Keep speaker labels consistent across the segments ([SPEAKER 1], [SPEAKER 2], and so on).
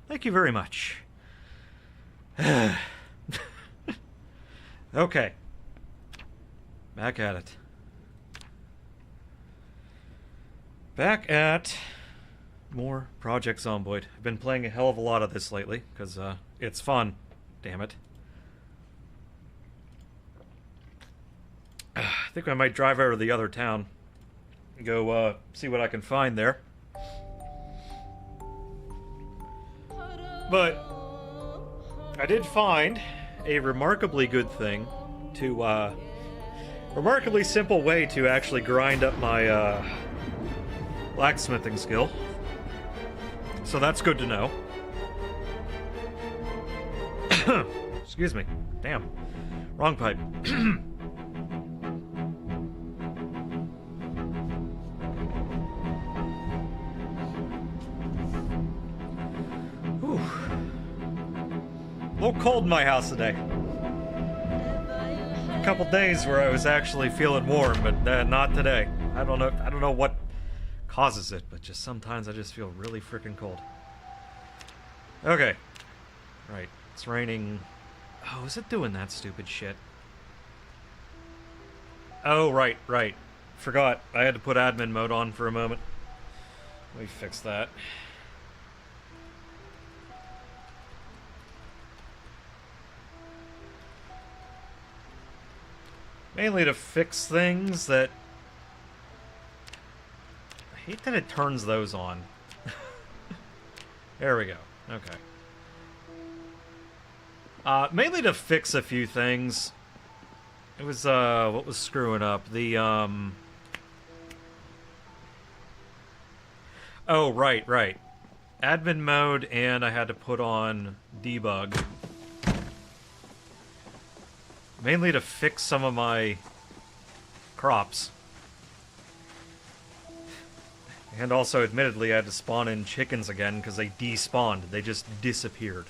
[SPEAKER 1] Thank you very much. Okay. Back at it. Back at more Project Zomboid. I've been playing a hell of a lot of this lately, because it's fun. Damn it. I think I might drive over to the other town. Go see what I can find there. But I did find a remarkably good thing to, remarkably simple way to actually grind up my, blacksmithing skill. So that's good to know. Excuse me. Damn. Wrong pipe. Whew. A little cold in my house today. A couple days where I was actually feeling warm, but not today. I don't know what causes it, but just sometimes I just feel really freaking cold. Okay. Right. It's raining. Oh, is it doing that stupid shit? Oh, right. Forgot. I had to put admin mode on for a moment. Let me fix that. Mainly to fix things that... I hate that it turns those on. There we go. Okay. Mainly to fix a few things. It was, what was screwing up? The, Oh, right. Admin mode, and I had to put on debug. Mainly to fix some of my crops. And also, admittedly, I had to spawn in chickens again because they despawned. They just disappeared.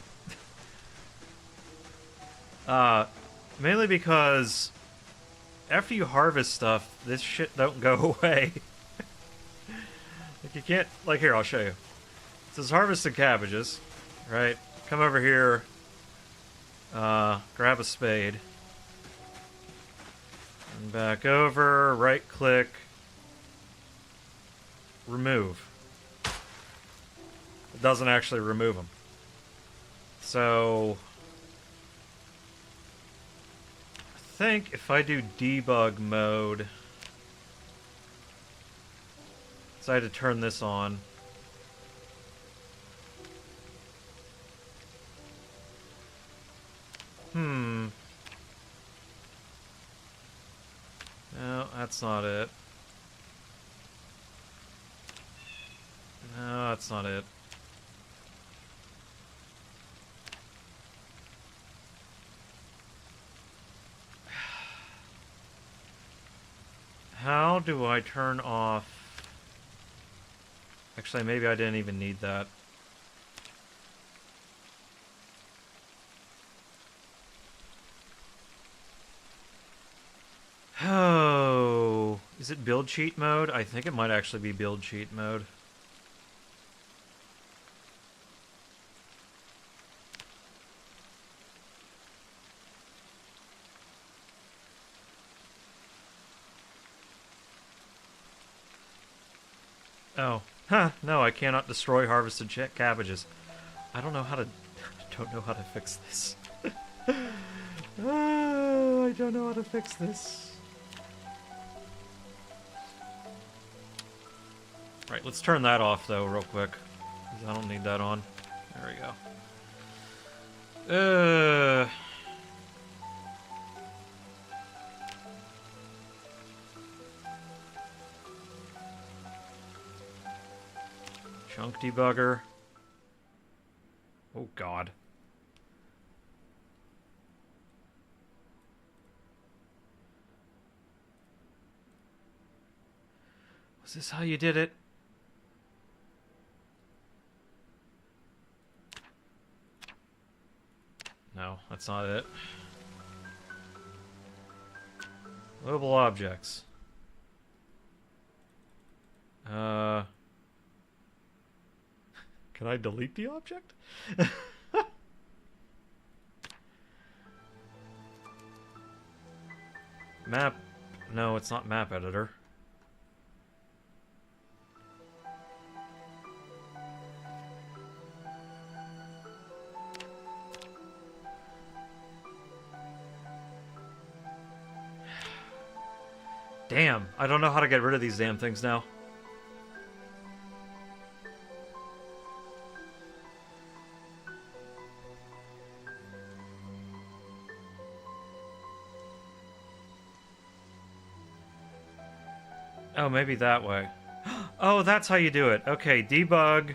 [SPEAKER 1] Mainly because after you harvest stuff, this shit don't go away. Like, you can't... Like, here, I'll show you. It says harvested cabbages, right? Come over here, grab a spade. And back over, right-click, remove. It doesn't actually remove them. So... I think if I do debug mode... So I had to turn this on. No, that's not it. No, that's not it. How do I turn off... Actually, maybe I didn't even need that. Oh, is it build cheat mode? I think it might actually be build cheat mode. Oh, huh, no, I cannot destroy harvested cabbages. I don't know how to fix this. Oh, I don't know how to fix this. Right, let's turn that off, though, real quick. 'Cause I don't need that on. There we go. Chunk debugger. Oh, God. Was this how you did it? No, that's not it. Global objects. Can I delete the object? Map. No, it's not map editor. Damn, I don't know how to get rid of these damn things now. Oh, maybe that way. Oh, that's how you do it. Okay, debug.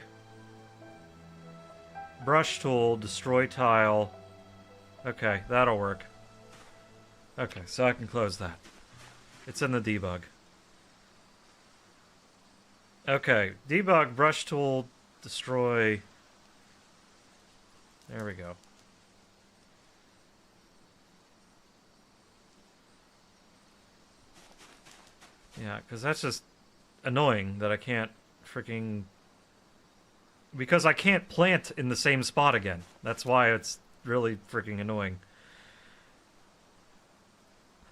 [SPEAKER 1] Brush tool, destroy tile. Okay, that'll work. Okay, so I can close that. It's in the debug. Okay, debug, brush tool, destroy. There we go. Yeah, because that's just annoying that I can't freaking... Because I can't plant in the same spot again. That's why it's really freaking annoying.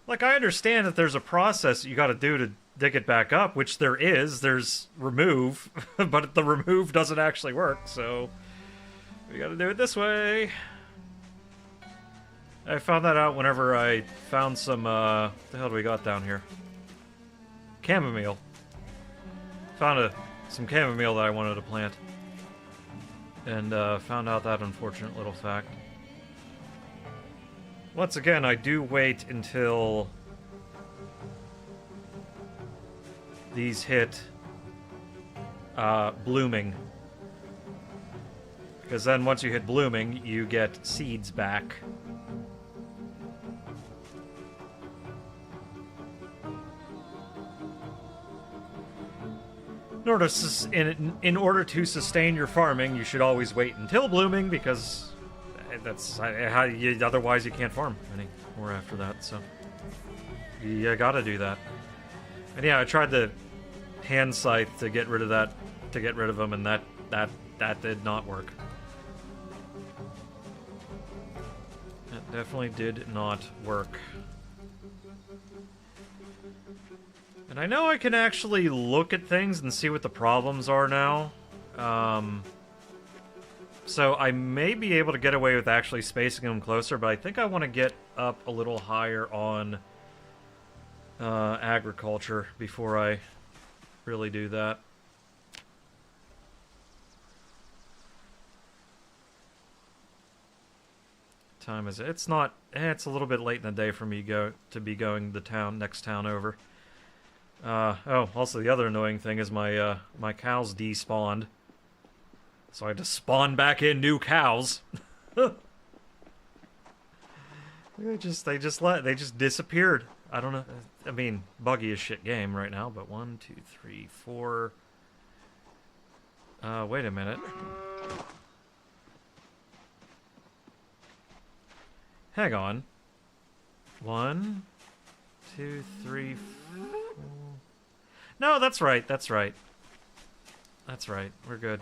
[SPEAKER 1] Like, I understand that there's a process you gotta do to dig it back up, which there is. There's remove, but the remove doesn't actually work, so... we gotta do it this way. I found that out whenever I found some, what the hell do we got down here? Chamomile. Found some chamomile that I wanted to plant. And found out that unfortunate little fact. Once again, I do wait until these hit blooming. Because then once you hit blooming, you get seeds back. In order to sustain your farming, you should always wait until blooming, because that's how you, otherwise you can't farm anymore after that. So you gotta do that. And yeah, I tried the hand scythe to get rid of that, them, and that did not work. That definitely did not work. And I know I can actually look at things and see what the problems are now. So I may be able to get away with actually spacing them closer, but I think I want to get up a little higher on agriculture before I really do that. Time is it? It's not. It's a little bit late in the day for me to be going the next town over. Oh, also the other annoying thing is my my cows despawned. So I had to spawn back in new cows. they just disappeared. I don't know. I mean, buggy as shit game right now, but 1, 2, 3, 4. Wait a minute. Hang on. 1, 2, 3, 4. No, that's right. That's right. That's right. We're good.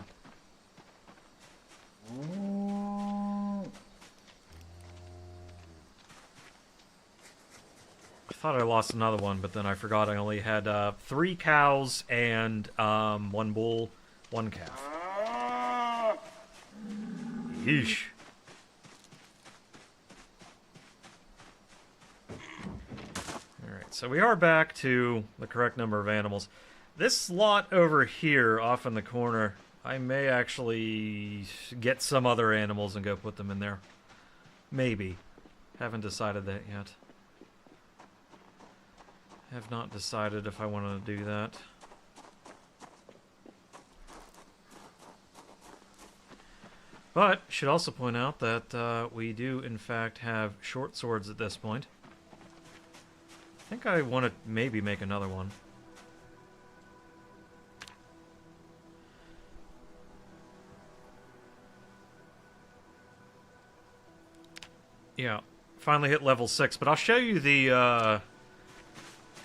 [SPEAKER 1] I thought I lost another one, but then I forgot I only had 3 cows and 1 bull, 1 calf. Yeesh. Alright, so we are back to the correct number of animals. This slot over here off in the corner, I may actually get some other animals and go put them in there. Maybe. Haven't decided that yet. Have not decided if I want to do that. But, should also point out that we do in fact have short swords at this point. I think I want to maybe make another one. Yeah, finally hit level 6, but I'll show you the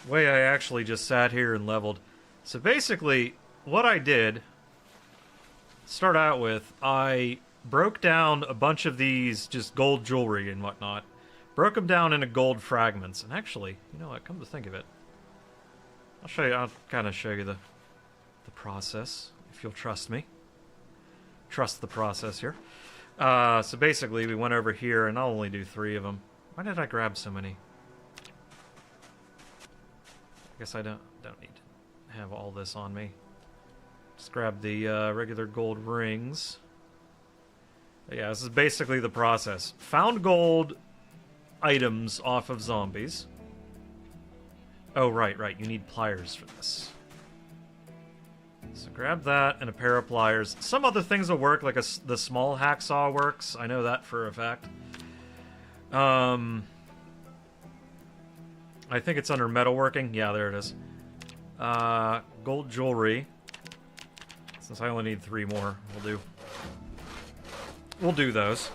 [SPEAKER 1] way I actually just sat here and leveled. So basically, what I did... start out with, I broke down a bunch of these just gold jewelry and whatnot. Broke them down into gold fragments. And actually, you know what, come to think of it, I'll kind of show you the process, if you'll trust me. Trust the process here. So basically, we went over here, and I'll only do 3 of them. Why did I grab so many? I guess I don't need to have all this on me. Just grab the regular gold rings. But yeah, this is basically the process. Found gold items off of zombies. Oh, right. You need pliers for this. So grab that and a pair of pliers. Some other things will work, like the small hacksaw works. I know that for a fact. I think it's under metalworking. Yeah, there it is. Gold jewelry. Since I only need 3 more, we'll do those.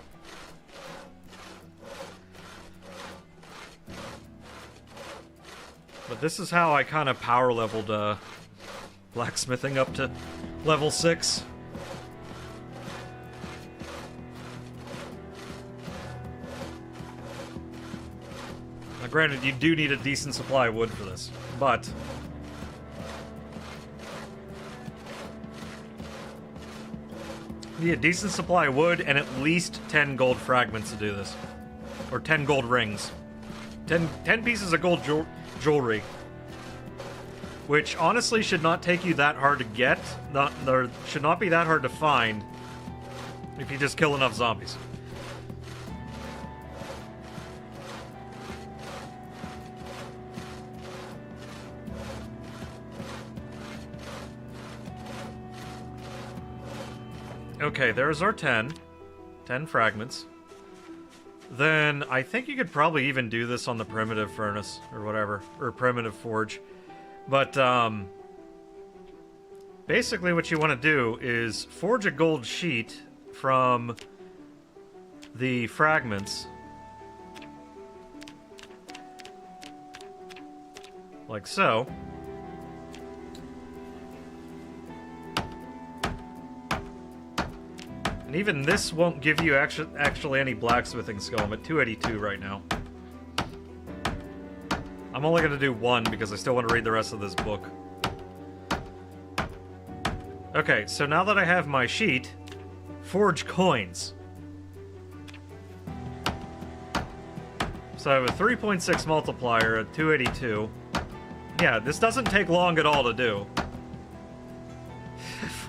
[SPEAKER 1] But this is how I kind of power leveled blacksmithing up to level 6. Now granted, you do need a decent supply of wood for this, but you need a decent supply of wood and at least 10 gold fragments to do this. Or 10 gold rings. 10 pieces of gold jewelry. Which honestly should not take you that hard to get. Should not be that hard to find if you just kill enough zombies. Okay, there's our 10 fragments. Then I think you could probably even do this on the primitive furnace or whatever, or primitive forge. But basically what you want to do is forge a gold sheet from the fragments. Like so. And even this won't give you actually any blacksmithing skill. I'm at 282 right now. I'm only going to do 1 because I still want to read the rest of this book. Okay, so now that I have my sheet, forge coins. So I have a 3.6 multiplier at 282. Yeah, this doesn't take long at all to do.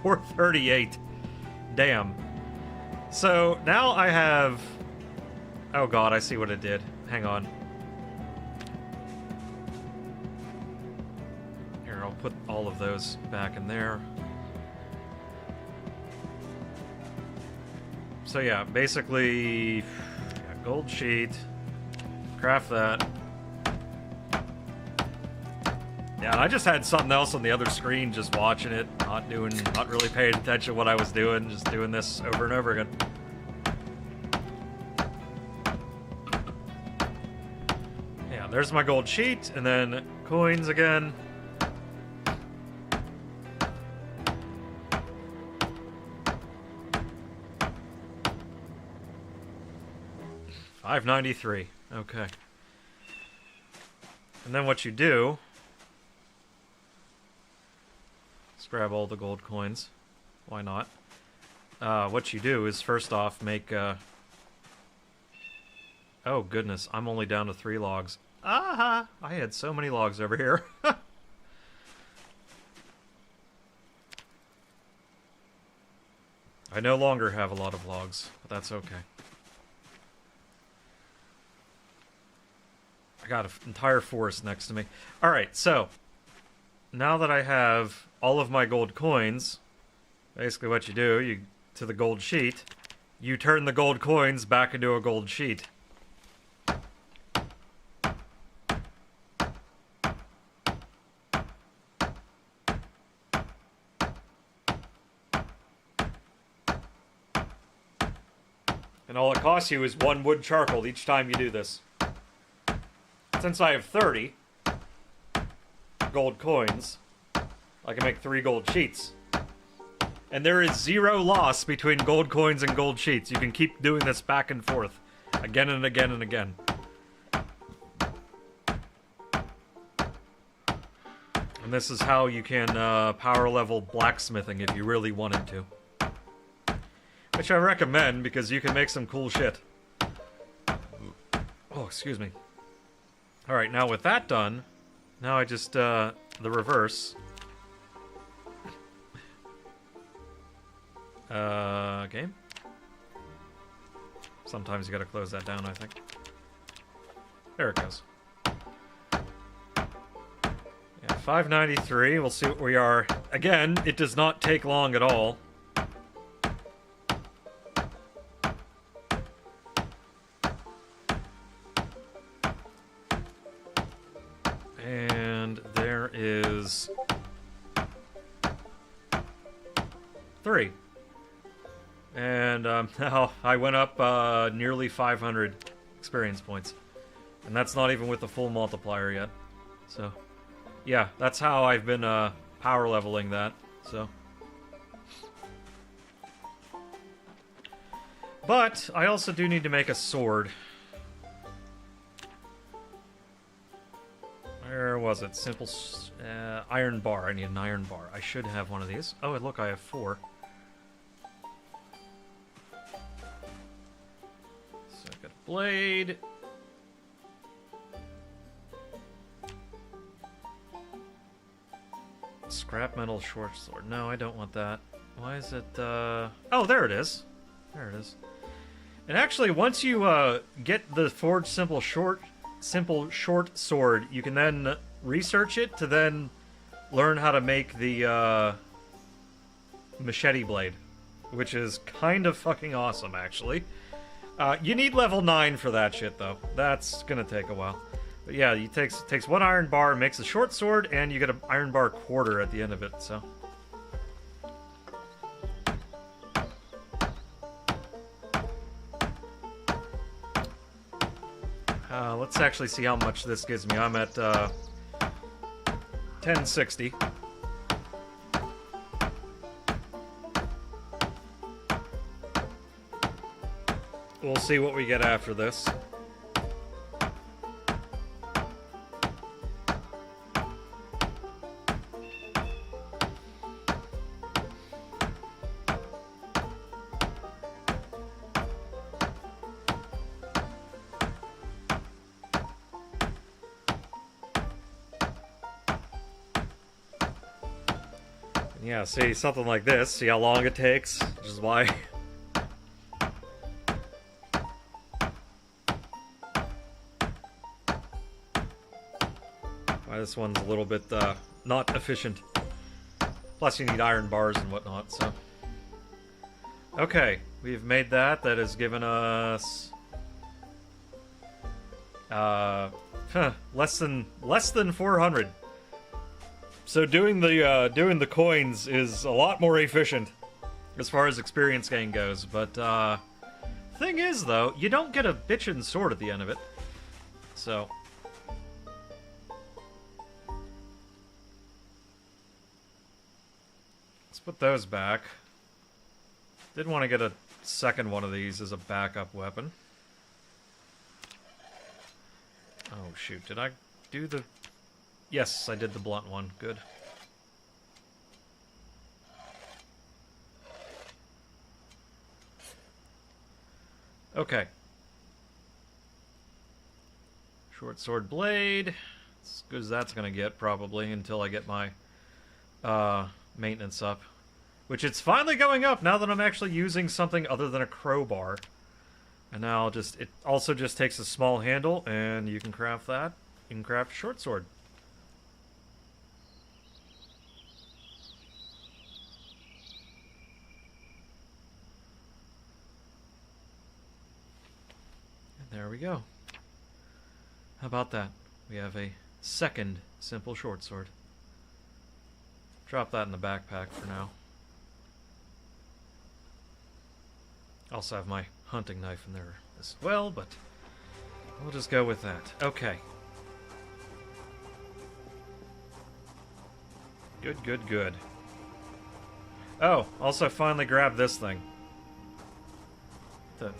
[SPEAKER 1] 438. Damn. So now I have... Oh god, I see what it did. Hang on. Here, I'll put all of those back in there. So yeah, basically... gold sheet. Craft that. Yeah, and I just had something else on the other screen, just watching it, not really paying attention to what I was doing, just doing this over and over again. Yeah, there's my gold sheet, and then coins again. $593. Okay. And then what you do... Let's grab all the gold coins. Why not? What you do is, first off, make... Oh, goodness. I'm only down to 3 logs. Aha! I had so many logs over here. I no longer have a lot of logs, but that's okay. I got an entire forest next to me. Alright, so... Now that I have all of my gold coins, basically what you do, to the gold sheet, you turn the gold coins back into a gold sheet. And all it costs you is 1 wood charcoal each time you do this. Since I have 30 gold coins, I can make 3 gold sheets. And there is 0 loss between gold coins and gold sheets. You can keep doing this back and forth. Again and again and again. And this is how you can power level blacksmithing if you really wanted to. Which I recommend, because you can make some cool shit. Oh, excuse me. Alright, now with that done, now I just, the reverse. Game? Sometimes you gotta close that down, I think. There it goes. Yeah, 593, we'll see what we are. Again, it does not take long at all. And there is 3. And now I went up nearly 500 experience points. And that's not even with the full multiplier yet. So, yeah, that's how I've been power leveling that. So, but I also do need to make a sword. Where was it? Simple iron bar. I need an iron bar. I should have one of these. Oh, and look, I have 4. So I've got a blade. Scrap metal short sword. No, I don't want that. Why is it, Oh, there it is. There it is. And actually, once you, get the forged simple short sword, you can then research it to then learn how to make the, machete blade. Which is kind of fucking awesome, actually. You need level 9 for that shit, though. That's gonna take a while. But yeah, it takes 1 iron bar, makes a short sword, and you get an iron bar quarter at the end of it, so. Let's actually see how much this gives me. I'm at 1060. We'll see what we get after this. Yeah, see, something like this. See how long it takes? Which is why... why this one's a little bit, not efficient. Plus you need iron bars and whatnot, so... Okay, we've made that. That has given us... less than 400. So doing the coins is a lot more efficient as far as experience gain goes, but thing is though, you don't get a bitchin' sword at the end of it. So let's put those back. Did want to get a second one of these as a backup weapon. Oh shoot, did I do the... Yes, I did the blunt one. Good. Okay. Short sword blade. As good as that's gonna get, probably, until I get my maintenance up. Which it's finally going up now that I'm actually using something other than a crowbar. And now it also just takes a small handle, and you can craft that. You can craft a short sword. There we go. How about that? We have a second simple short sword. Drop that in the backpack for now. Also have my hunting knife in there as well, but we'll just go with that. Okay. Good, good, good. Oh, also finally grabbed this thing. You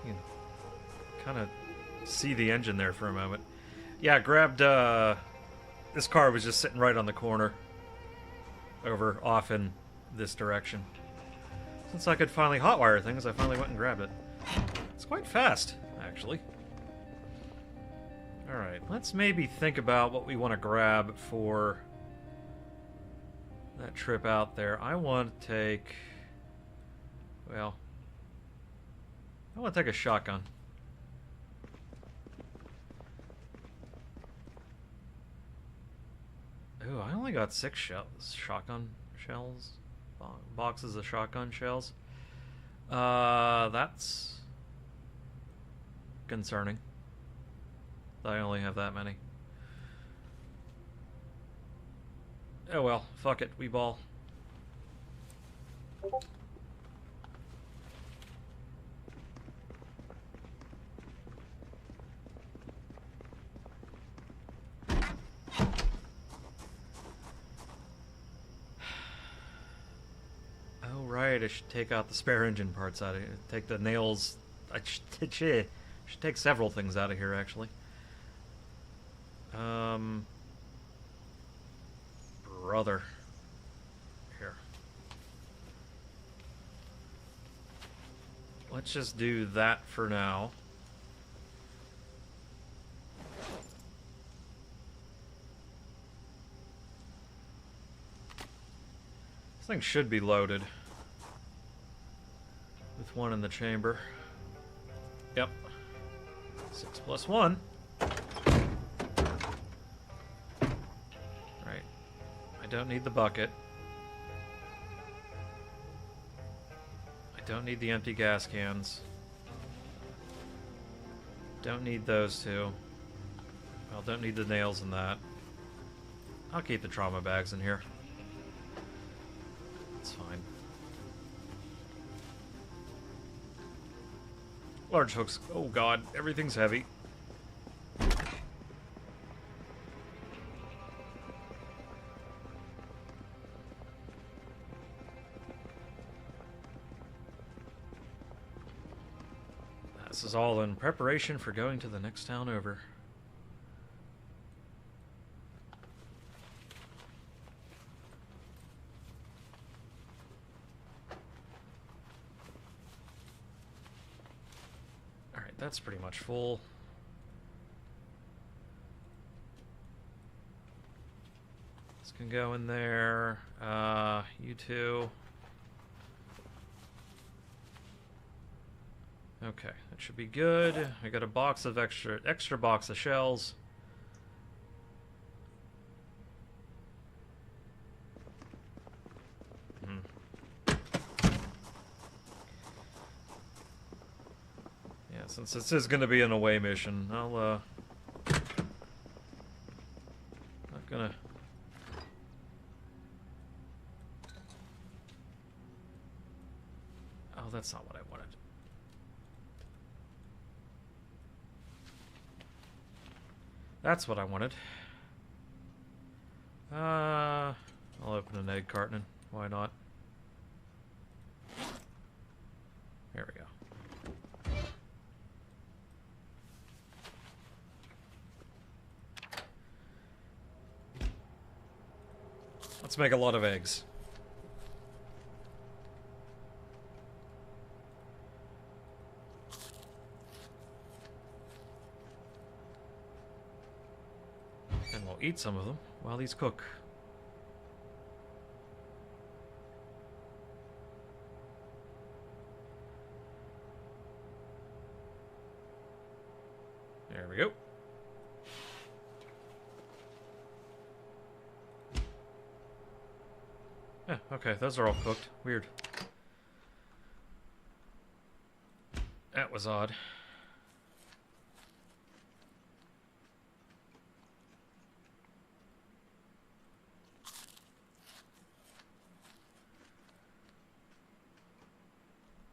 [SPEAKER 1] can kind of see the engine there for a moment. Yeah, I grabbed, this car was just sitting right on the corner. Over off in this direction. Since I could finally hotwire things, I finally went and grabbed it. It's quite fast, actually. Alright, let's maybe think about what we want to grab for that trip out there. I want to take... well... I want to take a shotgun. Ooh, I only got 6 shotgun shells. Boxes of shotgun shells. That's concerning. I only have that many. Oh well, fuck it, we ball. Right, I should take out the spare engine parts out of here. Take the nails. I should take several things out of here, actually. Brother. Here. Let's just do that for now. This thing should be loaded. With one in the chamber. Yep. 6 plus 1. Right. I don't need the bucket. I don't need the empty gas cans. Don't need those two. Well, don't need the nails in that. I'll keep the trauma bags in here. It's fine. Large hooks. Oh god, everything's heavy. This is all in preparation for going to the next town over. That's pretty much full. This can go in there. You two. Okay, that should be good. I got a box of extra box of shells. Since this is going to be an away mission, I'll, not gonna... Oh, that's not what I wanted. That's what I wanted. I'll open an egg carton. Why not? There we go. Let's make a lot of eggs. And we'll eat some of them while these cook. There we go. Yeah, okay, those are all cooked. Weird. That was odd.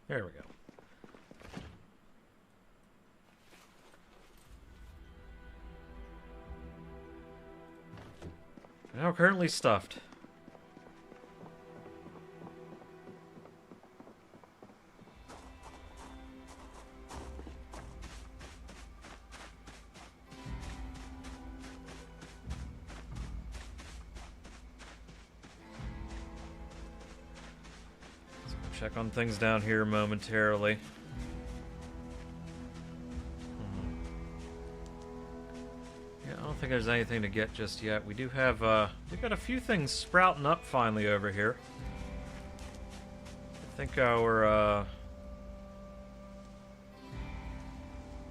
[SPEAKER 1] There we go. Now currently stuffed. check on things down here momentarily. Yeah, I don't think there's anything to get just yet. We do have, we've got a few things sprouting up finally over here. I think our,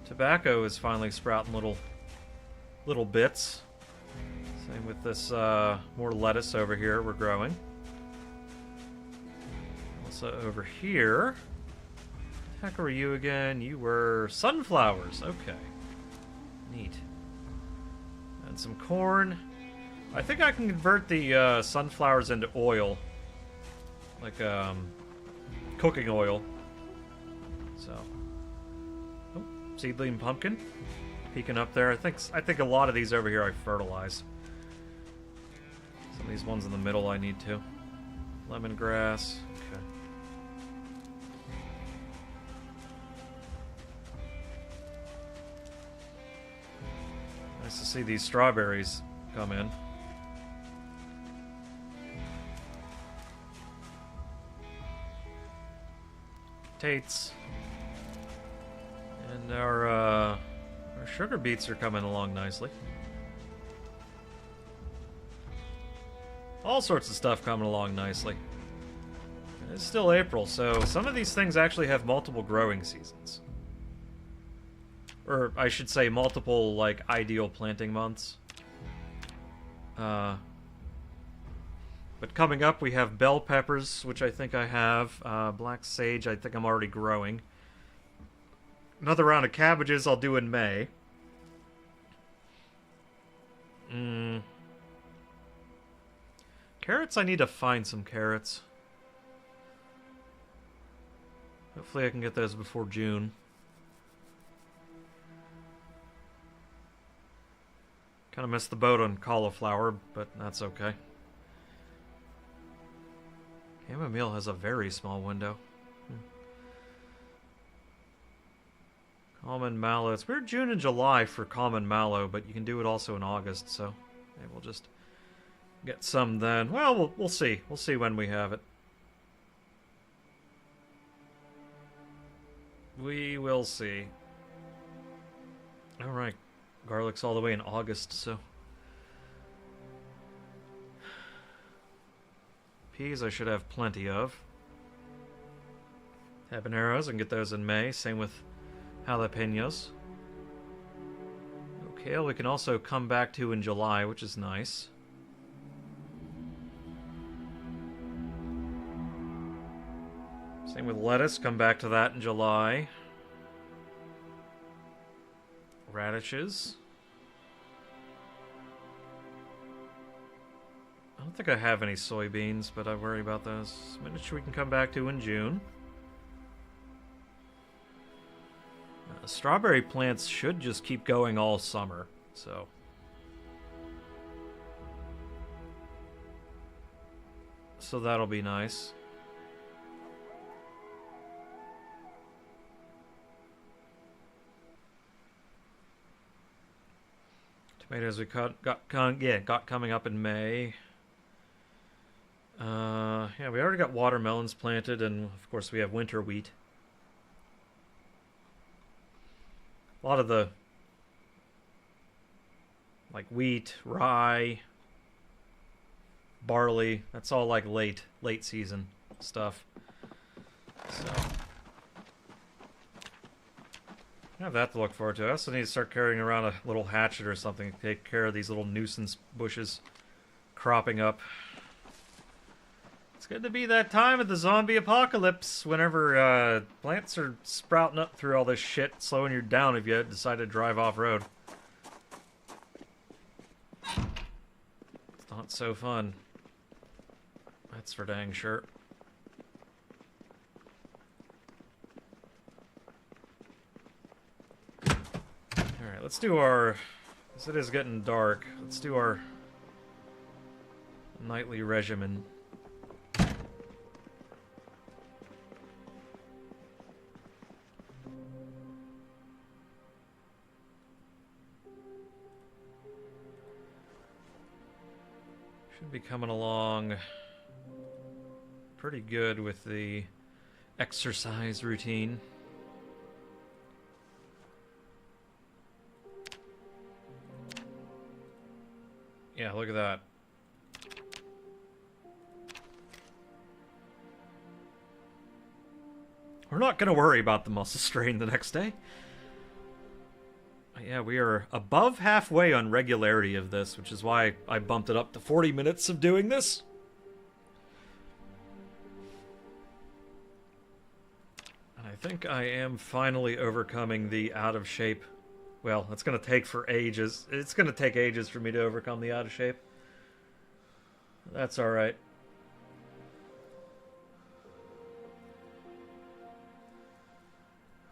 [SPEAKER 1] tobacco is finally sprouting little bits. Same with this, more lettuce over here we're growing. Also over here, what the heck were you again? You were sunflowers. Okay, neat. And some corn. I think I can convert the sunflowers into oil, like cooking oil. So, oh, seedling pumpkin, peeking up there. I think a lot of these over here I fertilize. Some of these ones in the middle I need to. Lemongrass. Okay. Nice to see these strawberries come in. Tates. And our sugar beets are coming along nicely. All sorts of stuff coming along nicely. And it's still April, so some of these things actually have multiple growing seasons. Or, I should say, multiple, like, ideal planting months. But coming up, we have bell peppers, which I think I have. Black sage, I think I'm already growing. Another round of cabbages I'll do in May. Carrots, I need to find some carrots. Hopefully I can get those before June. Kind of missed the boat on cauliflower, but that's okay. Chamomile has a very small window. Common mallow. It's weird June and July for common mallow, but you can do it also in August, so maybe we'll just get some then. Well, we'll see. We'll see when we have it. We will see. Alright. Garlic's all the way in August, so... Peas I should have plenty of. Habaneros, I can get those in May. Same with jalapenos. Kale we can also come back to in July, which is nice. Same with lettuce, come back to that in July. Radishes. I don't think I have any soybeans, but I worry about those. Spinach we can come back to in June. Strawberry plants should just keep going all summer, so... So that'll be nice. Tomatoes we got coming up in May. Yeah, we already got watermelons planted, and of course we have winter wheat. A lot of the, like, wheat, rye, barley, that's all like late season stuff. So I have that to look forward to. I also need to start carrying around a little hatchet or something to take care of these little nuisance bushes cropping up. It's going to be that time of the zombie apocalypse whenever plants are sprouting up through all this shit, slowing you down if you decide to drive off-road. It's not so fun. That's for dang sure. Alright, let's do our... As it is getting dark, let's do our nightly regimen. Should be coming along pretty good with the exercise routine. Yeah, look at that. We're not going to worry about the muscle strain the next day. Yeah, we are above halfway on regularity of this, which is why I bumped it up to 40 minutes of doing this. And I think I am finally overcoming the out of shape. Well, it's going to take for ages. It's going to take ages for me to overcome the out of shape. That's alright.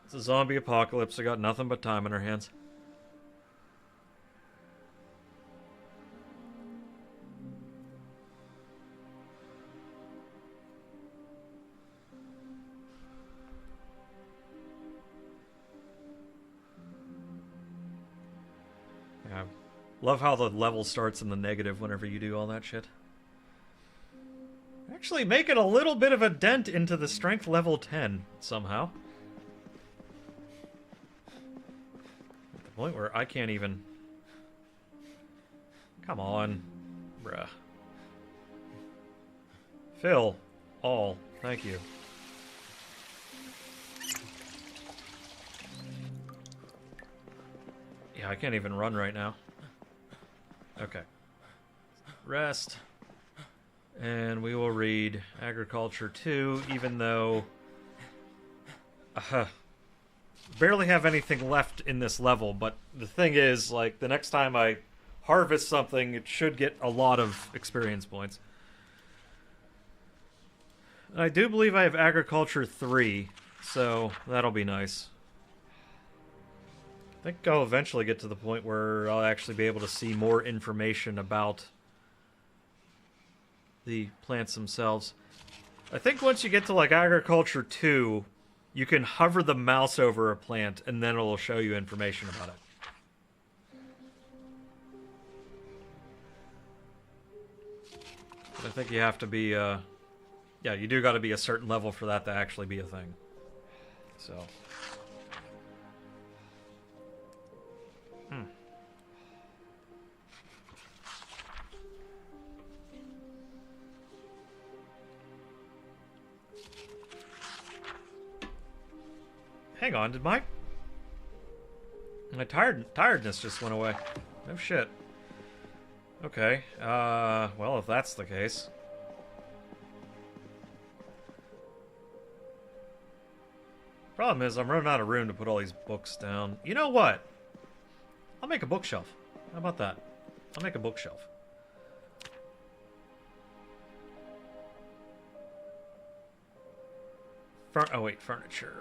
[SPEAKER 1] It's a zombie apocalypse. I got nothing but time on our hands. Yeah, love how the level starts in the negative whenever you do all that shit. Actually making a little bit of a dent into the strength level 10 somehow. At the point where I can't even... Come on, bruh. Fill all. Thank you. Yeah, I can't even run right now. Okay. Rest. And we will read Agriculture 2, even though... barely have anything left in this level, but the thing is, like, the next time I harvest something, it should get a lot of experience points. And I do believe I have Agriculture 3, so that'll be nice. I think I'll eventually get to the point where I'll actually be able to see more information about the plants themselves. I think once you get to like Agriculture 2, you can hover the mouse over a plant and then it'll show you information about it. But I think you have to be, yeah, you do gotta be a certain level for that to actually be a thing. So... Hang on, did my tiredness just went away? No shit. Okay, well, if that's the case. Problem is, I'm running out of room to put all these books down. You know what? I'll make a bookshelf. How about that? I'll make a bookshelf. Oh wait, furniture.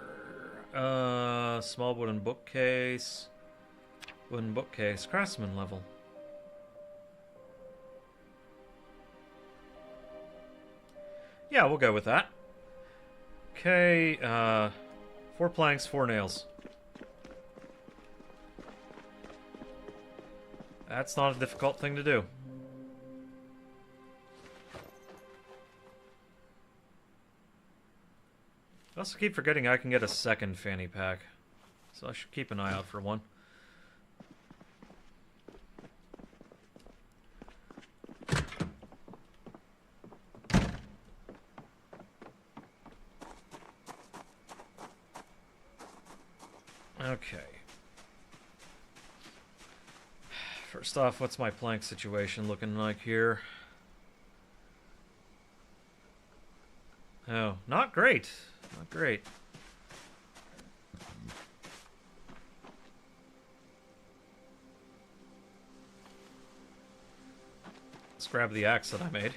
[SPEAKER 1] Small wooden bookcase. Wooden bookcase. Craftsman level. Yeah, we'll go with that. Okay, 4 planks, 4 nails. That's not a difficult thing to do. I also keep forgetting I can get a second fanny pack, so I should keep an eye out for one. Okay. First off, what's my plank situation looking like here? Oh, not great. Not great. Let's grab the axe that I made.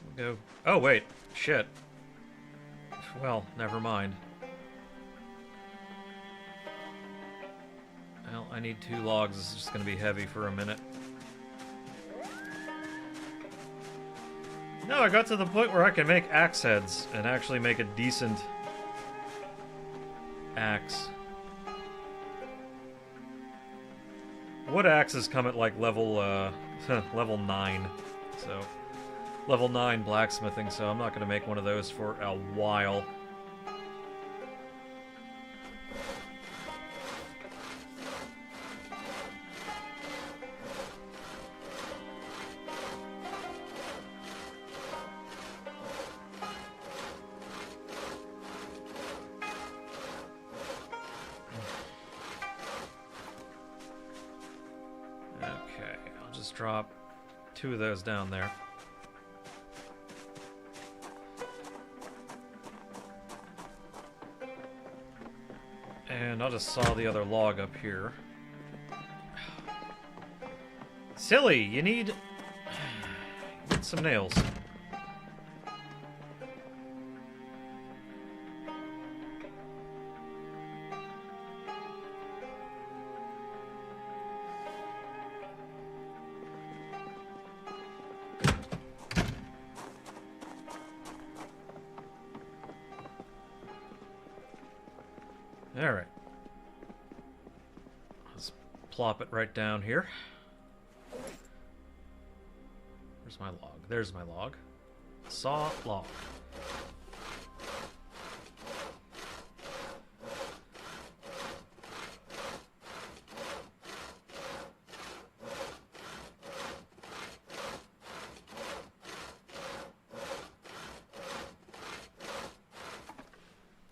[SPEAKER 1] We'll go... Oh, wait. Shit. Well, never mind. Well, I need 2 logs. This is just going to be heavy for a minute. No, I got to the point where I can make axe heads and actually make a decent axe. Wood axes come at like level level 9, so level 9 blacksmithing, so I'm not going to make one of those for a while. Drop 2 of those down there. And I'll just saw the other log up here. Silly, you need some nails. Alright. Let's plop it right down here. Where's my log? There's my log. Saw log.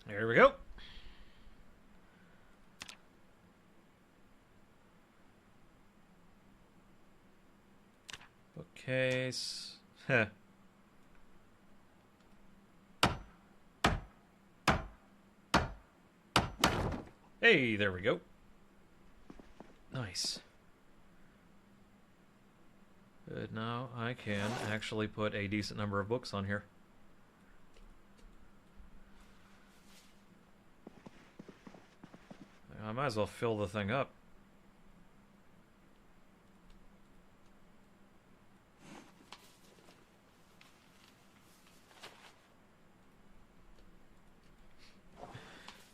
[SPEAKER 1] There we go. Bookcase. Heh. Hey, there we go. Nice. Good, now I can actually put a decent number of books on here. I might as well fill the thing up.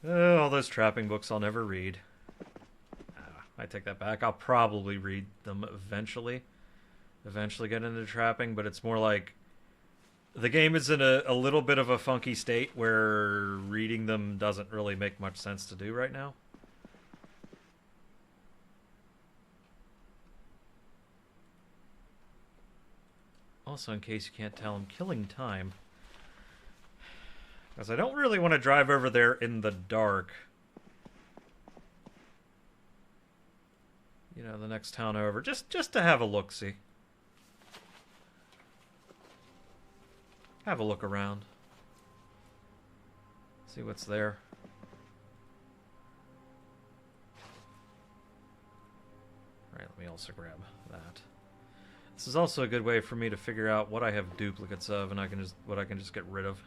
[SPEAKER 1] All those trapping books I'll never read. I take that back. I'll probably read them eventually. Eventually get into trapping, but it's more like the game is in a little bit of a funky state where reading them doesn't really make much sense to do right now. Also, in case you can't tell, I'm killing time. Because I don't really want to drive over there in the dark. You know, the next town over. Just to have a look-see. Have a look around. See what's there. Alright, let me also grab that. This is also a good way for me to figure out what I have duplicates of and what I can just get rid of.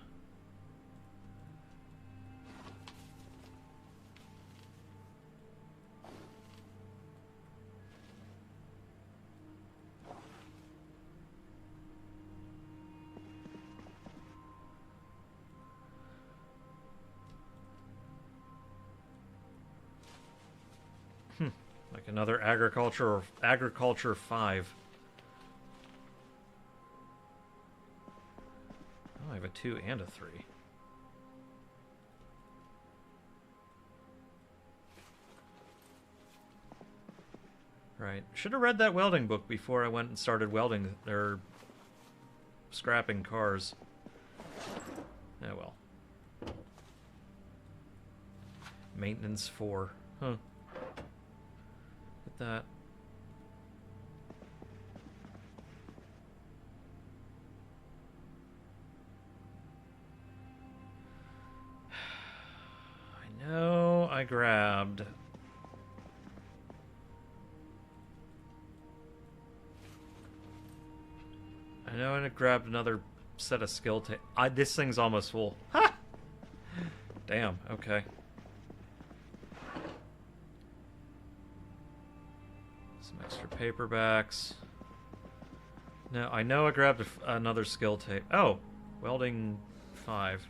[SPEAKER 1] Like another agriculture 5. Oh, I have a 2 and a 3. Right. Should have read that welding book before I went and started welding or scrapping cars. Oh well. Maintenance 4. Huh. Get that. I know I grabbed. I know I grabbed another set of skill tape. This thing's almost full. Ha! Damn, okay. Some extra paperbacks. No, I know I grabbed another skill tape. Oh, welding 5.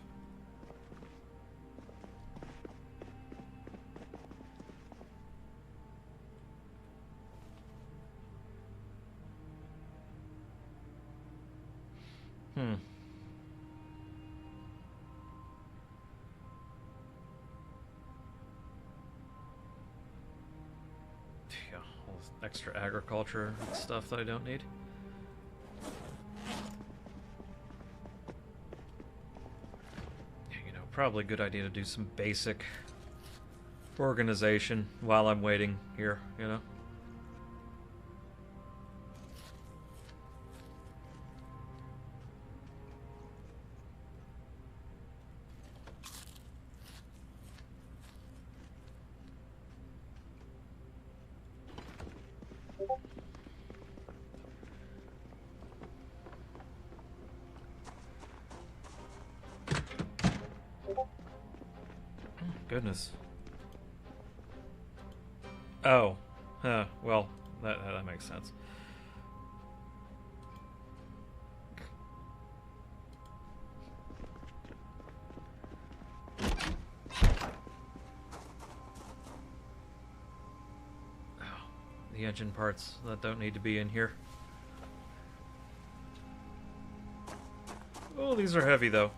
[SPEAKER 1] Hmm. Yeah, all this extra agriculture stuff that I don't need. You know, probably a good idea to do some basic organization while I'm waiting here, you know? Goodness. Oh. Well, that makes sense. Oh, the engine parts that don't need to be in here. Oh, these are heavy, though.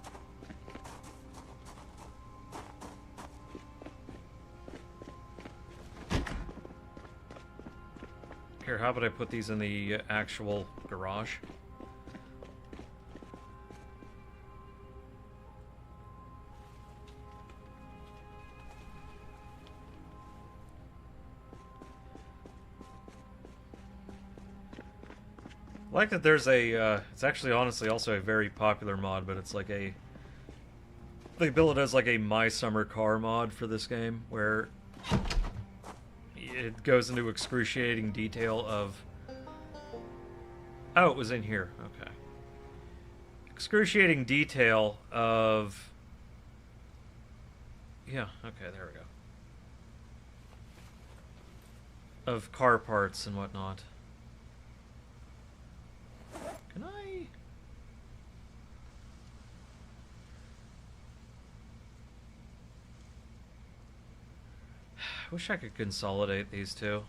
[SPEAKER 1] Here, how about I put these in the actual garage? I like that there's a, it's actually honestly also a very popular mod, but it's like a, they build it as like a My Summer Car mod for this game, where it goes into excruciating detail of... Oh, it was in here. Okay. Excruciating detail of... Yeah, okay, there we go. Of car parts and whatnot. Can I... I wish I could consolidate these two.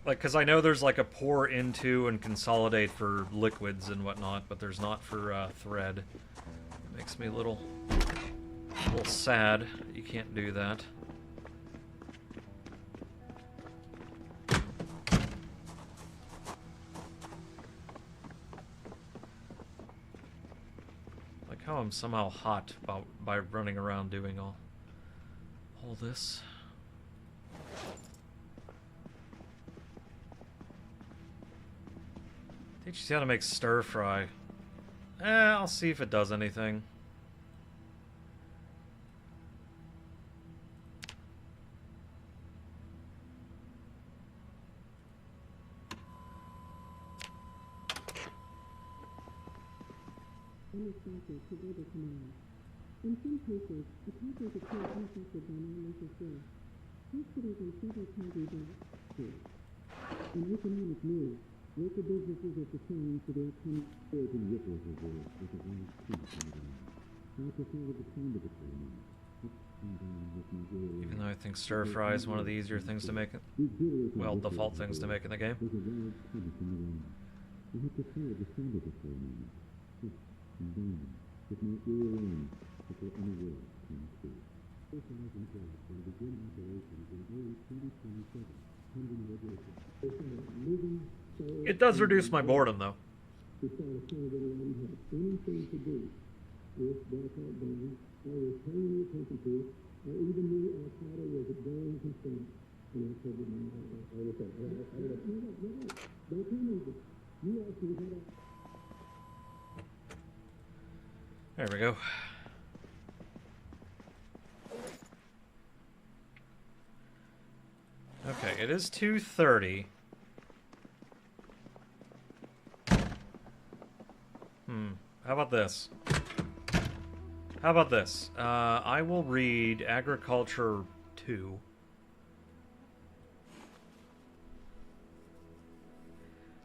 [SPEAKER 1] Like, because I know there's like a pour into and consolidate for liquids and whatnot, but there's not for thread. It makes me a little sad. You can't do that. How I'm somehow hot by running around doing all this. Teach you how to make stir fry. I'll see if it does anything.
[SPEAKER 2] In some cases, attackers appear unaffected by non-lethal force. Hospitals and several counties are too. An economic move. Local businesses are preparing for the upcoming urban ripples of war with a wild peace in the I prefer the kind of economy.
[SPEAKER 1] Even though I think stir fry is one of the easier things to make, well, default things to make in the game.
[SPEAKER 2] There's a wild peace in the land. I prefer the sound of the ceremony. And then, it might be arranged before any war comes through. Specializing jobs will begin operations in early 2027, pending regulation.
[SPEAKER 1] It does reduce my boredom, though.
[SPEAKER 2] To try to find anyone who has anything to do with blackout bombing, or was paying any attention to it, or even knew Al Qaeda was a growing concern in October 9th. Don't tell me this. You actually had a...
[SPEAKER 1] There we go. Okay, it is 2:30. How about this? How about this? I will read Agriculture 2.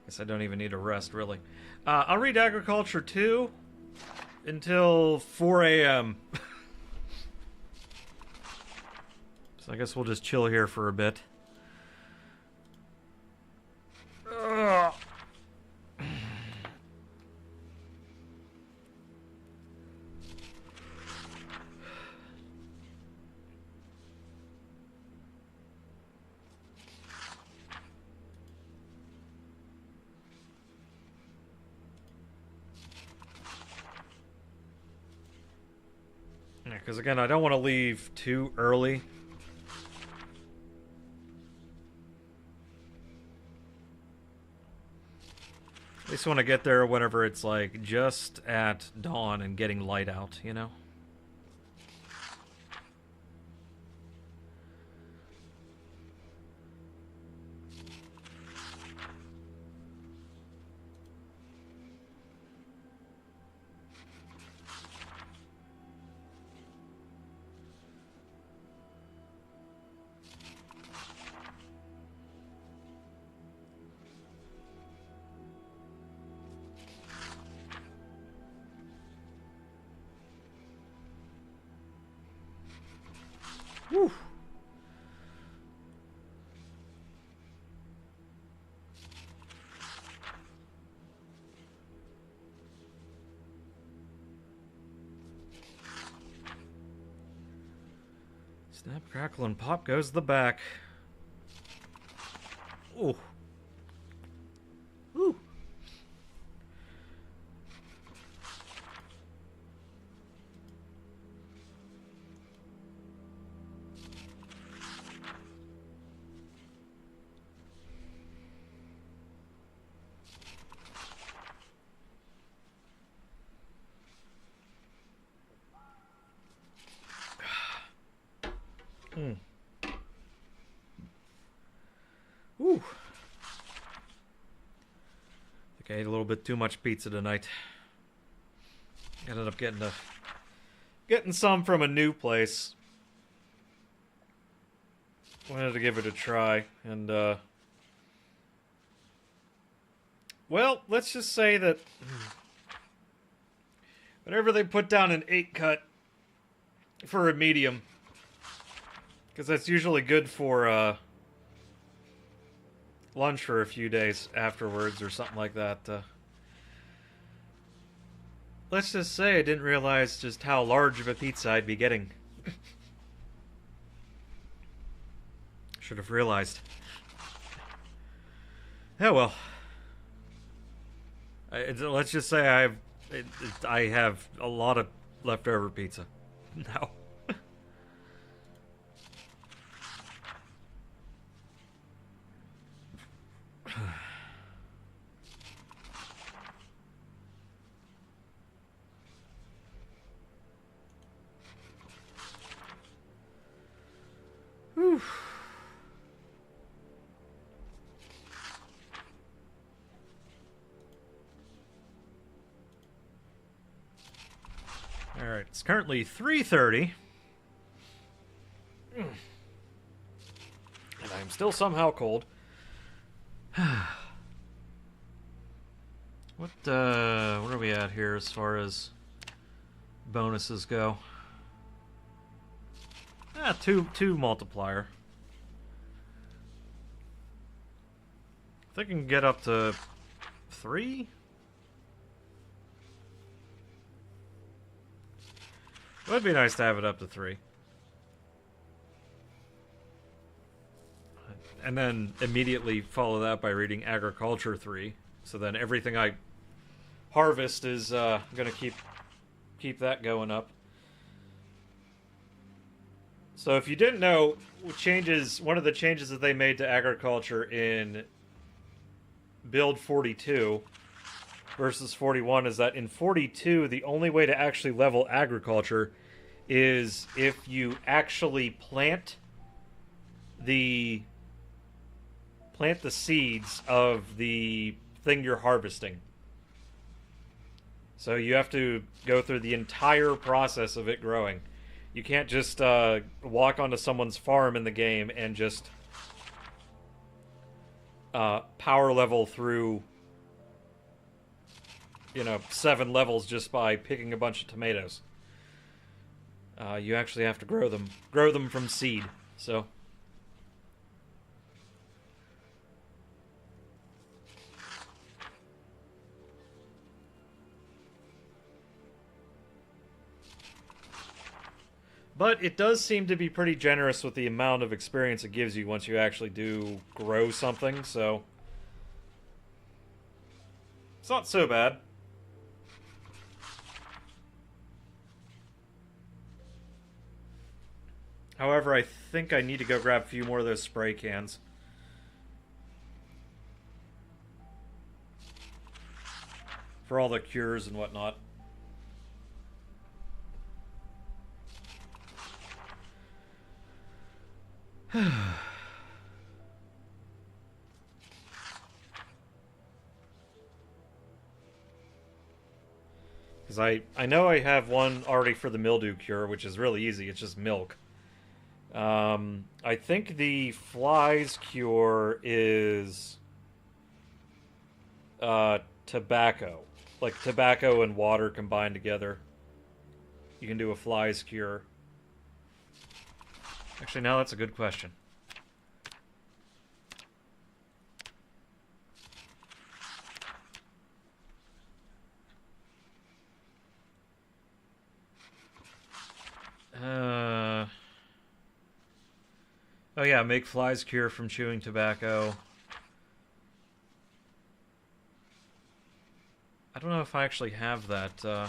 [SPEAKER 1] Guess I don't even need a rest, really. I'll read Agriculture 2 until 4 a.m. So I guess we'll just chill here for a bit. Ugh. Because again, I don't want to leave too early. At least I want to get there whenever it's like just at dawn and getting light out, you know? Whew. Snap, crackle, and pop goes the back. Ooh. Ooh. Ooh. I think I ate a little bit too much pizza tonight. Ended up getting some from a new place. Wanted to give it a try, and well, let's just say that whenever they put down an 8-cut for a medium, because that's usually good for lunch for a few days afterwards or something like that. Let's just say I didn't realize just how large of a pizza I'd be getting. Should have realized. Oh well. Let's just say I have a lot of leftover pizza now. Whew. All right, it's currently 3:30. And I'm still somehow cold. What are we at here as far as bonuses go? Ah, two multiplier. I think I can get up to 3? It would be nice to have it up to 3. And then immediately follow that by reading Agriculture 3. So then everything I harvest is going to keep that going up. So if you didn't know, one of the changes that they made to agriculture in build 42 versus 41 is that in 42, the only way to actually level agriculture is if you actually plant the seeds of the thing you're harvesting. So you have to go through the entire process of it growing. You can't just walk onto someone's farm in the game and just power level through, 7 levels just by picking a bunch of tomatoes. You actually have to grow them from seed. So but it does seem to be pretty generous with the amount of experience it gives you once you actually do grow something, so it's not so bad. However, I think I need to go grab a few more of those spray cans. For all the cures and whatnot. Because I know I have one already for the mildew cure, which is really easy. It's just milk. I think the flies cure is tobacco. Like tobacco and water combined together. You can do a flies cure. Actually, now that's a good question. Oh yeah, make flies cure from chewing tobacco. I don't know if I actually have that.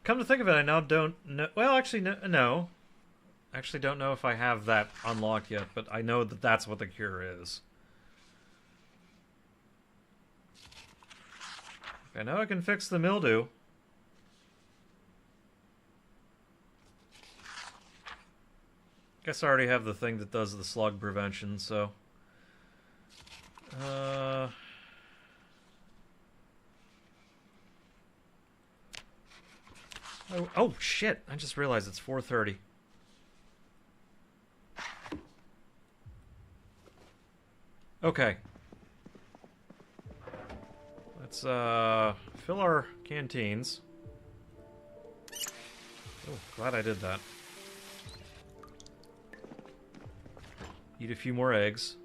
[SPEAKER 1] Come to think of it, I now don't know. Well, actually, no. Actually, don't know if I have that unlocked yet, but I know that that's what the cure is. I know I can fix the mildew. Guess I already have the thing that does the slug prevention, so... Oh, shit! I just realized it's 4:30. Okay. Let's, fill our canteens. Oh, glad I did that. Eat a few more eggs.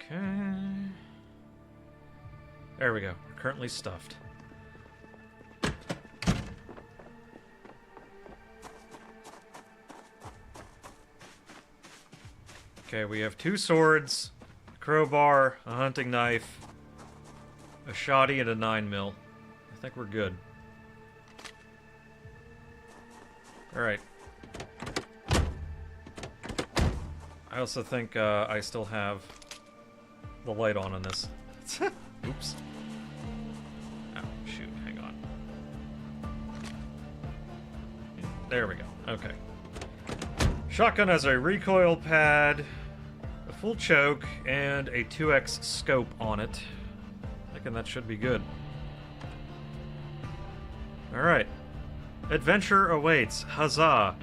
[SPEAKER 1] Okay. There we go. We're currently stuffed. Okay, we have 2 swords, a crowbar, a hunting knife, a shoddy, and a 9mm. I think we're good. Alright. I also think I still have the light on this. Oops. Oh, shoot, hang on. There we go, okay. Shotgun has a recoil pad, a full choke, and a 2x scope on it. Thinking that should be good. Alright. Adventure awaits. Huzzah!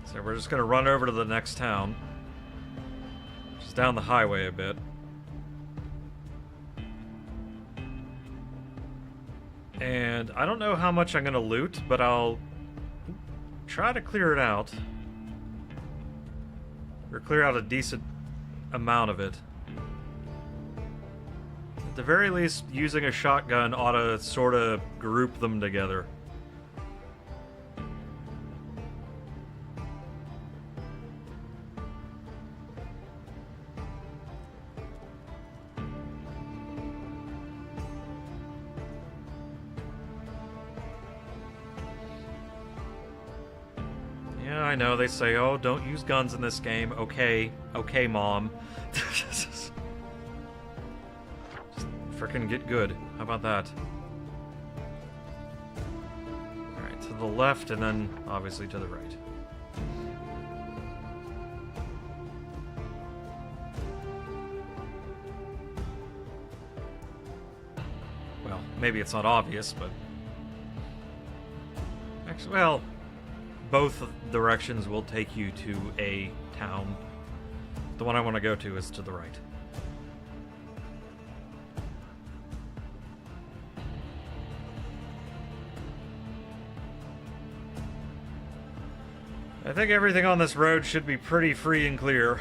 [SPEAKER 1] So we're just gonna run over to the next town. Just down the highway a bit. And I don't know how much I'm gonna loot, but I'll try to clear it out. Or clear out a decent amount of it. At the very least, using a shotgun ought to sort of group them together. I know, they say, oh, don't use guns in this game. Okay, okay, Mom. Just frickin' get good. How about that? Alright, to the left, and then, obviously, to the right. Well, maybe it's not obvious, but... Actually, well... Both directions will take you to a town. The one I want to go to is to the right. I think everything on this road should be pretty free and clear.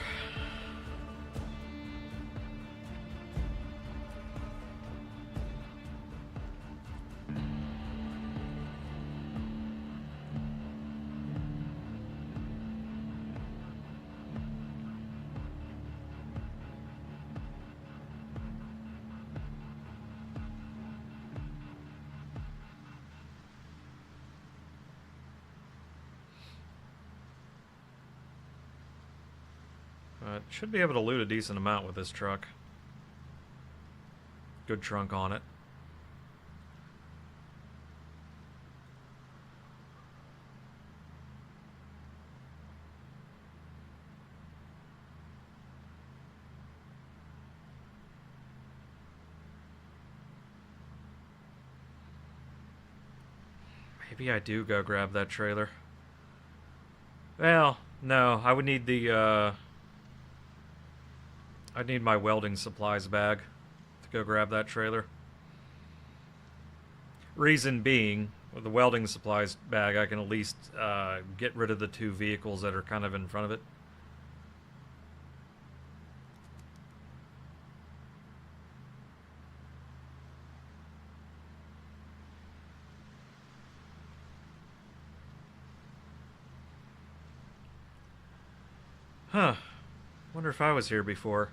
[SPEAKER 1] Should be able to loot a decent amount with this truck. Good trunk on it. Maybe I do go grab that trailer. Well, no, I would need the, I'd need my welding supplies bag to go grab that trailer. Reason being, with the welding supplies bag, I can at least get rid of the two vehicles that are kind of in front of it. Huh. Wonder if I was here before.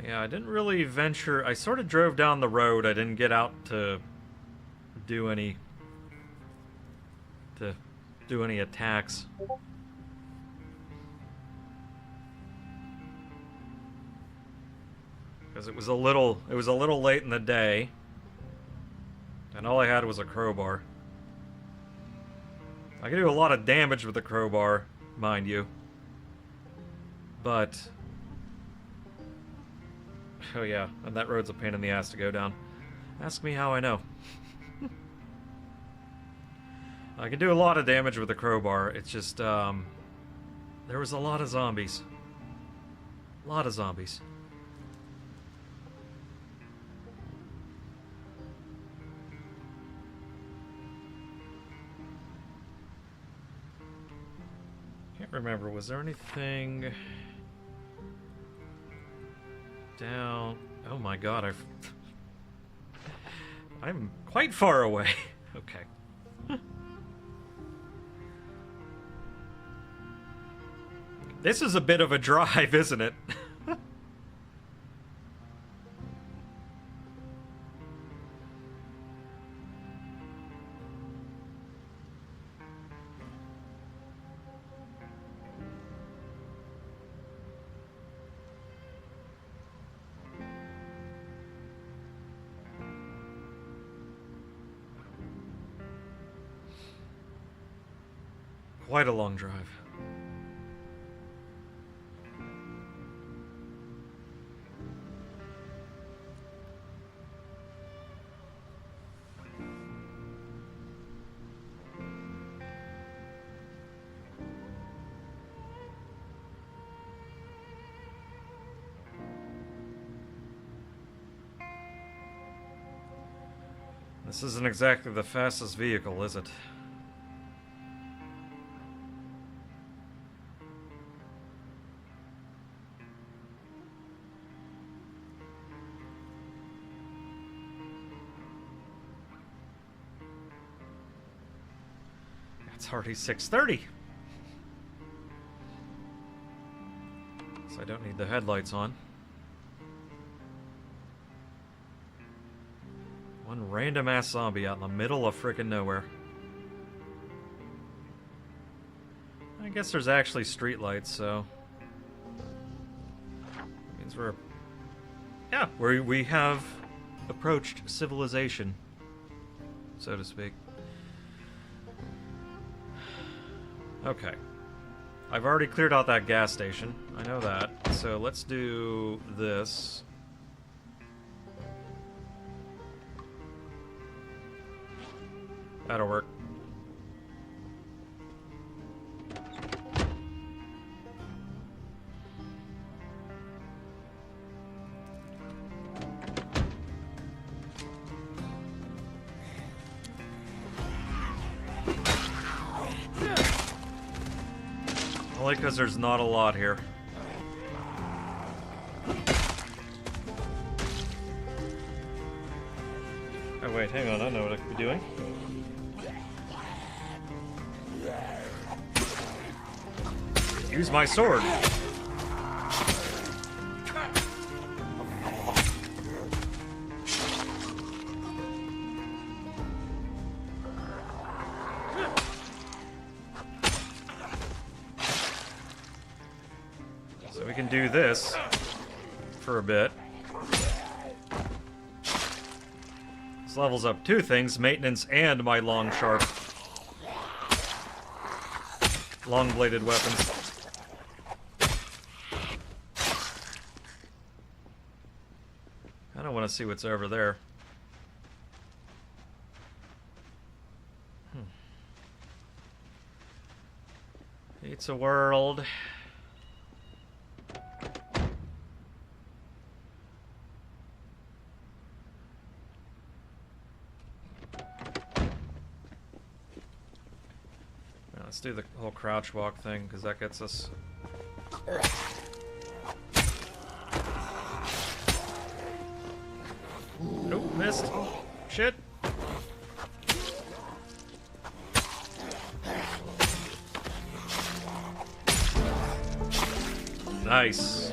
[SPEAKER 1] Yeah, I didn't really venture. I sort of drove down the road. I didn't get out to do any attacks. Because it was a little late in the day. And all I had was a crowbar. I can do a lot of damage with the crowbar, mind you. But oh yeah, and that road's a pain in the ass to go down. Ask me how I know. I can do a lot of damage with the crowbar. It's just, there was a lot of zombies. A lot of zombies. Can't remember, was there anything down? Oh my god, I'm quite far away. Okay. This is a bit of a drive, isn't it? Quite a long drive. This isn't exactly the fastest vehicle, is it? It's already 6:30. So I don't need the headlights on. One random ass zombie out in the middle of frickin' nowhere. I guess there's actually streetlights, so means we have approached civilization, so to speak. Okay. I've already cleared out that gas station. I know that. So let's do this. That'll work. Only because there's not a lot here. Oh wait, hang on, I know what I could be doing. Use my sword. So we can do this for a bit. This levels up two things, maintenance and my long, sharp, long-bladed weapons. I don't want to see what's over there. It's a world. Let's do the whole crouch walk thing, because that gets us... Nope, missed. Shit. Nice.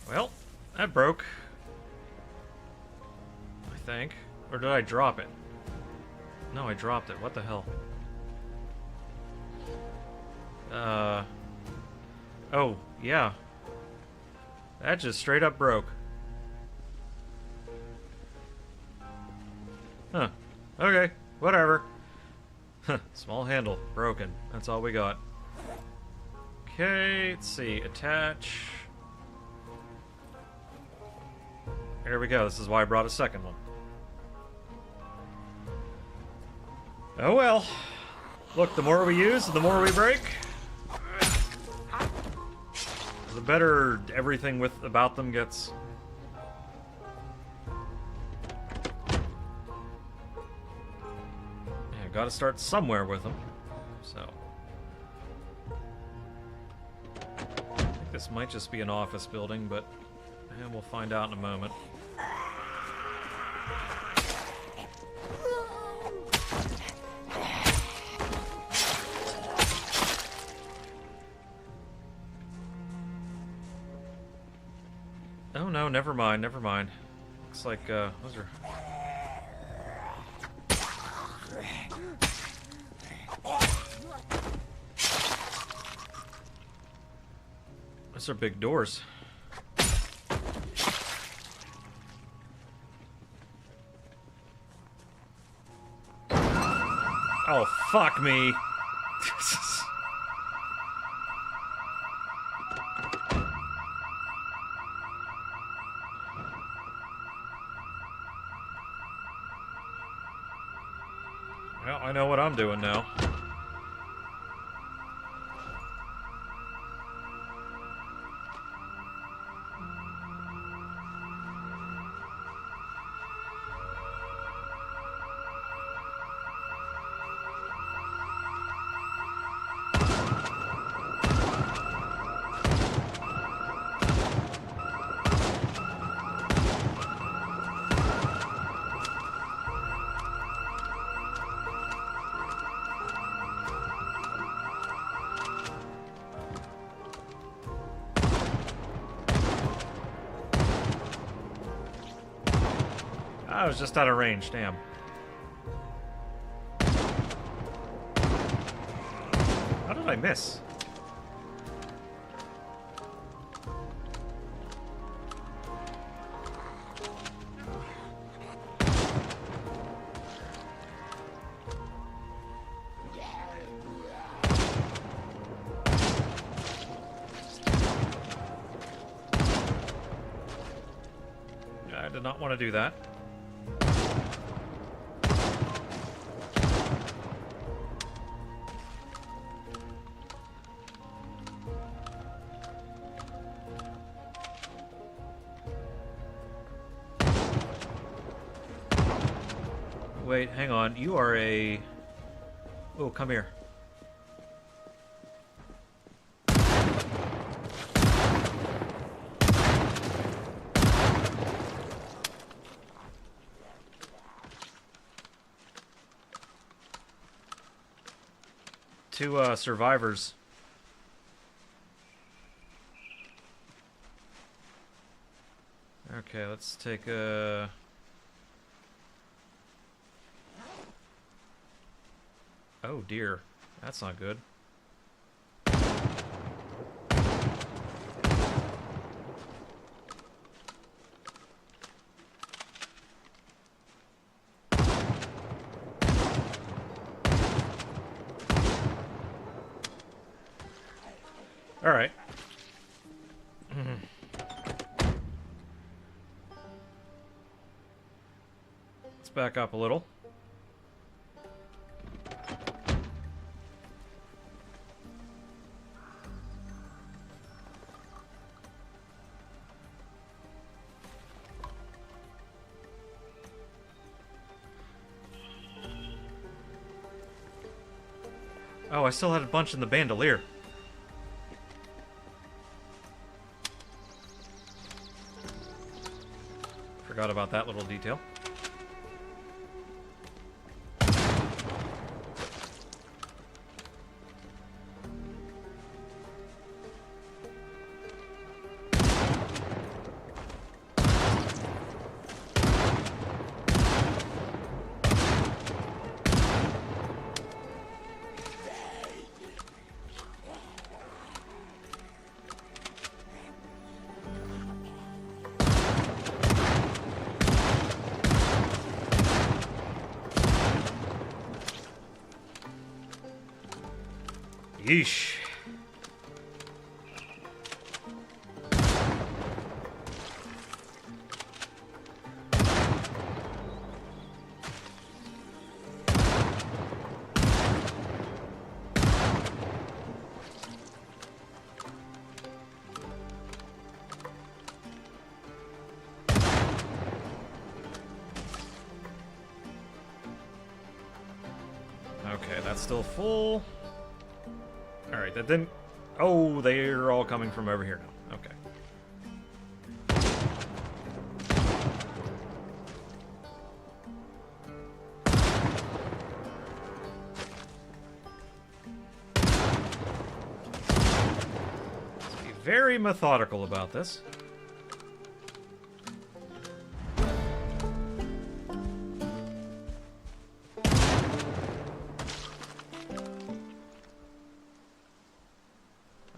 [SPEAKER 1] Well, that broke. I think. Or did I drop it? No, I dropped it. What the hell? Oh, yeah. That just straight up broke. Huh. Okay, whatever. Small handle. Broken. That's all we got. Okay, let's see. Attach. There we go. This is why I brought a second one. Oh well. Look, the more we use, the more we break. The better everything about them gets. Yeah, gotta start somewhere with them. So. I think this might just be an office building, but we'll find out in a moment. Oh no, never mind, never mind. Looks like, those are... Those are big doors. Oh, fuck me. Well, I know what I'm doing now. I was just out of range, damn. How did I miss? I did not want to do that. Wait, hang on. You are a... Oh, come here. Two survivors. Okay, let's take a... Oh dear, that's not good. All right. Let's back up a little. Oh, I still had a bunch in the bandolier. Forgot about that little detail. Yeesh. Okay, that's still full. Alright, that didn't... Oh, they're all coming from over here now. Okay. Let's be very methodical about this.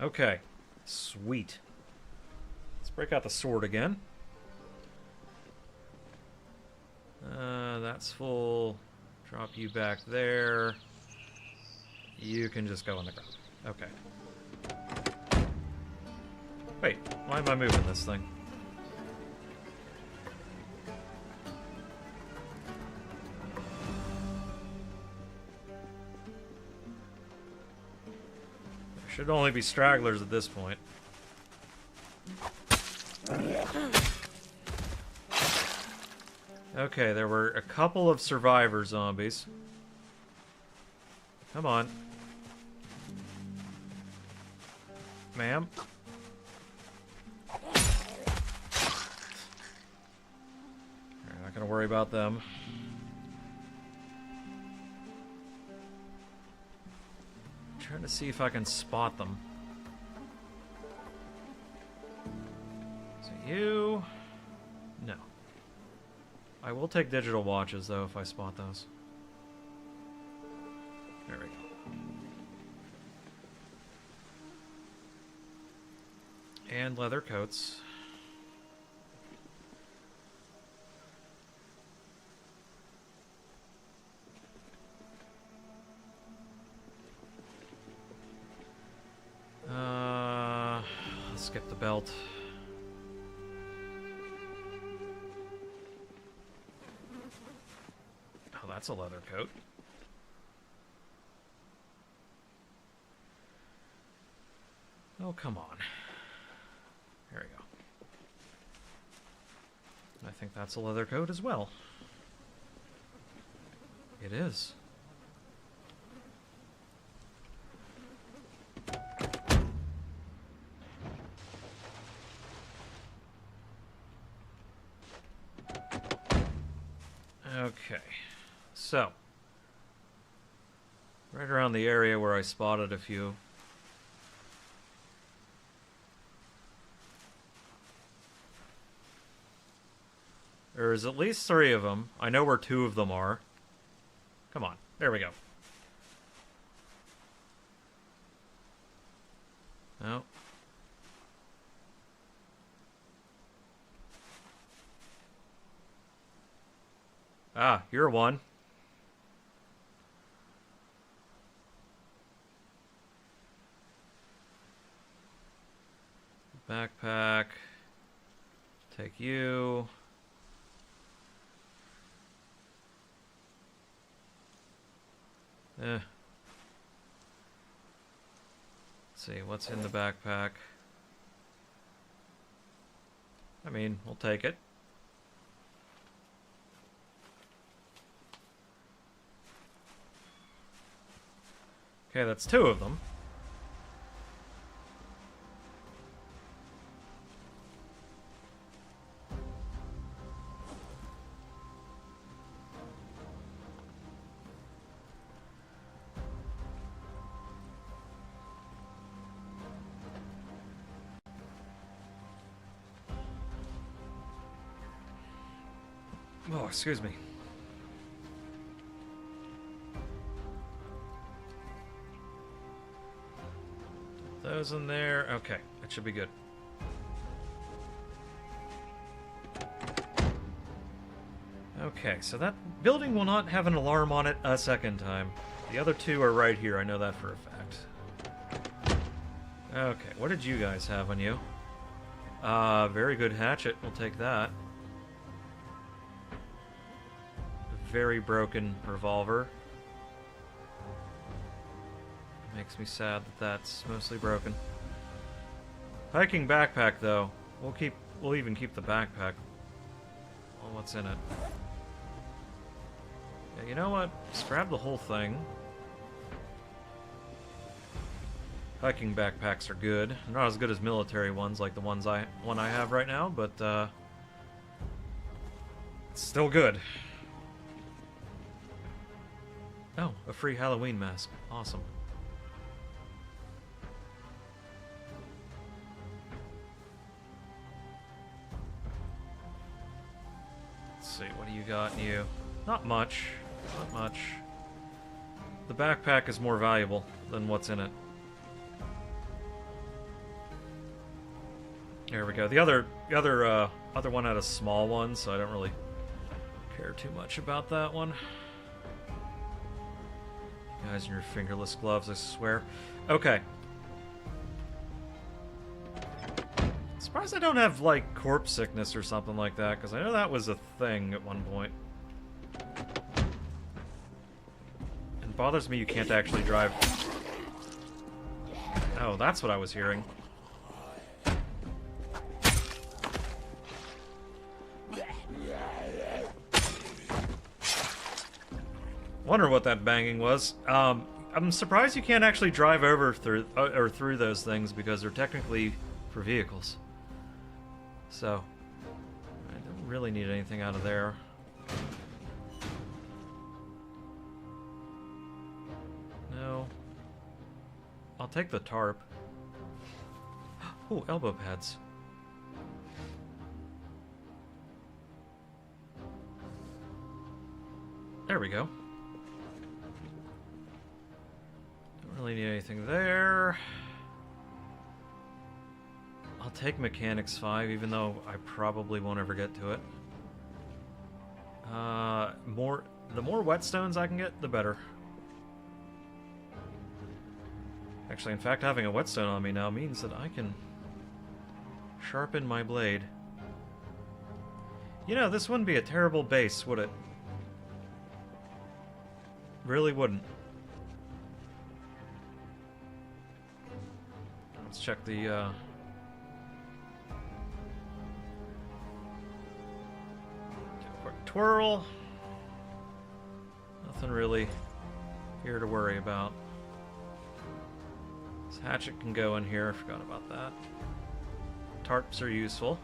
[SPEAKER 1] Okay, sweet. Let's break out the sword again. That's full. Drop you back there. You can just go on the ground. Okay. Wait, why am I moving this thing? Should only be stragglers at this point. Okay, there were a couple of survivor zombies. Come on. Ma'am? We're not gonna worry about them. Trying to see if I can spot them. So you... No. I will take digital watches, though, if I spot those. There we go. And leather coats. Let's skip the belt. Oh, that's a leather coat. Oh, come on. There we go. I think that's a leather coat as well. It is. Okay, so right around the area where I spotted a few. There's at least 3 of them. I know where 2 of them are. Come on, there we go. No. Ah, you're one. Backpack. Take you. Let's see, what's in the backpack? I mean, we'll take it. Okay, that's 2 of them. Oh, excuse me. Those in there. Okay, that should be good. Okay, so that building will not have an alarm on it a second time. The other 2 are right here, I know that for a fact. Okay, what did you guys have on you? Very good hatchet, we'll take that. Very broken revolver. Makes me sad that that's mostly broken. Hiking backpack, though. We'll even keep the backpack. Well, what's in it? Yeah, you know what? Just grab the whole thing. Hiking backpacks are good. They're not as good as military ones, like the one I have right now, but it's still good. Oh, a free Halloween mask. Awesome. Let's see, what do you got in you? Not much. Not much. The backpack is more valuable than what's in it. There we go. The other one had a small one, so I don't really care too much about that one. You guys in your fingerless gloves, I swear. Okay. Surprised I don't have, like, corpse sickness or something like that, because I know that was a thing at one point. It bothers me you can't actually drive. Oh, that's what I was hearing. Wonder what that banging was. I'm surprised you can't actually drive over through those things because they're technically for vehicles. So I don't really need anything out of there. No. I'll take the tarp. Oh, elbow pads. There we go. Really need anything there. I'll take Mechanics 5, even though I probably won't ever get to it. The more whetstones I can get, the better. Actually, in fact, having a whetstone on me now means that I can sharpen my blade. You know, this wouldn't be a terrible base, would it? Really wouldn't. Let's check the, quick twirl. Nothing really here to worry about. This hatchet can go in here. I forgot about that. Tarps are useful.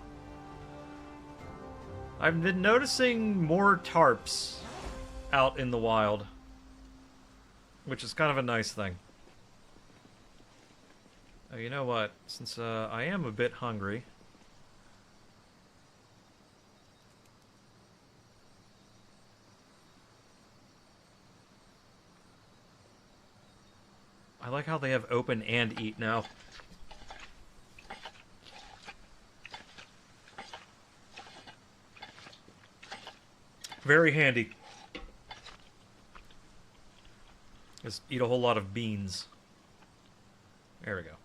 [SPEAKER 1] I've been noticing more tarps out in the wild, which is kind of a nice thing. Oh, you know what? Since I am a bit hungry, I like how they have open and eat now. Very handy. Just eat a whole lot of beans. There we go.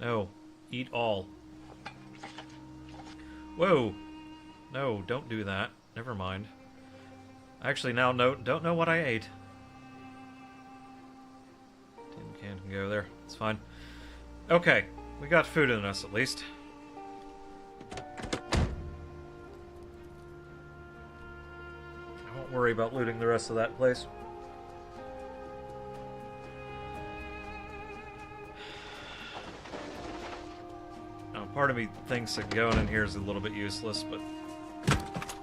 [SPEAKER 1] No, eat all. Whoa. No, don't do that. Never mind. I actually now don't know what I ate. Tin can go there. It's fine. Okay, we got food in us at least. I won't worry about looting the rest of that place. Part of me thinks that going in here is a little bit useless, but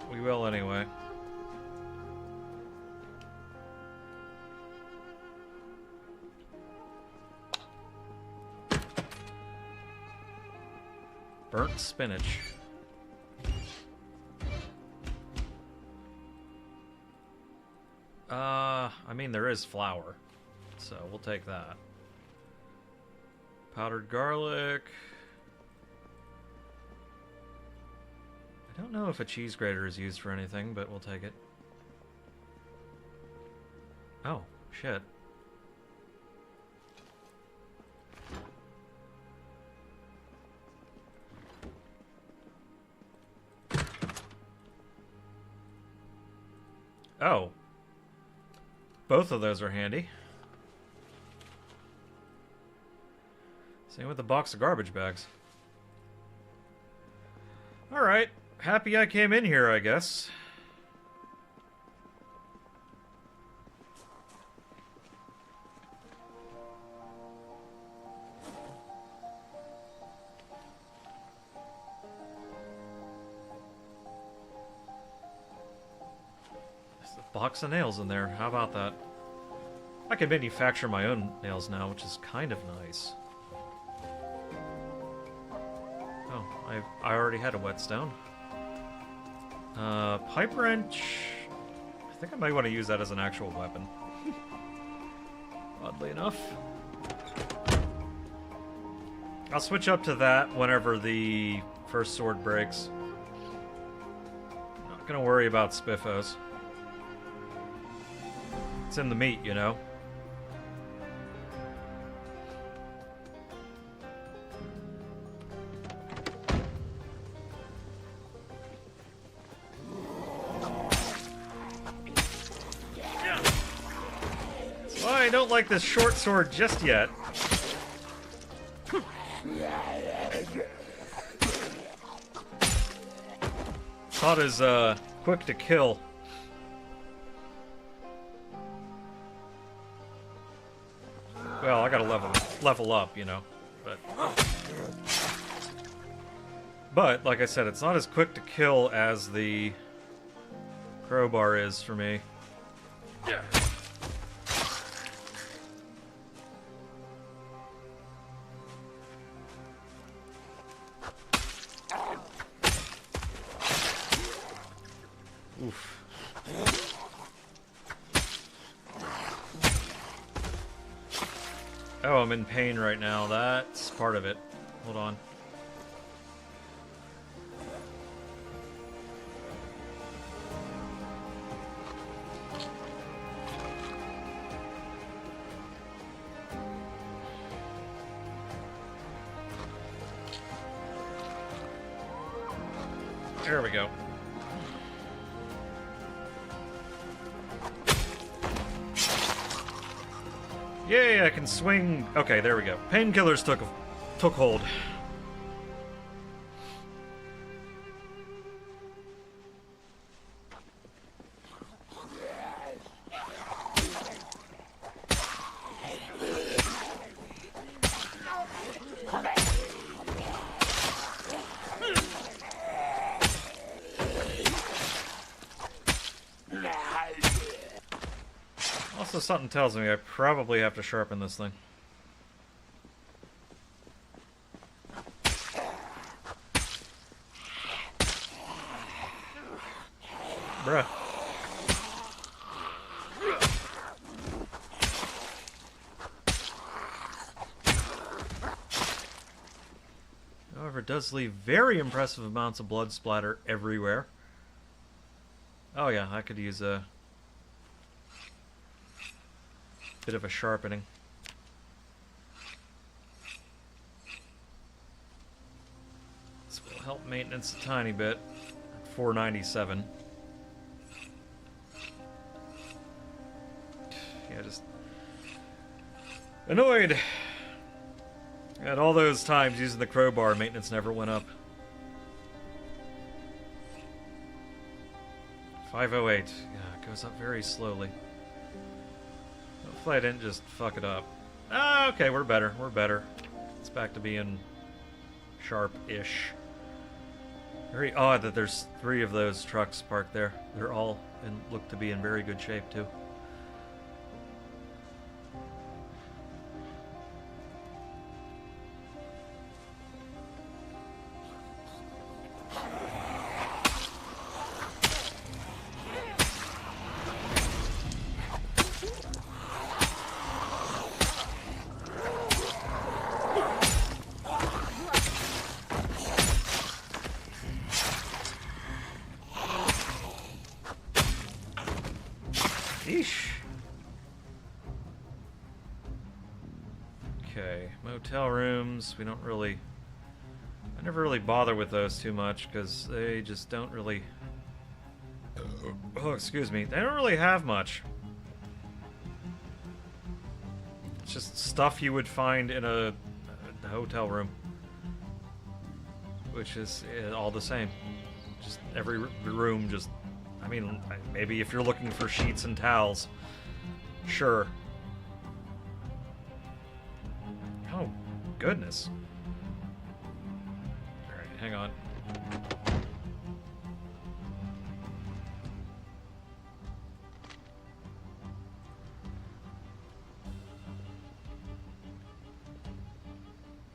[SPEAKER 1] we will anyway. Burnt spinach. I mean, there is flour, so we'll take that. Powdered garlic. I don't know if a cheese grater is used for anything, but we'll take it. Oh, shit. Oh. Both of those are handy. Same with the box of garbage bags. Alright. Happy I came in here, I guess. There's a box of nails in there. How about that? I can manufacture my own nails now, which is kind of nice. Oh, I already had a whetstone. Pipe wrench. I think I might want to use that as an actual weapon. Oddly enough. I'll switch up to that whenever the first sword breaks. Not gonna worry about spiffos. It's in the meat, you know. I don't like this short sword just yet. Not as quick to kill. Well, I gotta level up, you know. But like I said, it's not as quick to kill as the crowbar is for me. Yeah. Oof. Oh, I'm in pain right now. That's part of it. Hold on. There we go. Yay, I can swing. Okay, there we go. Painkillers took hold. something tells me I probably have to sharpen this thing. Bruh. However, it does leave very impressive amounts of blood splatter everywhere. Oh yeah, I could use a bit of a sharpening. This will help maintenance a tiny bit. 497. Yeah, just annoyed. And all those times using the crowbar, maintenance never went up. 508. Yeah, it goes up very slowly. Hopefully I didn't just fuck it up. Ah, okay, we're better. We're better. It's back to being sharp-ish. Very odd that there's 3 of those trucks parked there. They're all look to be in very good shape, too. Eesh. Okay, motel rooms, we don't really... I never really bother with those too much, because they just don't really... Oh, excuse me. They don't really have much. It's just stuff you would find in a hotel room. Which is all the same. Just every room just... I mean, maybe if you're looking for sheets and towels, sure. Oh, goodness. Alright, hang on.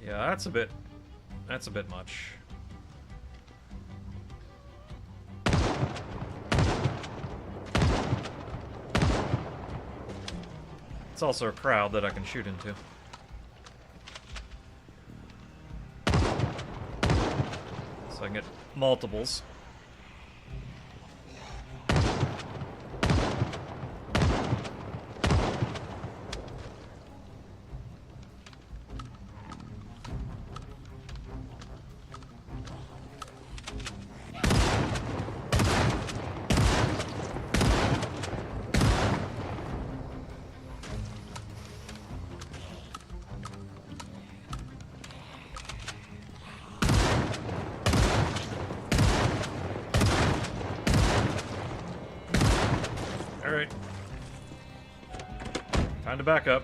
[SPEAKER 1] Yeah, that's a bit much. It's also a crowd that I can shoot into. So I can get multiples. Alright. Time to back up.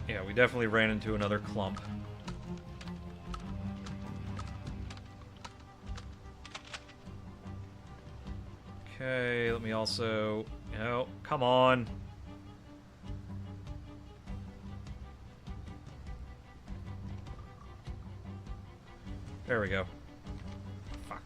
[SPEAKER 1] Yeah, we definitely ran into another clump. Okay, let me also... Oh, come on. There we go. Fuck.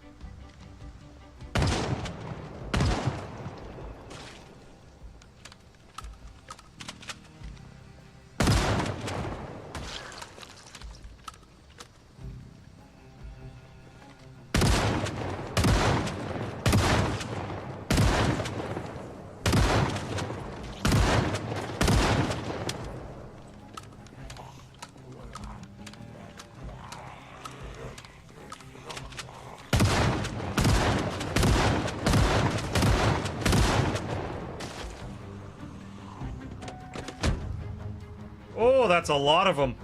[SPEAKER 1] Oh, that's a lot of them.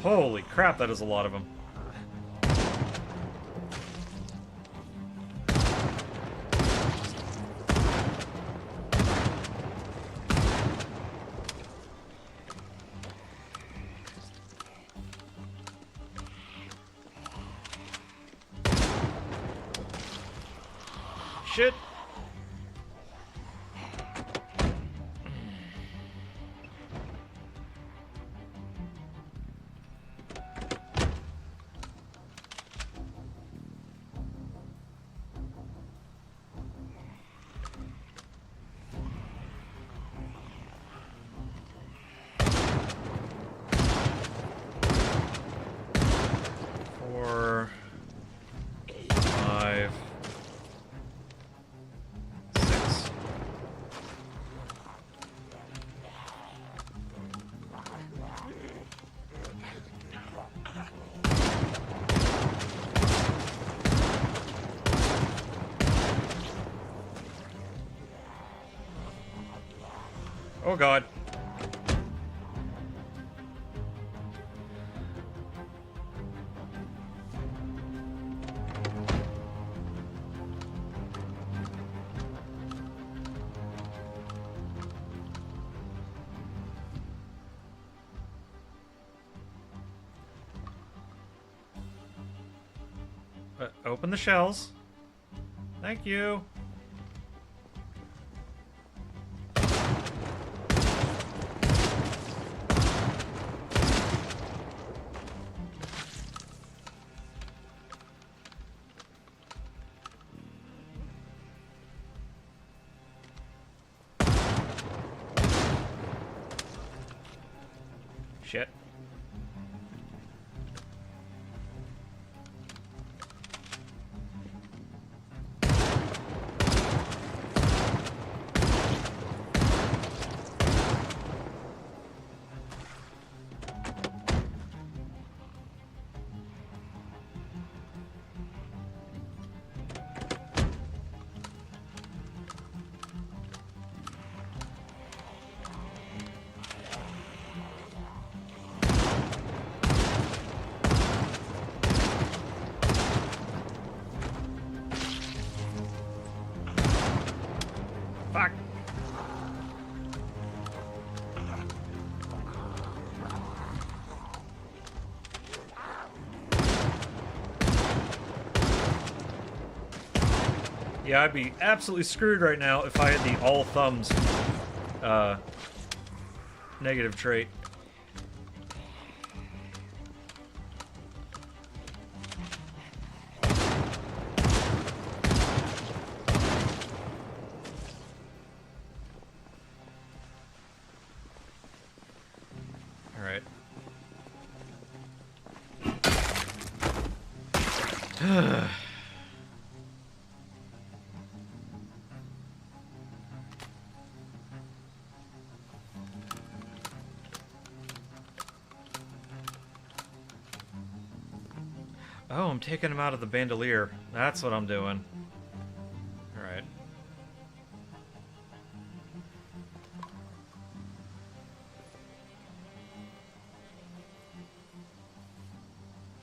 [SPEAKER 1] Holy crap, that is a lot of them. shit. Oh god. Open the shells. Thank you. Shit. Fuck. Yeah, I'd be absolutely screwed right now if I had the all thumbs negative trait. Alright. Oh, I'm taking him out of the bandolier. That's what I'm doing. Alright.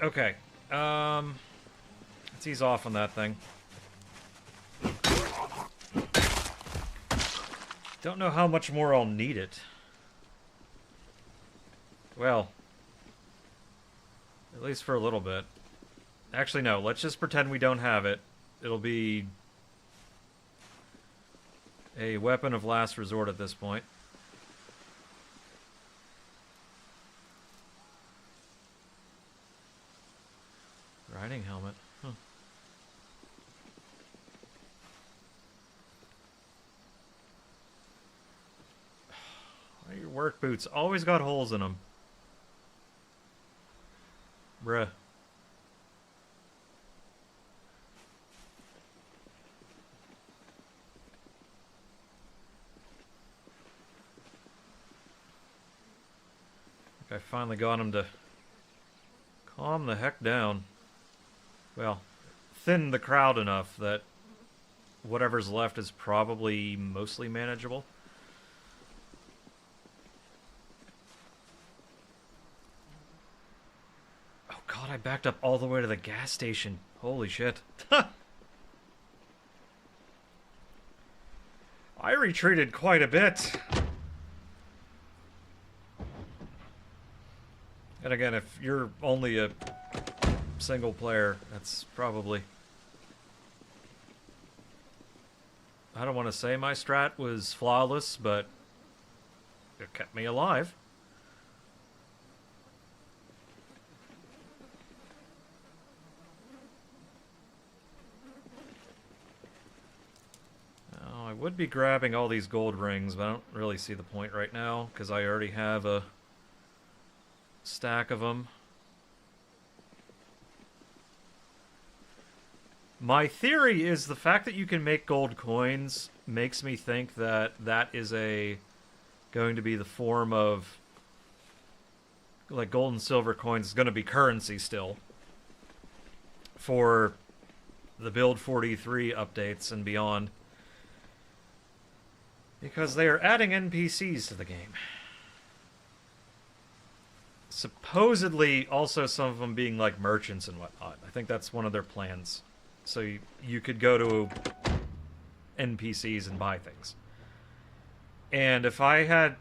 [SPEAKER 1] Okay. Let's ease off on that thing. Don't know how much more I'll need it. Well, at least for a little bit. Actually, no. Let's just pretend we don't have it. It'll be a weapon of last resort at this point. Riding helmet. Huh. Why are your work boots always got holes in them? Bruh. I finally got him to calm the heck down. Well, thin the crowd enough that whatever's left is probably mostly manageable. Oh god, I backed up all the way to the gas station. Holy shit. I retreated quite a bit. And again, if you're only a single player, that's probably I don't want to say my strat was flawless, but it kept me alive. Oh, I would be grabbing all these gold rings, but I don't really see the point right now, because I already have a stack of them. My theory is the fact that you can make gold coins makes me think that that is going to be the form of, like, gold and silver coins is going to be currency still for the Build 43 updates and beyond, because they are adding NPCs to the game. Supposedly also some of them being like merchants and whatnot. I think that's one of their plans. So you could go to NPCs and buy things. And if I had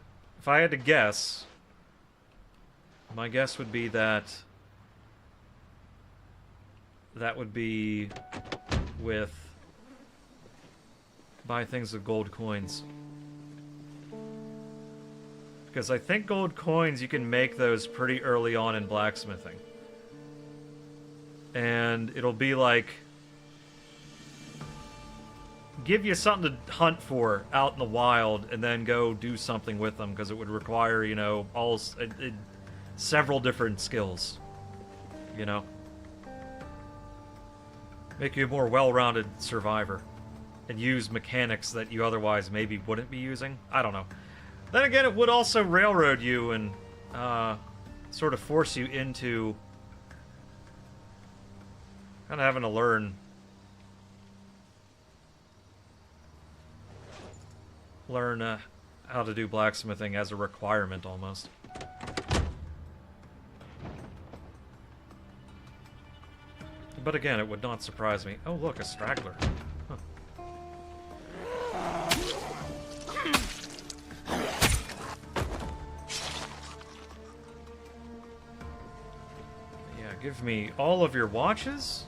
[SPEAKER 1] to guess, my guess would be that would be with buy things with gold coins. Because I think gold coins, you can make those pretty early on in blacksmithing. And it'll be like, give you something to hunt for out in the wild, and then go do something with them, because it would require, you know, several different skills, you know? Make you a more well-rounded survivor, and use mechanics that you otherwise maybe wouldn't be using. I don't know. Then again, it would also railroad you and sort of force you into kind of having to learn how to do blacksmithing as a requirement, almost. But again, it would not surprise me. Oh, look, a straggler. Huh. Yeah, give me all of your watches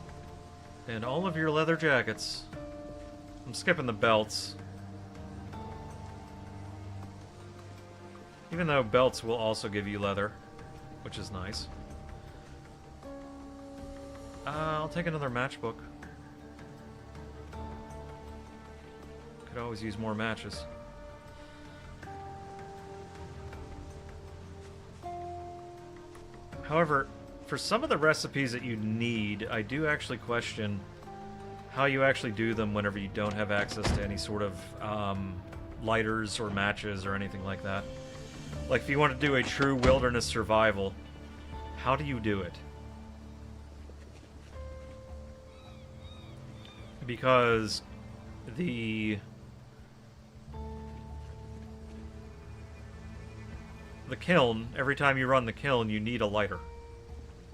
[SPEAKER 1] and all of your leather jackets. I'm skipping the belts. Even though belts will also give you leather, which is nice. I'll take another matchbook. Could always use more matches. However, for some of the recipes that you need, I do actually question how you actually do them whenever you don't have access to any sort of lighters or matches or anything like that. Like, if you want to do a true wilderness survival, how do you do it? Because the kiln, every time you run the kiln, you need a lighter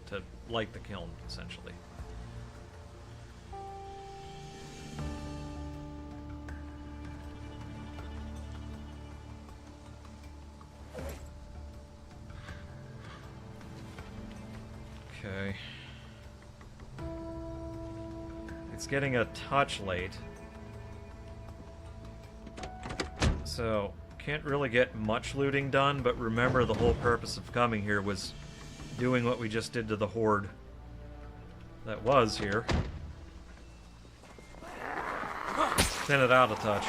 [SPEAKER 1] to light the kiln, essentially. Okay. It's getting a touch late. So, can't really get much looting done, but remember the whole purpose of coming here was doing what we just did to the horde that was here. Thin it out a touch.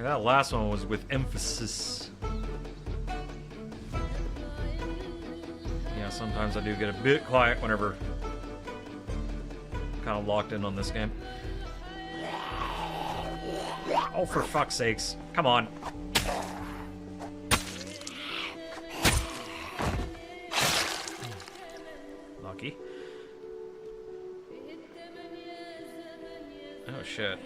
[SPEAKER 1] That last one was with emphasis. Yeah, sometimes I do get a bit quiet whenever I'm kind of locked in on this game. Oh, for fuck's sakes. Come on. Lucky. Oh, shit.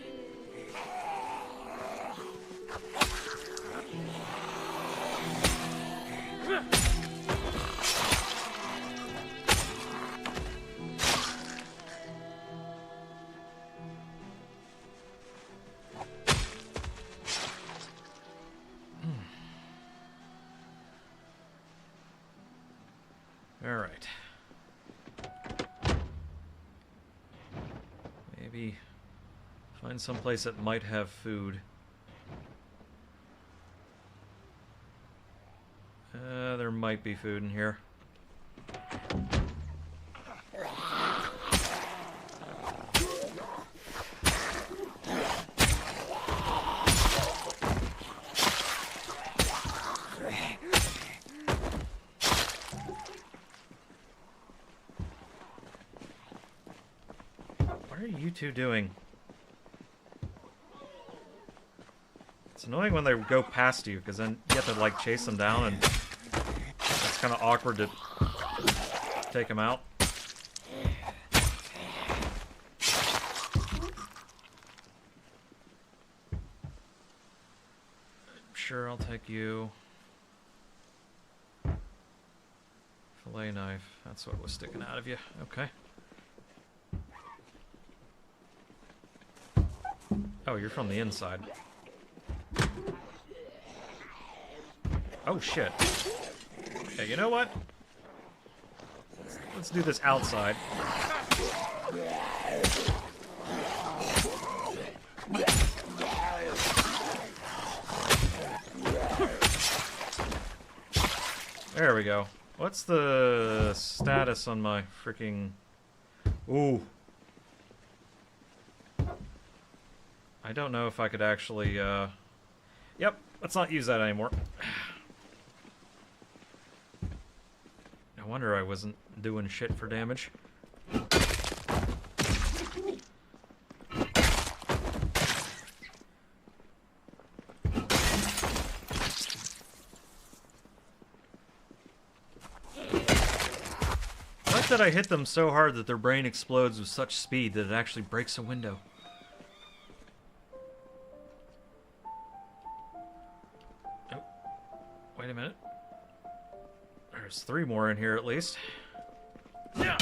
[SPEAKER 1] Maybe find some place that might have food. There might be food in here. What are you two doing? It's annoying when they go past you, because then you have to, like, chase them down, and it's kind of awkward to take them out. Sure, I'll take you. Fillet knife. That's what was sticking out of you. Okay. Oh, you're from the inside. Oh, shit. Okay, you know what? Let's do this outside. There we go. What's the status on my freaking... Ooh. I don't know if I could actually, Yep, let's not use that anymore. No wonder I wasn't doing shit for damage. I like that I hit them so hard that their brain explodes with such speed that it actually breaks a window. Wait a minute. There's 3 more in here at least. Yeah.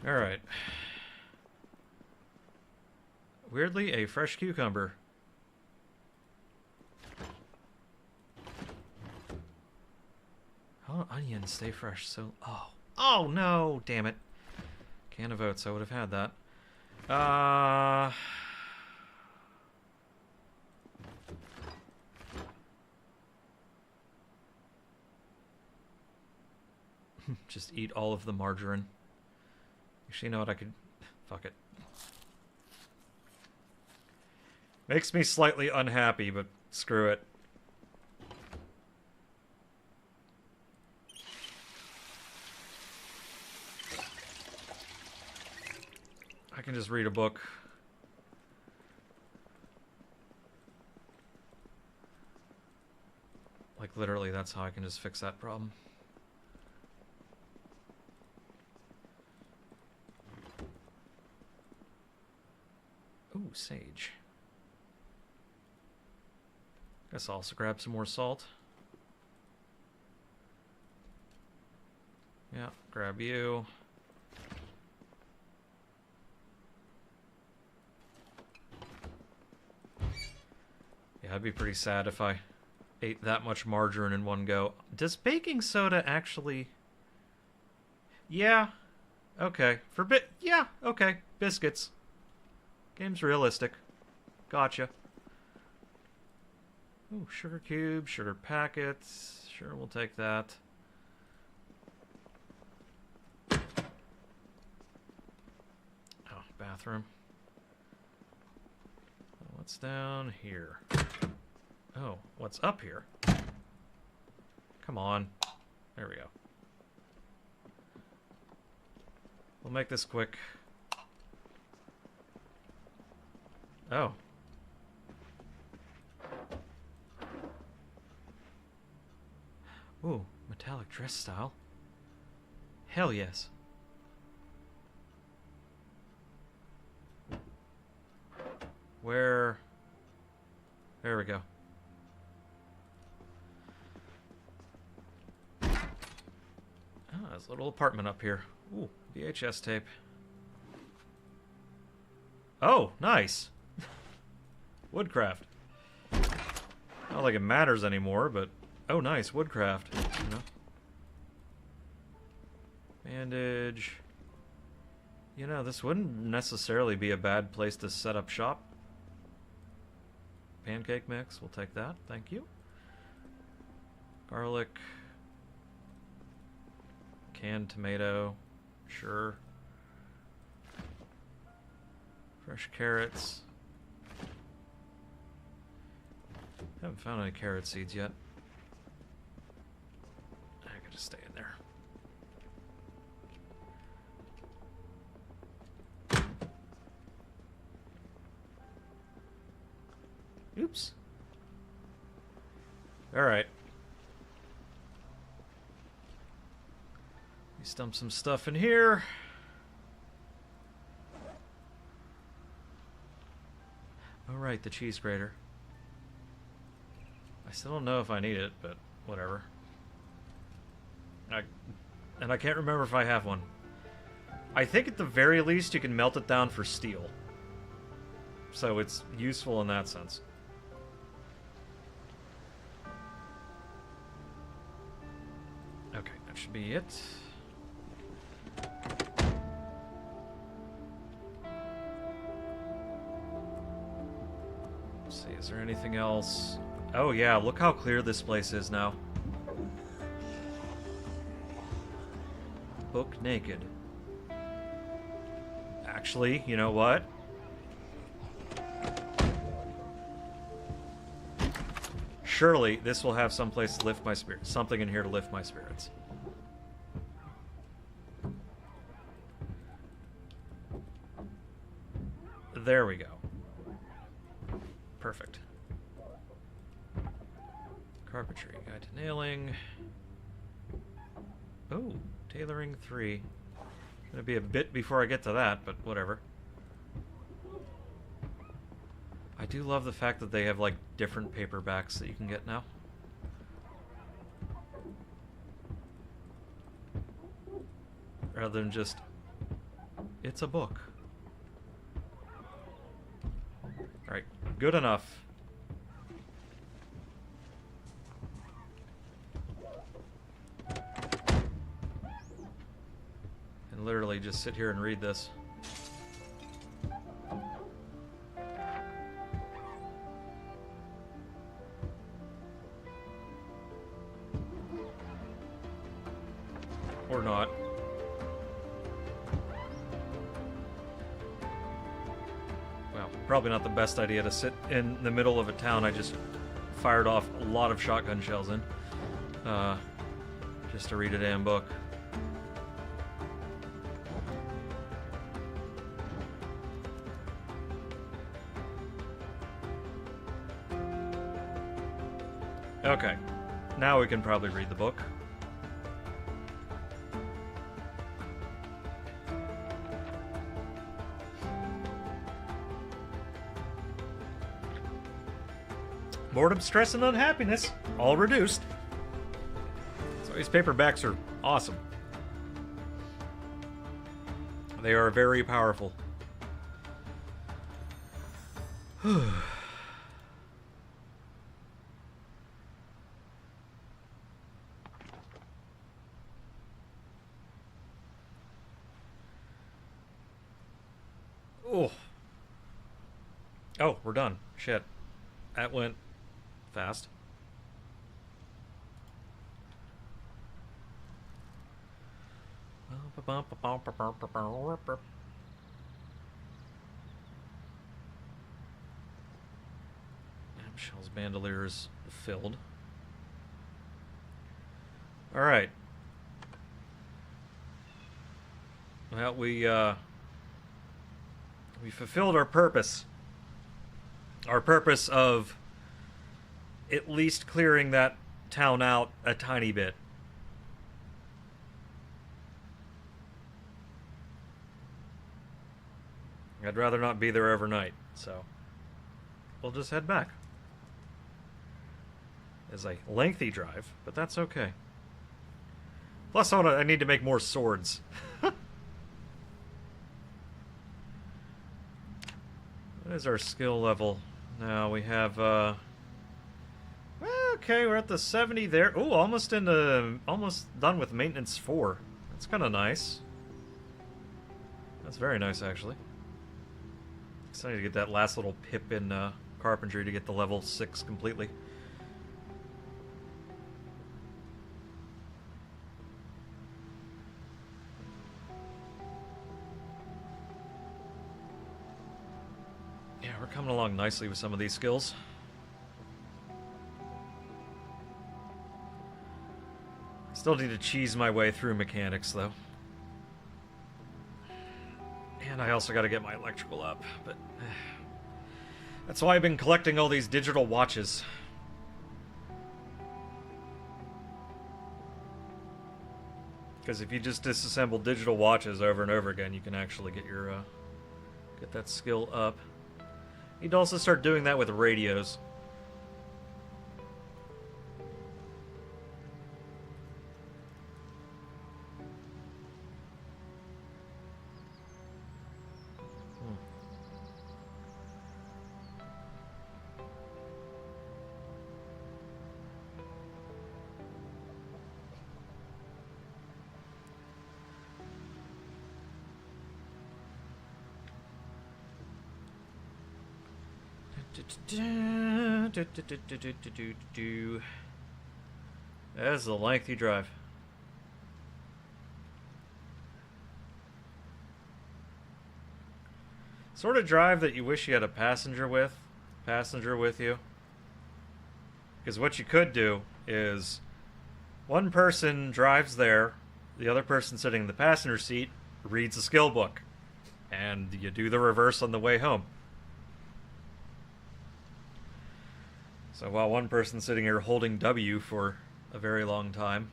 [SPEAKER 1] All right. Weirdly, a fresh cucumber. How do onions stay fresh so... Oh. Oh, no! Damn it. Can of oats. I would have had that. Just eat all of the margarine. Actually, you know what? I could... Fuck it. Makes me slightly unhappy, but screw it. I can just read a book. Like, literally, that's how I can just fix that problem. Ooh, sage. Guess I'll also grab some more salt. Yeah, grab you. Yeah, I'd be pretty sad if I ate that much margarine in one go. Does baking soda actually... Yeah. Okay. Yeah, okay. Biscuits. Game's realistic. Gotcha. Ooh, sugar cube, sugar packets. Sure, we'll take that. Oh, bathroom. What's down here? Oh, what's up here? Come on. There we go. We'll make this quick. Oh. Ooh, metallic dress style. Hell yes. Where... There we go. Oh. little apartment up here. Ooh, VHS tape. Oh, nice. Woodcraft. Not like it matters anymore, but oh, nice woodcraft. You know. Bandage. You know, this wouldn't necessarily be a bad place to set up shop. Pancake mix, we'll take that. Thank you. Garlic. Canned tomato. Sure. Fresh carrots. Haven't found any carrot seeds yet. I could just stay in there. Oops. Alright. We dump some stuff in here. Alright, the cheese grater. I still don't know if I need it, but whatever. And I can't remember if I have one. I think at the very least you can melt it down for steel. So it's useful in that sense. Okay, that should be it. Let's see, is there anything else? Oh yeah, look how clear this place is now. Book naked. Actually, you know what? Surely this will have someplace to lift my spirits. Something in here to lift my spirits. There we go. Perfect. Carpentry, guide to nailing. Oh, tailoring 3. Gonna be a bit before I get to that, but whatever. I do love the fact that they have like different paperbacks that you can get now. Rather than just, it's a book. Alright, good enough. And literally just sit here and read this. Or not. Well, probably not the best idea to sit in the middle of a town I just fired off a lot of shotgun shells in. Just to read a damn book. Okay, now we can probably read the book. Boredom, stress, and unhappiness, all reduced. So these paperbacks are awesome. They are very powerful. Oh, we're done. Shit. That went fast. Shell's bandoliers filled. Alright. Well, we fulfilled our purpose. Our purpose of at least clearing that town out a tiny bit. I'd rather not be there overnight, so we'll just head back. It's a lengthy drive, but that's okay. Plus, I need to make more swords. What is our skill level? Now we have, well, okay, we're at the 70 there. Ooh, almost done with maintenance 4. That's kind of nice. That's very nice, actually. Excited to get that last little pip in carpentry to get the level 6 completely. Yeah, we're coming along nicely with some of these skills. Still need to cheese my way through mechanics, though. And I also got to get my electrical up, but that's why I've been collecting all these digital watches. Because if you just disassemble digital watches over and over again, you can actually get your get that skill up. You'd also start doing that with radios. That's a lengthy drive. Sort of drive that you wish you had a passenger with you. Because what you could do is one person drives there, the other person sitting in the passenger seat reads a skill book, and you do the reverse on the way home. So while one person's sitting here holding W for a very long time,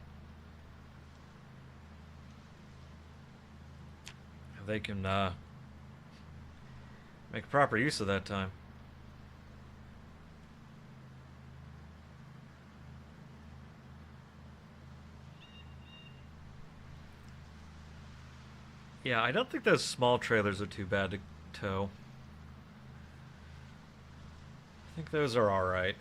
[SPEAKER 1] they can make proper use of that time. Yeah, I don't think those small trailers are too bad to tow. I think those are alright.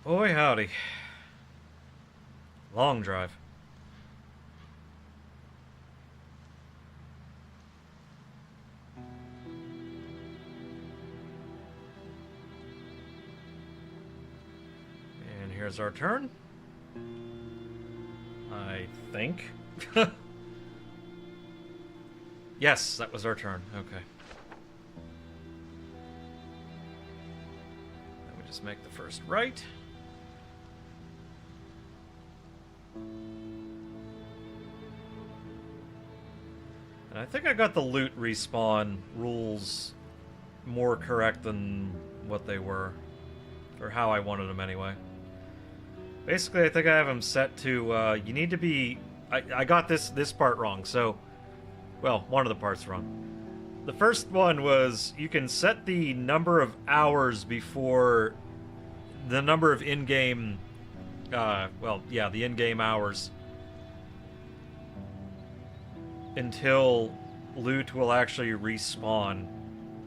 [SPEAKER 1] Boy, howdy. Long drive. And here's our turn. I think. Yes, that was our turn. Okay. Then we just make the first right. And I think I got the loot respawn rules more correct than what they were. Or how I wanted them anyway. Basically, I think I have them set to, you need to be... I got this part wrong, so... Well, one of the parts wrong. The first one was, you can set the number of hours before... The number of in-game... well, yeah, the in-game hours. Until loot will actually respawn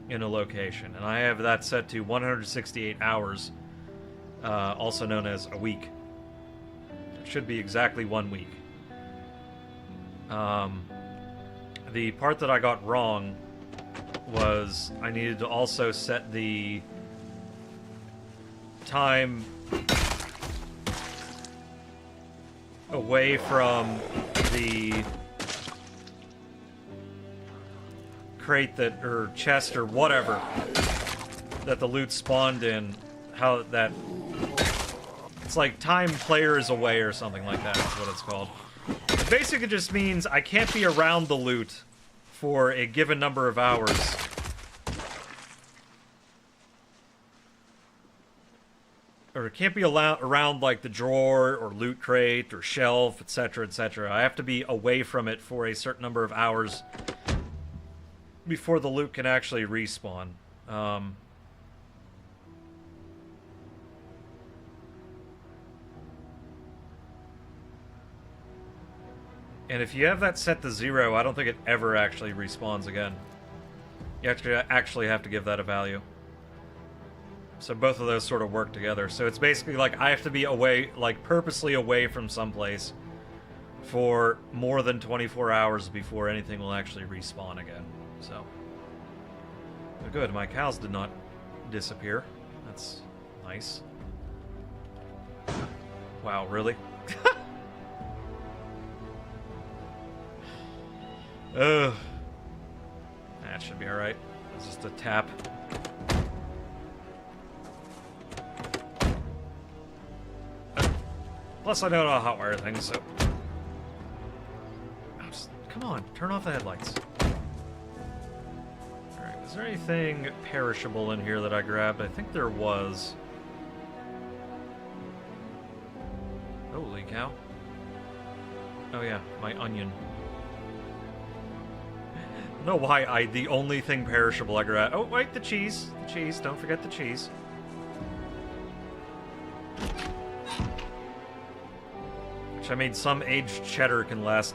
[SPEAKER 1] in a location. And I have that set to 168 hours, also known as a week. It should be exactly 1 week. The part that I got wrong was I needed to also set the time away from the crate that, or chest or whatever that the loot spawned in, how that, it's like time players away or something like that is what it's called. basically just means I can't be around the loot for a given number of hours. Or it can't be around, like, the drawer, or loot crate, or shelf, etc., etc. I have to be away from it for a certain number of hours before the loot can actually respawn. And if you have that set to 0, I don't think it ever actually respawns again. You actually have to give that a value. So both of those sort of work together. So it's basically like I have to be away, like purposely away from someplace for more than 24 hours before anything will actually respawn again. So, but good, my cows did not disappear. That's nice. Wow, really? Ugh. That should be alright. It's just a tap. Plus, I don't know how to hotwire things, so... Come on, turn off the headlights. Alright, is there anything perishable in here that I grabbed? I think there was. Holy cow. Oh yeah, my onion. I don't know why the only thing perishable I grabbed... Oh, wait, the cheese. The cheese, don't forget the cheese. I mean, some aged cheddar can last...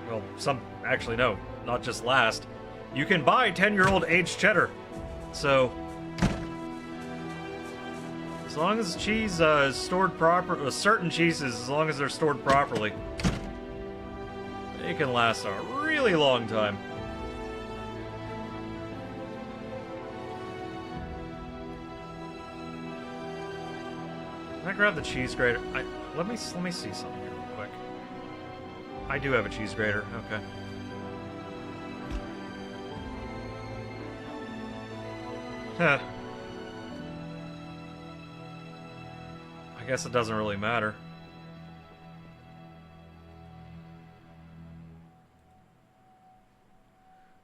[SPEAKER 1] Well, some... Actually, no. Not just last. You can buy 10-year-old aged cheddar. So... As long as cheese is stored proper... certain cheeses, as long as they're stored properly, they can last a really long time. Can I grab the cheese grater? Let me see something here real quick. I do have a cheese grater. Okay. Huh. I guess it doesn't really matter.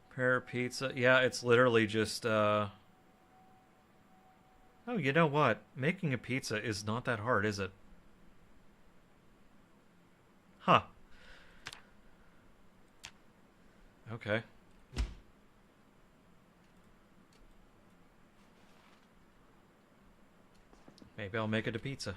[SPEAKER 1] Prepare pizza. Yeah, it's literally just, Oh, you know what? Making a pizza is not that hard, is it? Huh. Okay. Maybe I'll make it a pizza.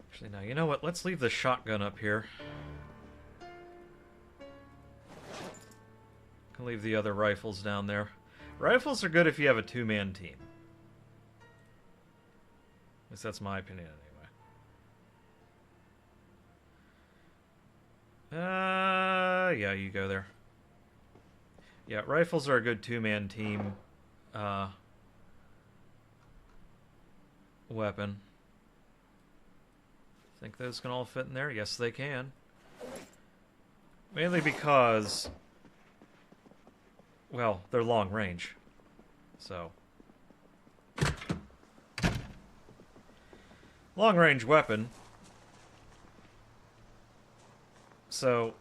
[SPEAKER 1] Actually, now, you know what? Let's leave the shotgun up here. Can leave the other rifles down there. Rifles are good if you have a two-man team. At least that's my opinion, anyway. Yeah, you go there. Yeah, rifles are a good two-man team, weapon. Think those can all fit in there? Yes, they can. Mainly because, well, they're long range. So, long range weapon. So,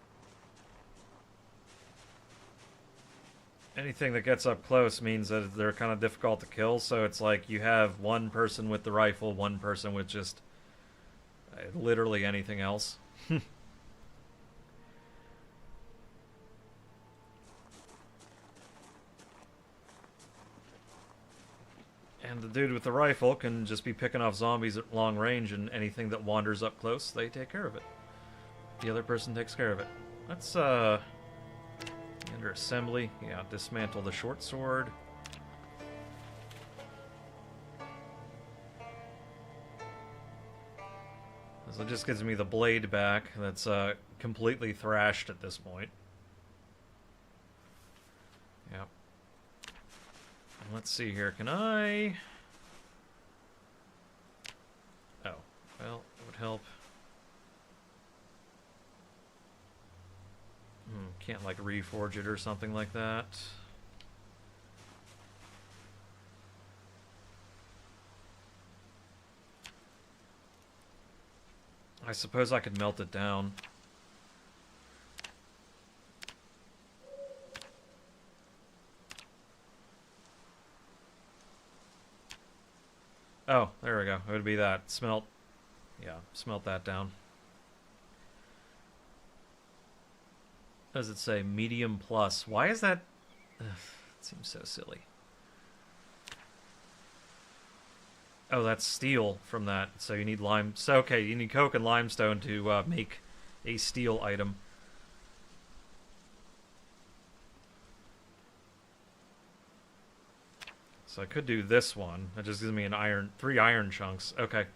[SPEAKER 1] anything that gets up close means that they're kind of difficult to kill. So it's like you have one person with the rifle, one person with just literally anything else. And the dude with the rifle can just be picking off zombies at long range, and anything that wanders up close, they take care of it. The other person takes care of it. Let's, under assembly, yeah, dismantle the short sword. So it just gives me the blade back that's completely thrashed at this point. Yep. And let's see here. Can I... Oh, well, it would help. Can't like reforge it or something like that. I suppose I could melt it down. Oh, there we go. It would be that. Smelt. Yeah, smelt that down. Does it say medium plus? Why is that? Ugh, it seems so silly. Oh, that's steel from that. So you need lime. So, okay, you need coke and limestone to make a steel item. So I could do this one. That just gives me an 3 iron chunks. Okay.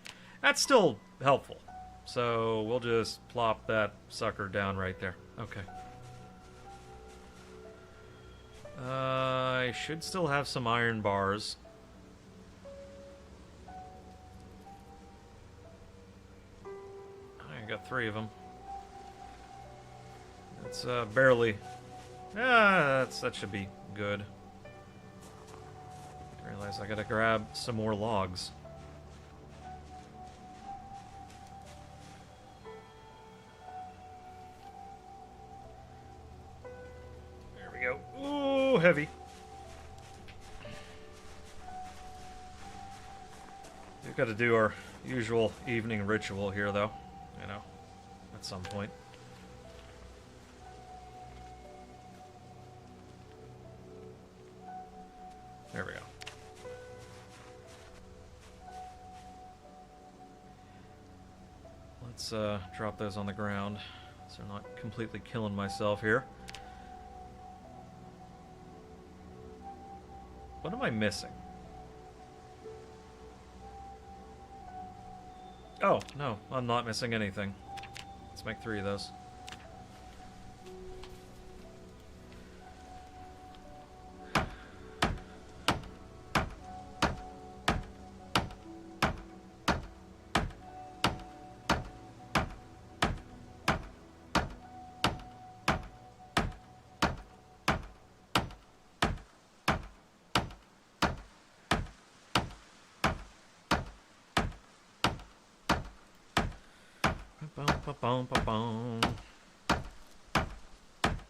[SPEAKER 1] That's still helpful. So we'll just plop that sucker down right there. Okay. I should still have some iron bars. I got 3 of them. It's barely... that should be good. I realize I gotta grab some more logs. There we go. Ooh, heavy. We've got to do our usual evening ritual here, though. You know, at some point. There we go. Let's drop those on the ground so I'm not completely killing myself here. What am I missing? Oh, no, I'm not missing anything. Let's make 3 of those.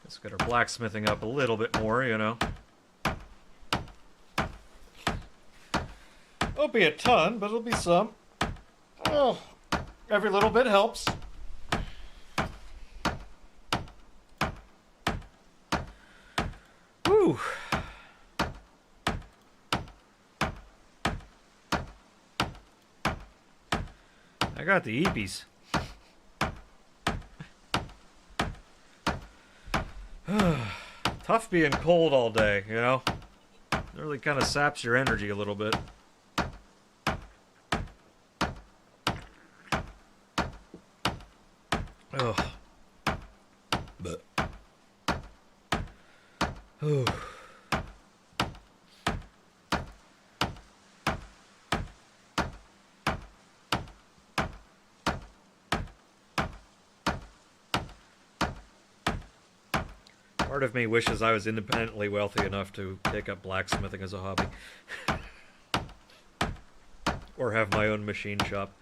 [SPEAKER 1] Let's get our blacksmithing up a little bit more, you know. Won't be a ton, but it'll be some. Oh, every little bit helps. Whew. I got the eepies. Tough being cold all day, you know? It really kind of saps your energy a little bit. Ugh. But. Ooh. Part of me wishes I was independently wealthy enough to take up blacksmithing as a hobby. Or have my own machine shop.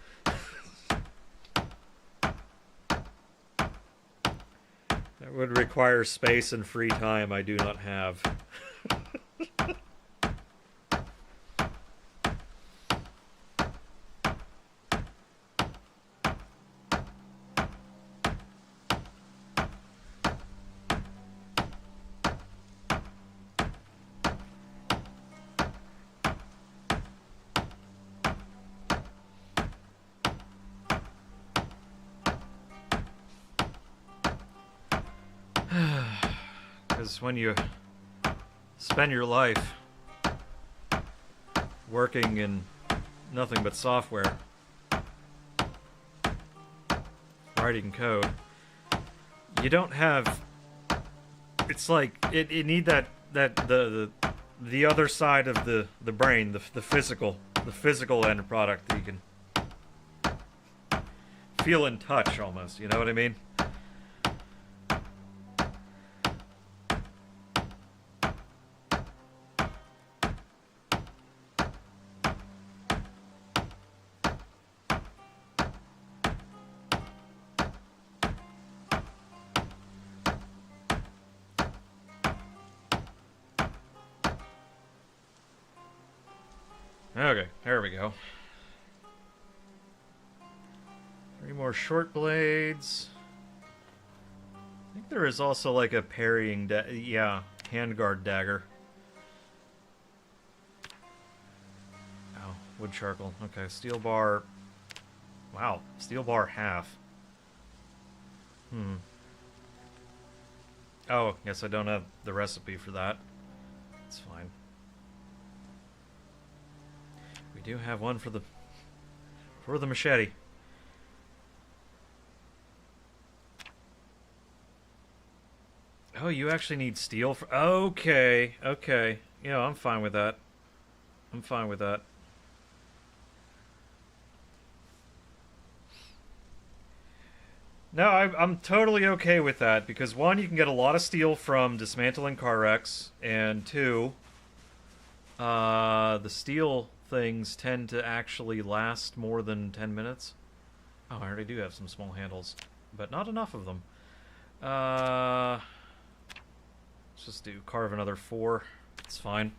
[SPEAKER 1] That would require space and free time I do not have. Because when you spend your life working in nothing but software, writing code, you don't have... It's like, you need the other side of the brain, the physical end product that you can feel in touch almost, you know what I mean? Okay, there we go. 3 more short blades. I think there is also like a parrying, yeah, handguard dagger. Oh, wood charcoal. Okay, steel bar. Wow, steel bar half. Oh, yes, I don't have the recipe for that. It's fine. We do have one for the machete. Oh, you actually need steel for... Okay, okay. Yeah, I'm fine with that. I'm fine with that. No, I'm totally okay with that, because one, you can get a lot of steel from dismantling car wrecks, and two, the steel things tend to actually last more than 10 minutes. Oh, I already do have some small handles, but not enough of them. Let's just carve another 4. It's fine.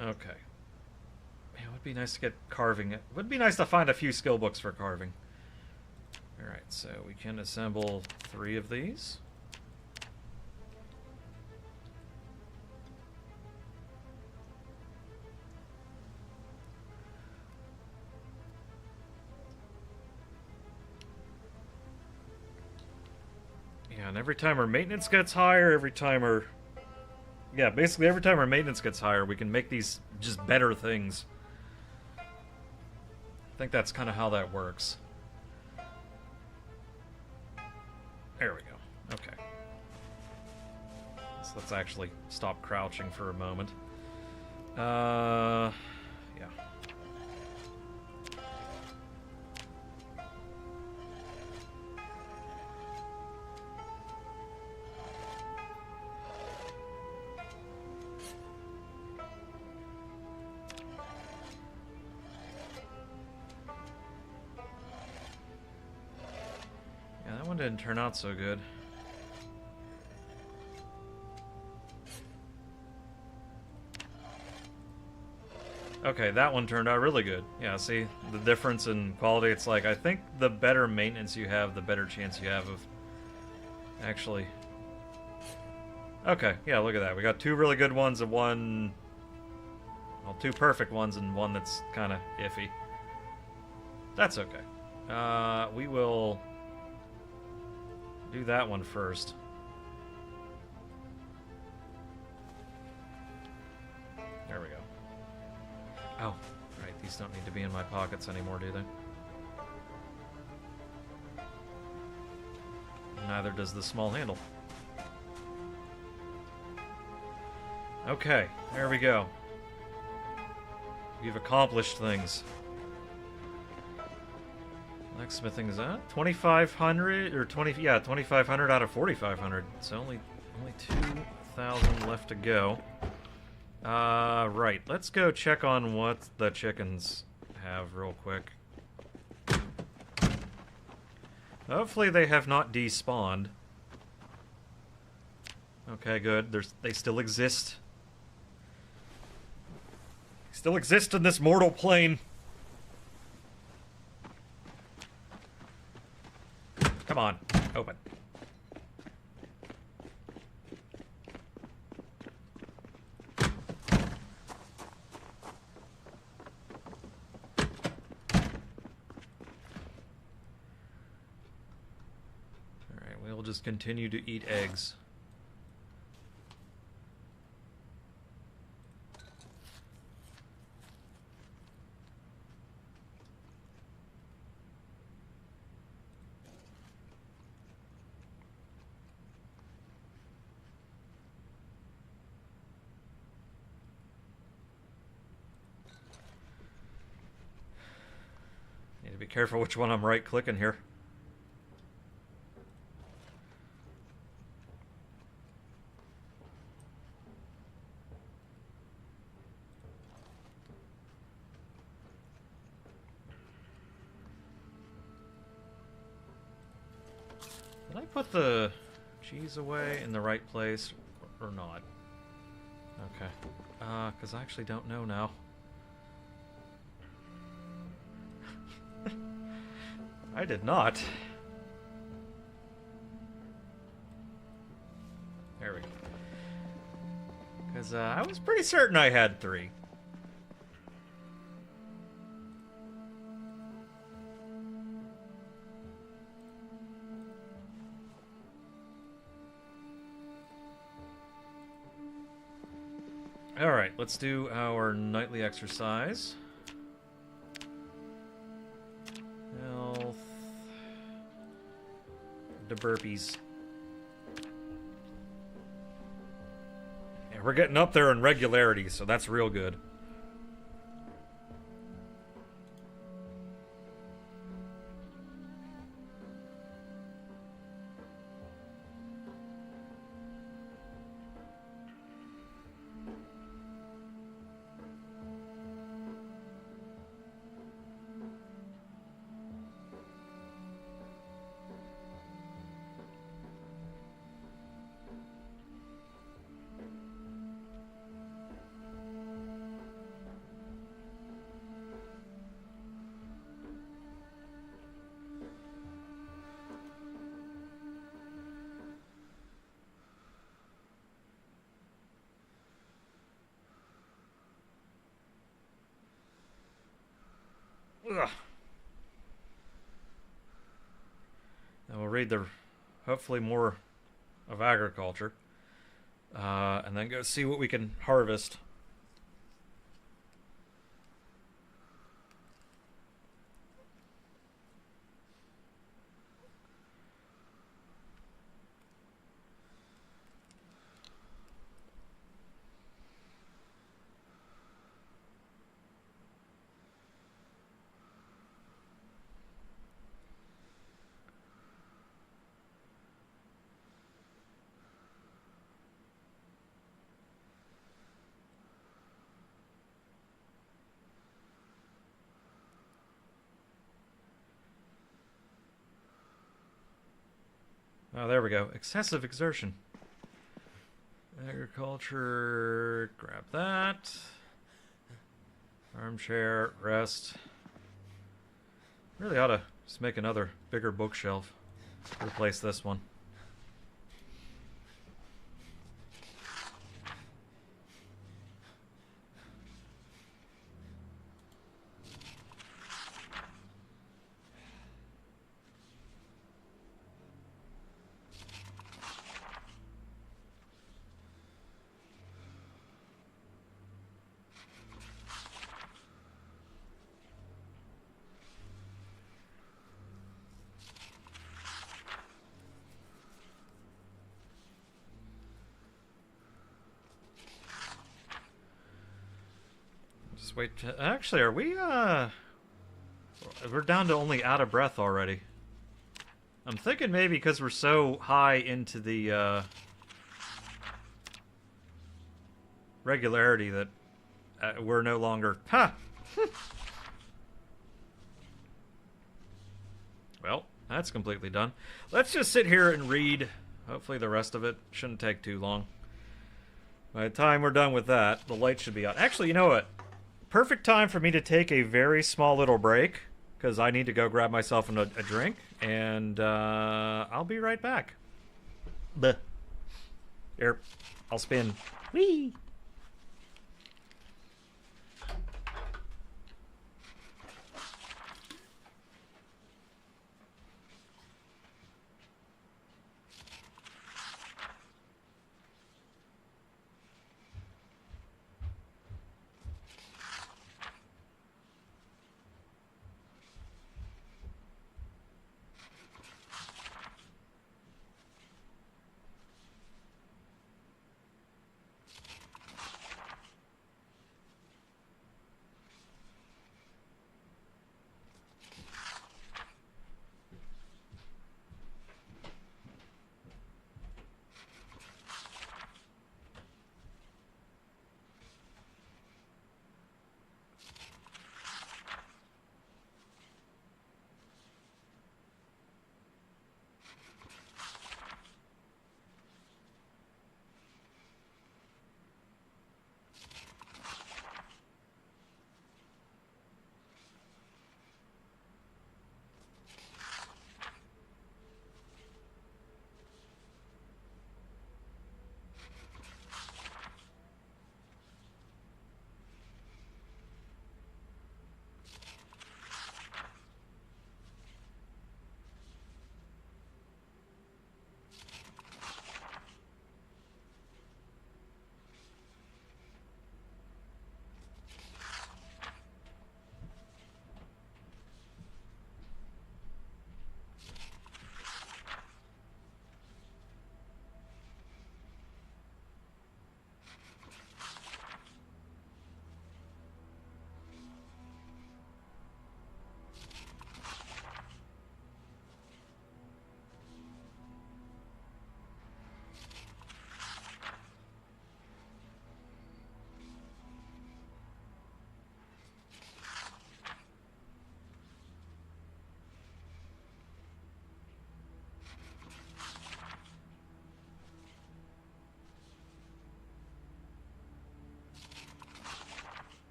[SPEAKER 1] Okay. Man, it would be nice to get carving. It would be nice to find a few skill books for carving. Alright, so we can assemble 3 of these. Yeah, and every time our maintenance gets higher, every time our... Yeah, basically every time our maintenance gets higher, we can make these just better things. I think that's kind of how that works. There we go. Okay. So let's actually stop crouching for a moment. Yeah. Yeah, that one didn't turn out so good. Okay, that one turned out really good. Yeah, see the difference in quality? It's like, I think the better maintenance you have, the better chance you have of actually... Okay, yeah, look at that. We got 2 really good ones and one... Well, 2 perfect ones and one that's kind of iffy. That's okay. We will do that one first. There we go. Oh, right, these don't need to be in my pockets anymore, do they? Neither does the small handle. Okay, there we go. We've accomplished things. Blacksmithing is that 2,500 or 20? Yeah, 2,500 out of 4,500. So only 2,000 left to go. Right. Let's go check on what the chickens have real quick. Hopefully they have not despawned. Okay, good. They still exist. Still exist in this mortal plane. Come on, open. Alright, we'll just continue to eat eggs. Be careful which one I'm right-clicking here. Did I put the cheese away in the right place or not? Okay. Because I actually don't know now. I did not. There we go. Because I was pretty certain I had 3. Alright, let's do our nightly exercise. Health. The burpees. Yeah, we're getting up there in regularity, so that's real good. Ugh. And we'll read the, hopefully more of agriculture. And then go see what we can harvest. Oh, there we go. Excessive exertion. Agriculture, grab that. Armchair, rest. Really ought to just make another bigger bookshelf. Replace this one. Wait, actually, are we, we're down to only out of breath already. I'm thinking maybe because we're so high into the, regularity that we're no longer, Well, that's completely done. Let's just sit here and read. Hopefully the rest of it shouldn't take too long. By the time we're done with that, the light should be on. Actually, you know what? Perfect time for me to take a very small little break, because I need to go grab myself a drink, and I'll be right back. Bleh. Here, I'll spin. Whee!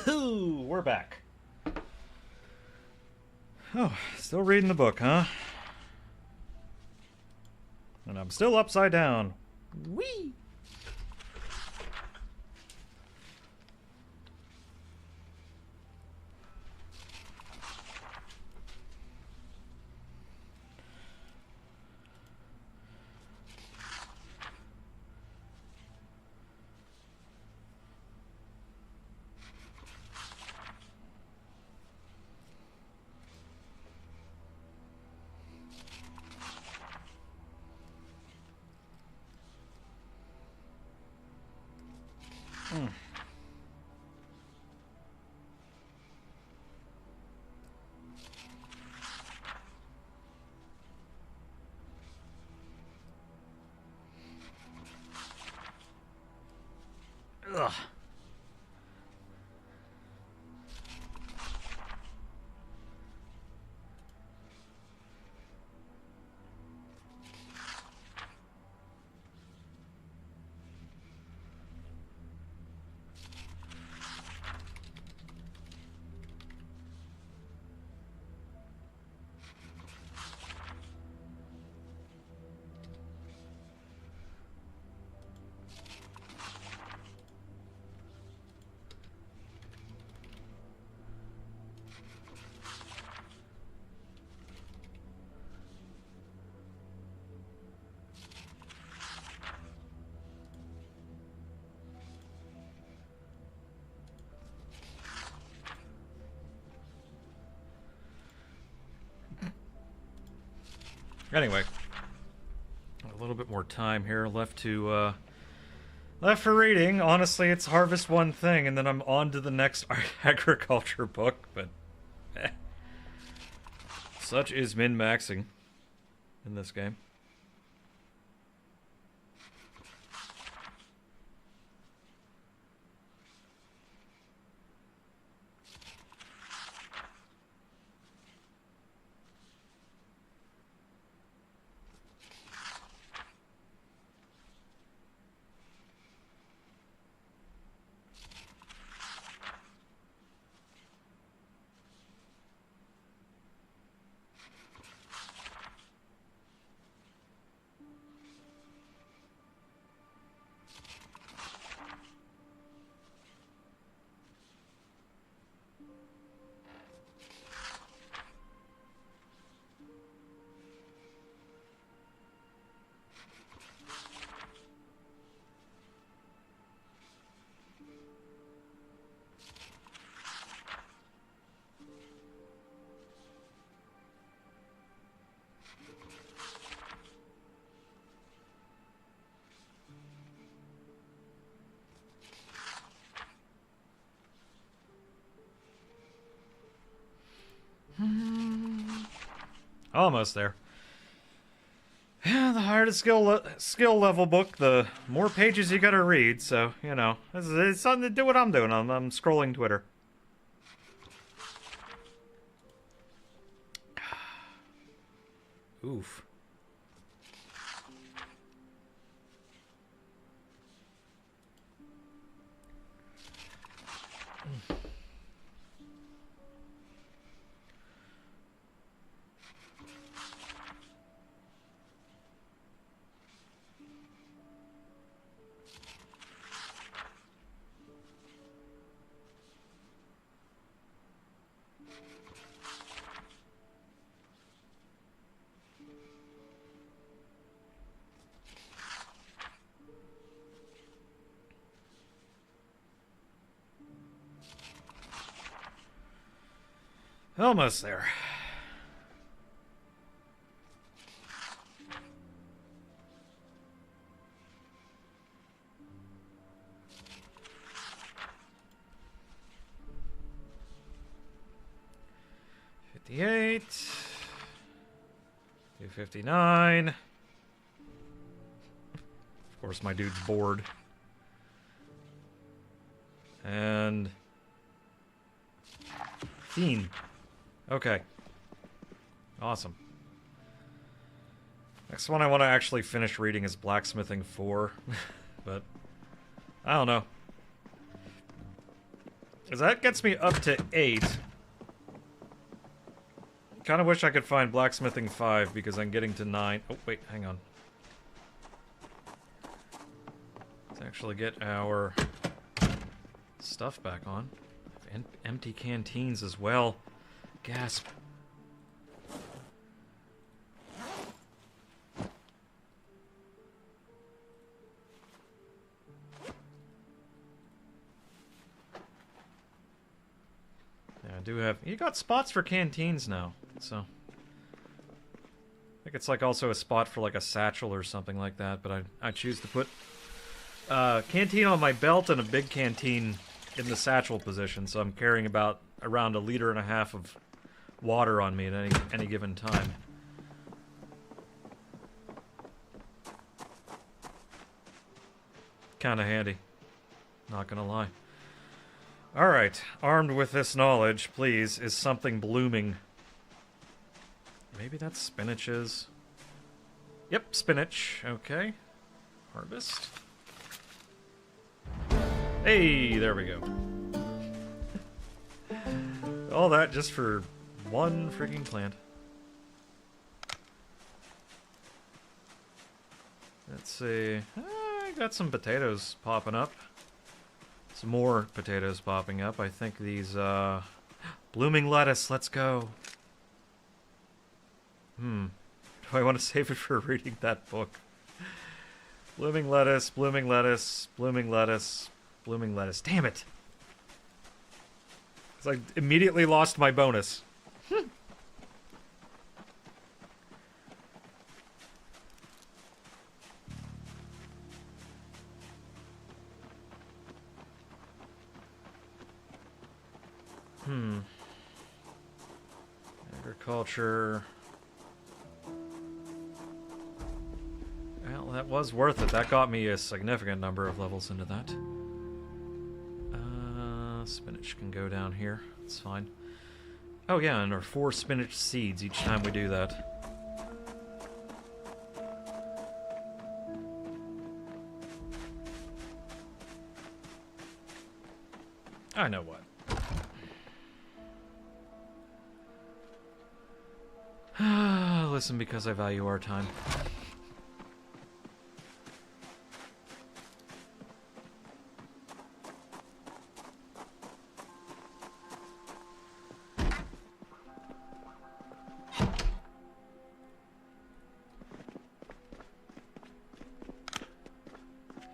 [SPEAKER 1] We're back. Oh, still reading the book, huh? And I'm still upside down. Whee! Ugh. Anyway, a little bit more time here left to left for reading. Honestly, it's harvest one thing, and then I'm on to the next agriculture book. But such is min-maxing in this game. Almost there. Yeah, the higher the skill level book, the more pages you gotta read. So you know, it's something to do what I'm doing. I'm scrolling Twitter. Oof. Almost there. $58. $259. Of course, my dude's bored. And Fiend. Okay. Awesome. Next one I want to actually finish reading is Blacksmithing 4. But I don't know. Because that gets me up to 8. Kind of wish I could find Blacksmithing 5 because I'm getting to 9. Oh, wait, hang on. Let's actually get our stuff back on. Empty canteens as well. Gasp. Yeah, I do have... You got spots for canteens now, so... I think it's like also a spot for like a satchel or something like that, but I choose to put canteen on my belt and a big canteen in the satchel position, so I'm carrying about around 1.5 liters of water on me at any given time. Kinda handy, not gonna lie. Alright, armed with this knowledge, please, is something blooming. Maybe that's spinaches. Yep, spinach. Okay. Harvest. Hey, there we go. All that just for one freaking plant. Let's see. I got some potatoes popping up. Some more potatoes popping up. I think these, blooming lettuce, let's go. Do I want to save it for reading that book? Blooming lettuce, blooming lettuce, blooming lettuce, blooming lettuce. Damn it! Because I immediately lost my bonus. Agriculture. Well, that was worth it. That got me a significant number of levels into that. Spinach can go down here. It's fine. Oh yeah, and our 4 spinach seeds each time we do that. I know what. Listen, because I value our time.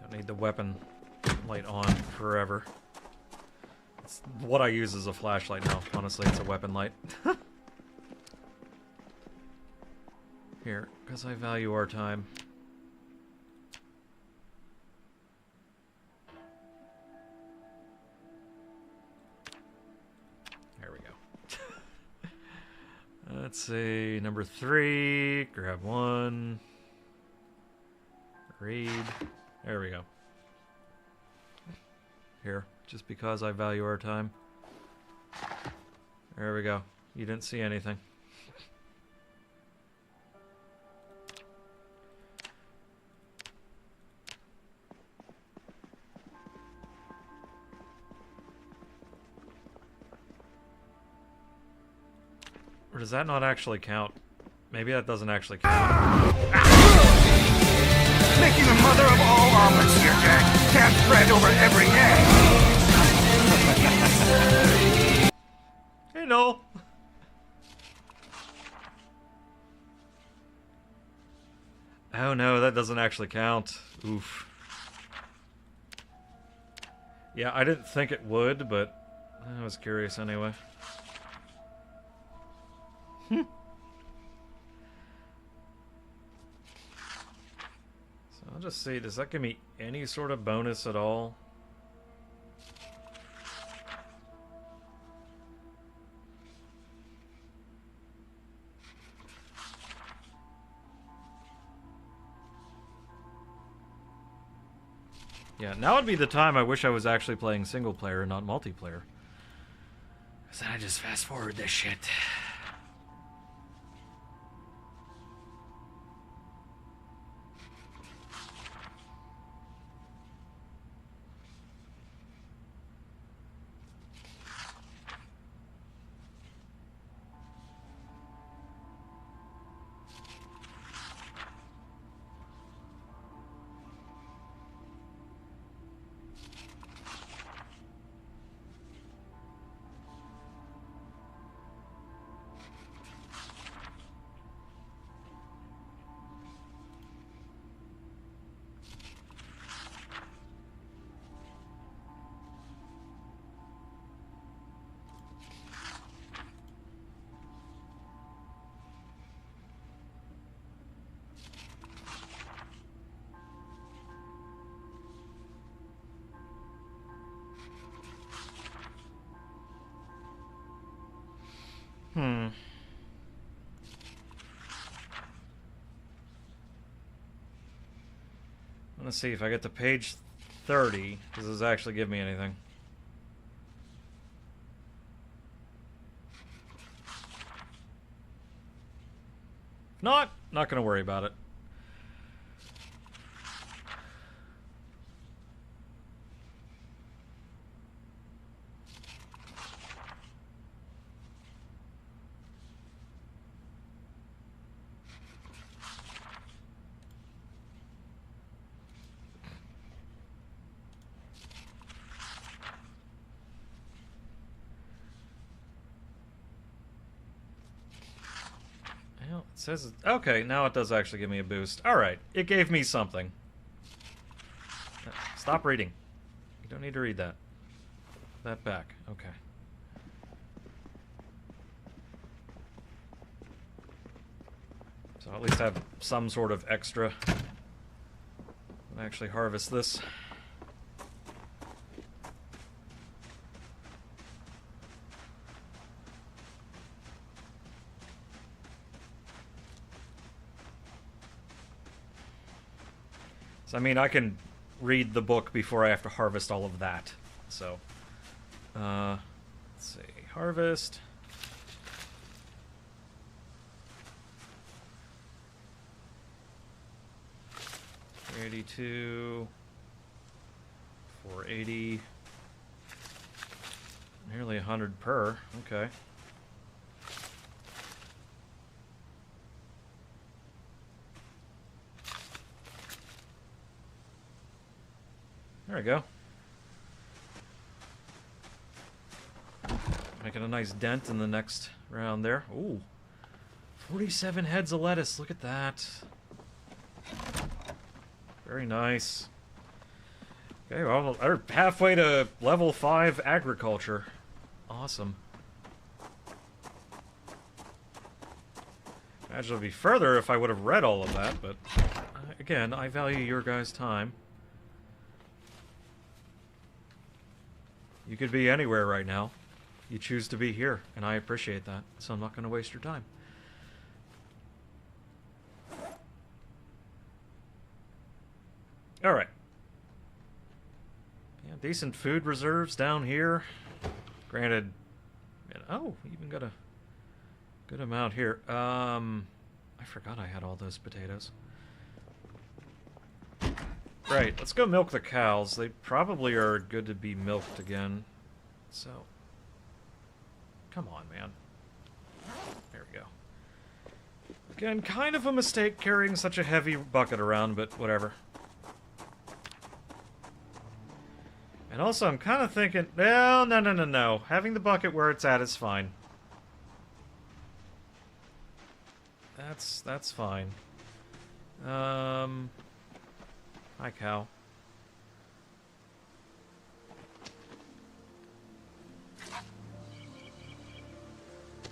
[SPEAKER 1] Don't need the weapon light on forever. It's what I use as a flashlight now. Honestly, it's a weapon light. Here, because I value our time. There we go. Let's see, number 3, grab 1. Read. There we go. Here, just because I value our time. There we go. You didn't see anything. Or does that not actually count? Maybe that doesn't actually count.
[SPEAKER 3] Making the mother of all omelets here, Jack. Can't spread over every egg.
[SPEAKER 1] Hey, no. Oh no, that doesn't actually count. Oof. Yeah, I didn't think it would, but I was curious anyway. So I'll just see, does that give me any sort of bonus at all? Yeah, now would be the time I wish I was actually playing single player and not multiplayer. Because then I just fast forward this shit. Let's see if I get to page 30. Does this actually give me anything? If not gonna worry about it. Well, it says... Okay, now it does actually give me a boost. Alright, it gave me something. Stop reading. You don't need to read that. That back. Okay. So I'll at least have some sort of extra. I'll actually harvest this. So, I mean, I can read the book before I have to harvest all of that. So, let's see. Harvest. $382. 480. Nearly 100 per. Okay. There we go. Making a nice dent in the next round there. Ooh. 47 heads of lettuce. Look at that. Very nice. Okay, well, we're halfway to level 5 agriculture. Awesome. Imagine it would be further if I would have read all of that, but again, I value your guys' time. You could be anywhere right now. You choose to be here, and I appreciate that, so I'm not going to waste your time. Alright. Yeah, decent food reserves down here. Granted, oh, even got a good amount here. I forgot I had all those potatoes. Right, let's go milk the cows. They probably are good to be milked again. So, come on, man. There we go. Again, kind of a mistake carrying such a heavy bucket around, but whatever. And also, I'm kind of thinking, well, no. Having the bucket where it's at is fine. That's fine. Hi, cow.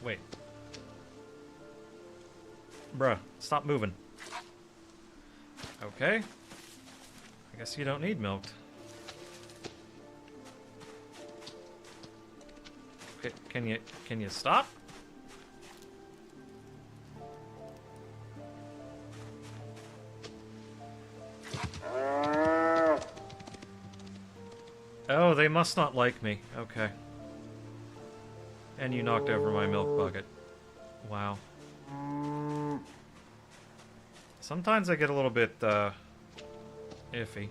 [SPEAKER 1] Wait. Bruh, stop moving. Okay. I guess you don't need milked. Okay, can you stop? Oh, they must not like me. Okay. And you knocked over my milk bucket. Wow. Sometimes I get a little bit, iffy.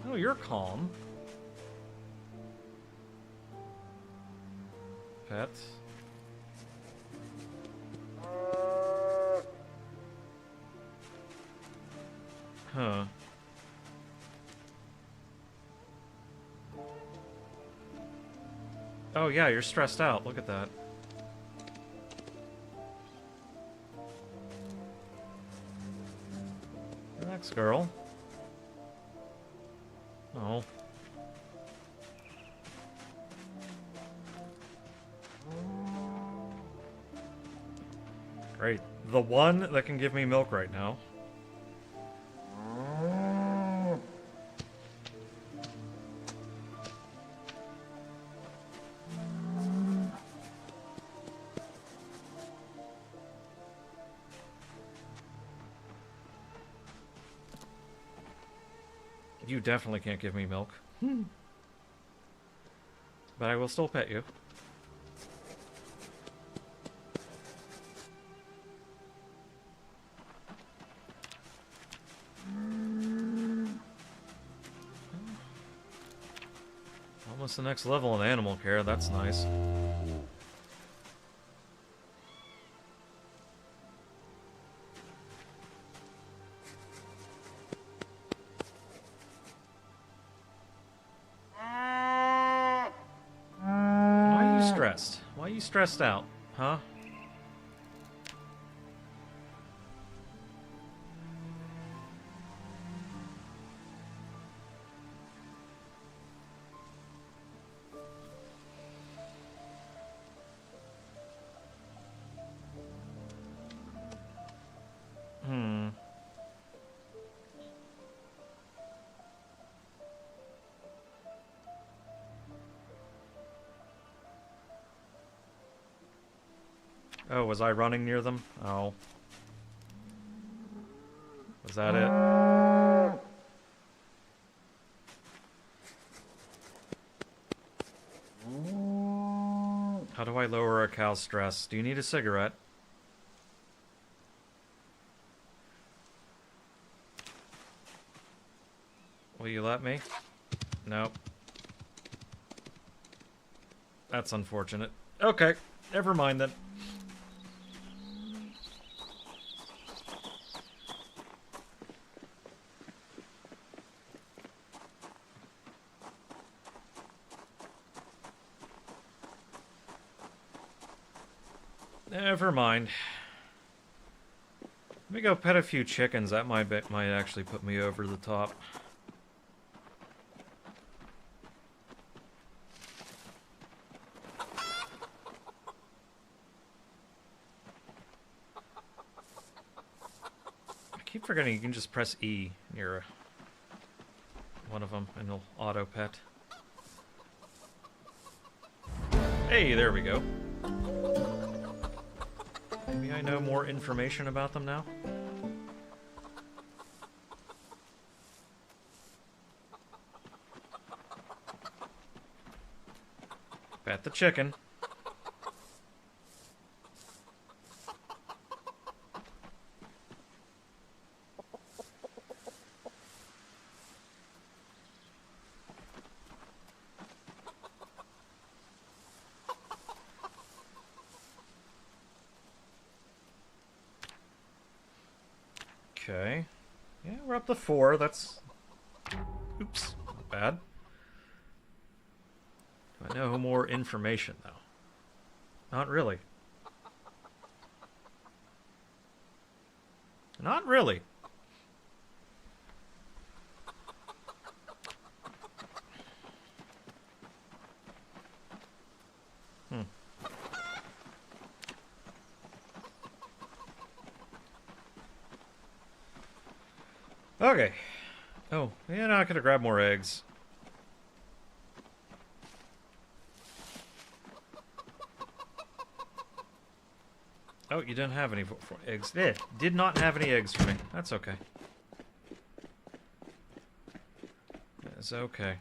[SPEAKER 1] Oh, you're calm. Pet. Huh. Oh yeah, you're stressed out. Look at that. Relax, girl. Oh. Great. The one that can give me milk right now. You definitely can't give me milk. But I will still pet you. Almost the next level in animal care, that's nice. Why are you stressed? Why are you stressed out, huh? Oh, was I running near them? Oh. Was that it? How do I lower a cow's stress? Do you need a cigarette? Will you let me? Nope. That's unfortunate. Okay, never mind then. Never mind. Let me go pet a few chickens. That might actually put me over the top. I keep forgetting you can just press E near one of them and it'll auto pet. Hey, there we go. Maybe I know more information about them now? Pet the chicken. Okay. Yeah, we're up to 4. That's... Oops. Not bad. Do I know more information, though? Not really. Not really. Okay. Oh, yeah, no, I could have grabbed more eggs. Oh, you didn't have any eggs. Yeah, did not have any eggs for me. That's okay. That's okay.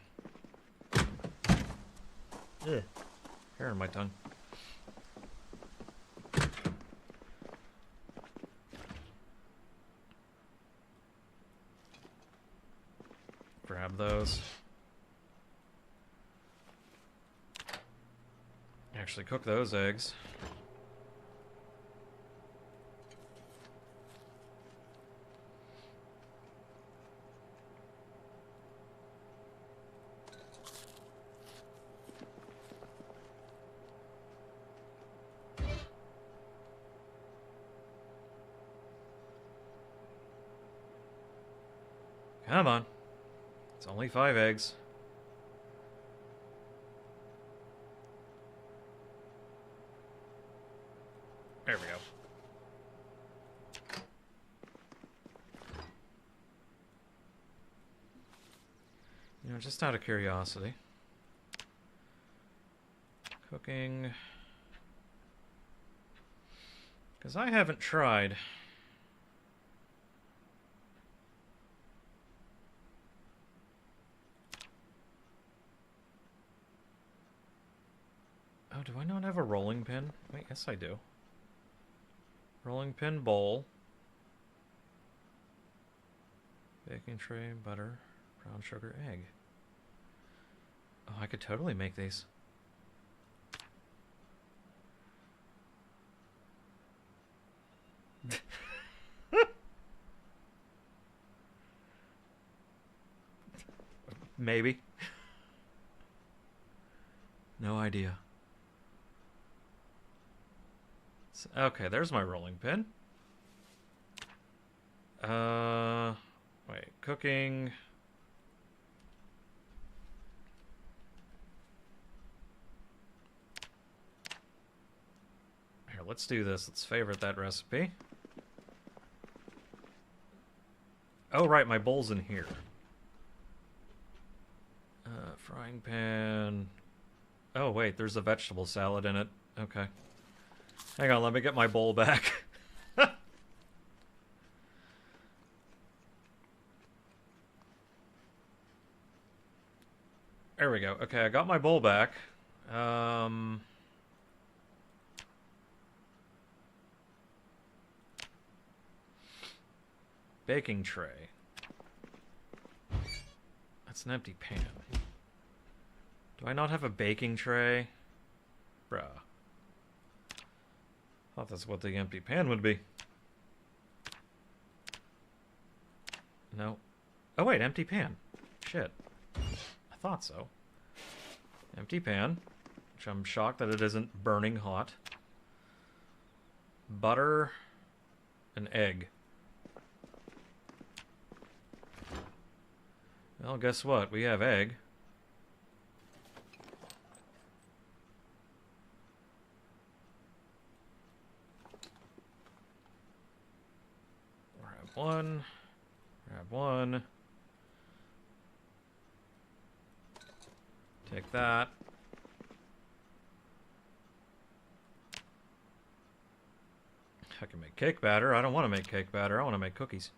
[SPEAKER 1] Ugh. Hair in my tongue. Grab those. Actually cook those eggs. Come on. It's only 5 eggs. There we go. You know, just out of curiosity. Cooking. Because I haven't tried. pin? Wait, yes I do. Rolling pin, bowl. Baking tray, butter, brown sugar, egg. Oh, I could totally make these. Maybe. No idea. Okay, there's my rolling pin. Wait, cooking. Here, let's do this. Let's favorite that recipe. Oh, right, my bowl's in here. Frying pan. Oh, wait, there's a vegetable salad in it. Okay. Hang on, let me get my bowl back. There we go. Okay, I got my bowl back. Baking tray. That's an empty pan. Do I not have a baking tray? Bruh. Thought that's what the empty pan would be. No. Oh wait, empty pan. Shit. I thought so. Empty pan, which I'm shocked that it isn't burning hot. Butter, an egg. Well, guess what? We have egg. Grab one. Grab one. Take that. I can make cake batter. I don't want to make cake batter. I want to make cookies.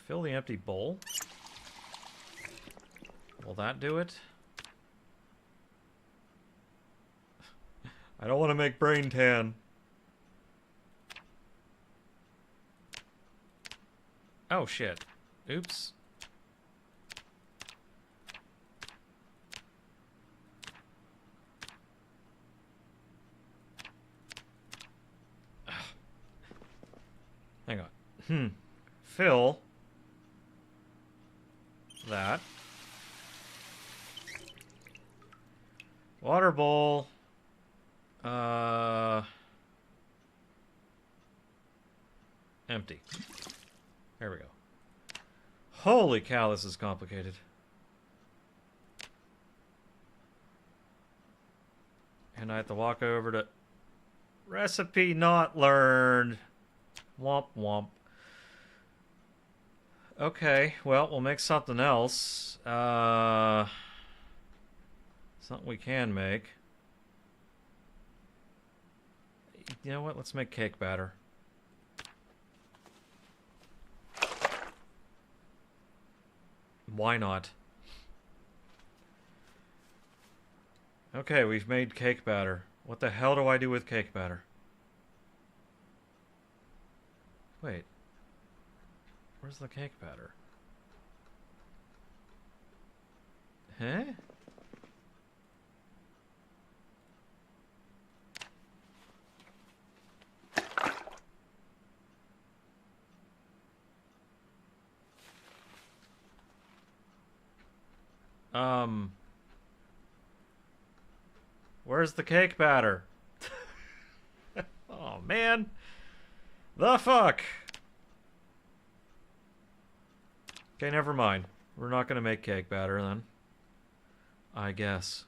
[SPEAKER 1] Fill the empty bowl. Will that do it? I don't want to make brain tan. Oh shit. Oops. Hang on. Fill that. Water bowl. Empty. There we go. Holy cow, this is complicated. And I have to walk over to recipe not learned. Womp womp. Okay, well, we'll make something else. Something we can make. You know what? Let's make cake batter. Why not? Okay, we've made cake batter. What the hell do I do with cake batter? Wait. Where's the cake batter? Huh? Where's the cake batter? Oh, man. The fuck? Okay, never mind. We're not gonna make cake batter then. I guess.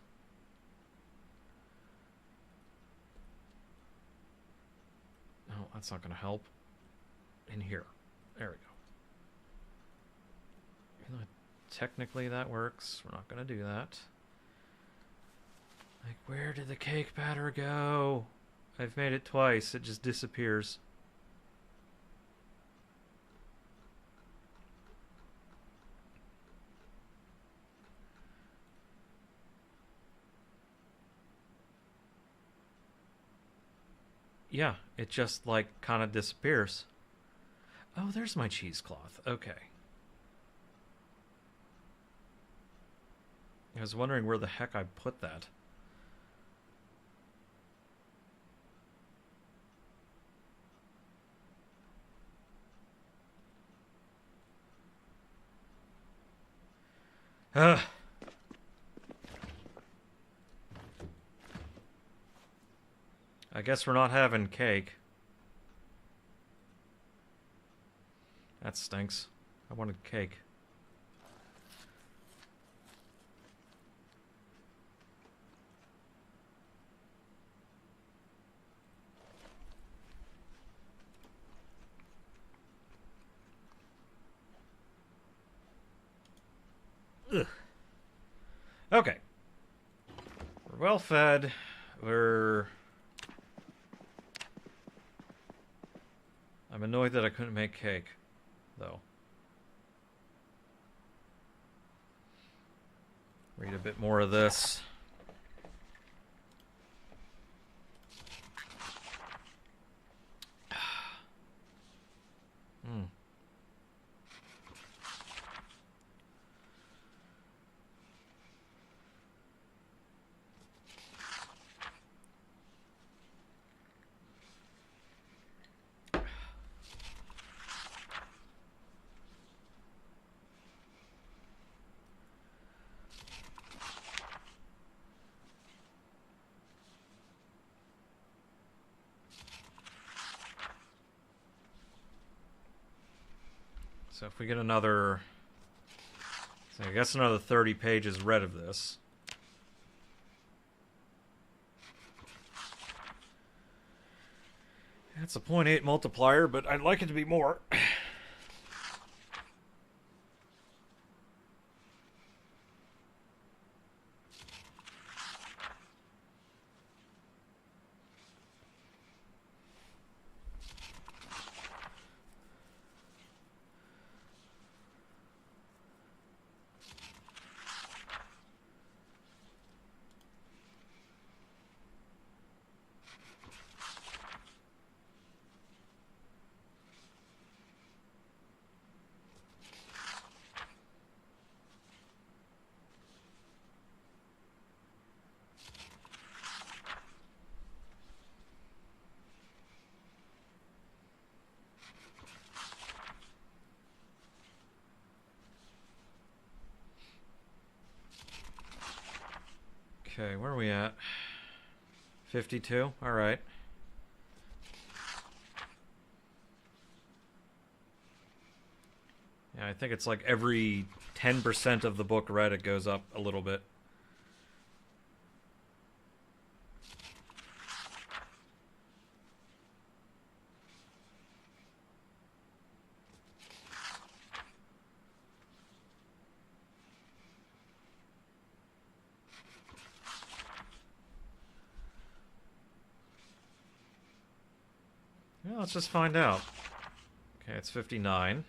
[SPEAKER 1] No, that's not gonna help. In here. There we go. Even though technically that works, we're not gonna do that. Like, where did the cake batter go? I've made it twice. It just disappears. yeah, it just, like, kind of disappears. Oh, there's my cheesecloth. Okay. I was wondering where the heck I put that. Ugh. I guess we're not having cake. That stinks. I wanted cake. Ugh. Okay. We're well fed. I'm annoyed that I couldn't make cake, though. Read a bit more of this. So if we get another, so I guess another 30 pages read of this. That's a 0.8 multiplier, but I'd like it to be more. Okay, where are we at? 52? Alright. Yeah, I think it's like every 10% of the book read, it goes up a little bit. Well, let's just find out. Okay, it's 59.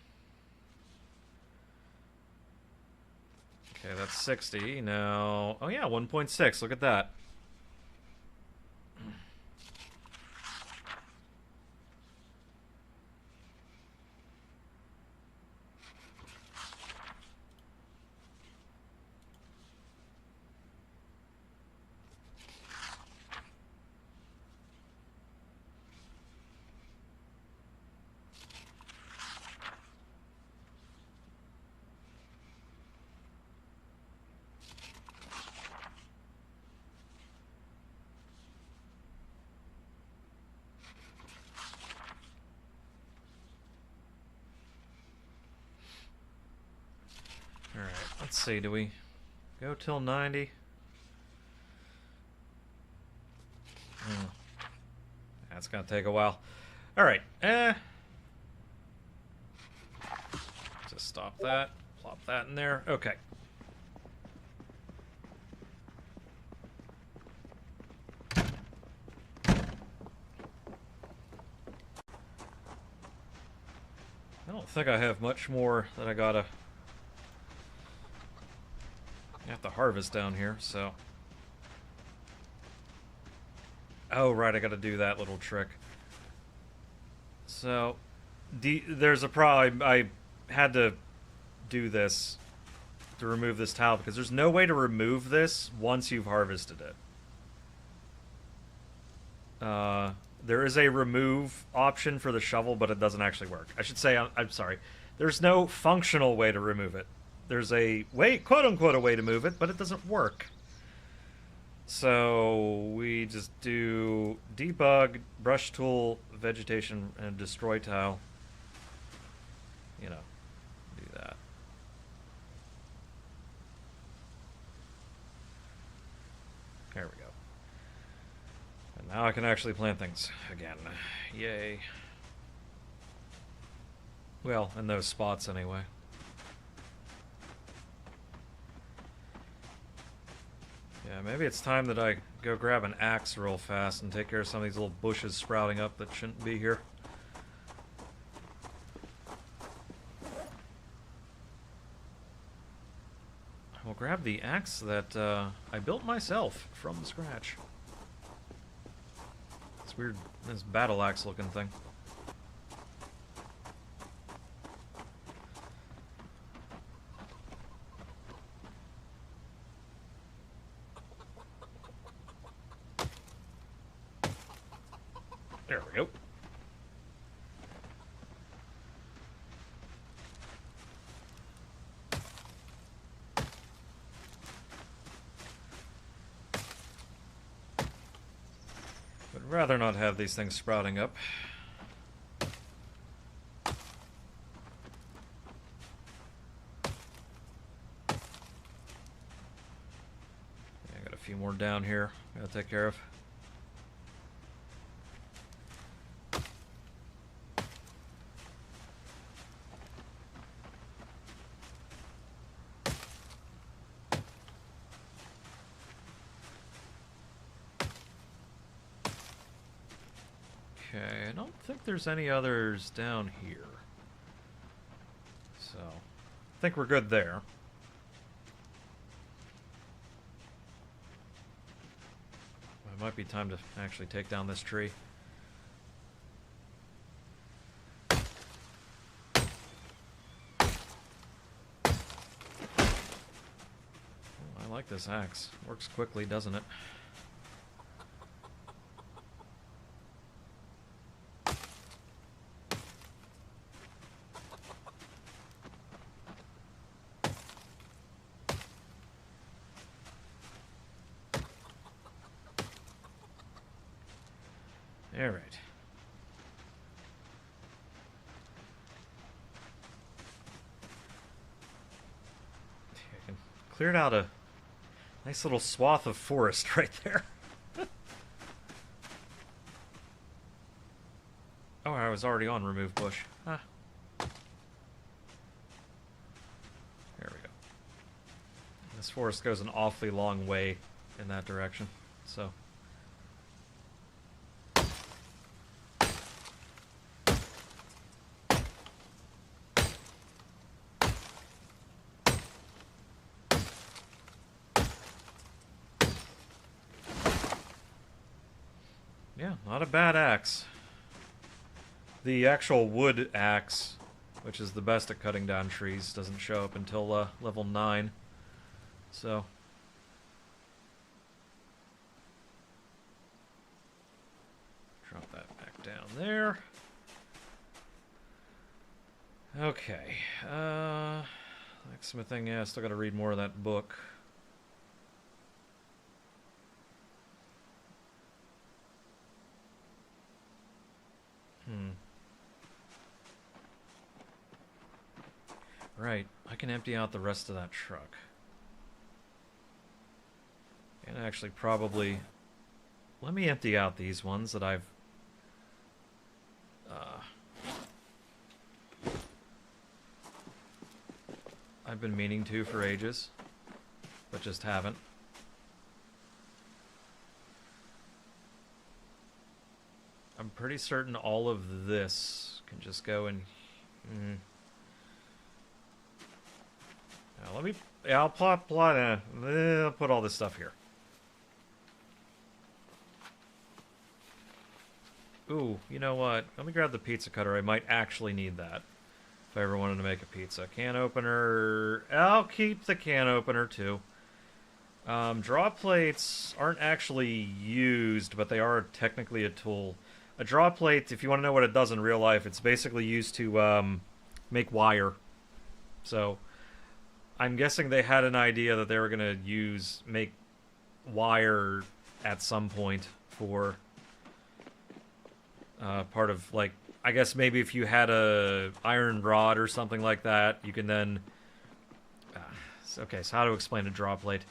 [SPEAKER 1] Okay, that's 60. Now, oh yeah, 1.6. Look at that. Alright, let's see, do we go till 90? That's gonna take a while. Alright, just stop that, plop that in there. Okay. I don't think I have much more that I gotta have to harvest down here, so. Oh, right, I gotta do that little trick. So, there's a problem. I had to do this to remove this tile because there's no way to remove this once you've harvested it. There is a remove option for the shovel, but it doesn't actually work. I should say, I'm sorry. There's no functional way to remove it. There's a way, quote-unquote, a way to move it, but it doesn't work. So we just do debug, brush tool, vegetation, and destroy tile. You know, do that. There we go. And now I can actually plant things again. Yay. Well, in those spots anyway. Yeah, maybe it's time that I go grab an axe real fast and take care of some of these little bushes sprouting up that shouldn't be here. I'll grab the axe that I built myself from scratch. It's weird, this battle axe looking thing. There we go. Would rather not have these things sprouting up. Yeah, I got a few more down here. Gotta take care of. Okay, I don't think there's any others down here. So, I think we're good there. It might be time to actually take down this tree. Oh, I like this axe. Works quickly, doesn't it? All right. I can cleared out a nice little swath of forest right there. Oh, I was already on remove bush. Huh. There we go. This forest goes an awfully long way in that direction, so. Yeah, not a bad axe. The actual wood axe, which is the best at cutting down trees, doesn't show up until level 9. So. Drop that back down there. Okay. Blacksmithing, yeah, still gotta read more of that book. Right, I can empty out the rest of that truck. And actually probably... Let me empty out these ones that I've... I've been meaning to for ages, but just haven't. I'm pretty certain all of this can just go in... Now let me... Yeah, I'll I'll put all this stuff here. Ooh, you know what? Let me grab the pizza cutter. I might actually need that if I ever wanted to make a pizza. Can opener. I'll keep the can opener too. Draw plates aren't actually used, but they are technically a tool. A draw plate, if you want to know what it does in real life, it's basically used to make wire. So I'm guessing they had an idea that they were going to make wire at some point for part of, like, I guess maybe if you had a iron rod or something like that, you can then... okay, so how to explain a draw plate?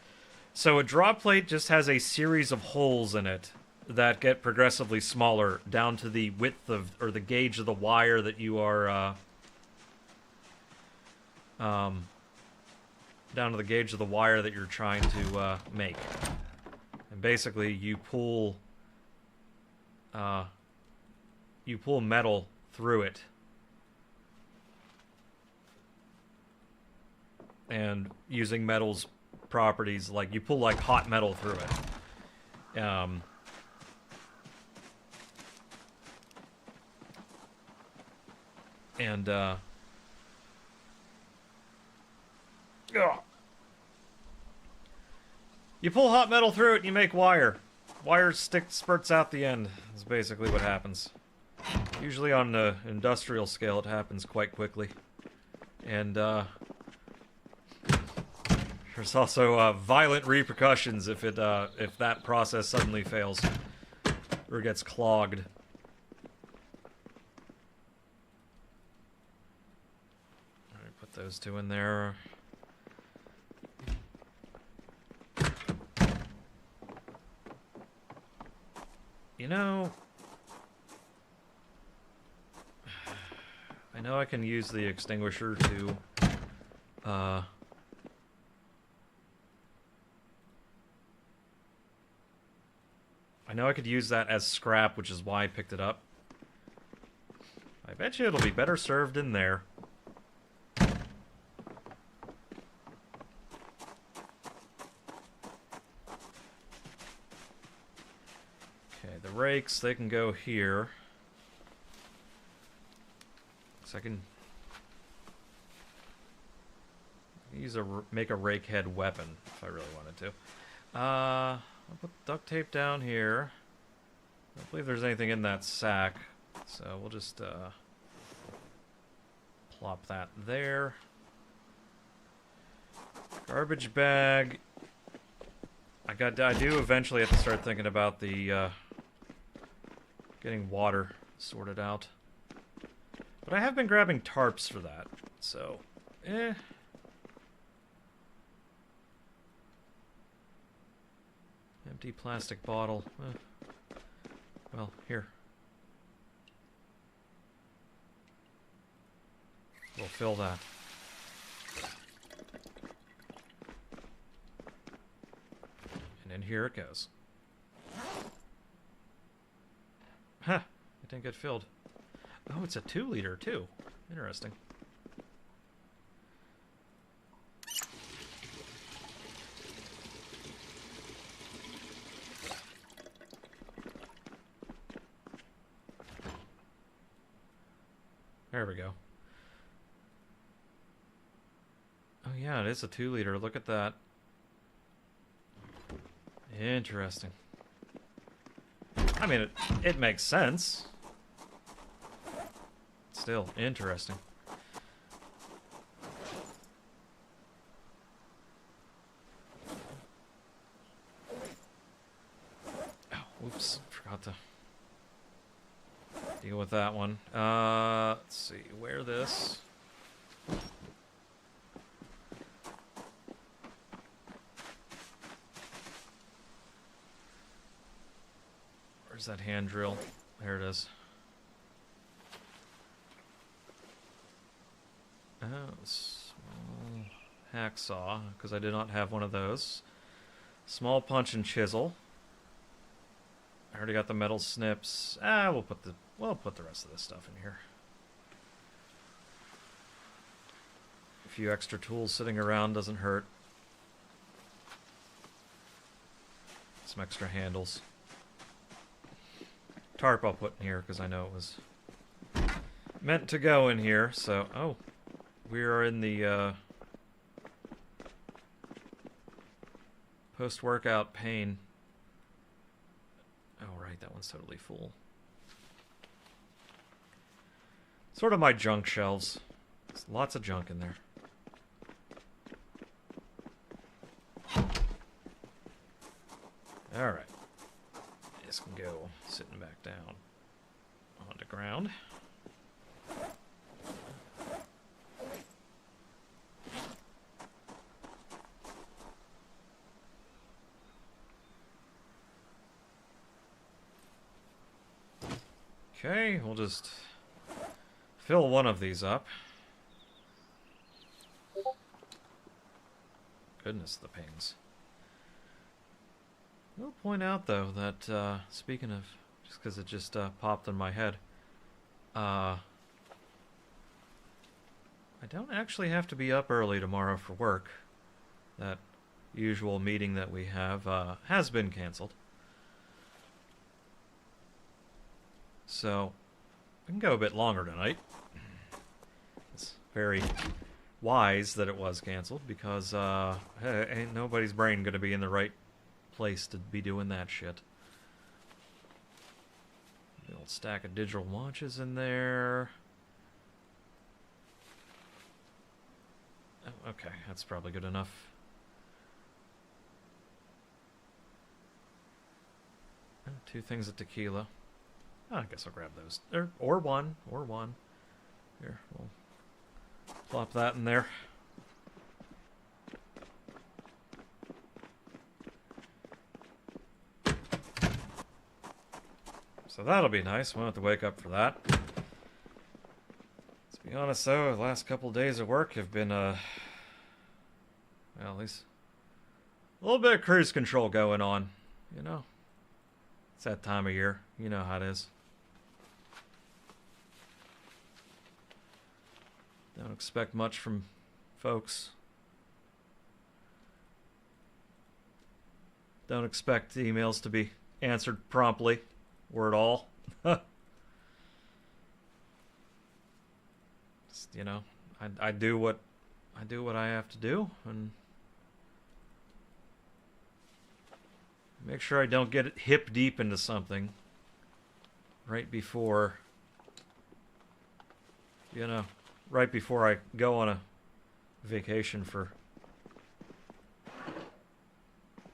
[SPEAKER 1] So a draw plate just has a series of holes in it that get progressively smaller down to the width of, or the gauge of the wire that you are, down to the gauge of the wire that you're trying to make. And basically you pull metal through it. And using metal's properties, like you pull like hot metal through it. You pull hot metal through it and you make wire. Wire spurts out the end, is basically what happens. Usually on the industrial scale it happens quite quickly. And there's also violent repercussions if that process suddenly fails or gets clogged. Alright, put those two in there. You know, I know I can use the extinguisher to I know I could use that as scrap, which is why I picked it up. I bet you it'll be better served in there. Okay, the rakes, they can go here. So I can make a rake head weapon if I really wanted to. I'll put duct tape down here. I don't believe there's anything in that sack, so we'll just plop that there. Garbage bag. I do eventually have to start thinking about the getting water sorted out. But I have been grabbing tarps for that, so Empty plastic bottle. Well, here. We'll fill that. And in here it goes. Huh, it didn't get filled. Oh, it's a 2-liter too. Interesting. There we go. Oh yeah, it is a 2-liter. Look at that. Interesting. I mean, it makes sense. Still, interesting. Oh, whoops. Forgot to deal with that one. Let's see. Wear this. Where's that hand drill? There it is. Oh, small hacksaw, because I did not have one of those. Small punch and chisel. I already got the metal snips. We'll put the rest of this stuff in here. A few extra tools sitting around doesn't hurt. Some extra handles. tarp I'll put in here because I know it was meant to go in here. So, oh, we are in the post-workout pain. Oh, right, that one's totally full. Sort of my junk shelves. There's lots of junk in there. Alright. This can go sitting back down on the ground. Okay, we'll just fill one of these up. Goodness, the pains. I'll point out, though, that, speaking of, just because it just popped in my head, I don't actually have to be up early tomorrow for work. That usual meeting that we have has been canceled. So, I can go a bit longer tonight. It's very wise that it was canceled, because ain't nobody's brain gonna be in the right place to be doing that shit. The old stack of digital watches in there. Oh, okay, that's probably good enough. Two things of tequila. Oh, I guess I'll grab those. Or one. Here, we'll plop that in there. So that'll be nice. Won't have to wake up for that. Let's be honest, though, the last couple of days of work have been, well, at least a little bit of cruise control going on, you know? It's that time of year. You know how it is. Don't expect much from folks. Don't expect emails to be answered promptly or at all. Just, you know, I do what I have to do, and make sure I don't get hip deep into something right before, you know, right before I go on a vacation for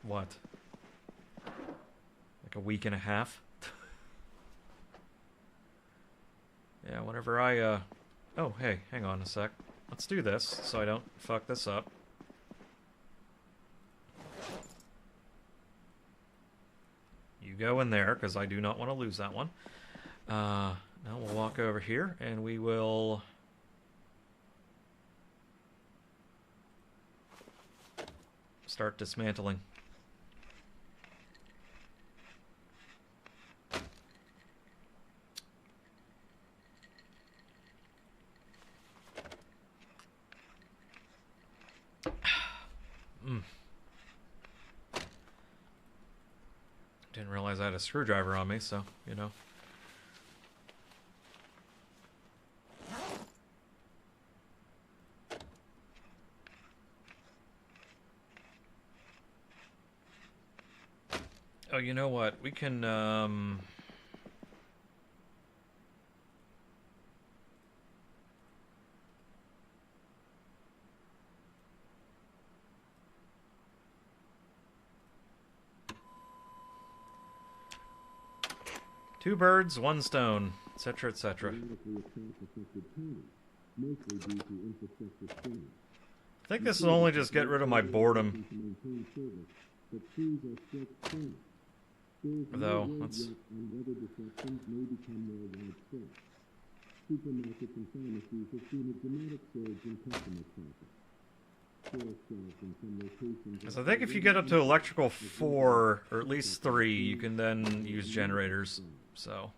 [SPEAKER 1] what? Like a week and a half? Yeah, whenever I, oh, hey, hang on a sec. Let's do this so I don't fuck this up. You go in there, because I do not want to lose that one. Now we'll walk over here, and we will start dismantling. Didn't realize I had a screwdriver on me, so, you know. Oh, you know what? We can, 2 birds, 1 stone, etc., etc. I think this will only just get rid of my boredom. Though, let's... So I think if you get up to electrical 4, or at least 3, you can then use generators, so...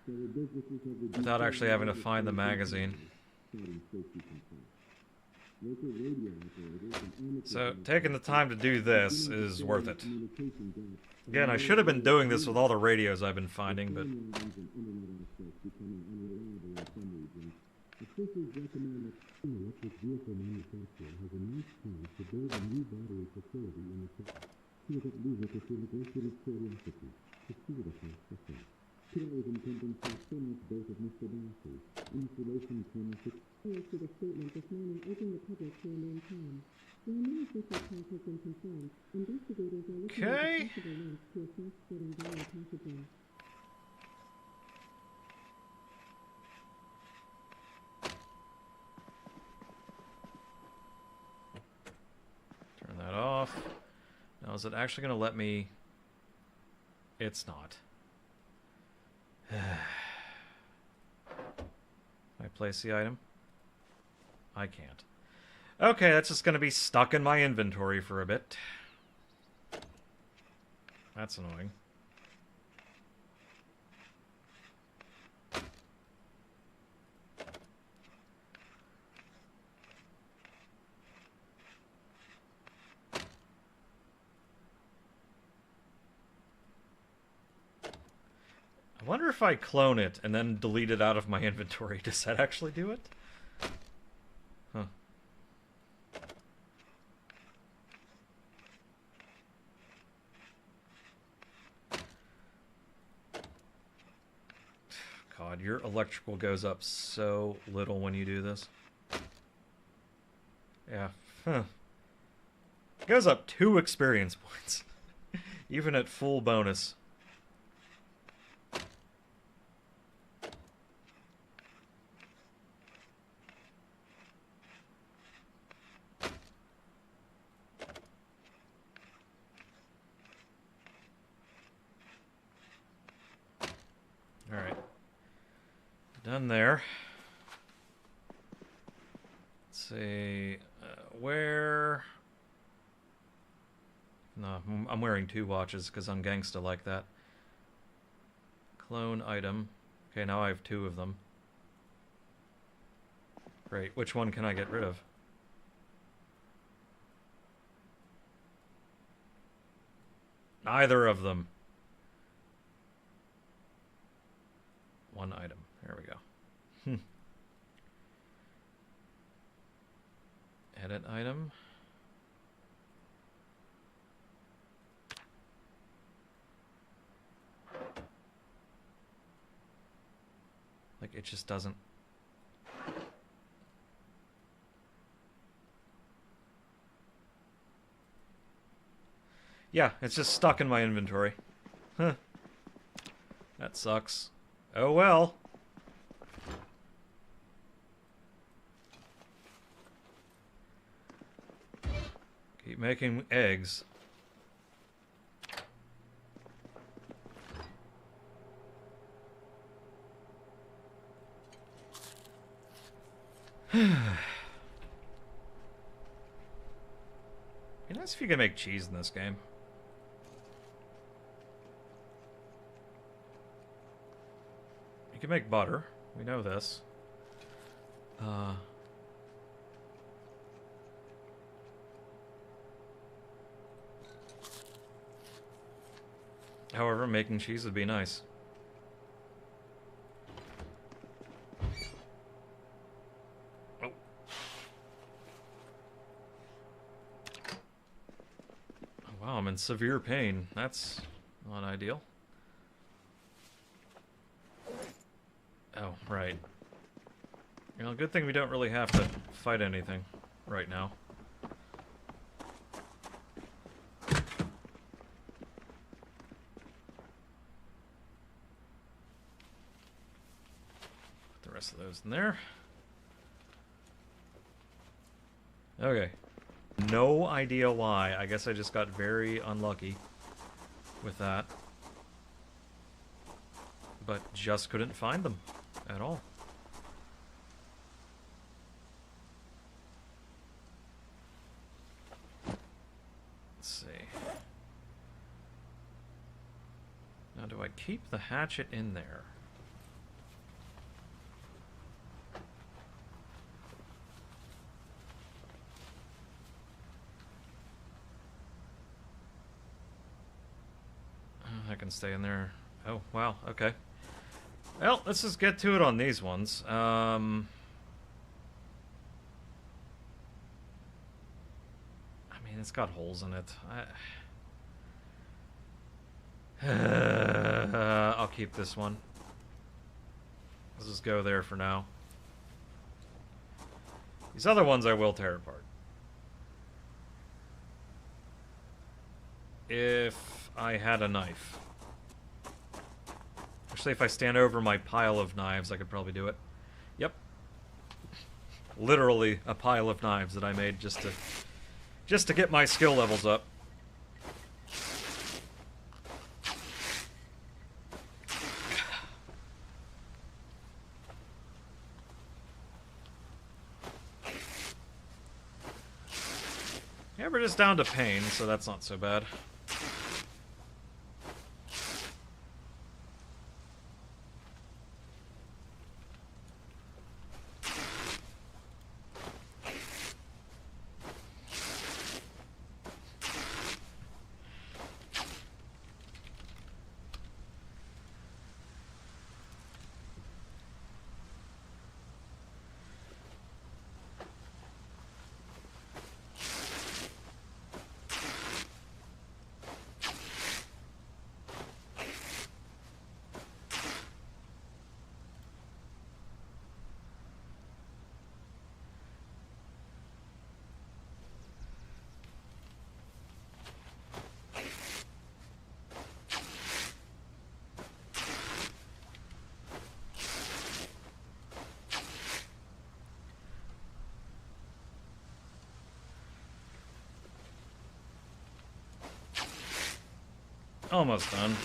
[SPEAKER 1] without actually having to find the magazine.
[SPEAKER 2] local radio operators, and amateur
[SPEAKER 1] So, taking the time to do this is worth it. Again, I should have been doing this with all the radios I've been finding, but...
[SPEAKER 2] phone lines and internet access becoming unreliable in some regions. Officials recommend that an electric vehicle manufacturer has announced plans to build a new battery facility in the city. SLASH DatBlue10FS curiosity to see the whole system. Today is intending for so much both of Mr. Darcy. Installation premises. Prior to the statement this morning, open the public to a known time. While no official cause has been confirmed, investigators are looking at
[SPEAKER 1] Okay.
[SPEAKER 2] possible links to a fast-spreading viral pathogen.
[SPEAKER 1] Turn that off. Now, is it actually going to let me... It's not. Can I place the item? I can't. Okay, that's just going to be stuck in my inventory for a bit. That's annoying. I wonder if I clone it and then delete it out of my inventory, does that actually do it? Huh. God, your electrical goes up so little when you do this. Yeah. Huh. It goes up 2 experience points. Even at full bonus. Alright. Done there. Let's see. Where... No, I'm wearing 2 watches because I'm gangsta like that. Clone item. Okay, now I have 2 of them. Great. Which one can I get rid of? Neither of them. 1 item. There we go. Edit item. Like, it just doesn't... Yeah, it's just stuck in my inventory. Huh. That sucks. Oh well. Keep making eggs. Be nice if you could make cheese in this game. You can make butter. We know this. However, making cheese would be nice. Oh. Wow, I'm in severe pain. That's not ideal. Oh, right. You know, good thing we don't really have to fight anything right now. Put the rest of those in there. Okay. No idea why. I guess I just got very unlucky with that. But just couldn't find them at all. Let's see. Now, do I keep the hatchet in there? I can stay in there. Oh, wow, okay. Well, let's just get to it on these ones. I mean, it's got holes in it. I'll keep this one. Let's just go there for now. These other ones I will tear apart. If I had a knife. Actually, if I stand over my pile of knives, I could probably do it. Yep. Literally a pile of knives that I made just to get my skill levels up. Yeah, we're just down to pain, so that's not so bad. Almost done.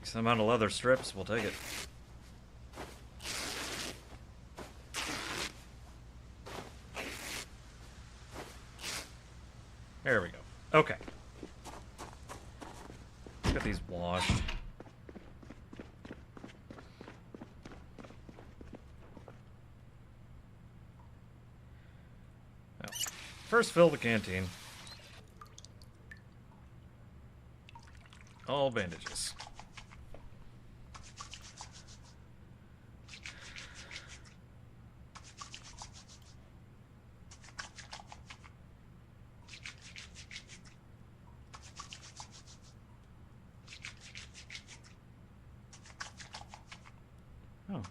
[SPEAKER 1] Decent amount of leather strips, we'll take it. There we go. Okay. Let's get these washed. First, fill the canteen. All bandages. Oh.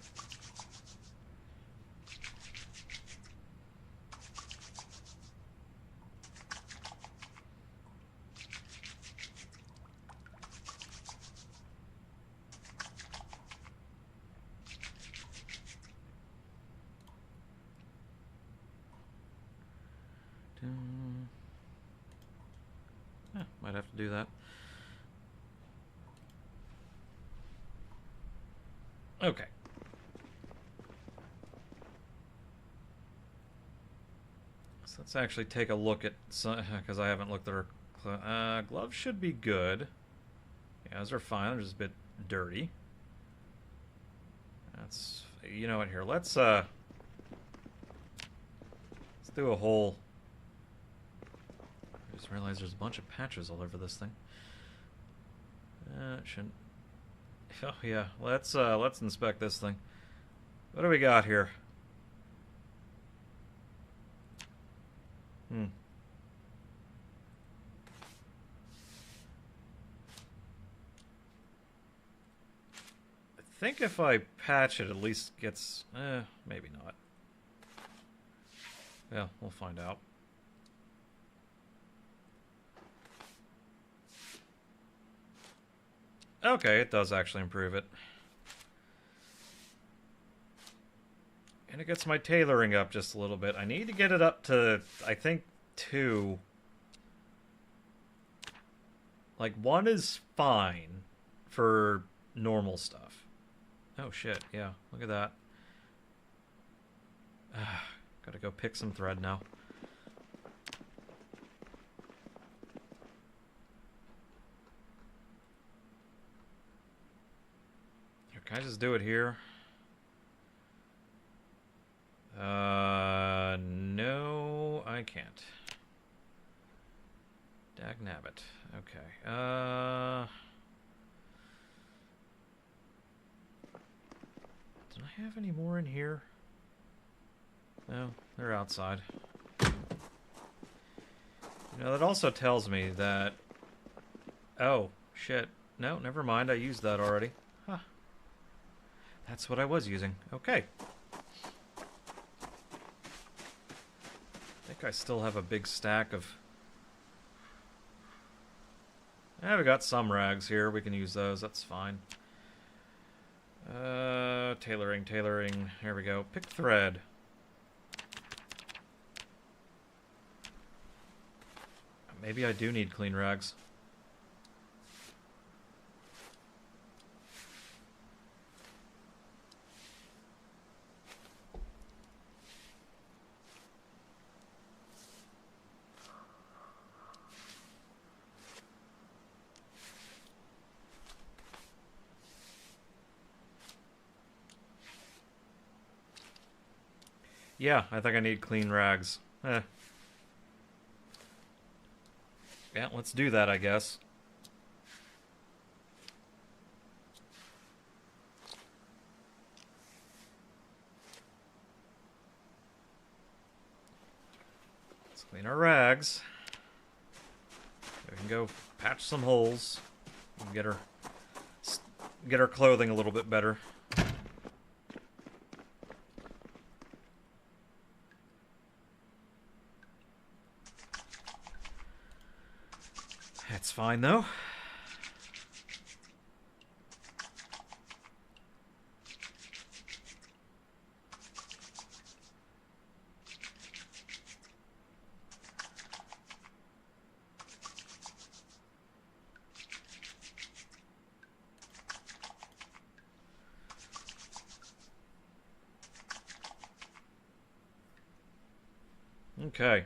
[SPEAKER 1] Might have to do that. Okay. So let's actually take a look at some, because I haven't looked at her. Gloves should be good. Yeah, those are fine. They're just a bit dirty. That's, you know what, here, let's do a whole... I just realized there's a bunch of patches all over this thing. It shouldn't... Oh yeah, let's inspect this thing. What do we got here? I think if I patch it, at least gets... maybe not. Yeah, we'll find out. Okay, it does actually improve it. And it gets my tailoring up just a little bit. I need to get it up to, I think, 2. Like, 1 is fine for normal stuff. Oh, shit, yeah, look at that. Gotta go pick some thread now. Can I just do it here? No, I can't. Dagnabbit. Okay. Did I have any more in here? No, they're outside. You know, that also tells me that... Oh, shit. No, never mind. I used that already. Huh. That's what I was using. Okay. I think I still have a big stack of... Yeah, we got some rags here. We can use those. That's fine. Tailoring. Here we go. Pick thread. Maybe I do need clean rags. Yeah, I think I need clean rags. Yeah, let's do that, I guess. Let's clean our rags. We can go patch some holes and get our clothing a little bit better. That's fine, though. Okay.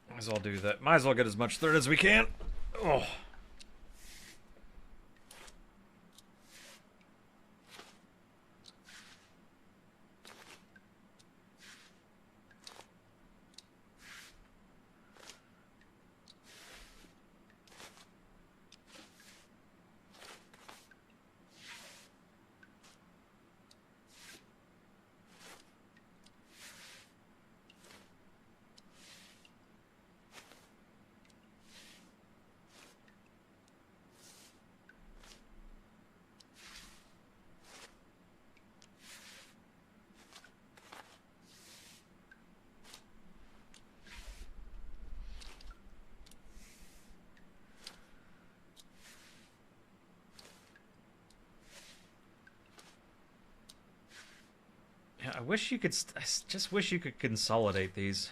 [SPEAKER 1] Might as well do that. Might as well get as much thread as we can. Oh. I wish you could... I just wish you could consolidate these.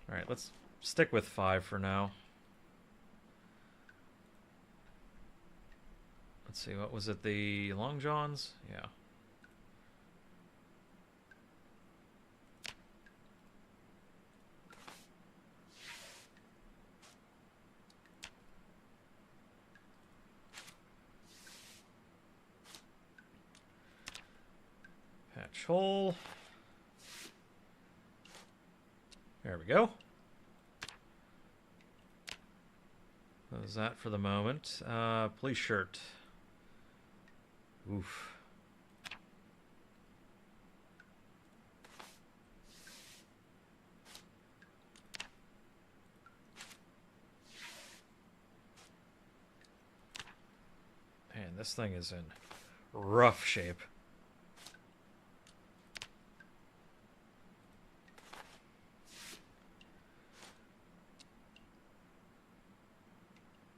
[SPEAKER 1] Alright, let's stick with 5 for now. Let's see, what was it? The Long Johns? Yeah. Patch hole. There we go. That was that for the moment. Police shirt. Oof. Man, this thing is in rough shape.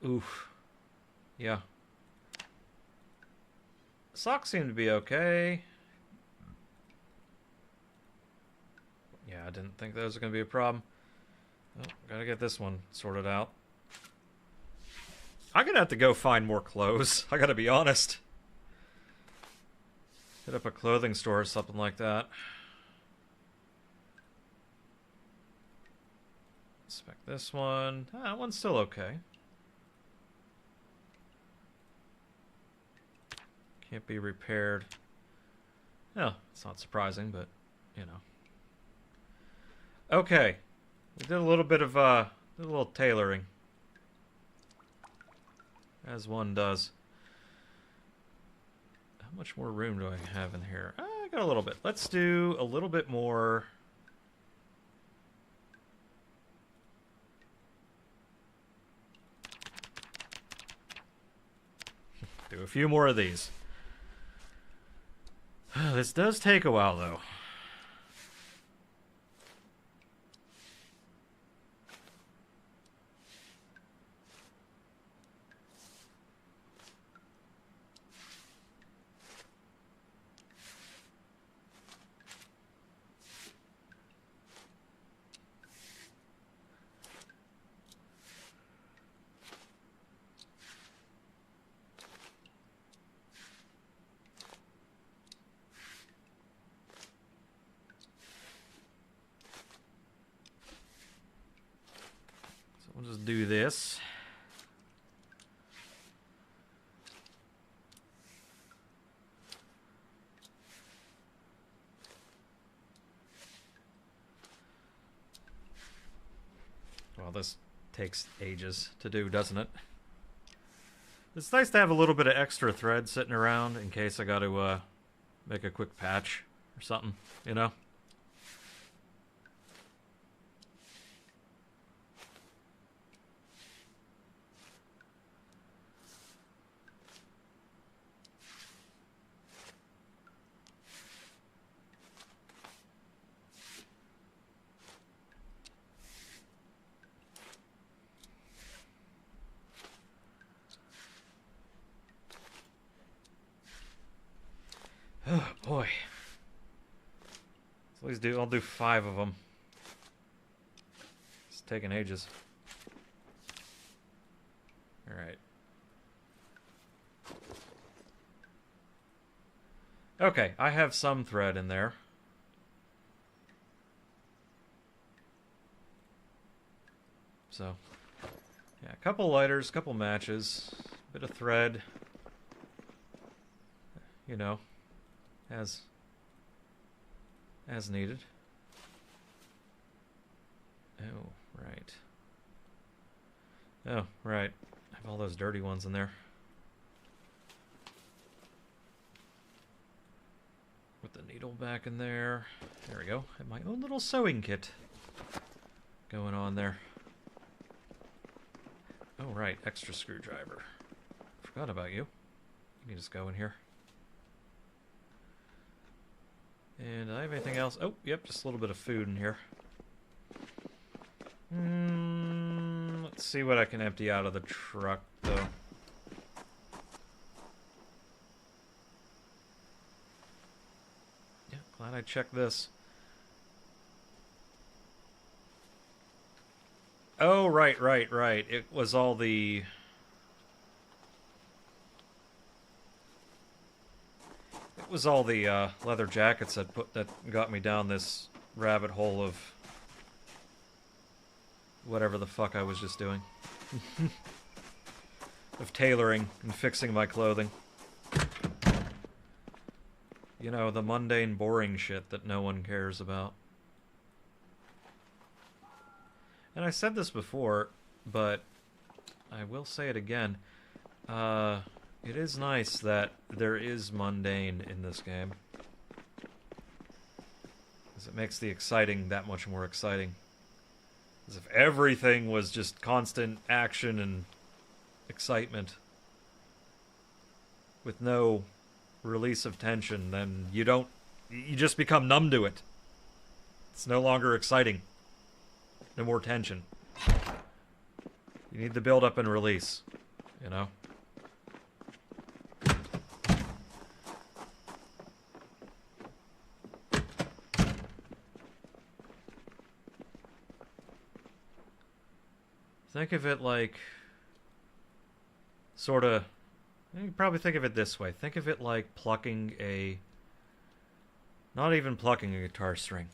[SPEAKER 1] Oof. Yeah. Socks seem to be okay. Yeah, I didn't think those were going to be a problem. Oh, gotta get this one sorted out. I'm gonna have to go find more clothes. I gotta be honest. Hit up a clothing store or something like that. Inspect this one. Ah, that one's still okay. Can't be repaired. No, it's not surprising, but, you know. Okay. We did a little bit of, a little tailoring. As one does. How much more room do I have in here? I got a little bit. Let's do a little bit more. Do a few more of these. This does take a while, though. We'll just do this. Well, this takes ages to do, doesn't it? It's nice to have a little bit of extra thread sitting around in case I got to make a quick patch or something, you know? Oh boy. So I'll do 5 of them. It's taking ages. Alright. Okay, I have some thread in there. So, yeah, a couple lighters, a couple matches, a bit of thread. You know. As needed. Oh, right. Oh, right. I have all those dirty ones in there. Put the needle back in there. There we go. Have my own little sewing kit going on there. Oh, right. Extra screwdriver. Forgot about you. You can just go in here. And do I have anything else? Oh, yep, just a little bit of food in here. Let's see what I can empty out of the truck, though. Yeah, glad I checked this. Oh, right. It was all the... It was all the leather jackets that got me down this rabbit hole of whatever the fuck I was just doing. Of tailoring and fixing my clothing. You know, the mundane, boring shit that no one cares about. And I said this before, but I will say it again. It is nice that there is mundane in this game. Because it makes the exciting that much more exciting. As if everything was just constant action and excitement with no release of tension, then you just become numb to it. It's no longer exciting. No more tension. You need the build up and release, you know? Think of it like, sort of, you can probably think of it this way. Think of it like plucking not even plucking a guitar string,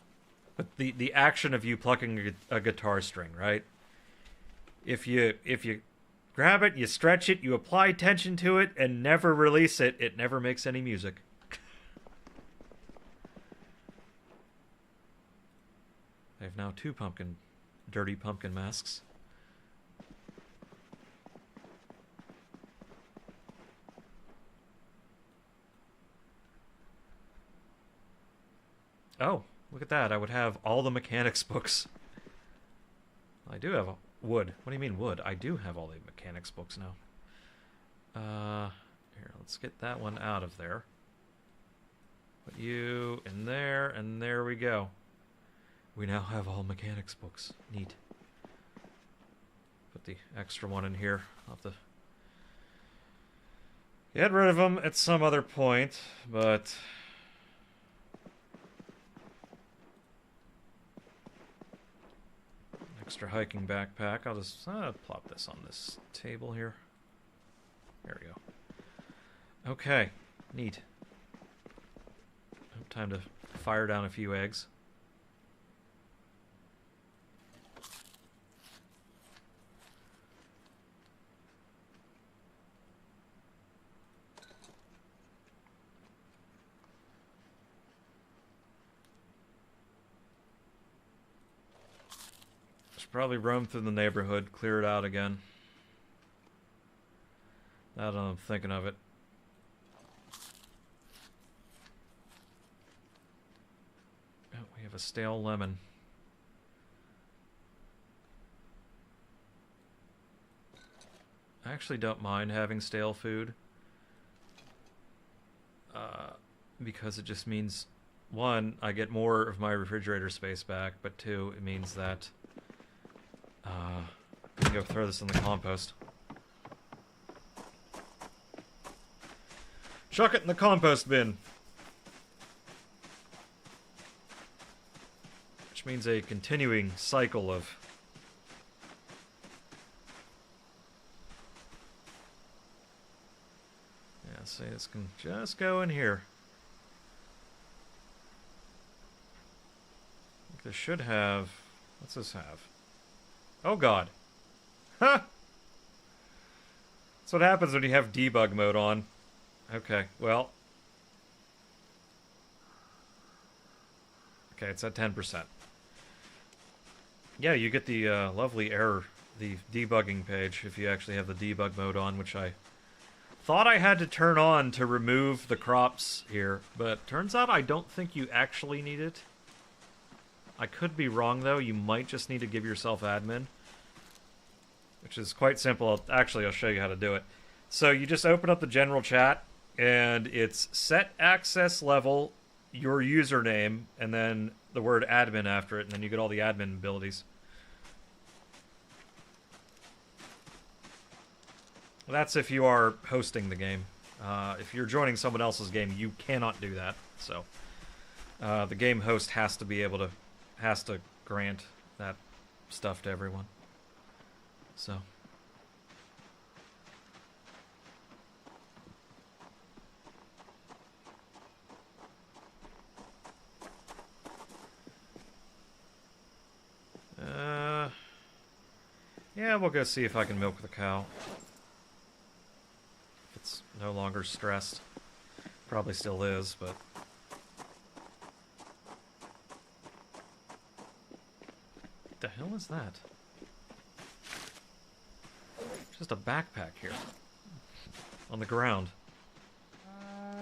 [SPEAKER 1] but the action of you plucking a guitar string, right? If you grab it, you stretch it, you apply tension to it, and never release it, it never makes any music. I have now 2 dirty pumpkin masks. Oh, look at that. I would have all the mechanics books. I do have wood. What do you mean wood? I do have all the mechanics books now. Here, let's get that one out of there. Put you in there, and there we go. We now have all mechanics books. Neat. Put the extra one in here. I'll have to get rid of them at some other point, but... extra hiking backpack. I'll just plop this on this table here. There we go. Okay, neat. Time to fire down a few eggs. Probably roam through the neighborhood, clear it out again. Now that I'm thinking of it. Oh, we have a stale lemon. I actually don't mind having stale food. Because it just means, 1, I get more of my refrigerator space back, but 2, it means that I can go throw this in the compost. Chuck it in the compost bin. Which means a continuing cycle of... yeah, see, this can just go in here. I think this should have... what's this have? Oh god. Huh! That's what happens when you have debug mode on. Okay, well. Okay, it's at 10%. Yeah, you get the lovely error, the debugging page, if you actually have the debug mode on, which I thought I had to turn on to remove the crops here, but turns out I don't think you actually need it. I could be wrong, though. You might just need to give yourself admin, which is quite simple. Actually, I'll show you how to do it. So you just open up the general chat, and it's set access level, your username, and then the word admin after it, and then you get all the admin abilities. That's if you are hosting the game. If you're joining someone else's game, you cannot do that. So the game host has to be able to... has to grant that stuff to everyone. So. Yeah, we'll go see if I can milk the cow. If it's no longer stressed. Probably still is, but... what the hell is that? Just a backpack here. On the ground.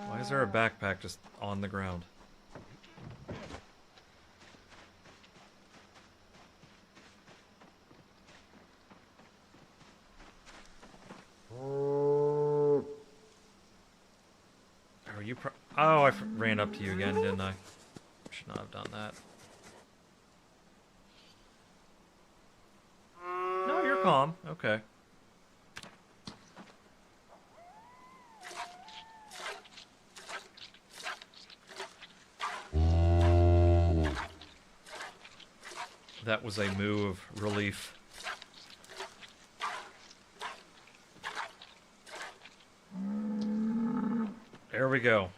[SPEAKER 1] Why is there a backpack just on the ground? Are you oh, I ran up to you again, didn't I? Should not have done that. No, you're calm. Okay. That was a moo of relief. There we go.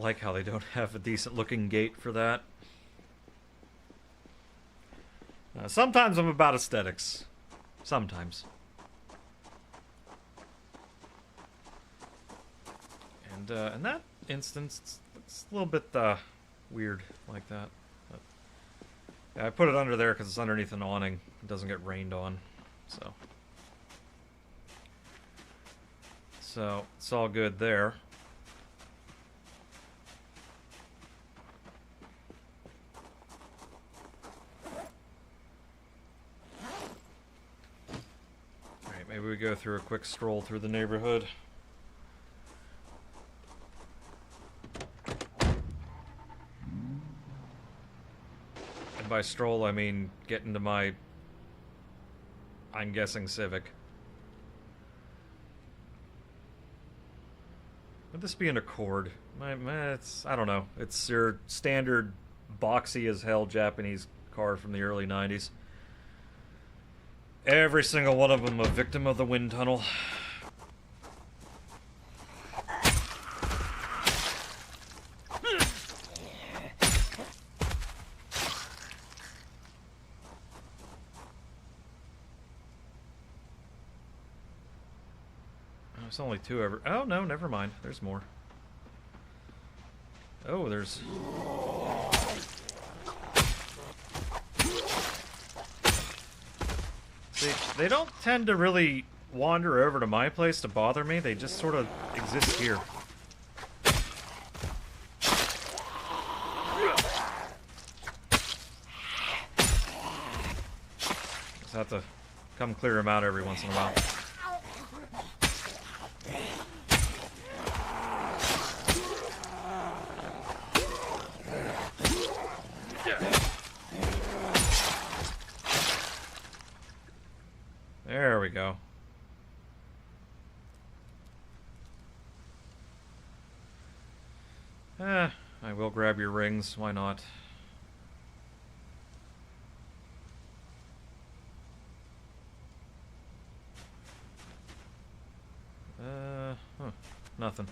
[SPEAKER 1] like how they don't have a decent looking gate for that. Sometimes I'm about aesthetics. Sometimes. And in that instance, it's a little bit weird like that. But, yeah, I put it under there because it's underneath an awning. It doesn't get rained on. So it's all good there. Alright, maybe we go through a quick stroll through the neighborhood. And by stroll, I mean get into my, I'm guessing, Civic. Would this be an Accord? It's, I don't know. It's your standard boxy as hell Japanese car from the early 90s. Every single one of them a victim of the wind tunnel. There's only two ever. Oh, no, never mind. There's more. Oh, there's... See, they don't tend to really wander over to my place to bother me. They just sort of exist here. Just have to come clear them out every once in a while. There we go. I will grab your rings. Why not? Nothing.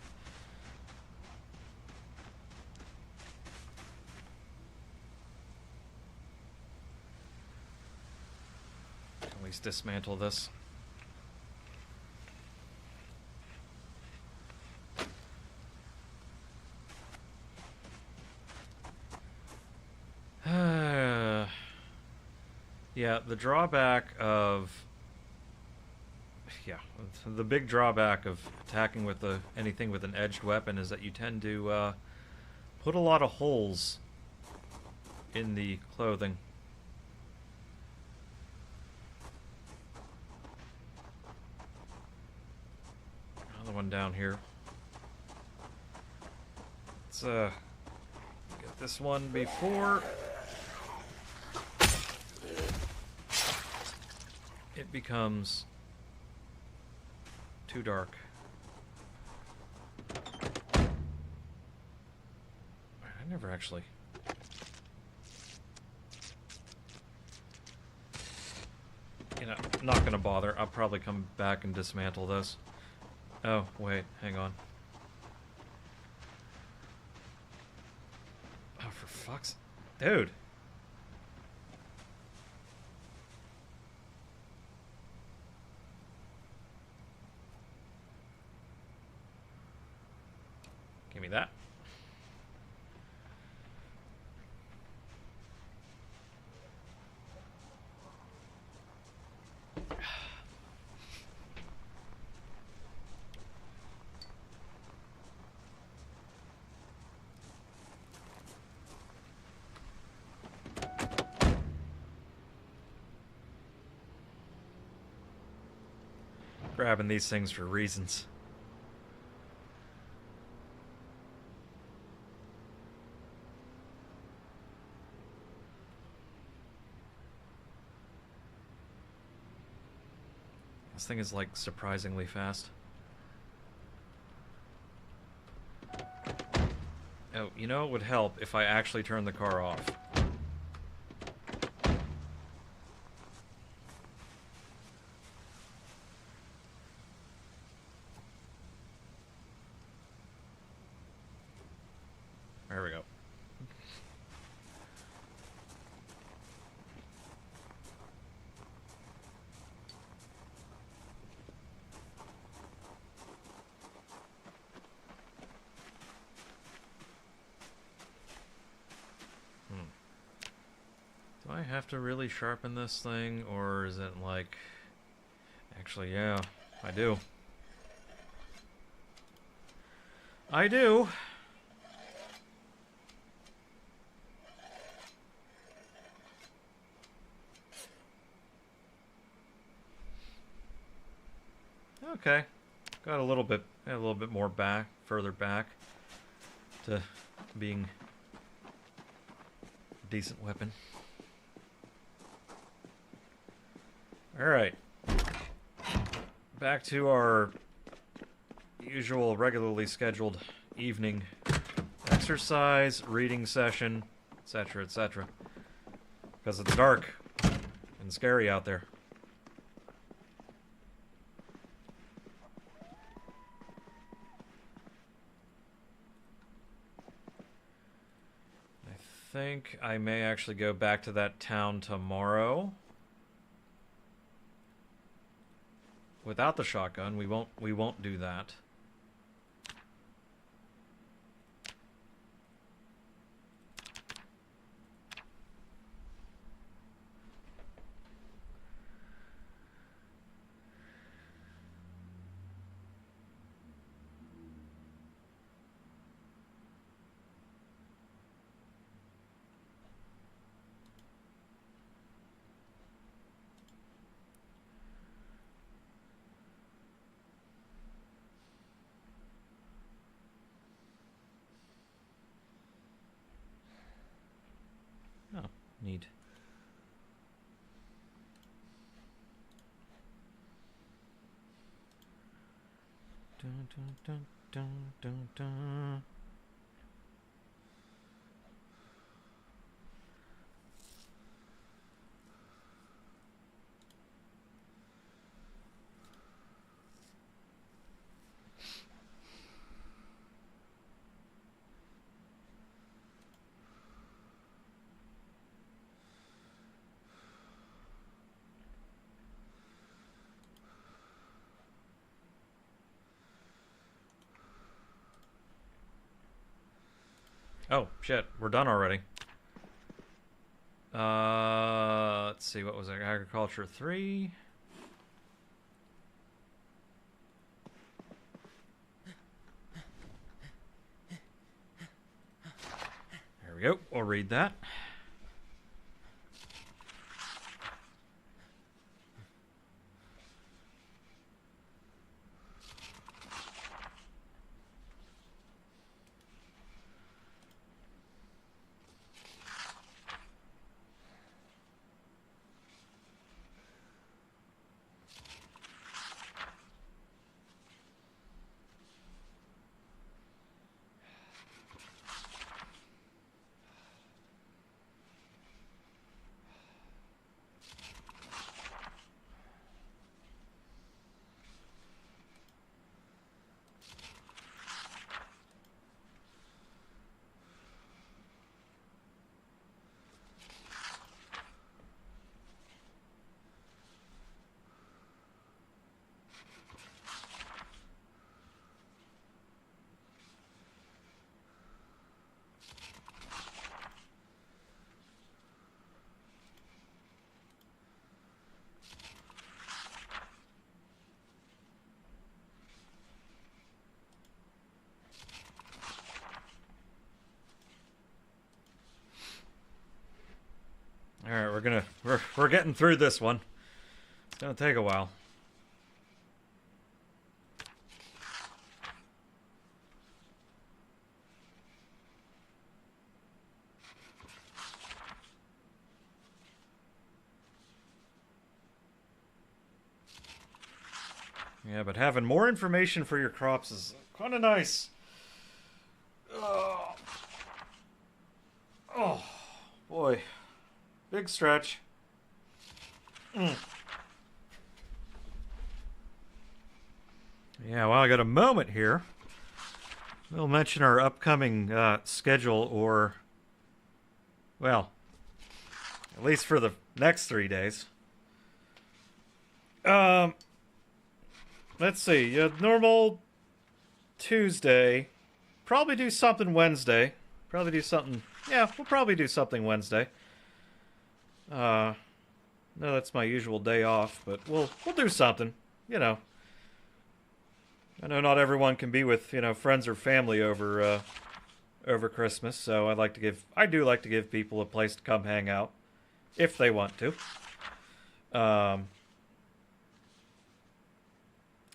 [SPEAKER 1] At least dismantle this. Yeah, the drawback of... Yeah, the big drawback of attacking with anything with an edged weapon is that you tend to put a lot of holes in the clothing. Another one down here. Let's get this one before it becomes too dark. I never actually... You know, not gonna bother. I'll probably come back and dismantle this. Oh, wait, hang on. Oh, for fuck's... Dude! Give me that. Grabbing these things for reasons. This thing is like surprisingly fast. Oh, you know it would help if I actually turned the car off. I have to really sharpen this thing, or is it like... Actually, yeah, I do. I do! Okay. Got a little bit more back, further back to being a decent weapon. Alright. Back to our usual regularly scheduled evening exercise, reading session, etc., etc. Because it's dark and scary out there. I think I may actually go back to that town tomorrow. Without the shotgun, we won't do that. Oh, neat. Dun, dun, dun, dun, dun, dun. Oh, shit. We're done already. Let's see. What was it? Agriculture 3. There we go. We'll read that. All right, we're getting through this one. It's gonna take a while. Yeah, but having more information for your crops is kind of nice. Oh, boy. Big stretch. Yeah, well, I got a moment here. We'll mention our upcoming schedule, or, well, at least for the next 3 days. Let's see. Normal Tuesday. Probably do something Wednesday. Probably do something. Yeah, we'll probably do something Wednesday. No, that's my usual day off, but we'll do something. You know. I know not everyone can be with, friends or family over Christmas, so I do like to give people a place to come hang out if they want to.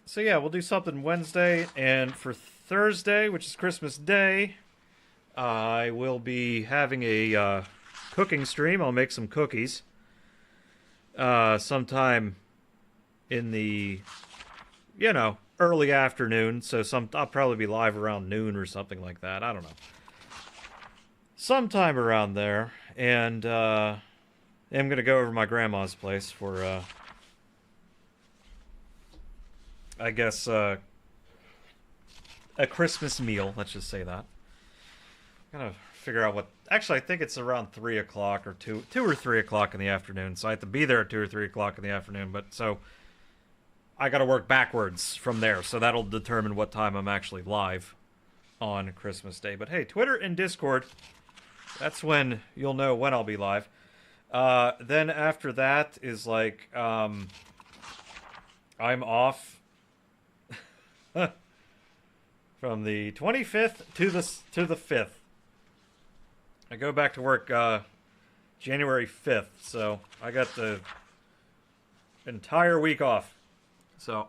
[SPEAKER 1] So yeah, we'll do something Wednesday, and for Thursday, which is Christmas Day, I will be having a cooking stream. I'll make some cookies sometime in the, early afternoon. So I'll probably be live around noon or something like that. I don't know. Sometime around there, and I'm gonna go over to my grandma's place for I guess a Christmas meal. Let's just say that. Gotta figure out what. Actually, I think it's around 3 o'clock or 2 or 3 o'clock in the afternoon. So I have to be there at 2 or 3 o'clock in the afternoon. But so I gotta work backwards from there. So that'll determine what time I'm actually live on Christmas Day. But hey, Twitter and Discord. That's when you'll know when I'll be live. Then after that is like I'm off from the 25th to the 5th. I go back to work January 5th, so I got the entire week off. So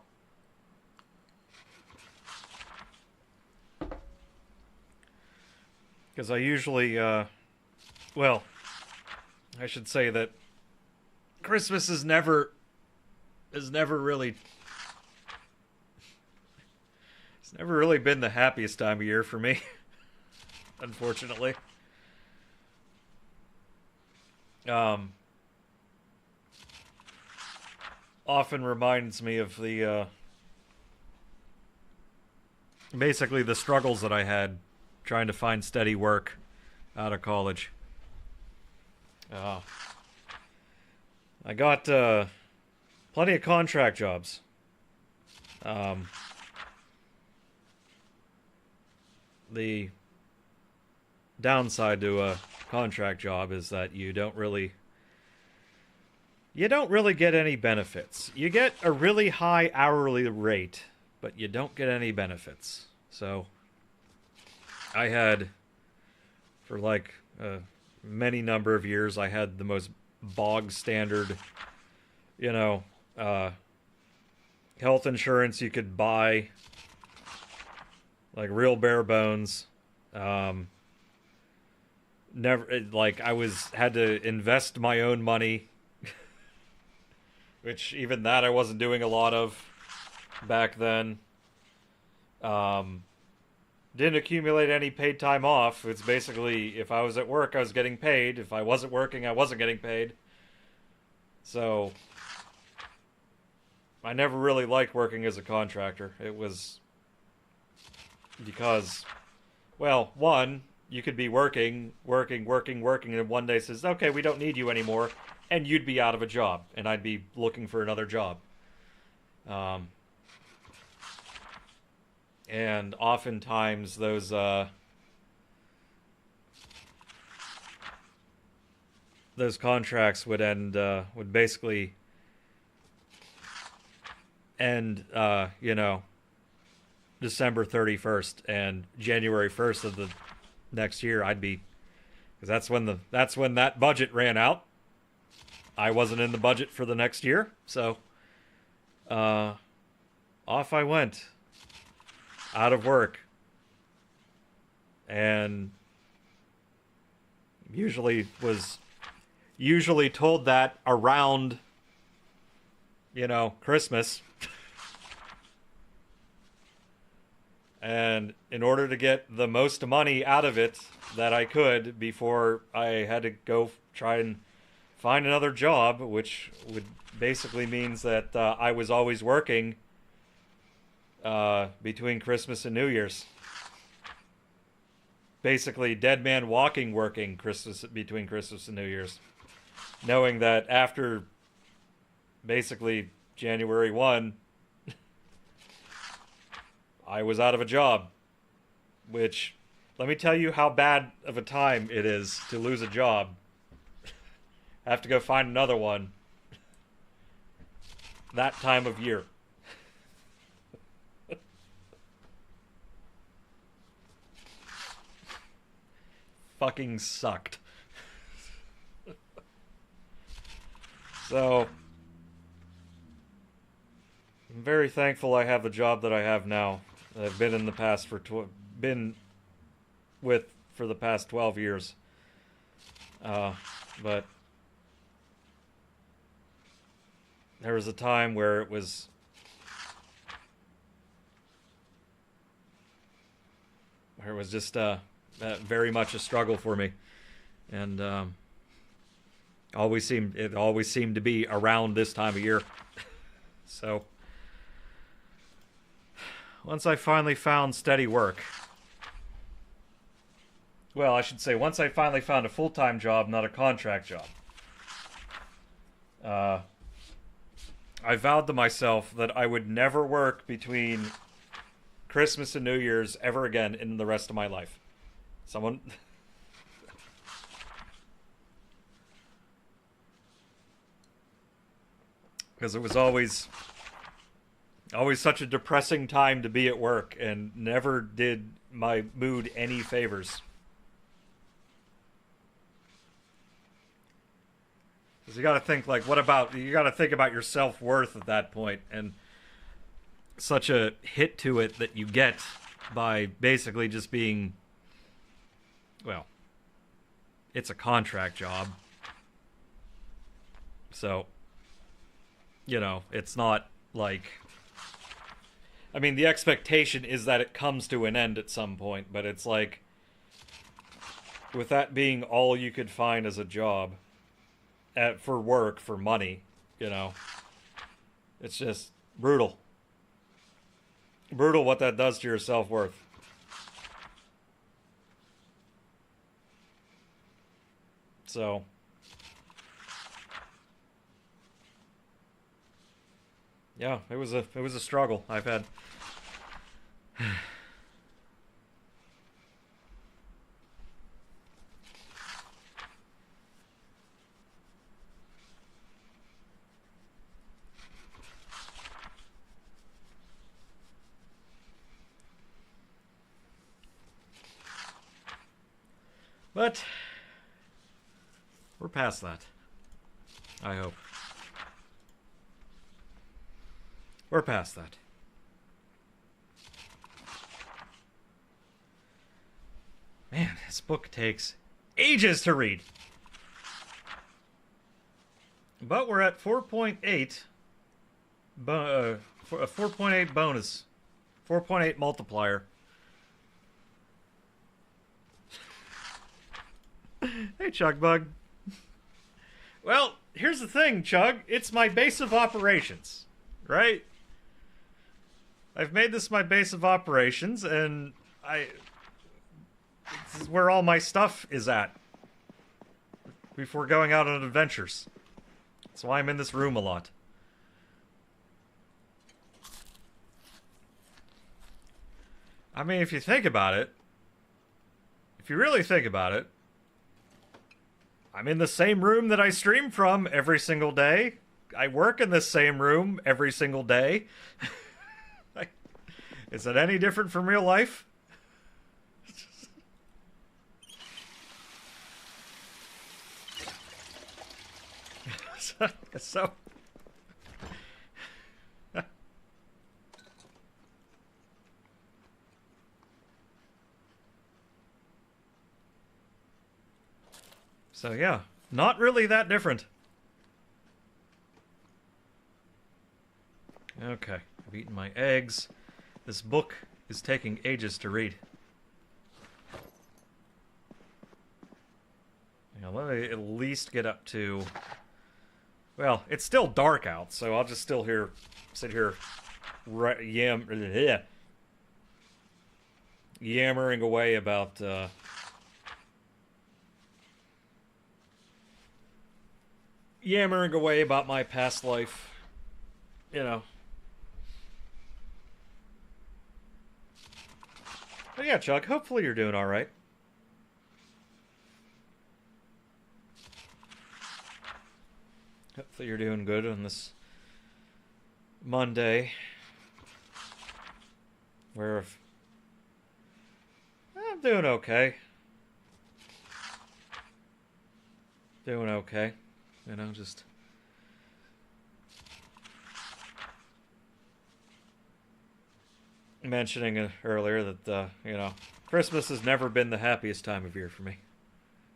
[SPEAKER 1] because I usually well, I should say that Christmas is never really it's never really been the happiest time of year for me, unfortunately. Often reminds me of the basically the struggles that I had trying to find steady work out of college. I got plenty of contract jobs. The downside to a contract job is that you don't really get any benefits. You get a really high hourly rate, but you don't get any benefits. So I had, for like many number of years, I had the most bog standard, health insurance you could buy, like real bare bones. Had to invest my own money, which even that I wasn't doing a lot of back then. Didn't accumulate any paid time off. It's basically, if I was at work, I was getting paid. If I wasn't working, I wasn't getting paid. So I never really liked working as a contractor. It was because, well, one, you could be working, and one day says, okay, we don't need you anymore, and you'd be out of a job, and I'd be looking for another job. And oftentimes those contracts would basically end, December 31st, and January 1st of the next year because that's when that budget ran out. I wasn't in the budget for the next year, so off I went, out of work, and usually told that around Christmas. And in order to get the most money out of it that I could before I had to go try and find another job, which would basically means that I was always working between Christmas and New Year's. Basically, dead man walking working between Christmas and New Year's. Knowing that after basically January 1, I was out of a job, which, let me tell you how bad of a time it is to lose a job. I have to go find another one that time of year. Fucking sucked. So, I'm very thankful I have the job that I have now. That I've been in the past for been with for the past 12 years. But there was a time where it was just very much a struggle for me, and it always seemed to be around this time of year. So once I finally found steady work, well, I should say once I finally found a full-time job, not a contract job, I vowed to myself that I would never work between Christmas and New Year's ever again in the rest of my life. Someone... Because it was always such a depressing time to be at work, and never did my mood any favors. Because you gotta think, like, you gotta think about your self-worth at that point, and such a hit to it that you get by basically just being, well, it's a contract job. So, you know, it's not like, I mean, the expectation is that it comes to an end at some point, but it's like, with that being all you could find as a job, for work, for money, you know, it's just brutal. Brutal what that does to your self-worth. So, yeah, it was a struggle I've had. But we're past that, I hope. We're past that. Man, this book takes ages to read. But we're at 4.8. 4.8 bonus. 4.8 multiplier. Hey, Chug Bug. Well, here's the thing, Chug. It's my base of operations, right? I've made this my base of operations, and this is where all my stuff is at before going out on adventures. That's why I'm in this room a lot. I mean, if you think about it, if you really think about it, I'm in the same room that I stream from every single day. I work in this same room every single day. Is it any different from real life? So So yeah, not really that different. Okay, I've eaten my eggs. This book is taking ages to read. Now, let me at least get up to... Well, it's still dark out, so I'll just sit here yammering away about... yammering away about my past life, you know. But yeah, Chuck, hopefully you're doing alright. Hopefully you're doing good on this Monday. Where I'm doing okay. Doing okay. You know, just mentioning earlier that, you know, Christmas has never been the happiest time of year for me.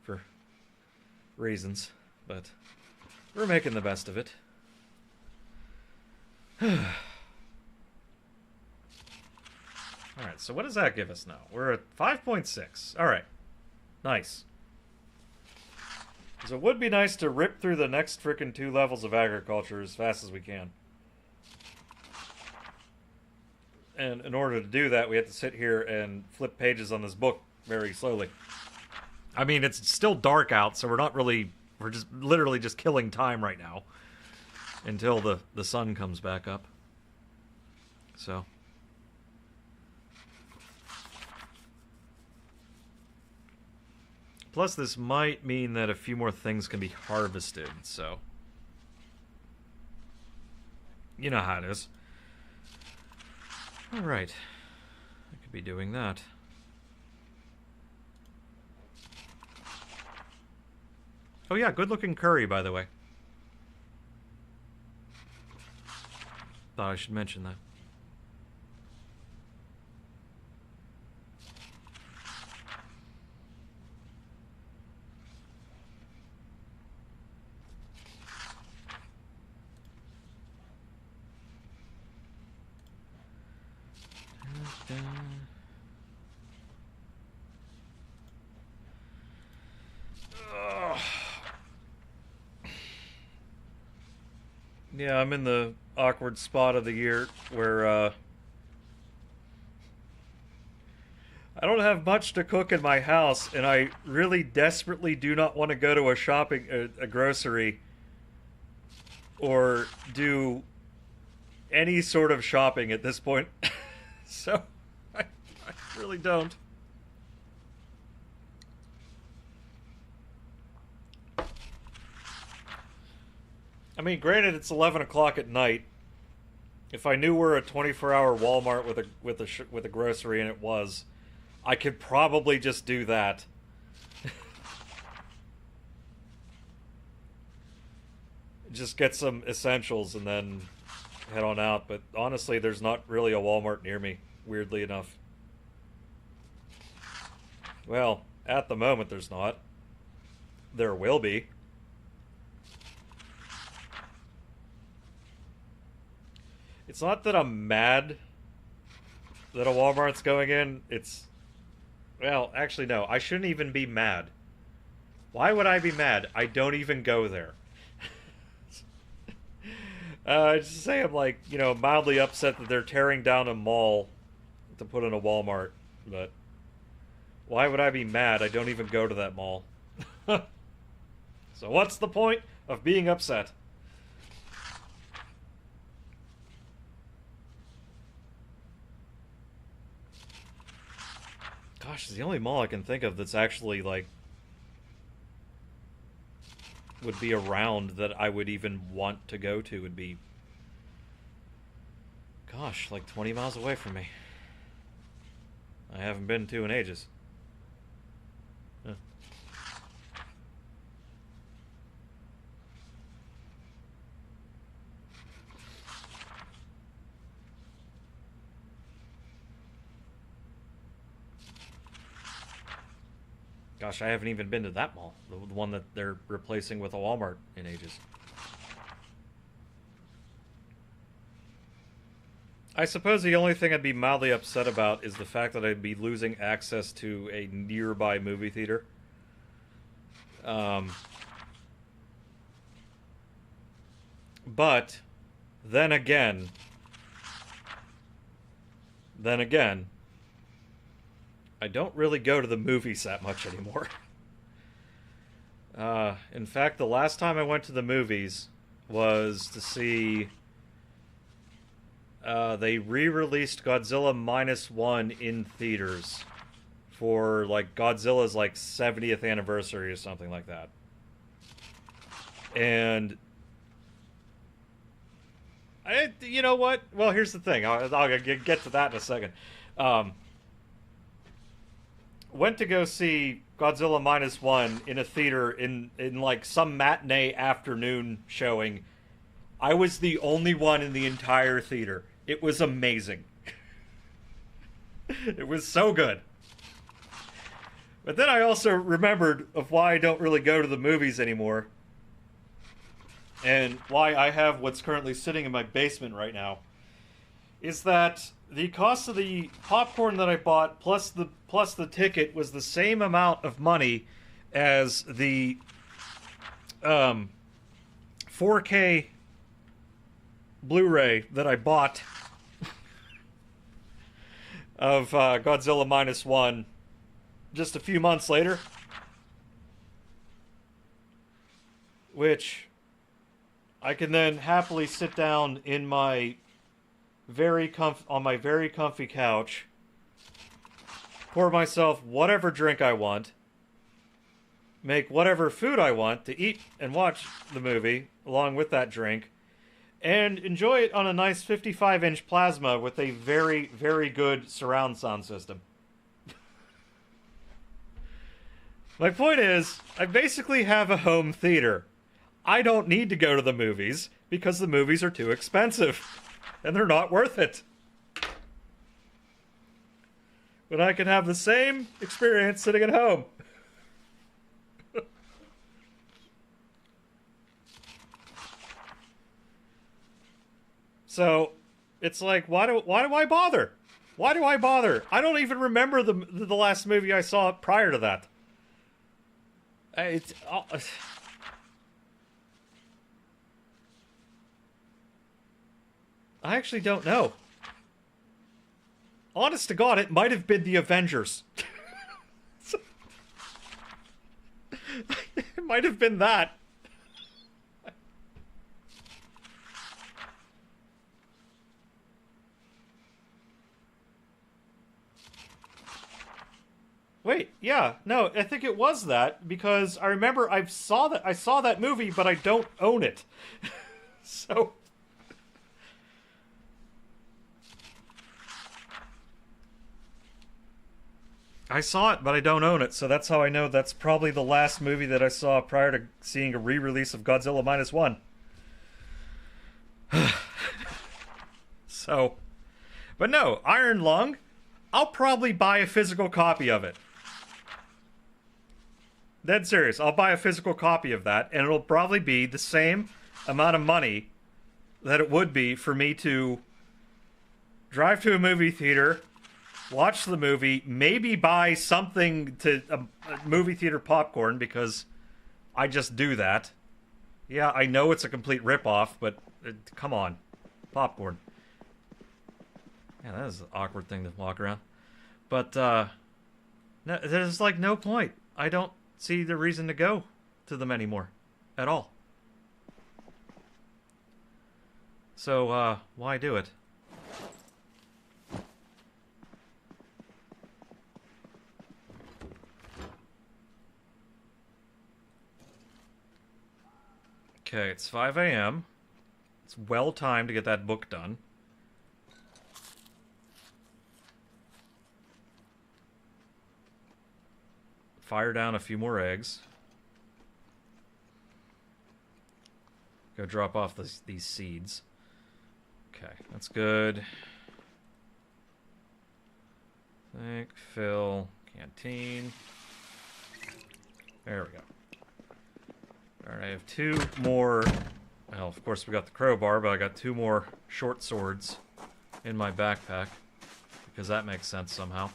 [SPEAKER 1] For reasons. But we're making the best of it. Alright, so what does that give us now? We're at 5.6. Alright. Nice. So it would be nice to rip through the next frickin' 2 levels of agriculture as fast as we can. And in order to do that, we have to sit here and flip pages on this book very slowly. I mean, it's still dark out, so we're just literally just killing time right now. Until the sun comes back up. So. Plus, this might mean that a few more things can be harvested, so. You know how it is. Alright. I could be doing that. Oh yeah, good looking curry, by the way. Thought I should mention that. Yeah, I'm in the awkward spot of the year where I don't have much to cook in my house, and I really desperately do not want to go to a grocery or do any sort of shopping at this point. So I really don't. I mean, granted, it's 11 o'clock at night. If I knew we're a 24-hour Walmart with a grocery, and it was, I could probably just do that. Just get some essentials and then head on out. But honestly, there's not really a Walmart near me, weirdly enough. Well, at the moment, there's not. There will be. It's not that I'm mad that a Walmart's going in. It's... Well, actually, no. I shouldn't even be mad. Why would I be mad? I don't even go there. Just say I'm, like, you know, mildly upset that they're tearing down a mall to put in a Walmart. But why would I be mad? I don't even go to that mall. So what's the point of being upset? Gosh, it's the only mall I can think of that's actually, like, would be around that I would even want to go to would be, gosh, like 20 miles away from me. I haven't been to in ages. Huh. Gosh, I haven't even been to that mall. The one that they're replacing with a Walmart in ages. I suppose the only thing I'd be mildly upset about is the fact that I'd be losing access to a nearby movie theater. But, then again, I don't really go to the movies that much anymore. In fact, the last time I went to the movies was to see... they re-released Godzilla -1 in theaters for, like, Godzilla's, like, 70th anniversary or something like that. And You know what? Well, here's the thing. I'll get to that in a second. Went to go see Godzilla -1 in a theater in like some matinee afternoon showing. I was the only one in the entire theater. It was amazing. It was so good. But then I also remembered of why I don't really go to the movies anymore. And why I have what's currently sitting in my basement right now. Is that the cost of the popcorn that I bought plus the ticket was the same amount of money as the 4K Blu-ray that I bought of Godzilla -1 just a few months later, which I can then happily sit down in my on my very comfy couch, pour myself whatever drink I want, make whatever food I want to eat and watch the movie along with that drink, and enjoy it on a nice 55-inch plasma with a very, very good surround sound system. My point is, I basically have a home theater. I don't need to go to the movies because the movies are too expensive. And they're not worth it. But I can have the same experience sitting at home. So, it's like, why do I bother? Why do I bother? I don't even remember the last movie I saw prior to that. It's... I actually don't know. Honest to God, it might have been the Avengers. It might have been that. Wait, yeah, no, I think it was that because I remember I saw that movie, but I don't own it. So I saw it, but I don't own it, so that's how I know that's probably the last movie that I saw prior to seeing a re-release of Godzilla -1. So, but no, Iron Lung, I'll probably buy a physical copy of it. Dead serious, I'll buy a physical copy of that, and it'll probably be the same amount of money that it would be for me to drive to a movie theater, watch the movie, maybe buy something to a movie theater popcorn because I just do that. Yeah, I know it's a complete ripoff, but come on, popcorn. Yeah, that is an awkward thing to walk around. But no, there's like no point. I don't see the reason to go to them anymore, at all. So why do it? Okay, it's 5 a.m. It's well timed to get that book done. Fire down a few more eggs. Go drop off these seeds. Okay, that's good. Think, fill, canteen. There we go. Alright, I have two more... Well, of course we got the crowbar, but I got two more short swords in my backpack. Because that makes sense somehow.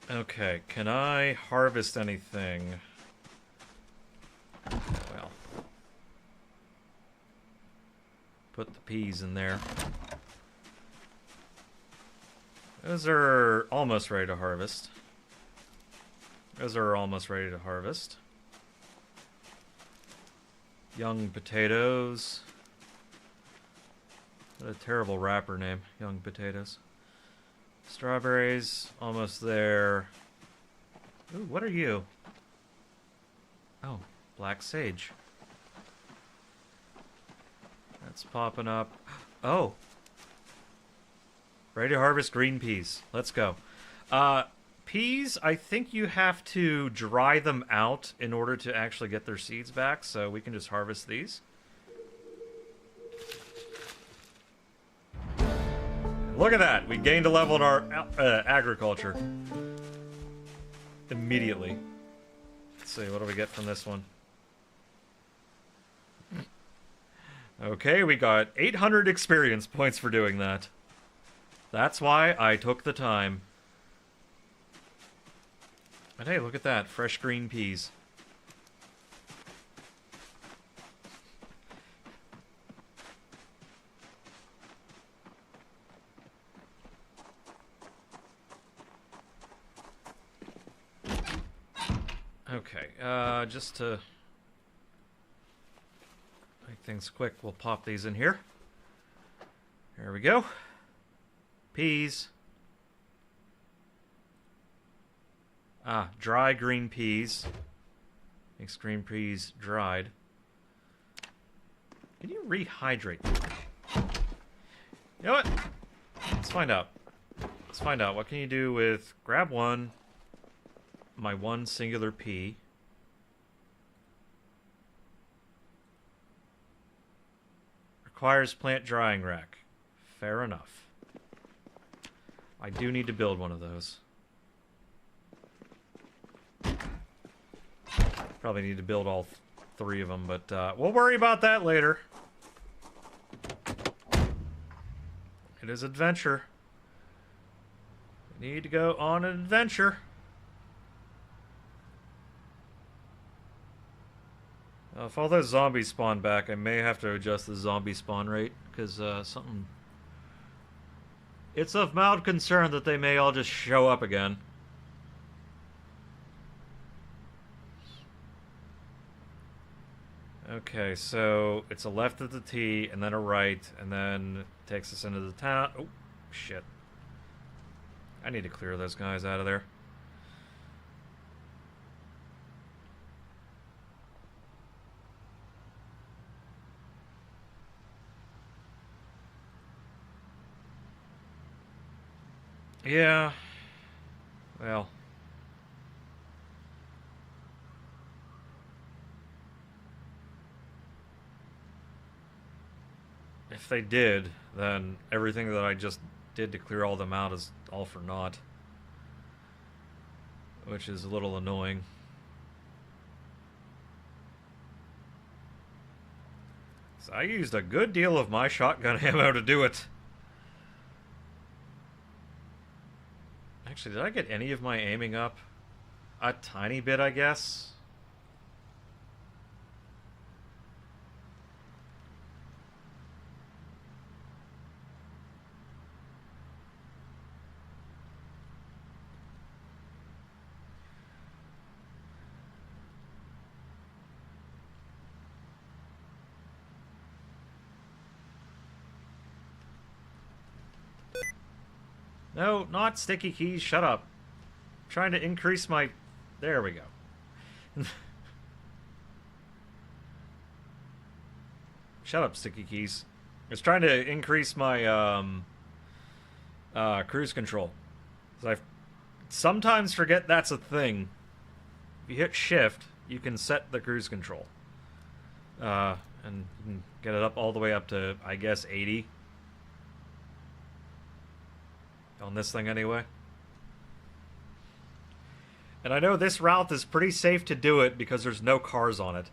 [SPEAKER 1] Okay, can I harvest anything? Well... Put the peas in there. Those are almost ready to harvest. Those are almost ready to harvest. Young potatoes. What a terrible rapper name, Young Potatoes. Strawberries, almost there. Ooh, what are you? Oh, black sage. That's popping up. Oh. Ready to harvest green peas. Let's go. Peas, I think you have to dry them out in order to actually get their seeds back, so we can just harvest these. Look at that! We gained a level in our agriculture. Immediately. Let's see, what do we get from this one? Okay, we got 800 experience points for doing that. That's why I took the time. And hey, look at that. Fresh green peas. Okay, just to make things quick, we'll pop these in here. There we go. Peas. Ah, dry green peas. Makes green peas dried. Can you rehydrate? You know what? Let's find out. Let's find out. What can you do with... Grab one. My one singular pea. Requires plant drying rack. Fair enough. I do need to build one of those. Probably need to build all three of them, but we'll worry about that later. It is adventure. We need to go on an adventure. If all those zombies spawn back, I may have to adjust the zombie spawn rate, because something... It's of mild concern that they may all just show up again. Okay, so it's a left of the T, and then a right, and then takes us into the town. Oh, shit. I need to clear those guys out of there. Yeah. Well. If they did, then everything that I just did to clear all them out is all for naught. Which is a little annoying. So I used a good deal of my shotgun ammo to do it. Actually, did I get any of my aiming up? A tiny bit, I guess. No, not sticky keys. Shut up. I'm trying to increase my... There we go. Shut up, sticky keys. I was trying to increase my cruise control. I sometimes forget that's a thing. If you hit shift, you can set the cruise control. And you can get it up all the way up to, I guess, 80. On this thing anyway. And I know this route is pretty safe to do it because there's no cars on it.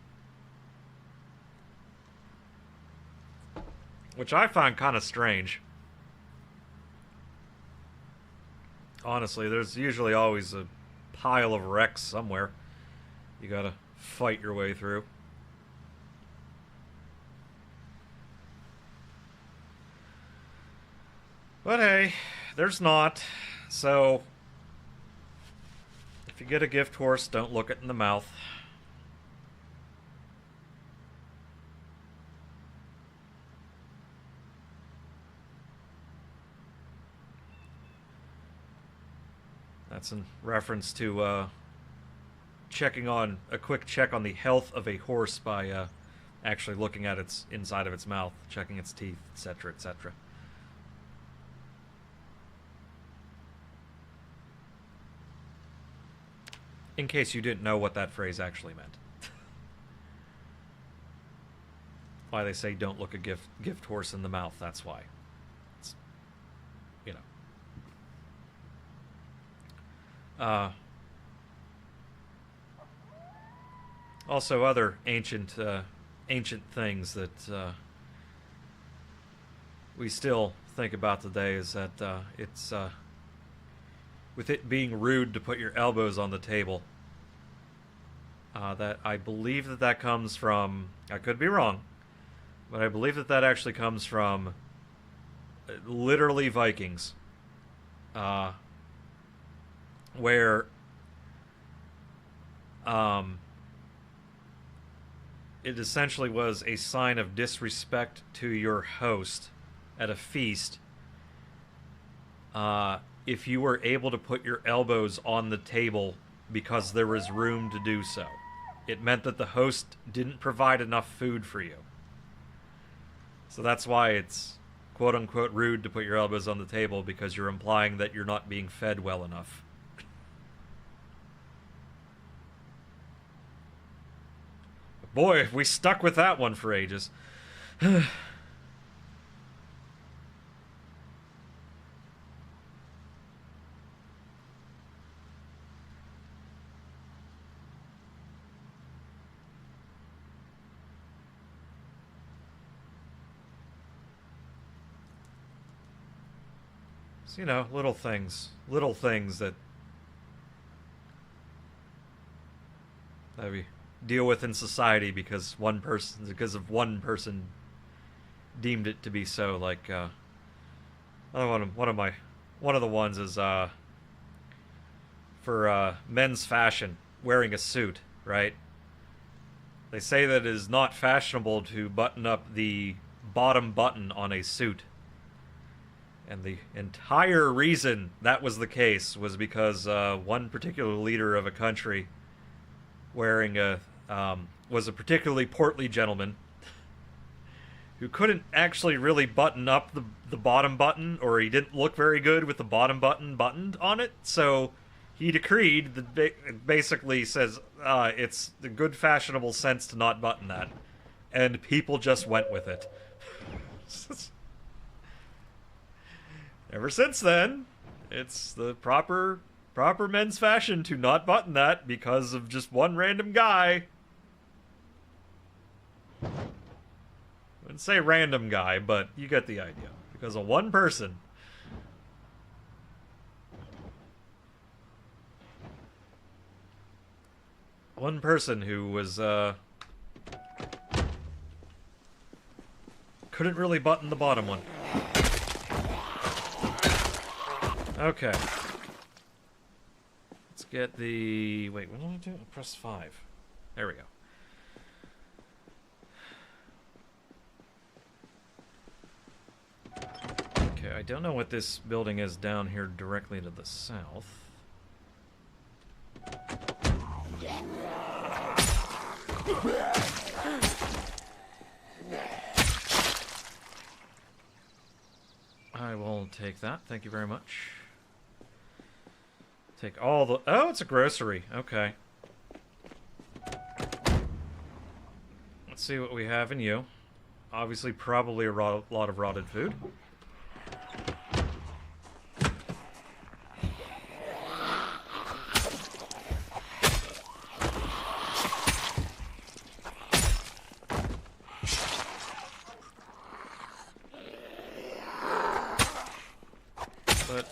[SPEAKER 1] Which I find kind of strange. Honestly, there's usually always a pile of wrecks somewhere you gotta fight your way through. But hey, there's not. So, if you get a gift horse, don't look it in the mouth. That's in reference to checking on a quick check on the health of a horse by actually looking at its inside of its mouth, checking its teeth, etc., etc. In case you didn't know what that phrase actually meant. Why they say don't look a gift horse in the mouth, that's why. It's, you know. Also other ancient things that we still think about today is that it's with it being rude to put your elbows on the table. That I believe that comes from, I could be wrong, but I believe that actually comes from literally Vikings, where it essentially was a sign of disrespect to your host at a feast if you were able to put your elbows on the table because there was room to do so. It meant that the host didn't provide enough food for you. So that's why it's quote-unquote rude to put your elbows on the table, because you're implying that you're not being fed well enough. Boy, we stuck with that one for ages. So, you know, little things that we deal with in society because of one person deemed it to be so. Like one of the ones is for men's fashion, wearing a suit, right? They say that it is not fashionable to button up the bottom button on a suit. And the entire reason that was the case was because one particular leader of a country wearing was a particularly portly gentleman who couldn't actually really button up the bottom button, or he didn't look very good with the bottom button buttoned on it, so he decreed that basically says it's the good fashionable sense to not button that, and people just went with it. Ever since then, it's the proper men's fashion to not button that because of just one random guy. I wouldn't say random guy, but you get the idea. Because of one person. One person who was, couldn't really button the bottom one. Okay. Let's get the... Wait, what did I do? Press 5. There we go. Okay, I don't know what this building is down here directly to the south. I will take that. Thank you very much. Take all the... Oh, it's a grocery. Okay. Let's see what we have in you. Obviously, probably a lot of rotted food.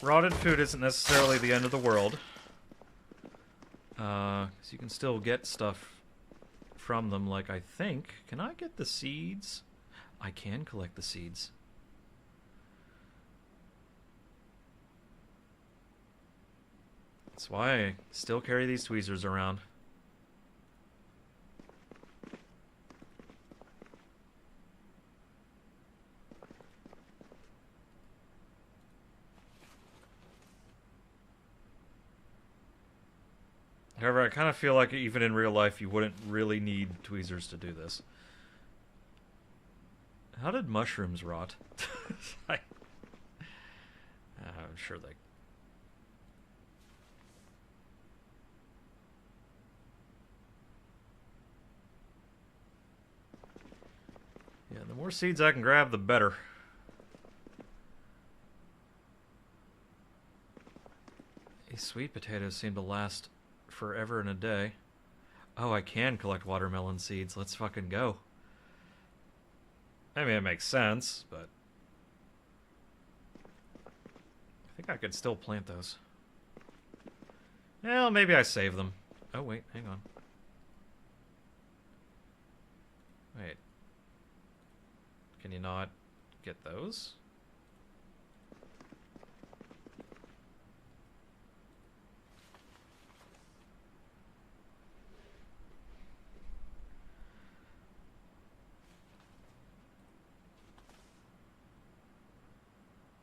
[SPEAKER 1] Rotted food isn't necessarily the end of the world. So you can still get stuff from them, like I think... Can I get the seeds? I can collect the seeds. That's why I still carry these tweezers around. However, I kind of feel like even in real life, you wouldn't really need tweezers to do this. How did mushrooms rot? I'm sure they... Yeah, the more seeds I can grab, the better. These sweet potatoes seem to last forever and a day. Oh, I can collect watermelon seeds. Let's fucking go. I mean, it makes sense, but... I think I could still plant those. Well, maybe I save them. Oh, wait, hang on. Wait. Can you not get those?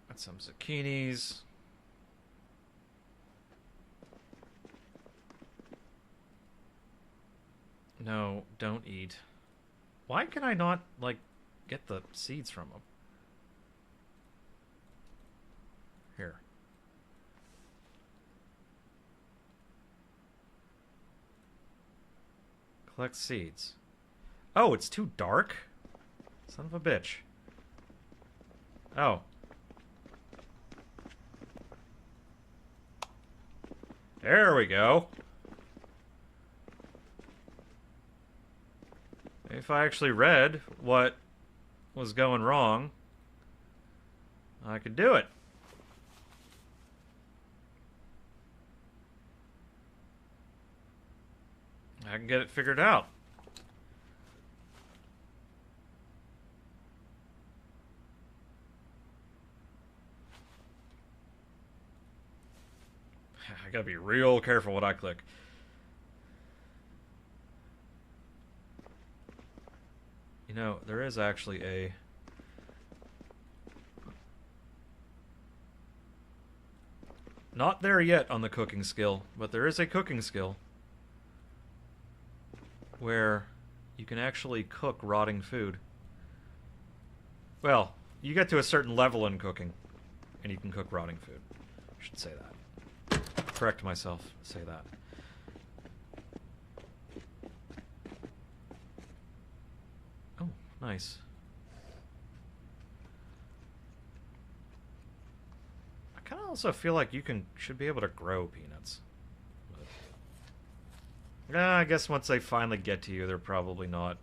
[SPEAKER 1] Got some zucchinis. No, don't eat. Why can I not, like, get the seeds from them? Here. Collect seeds. Oh, it's too dark? Son of a bitch. Oh. There we go. If I actually read what was going wrong, I could do it. I can get it figured out. I gotta be real careful what I click. You know, there is actually a... Not there yet on the cooking skill, but there is a cooking skill where you can actually cook rotting food. Well, you get to a certain level in cooking, and you can cook rotting food. I should say that. Correct myself, say that. Oh, nice. I kind of also feel like you should be able to grow peanuts. But, I guess once they finally get to you, they're probably not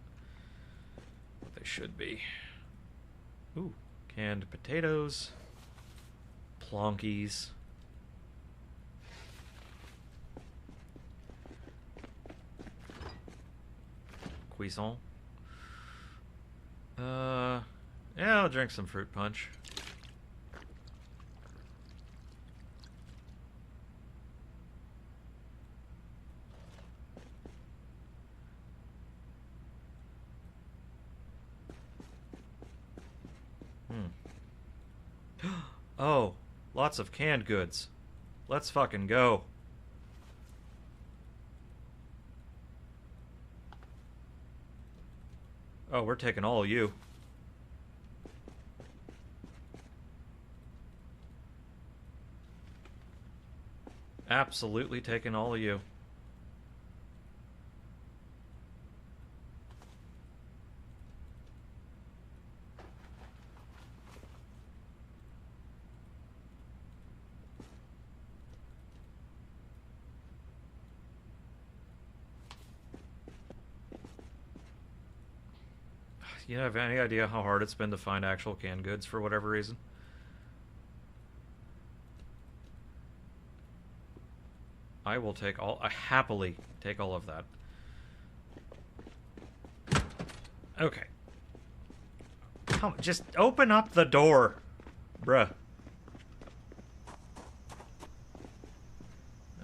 [SPEAKER 1] what they should be. Ooh, canned potatoes, plonkies. Cuisson. Yeah, I'll drink some fruit punch. Oh, lots of canned goods. Let's fucking go. Oh, we're taking all of you. Absolutely taking all of you. You have any idea how hard it's been to find actual canned goods for whatever reason? I will take all... I happily take all of that. Okay. Come, just open up the door, bruh.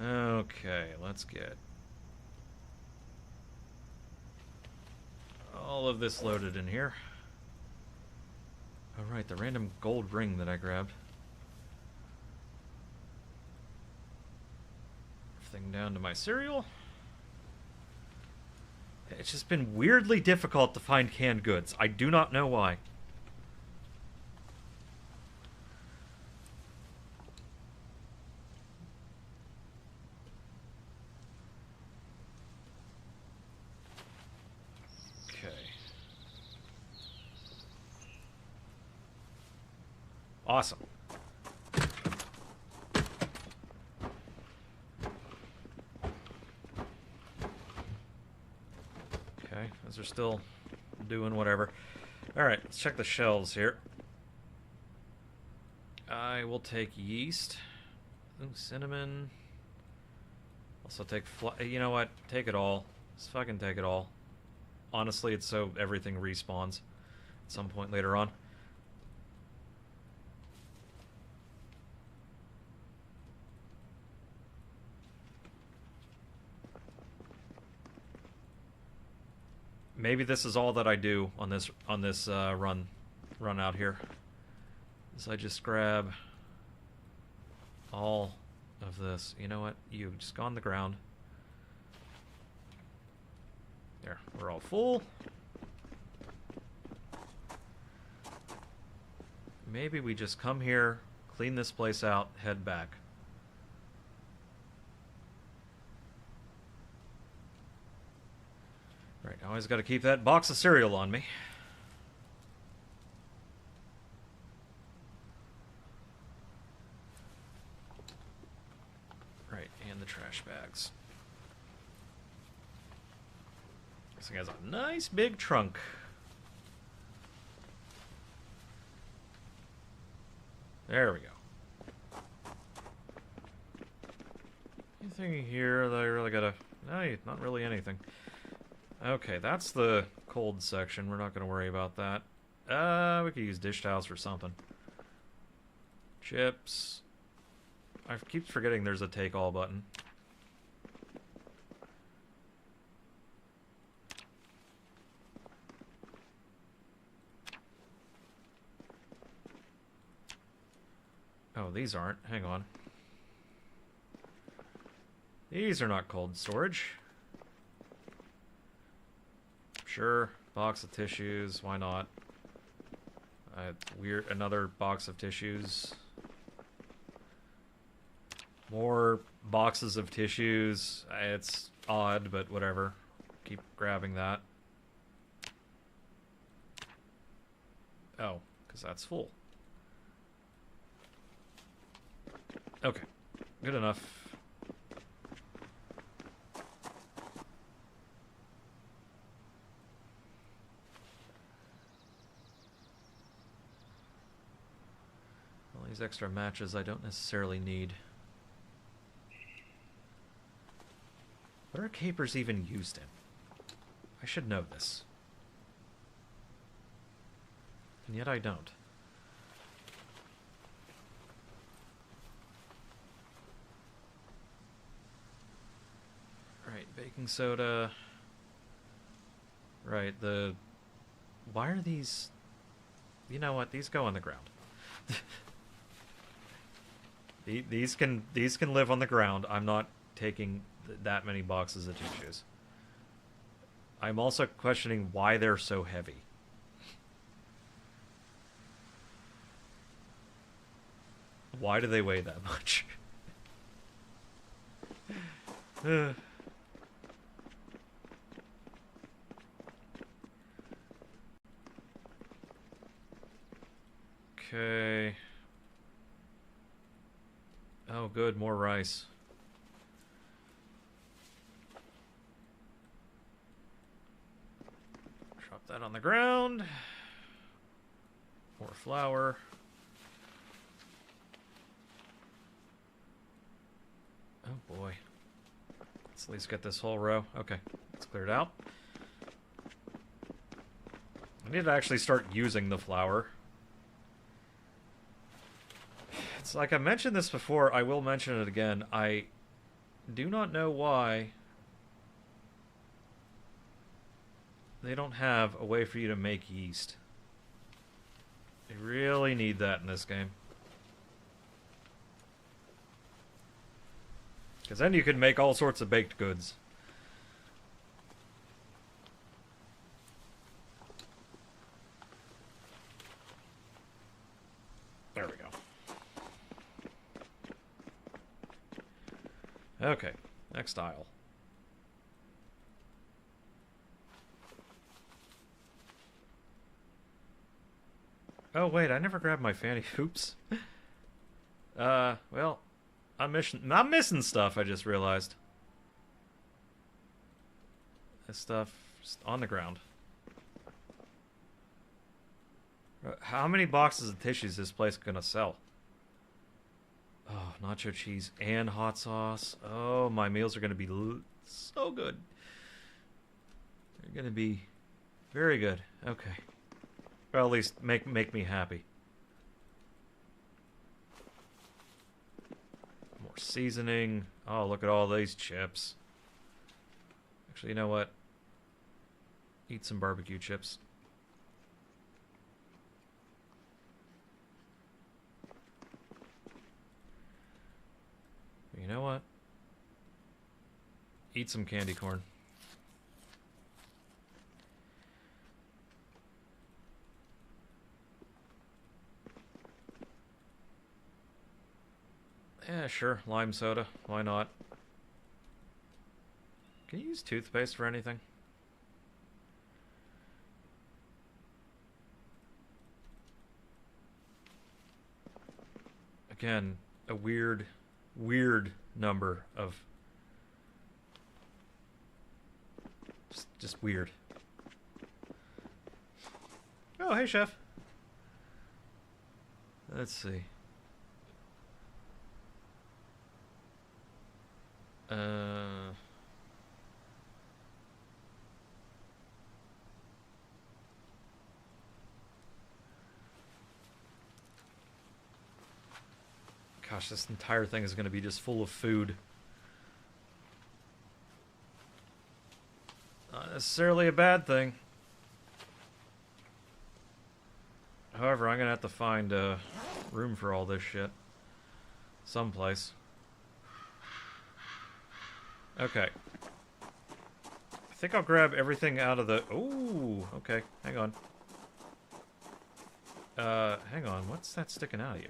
[SPEAKER 1] Okay, let's get all of this loaded in here. Oh right, the random gold ring that I grabbed. Nothing down to my cereal. It's just been weirdly difficult to find canned goods. I do not know why. Okay. Awesome. Those are still doing whatever. Alright, let's check the shelves here. I will take yeast. Ooh, cinnamon. Also take you know what? Take it all. Just fucking take it all. Honestly, it's so everything respawns at some point later on. Maybe this is all that I do on this run out here. Is I just grab all of this. You know what? You just go on the ground. There, we're all full. Maybe we just come here, clean this place out, head back. Right, I always got to keep that box of cereal on me. Right, and the trash bags. This thing has a nice big trunk. There we go. Anything here that I really gotta... No, not really anything. Okay, that's the cold section. We're not going to worry about that. We could use dish towels for something. Chips. I keep forgetting there's a take all button. Oh, these aren't. Hang on. These are not cold storage. Sure, box of tissues, why not? Another box of tissues. More boxes of tissues. It's odd, but whatever. Keep grabbing that. Oh, because that's full. Okay, good enough. These extra matches I don't necessarily need. What are capers even used in? I should know this. And yet I don't. Right, baking soda. Right, why are these... You know what, these go on the ground. These can live on the ground. I'm not taking that many boxes of tissues. I'm also questioning why they're so heavy. Why do they weigh that much? Okay. Oh, good, more rice. Drop that on the ground. More flour. Oh boy. Let's at least get this whole row. Okay, it's cleared out. I need to actually start using the flour. It's like I mentioned this before, I will mention it again. I do not know why they don't have a way for you to make yeast. They really need that in this game. Because then you can make all sorts of baked goods. There we go. Okay, next aisle. Oh wait, I never grabbed my fanny. Oops. Well, I'm missing stuff, I just realized. This stuff is on the ground. How many boxes of tissues is this place gonna sell? Oh, nacho cheese and hot sauce. Oh, my meals are gonna be so good. They're gonna be very good. Okay. Well, at least make me happy. More seasoning. Oh, look at all these chips. Actually, you know what? Eat some barbecue chips. You know what? Eat some candy corn. Yeah, sure. Lime soda. Why not? Can you use toothpaste for anything? Again, a weird number of... Just weird. Oh, hey, chef. Let's see. Gosh, this entire thing is going to be just full of food. Not necessarily a bad thing. However, I'm going to have to find room for all this shit. Someplace. Okay. I think I'll grab everything out of the... Ooh, okay. Hang on. Hang on. What's that sticking out of you?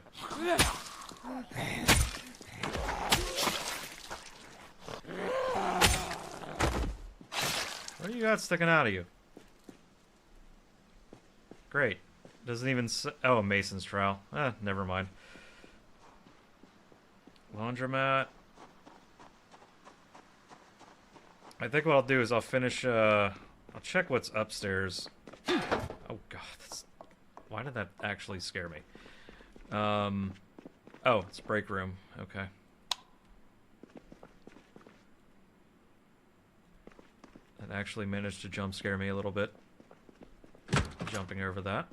[SPEAKER 1] What do you got sticking out of you? Great. Doesn't even say... Oh, a mason's trowel. Never mind. Laundromat. I think what I'll do is I'll finish, I'll check what's upstairs. Oh god, why did that actually scare me? Oh, it's break room. Okay. That actually managed to jump scare me a little bit. Jumping over that.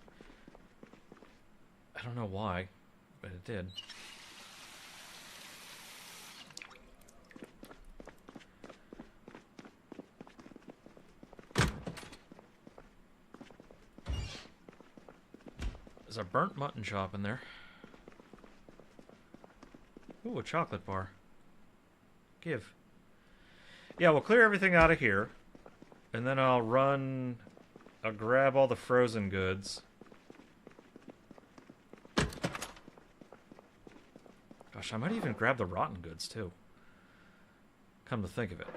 [SPEAKER 1] I don't know why, but it did. There's a burnt mutton chop in there. Ooh, a chocolate bar. Give. Yeah, we'll clear everything out of here. And then I'll grab all the frozen goods. Gosh, I might even grab the rotten goods, too. Come to think of it.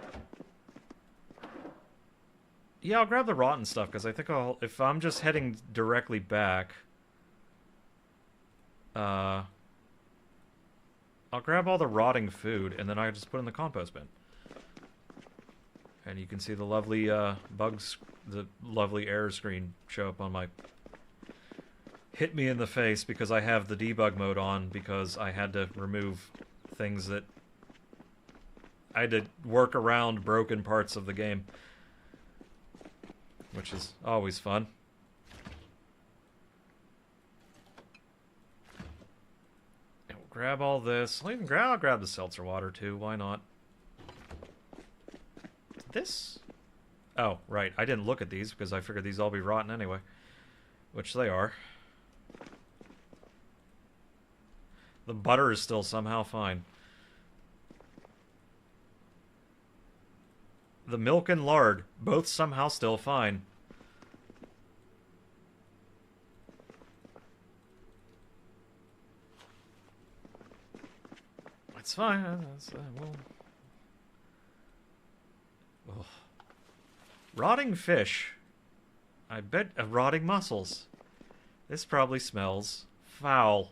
[SPEAKER 1] Yeah, I'll grab the rotten stuff, because I think if I'm just heading directly back... I'll grab all the rotting food, and then I just put it in the compost bin. And you can see the lovely the lovely error screen show up on my... Hit me in the face because I have the debug mode on because I had to remove things that... I had to work around broken parts of the game. Which is always fun. Grab all this. I'll grab the seltzer water too. Why not? This? Oh, right. I didn't look at these because I figured these all be rotten anyway. Which they are. The butter is still somehow fine. the milk and lard, both somehow still fine. It's fine. Ugh. Rotting fish. I bet rotting mussels. This probably smells foul.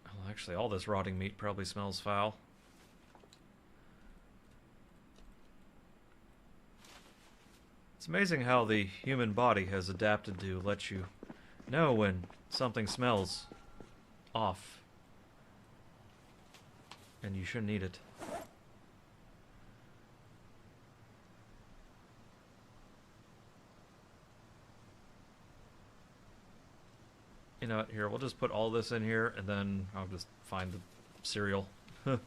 [SPEAKER 1] Well, actually, all this rotting meat probably smells foul. It's amazing how the human body has adapted to let you know when something smells off and you shouldn't eat it. You know what, here, we'll just put all this in here and then I'll just find the cereal. But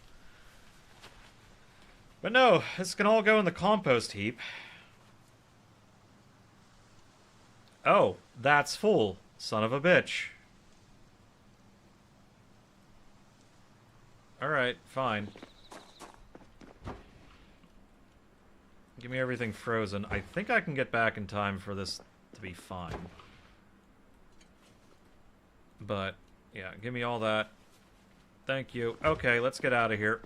[SPEAKER 1] no, this can all go in the compost heap. Oh, that's full. Son of a bitch. Alright, fine. Give me everything frozen. I think I can get back in time for this to be fine. But, yeah, give me all that. Thank you. Okay, let's get out of here.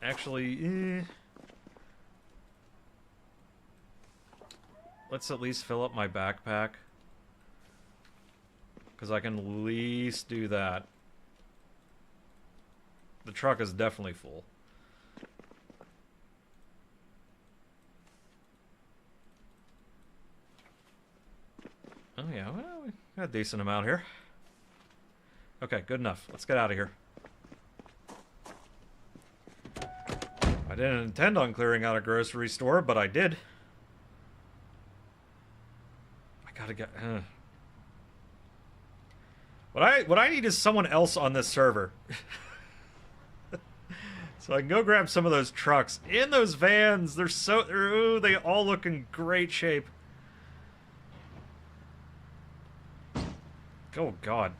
[SPEAKER 1] Actually, let's at least fill up my backpack. Because I can at least do that. The truck is definitely full. Oh yeah, well, we got a decent amount here. Okay, good enough. Let's get out of here. I didn't intend on clearing out a grocery store, but I did. I gotta get... What I need is someone else on this server. So I can go grab some of those trucks. In those vans, ooh, they all look in great shape. Oh, God.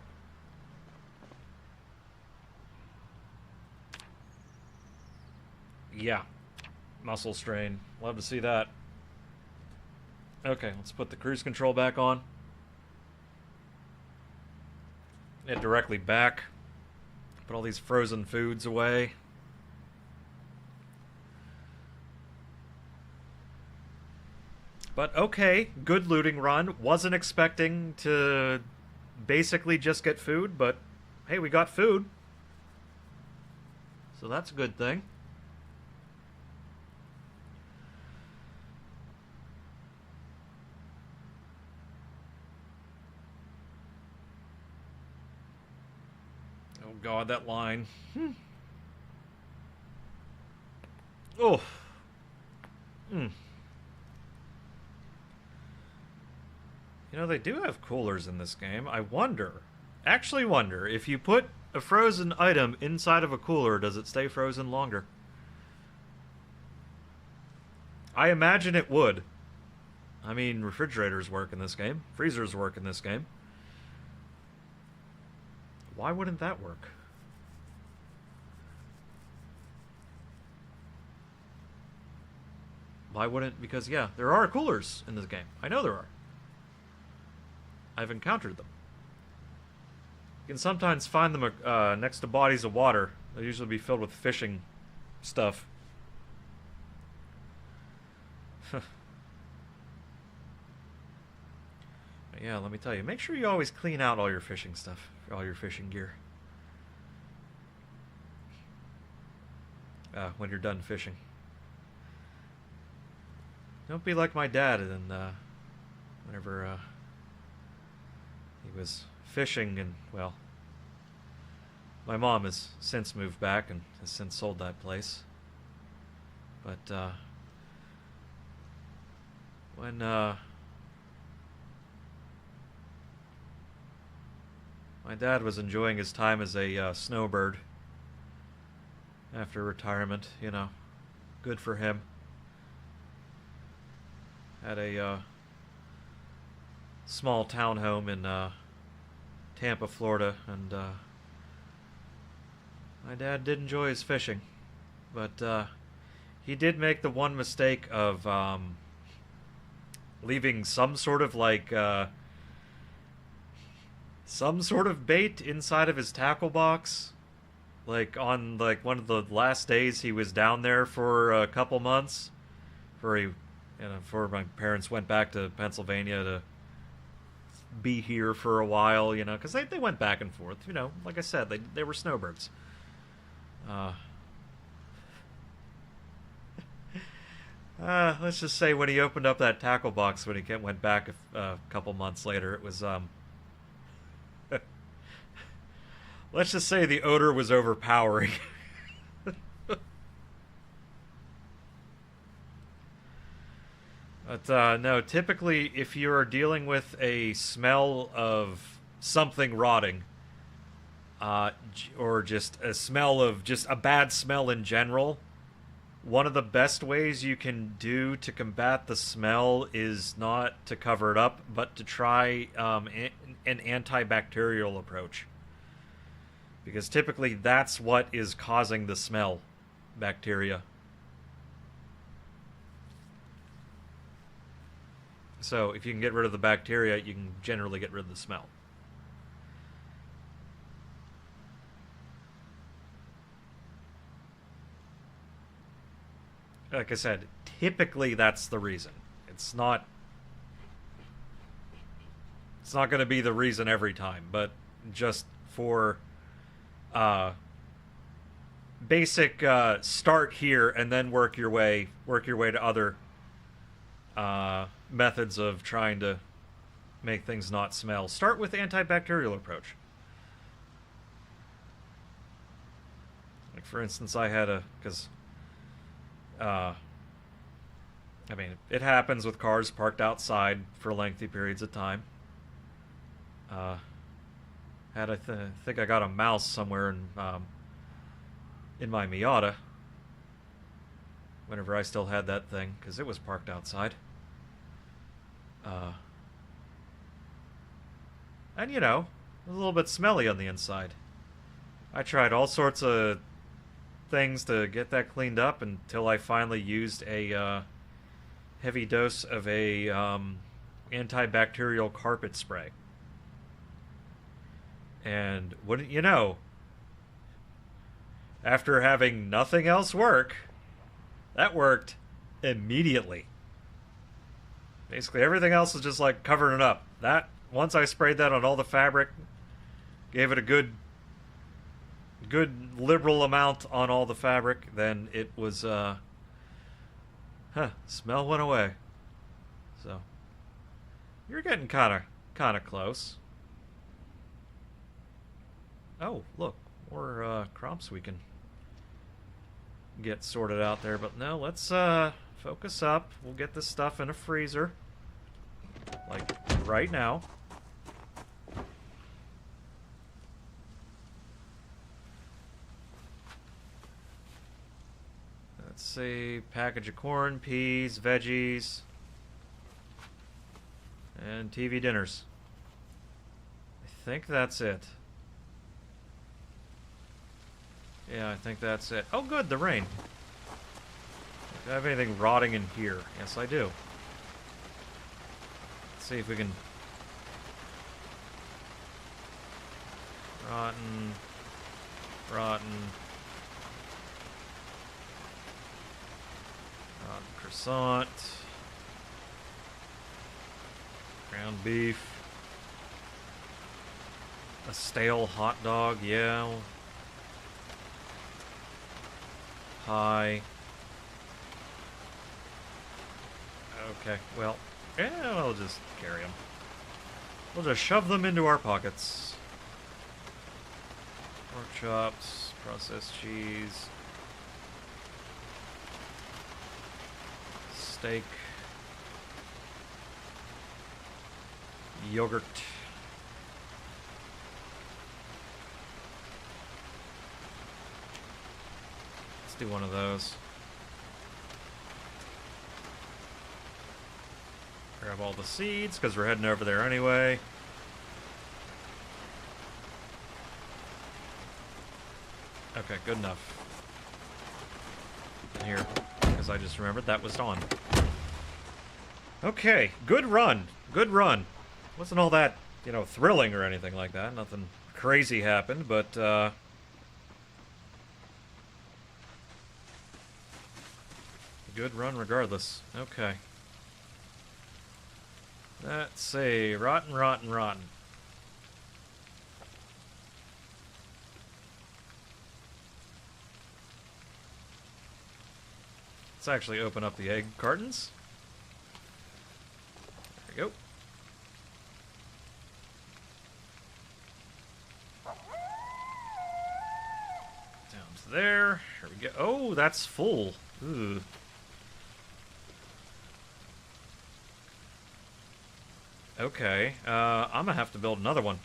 [SPEAKER 1] Yeah. Muscle strain. Love to see that. Okay, let's put the cruise control back on. It directly back. Put all these frozen foods away. But okay, good looting run. Wasn't expecting to basically just get food, but hey, we got food. So that's a good thing. Oh God, that line. Oh. You know, they do have coolers in this game. I actually wonder, if you put a frozen item inside of a cooler, does it stay frozen longer? I imagine it would. I mean, refrigerators work in this game. Freezers work in this game. Why wouldn't that work? Why wouldn't... Because, yeah, there are coolers in this game. I know there are. I've encountered them. You can sometimes find them next to bodies of water. They'll usually be filled with fishing stuff. But yeah, let me tell you, make sure you always clean out all your fishing stuff, all your fishing gear. When you're done fishing. Don't be like my dad and whenever he was fishing, and well, my mom has since moved back and has since sold that place. But when my dad was enjoying his time as a snowbird after retirement, you know, good for him. Had a small townhome in Tampa, Florida, and My dad did enjoy his fishing, but he did make the one mistake of leaving some sort of some sort of bait inside of his tackle box, like on one of the last days he was down there for a couple months, before my parents went back to Pennsylvania to be here for a while, because they went back and forth, like I said, they were snowbirds. Let's just say when he opened up that tackle box when he went back a couple months later, it was let's just say the odor was overpowering. But no, typically if you're dealing with a smell of something rotting, or just a smell of just a bad smell in general, one of the best ways you can do to combat the smell is not to cover it up, but to try an antibacterial approach. Because typically that's what is causing the smell, bacteria. So if you can get rid of the bacteria, you can generally get rid of the smell. Like I said, typically that's the reason. It's not going to be the reason every time, but just for basic start here and then work your way to other methods of trying to make things not smell. Start with antibacterial approach. Like for instance, I had I mean, it happens with cars parked outside for lengthy periods of time. I think I got a mouse somewhere in my Miata whenever I still had that thing, because it was parked outside. And it was a little bit smelly on the inside. I tried all sorts of things to get that cleaned up until I finally used a heavy dose of a antibacterial carpet spray. And wouldn't you know, after having nothing else work, that worked immediately. Basically everything else is just like covering it up. That, once I sprayed that on all the fabric, gave it a good liberal amount on all the fabric, then it was smell went away. So you're getting kinda close. Oh, look, more crops we can get sorted out there, but no, let's focus up. We'll get this stuff in a freezer, like right now. Let's see, package of corn, peas, veggies, and TV dinners. I think that's it. Yeah, I think that's it. Oh good, the rain. Do I have anything rotting in here? Yes, I do. Let's see if we can... Rotten croissant, ground beef, a stale hot dog, yeah. Pie. Okay, well, we'll just carry them. We'll just shove them into our pockets. Pork chops, processed cheese, steak, yogurt, let's do one of those. Grab all the seeds, because we're heading over there anyway. Okay, good enough. And here, because I just remembered that was on. Okay, good run. Good run. Wasn't all that, you know, thrilling or anything like that. Nothing crazy happened, but, good run regardless. Okay. Let's see. Rotten, rotten, rotten. Let's actually open up the egg cartons. There we go. Down to there. Here we go. Oh, that's full. Ooh. Okay, I'm gonna have to build another one.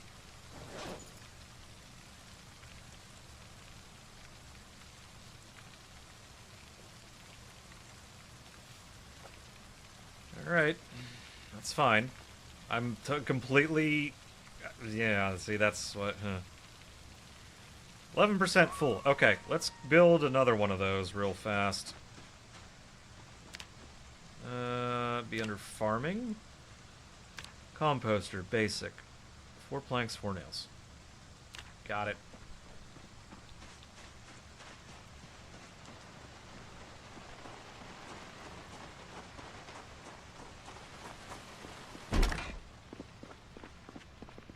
[SPEAKER 1] Alright, that's fine. I'm completely... Yeah, see, that's what... 11% full. Okay, let's build another one of those real fast. Be under farming. Composter, basic. 4 planks, 4 nails. Got it.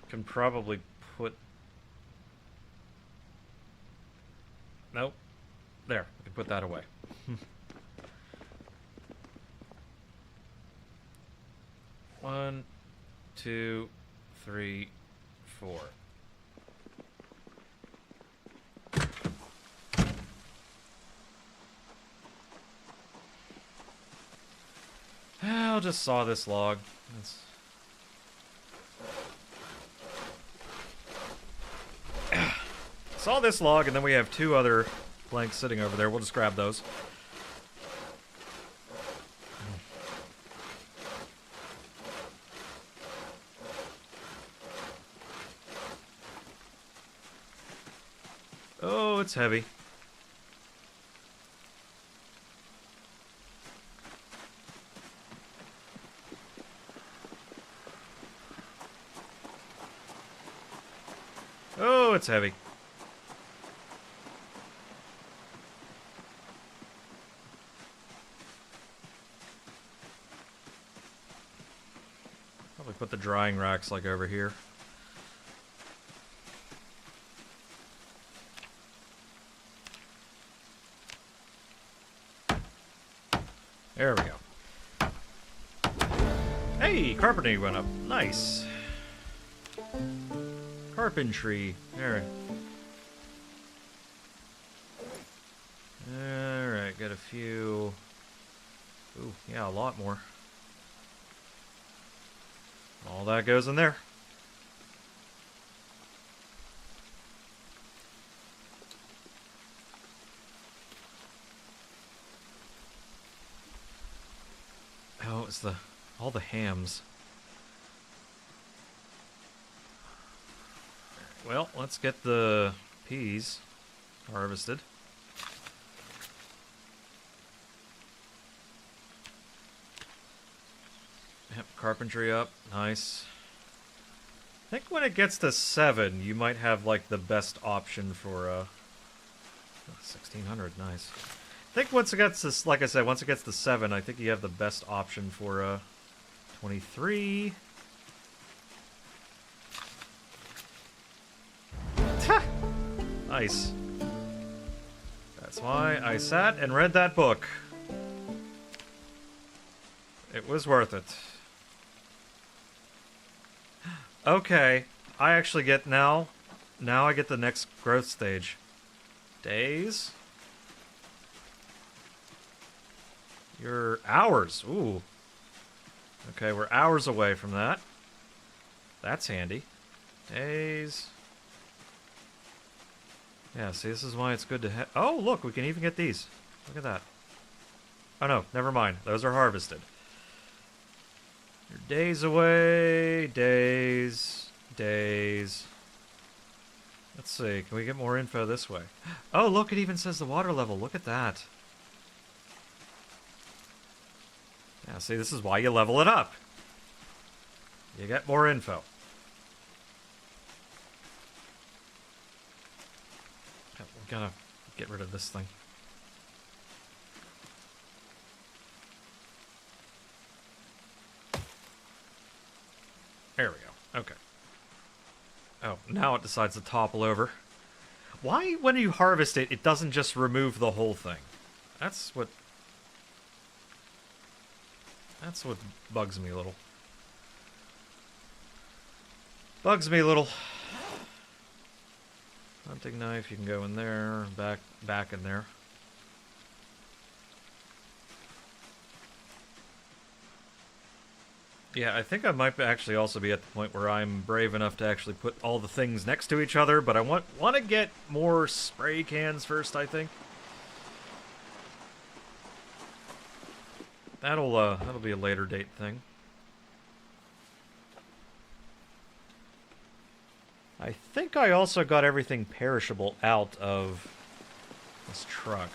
[SPEAKER 1] Can probably put... Nope. There, I can put that away. 1, 2, 3, 4. I'll just saw this log. Saw this log, and then we have 2 other planks sitting over there. We'll just grab those. Oh, it's heavy. Oh, it's heavy. Probably put the drying racks like over here. There we go. Hey, carpentry went up. Nice. Carpentry. There. Alright, got a few... Ooh, yeah, a lot more. All that goes in there. Oh, it's the... all the hams. Well, let's get the peas harvested. Yep, carpentry up. Nice. I think when it gets to 7, you might have, like, the best option for, 1600, nice. I think once it gets to, like I said, once it gets to 7, I think you have the best option for, 23. Nice. That's why I sat and read that book. It was worth it. Okay, I actually get now I get the next growth stage. Days? You're hours. Ooh. Okay, we're hours away from that. That's handy. Days. Yeah, see, this is why it's good to have... Oh, look, we can even get these. Look at that. Oh, no, never mind. Those are harvested. You're days away. Days. Days. Let's see, can we get more info this way? Oh, look, it even says the water level. Look at that. Yeah, see, this is why you level it up. You get more info. Yeah, we gotta get rid of this thing. There we go. Okay. Oh, now it decides to topple over. Why, when you harvest it, it doesn't just remove the whole thing? That's what bugs me a little. Bugs me a little. Hunting knife, you can go in there, back in there. Yeah, I think I might actually also be at the point where I'm brave enough to actually put all the things next to each other, but I want to get more spray cans first, I think. That'll be a later date thing. I think I also got everything perishable out of this truck.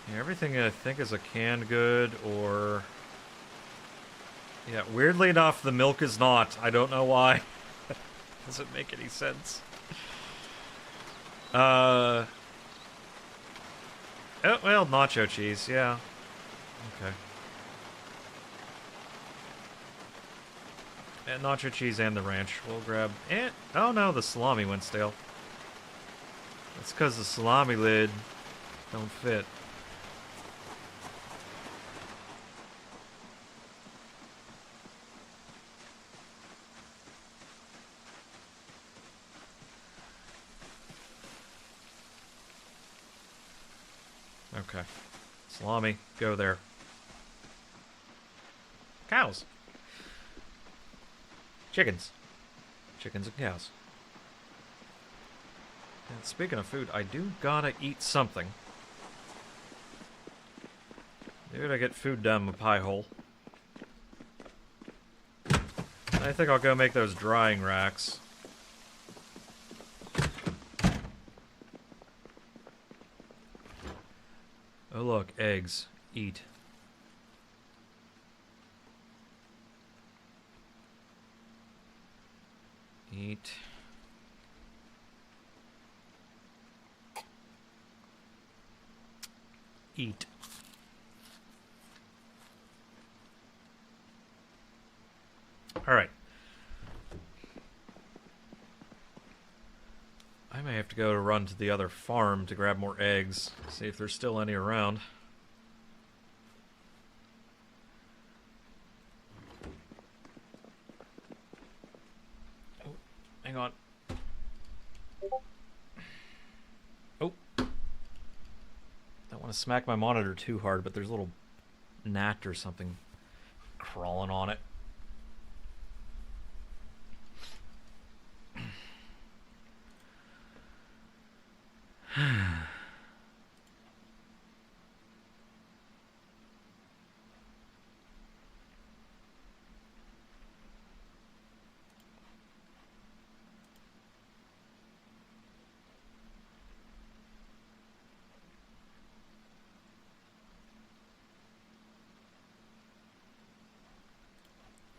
[SPEAKER 1] Yeah, everything I think is a canned good or... Yeah, weirdly enough, the milk is not. I don't know why. Doesn't make any sense. Oh, well, nacho cheese, yeah. Okay. And nacho cheese and the ranch. We'll grab... oh no, the salami went stale. That's because the salami lid don't fit. Okay. Salami, go there. Cows. Chickens. Chickens and cows. And speaking of food, I do gotta eat something. Maybe I get food down my pie hole. I think I'll go make those drying racks. Oh look, eggs. Eat. Eat. Eat. Alright. I may have to go to run to the other farm to grab more eggs. See if there's still any around. Oh, hang on. Oh. Don't want to smack my monitor too hard, but there's a little gnat or something crawling on it.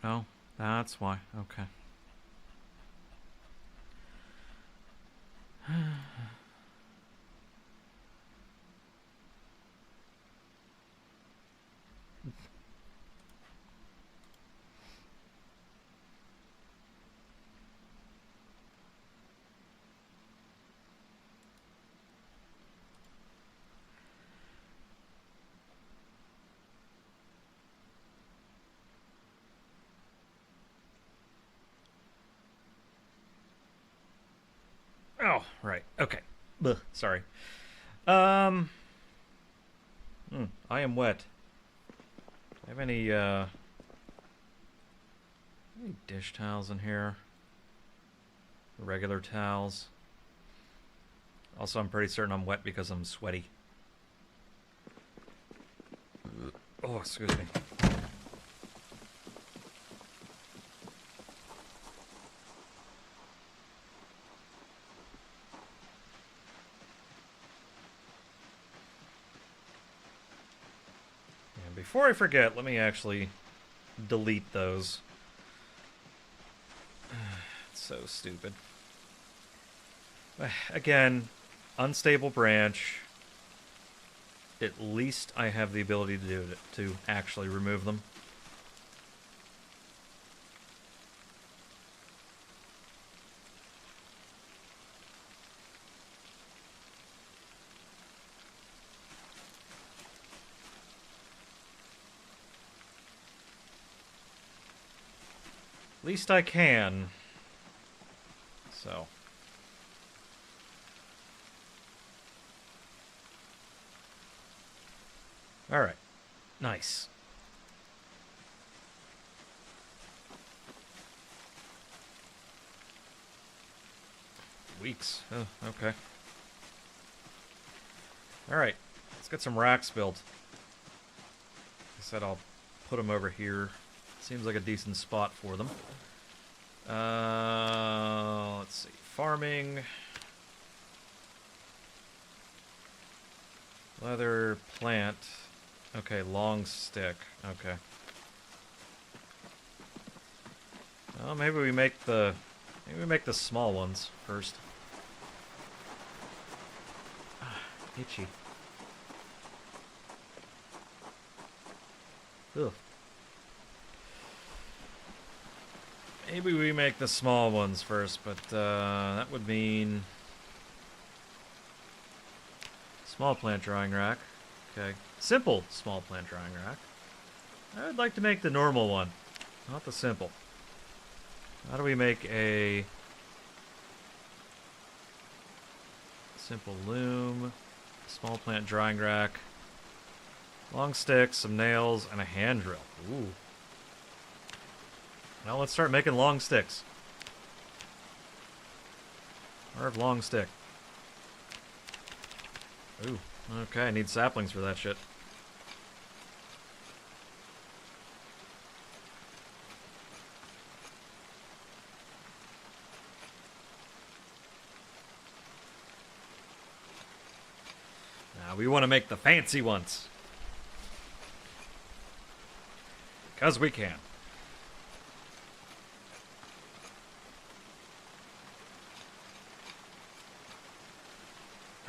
[SPEAKER 1] Oh, that's why. Okay. Oh, right. Okay. Ugh, sorry. I am wet. Do I have any dish towels in here? Regular towels. Also, I'm pretty certain I'm wet because I'm sweaty. Oh, excuse me. before I forget, let me actually delete those. It's so stupid. Again, unstable branch. At least I have the ability to do it, to actually remove them. At least I can. So. Alright. Nice. Weeks. Oh, okay. Alright. Let's get some racks built. Like I said, I'll put them over here. Seems like a decent spot for them. Let's see. Farming. Leather, plant. Okay, long stick. Okay. Well, maybe we make the small ones first. Ah, itchy. Ugh. Maybe we make the small ones first, but that would mean small plant drying rack. Okay. Simple small plant drying rack. I would like to make the normal one, not the simple. How do we make a simple loom, small plant drying rack, long sticks, some nails, and a hand drill? Ooh. Well, let's start making long sticks. Carve long stick. Ooh. Okay, I need saplings for that shit. Now, we want to make the fancy ones. Because we can.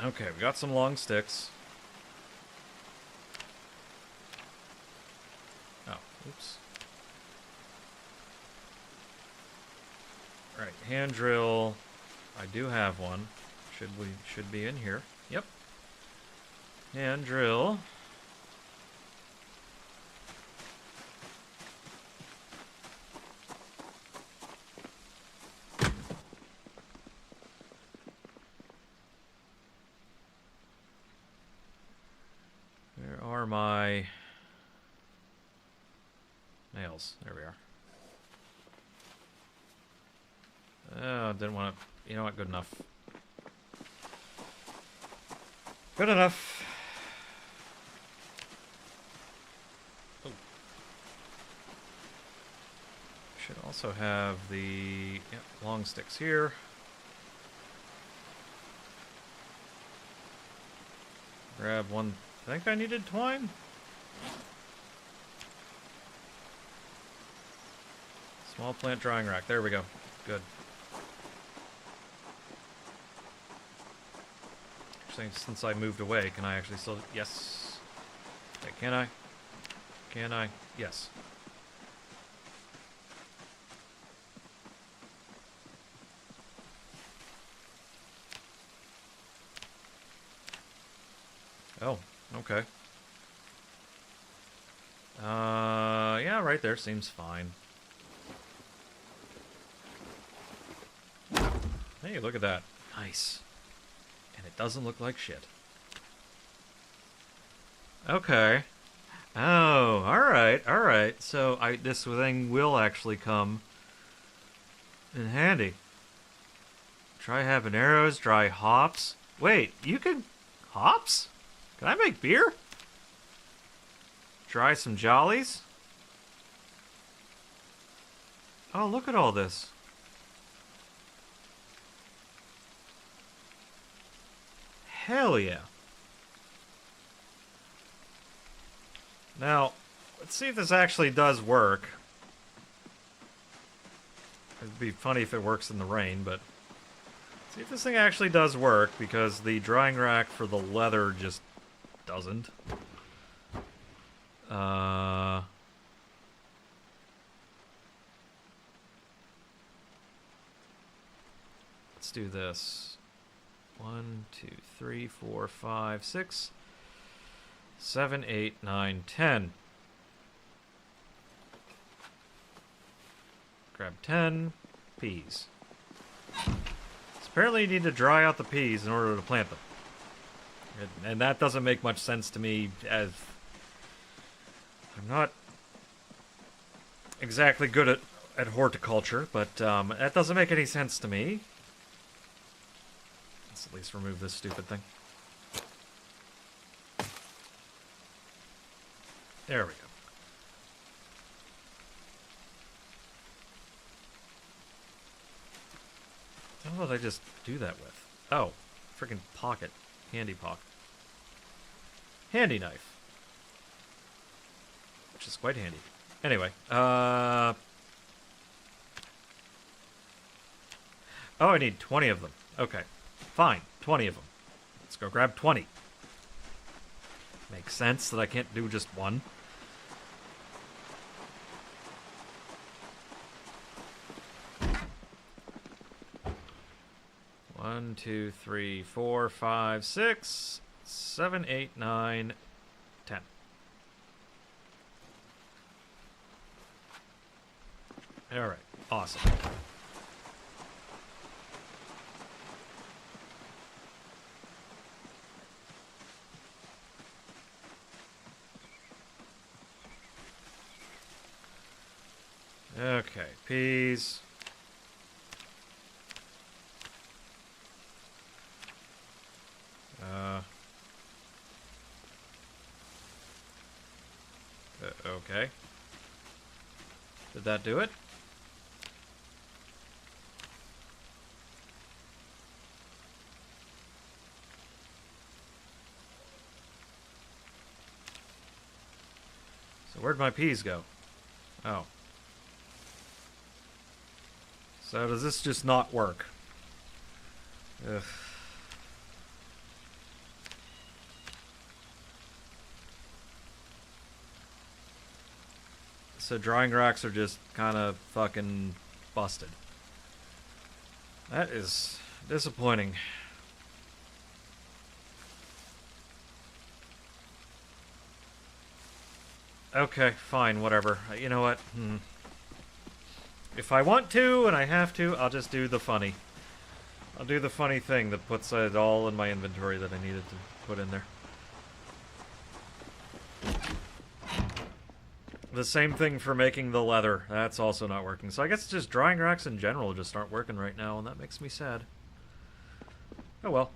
[SPEAKER 1] Okay, we got some long sticks. Oh, oops. Alright, hand drill. I do have one. Should be in here. Yep. Hand drill. Where are my nails? There we are. Oh, didn't want to... You know what? Good enough. Good enough. Oh. Should also have the long sticks here. Grab one. I think I needed twine. Small plant drying rack. There we go. Good. Actually, since I moved away, can I actually still... Yes. Wait, can I? Can I? Yes. Oh, okay. Yeah, right there seems fine. Hey, look at that. Nice. And it doesn't look like shit. Okay. Oh, alright, alright. So, this thing will actually come in handy. Try having arrows, dry hops. Wait, you can... Hops? Can I make beer? Dry some jollies? Oh, look at all this. Hell yeah. Now, Let's see if this actually does work. It'd be funny if it works in the rain, but... see if this thing actually does work, because the drying rack for the leather just doesn't. Let's do this. 1, 2, 3, 4, 5, 6, 7, 8, 9, 10. Grab 10 peas. So apparently you need to dry out the peas in order to plant them. And that doesn't make much sense to me, as I'm not exactly good at horticulture, but that doesn't make any sense to me. Let's at least remove this stupid thing. There we go. What did I just do that with? Oh, freaking pocket. Handy pocket. Handy knife. Which is quite handy. Anyway, oh, I need 20 of them. Okay. Fine. 20 of them. Let's go grab 20. Makes sense that I can't do just one. One, 2, 3, 4, 5, 6, 7, 8, 9, 10. Alright, awesome. Okay, peas. Okay. Did that do it? So where'd my peas go? Oh. So does this just not work? Ugh. So drying racks are just kind of fucking busted. That is disappointing. Okay, fine, whatever. You know what? If I want to and I have to, I'll just do the funny. I'll do the funny thing that puts it all in my inventory that I needed to put in there. The same thing for making the leather. That's also not working. So I guess just drying racks in general just aren't working right now, and that makes me sad. Oh well.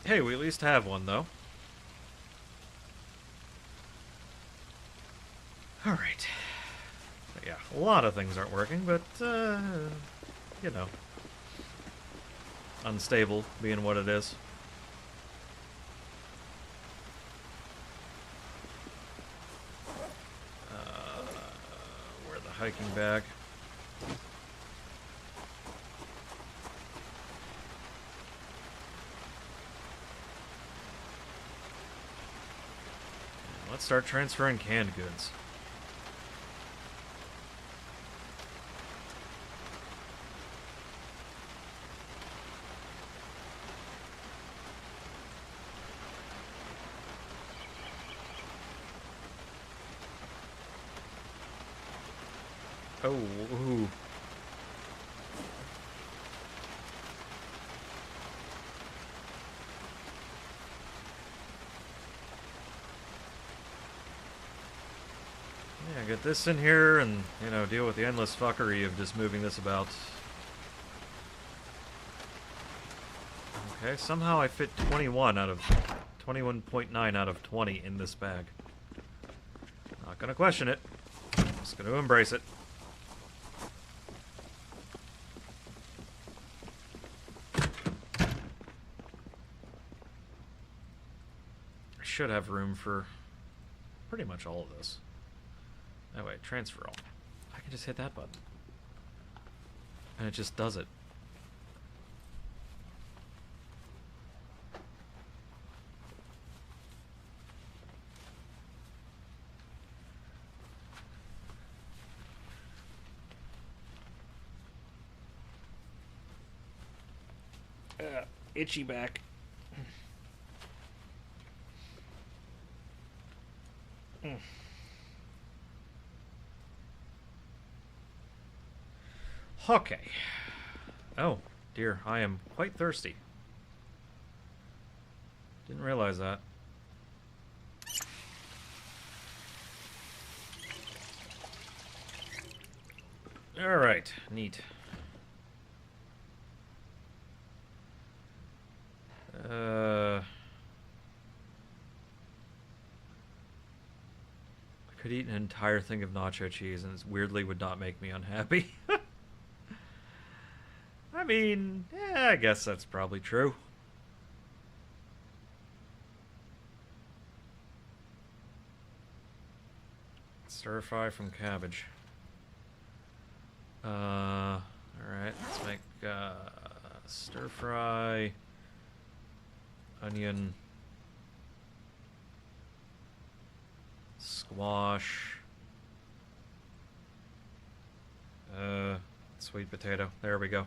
[SPEAKER 1] Hey, we at least have one, though. Alright. Yeah, a lot of things aren't working, but, you know. Unstable being what it is. Where the hiking bag? Let's start transferring canned goods. Oh, ooh. Yeah, get this in here and, you know, deal with the endless fuckery of just moving this about. Okay, somehow I fit 21.9 out of 20 in this bag. Not gonna question it. Just gonna embrace it. should have room for pretty much all of this. Oh wait, transfer all. I can just hit that button. And it just does it. Itchy back. Okay. Oh, dear, I am quite thirsty. Didn't realize that. Alright, neat. I could eat an entire thing of nacho cheese and it weirdly would not make me unhappy. I mean, I guess that's probably true. Stir fry from cabbage. Alright, let's make stir fry, onion, squash, sweet potato. There we go.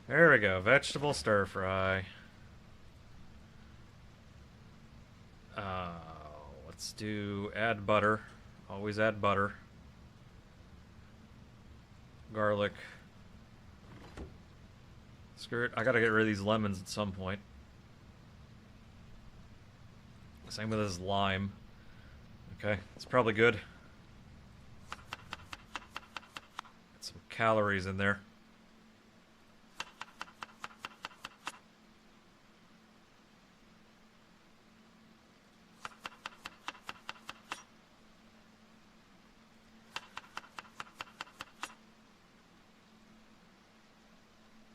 [SPEAKER 1] There we go, vegetable stir fry. Let's do add butter. Always add butter. Garlic. Screw it, I gotta get rid of these lemons at some point. Same with this lime. Okay, it's probably good. Get some calories in there.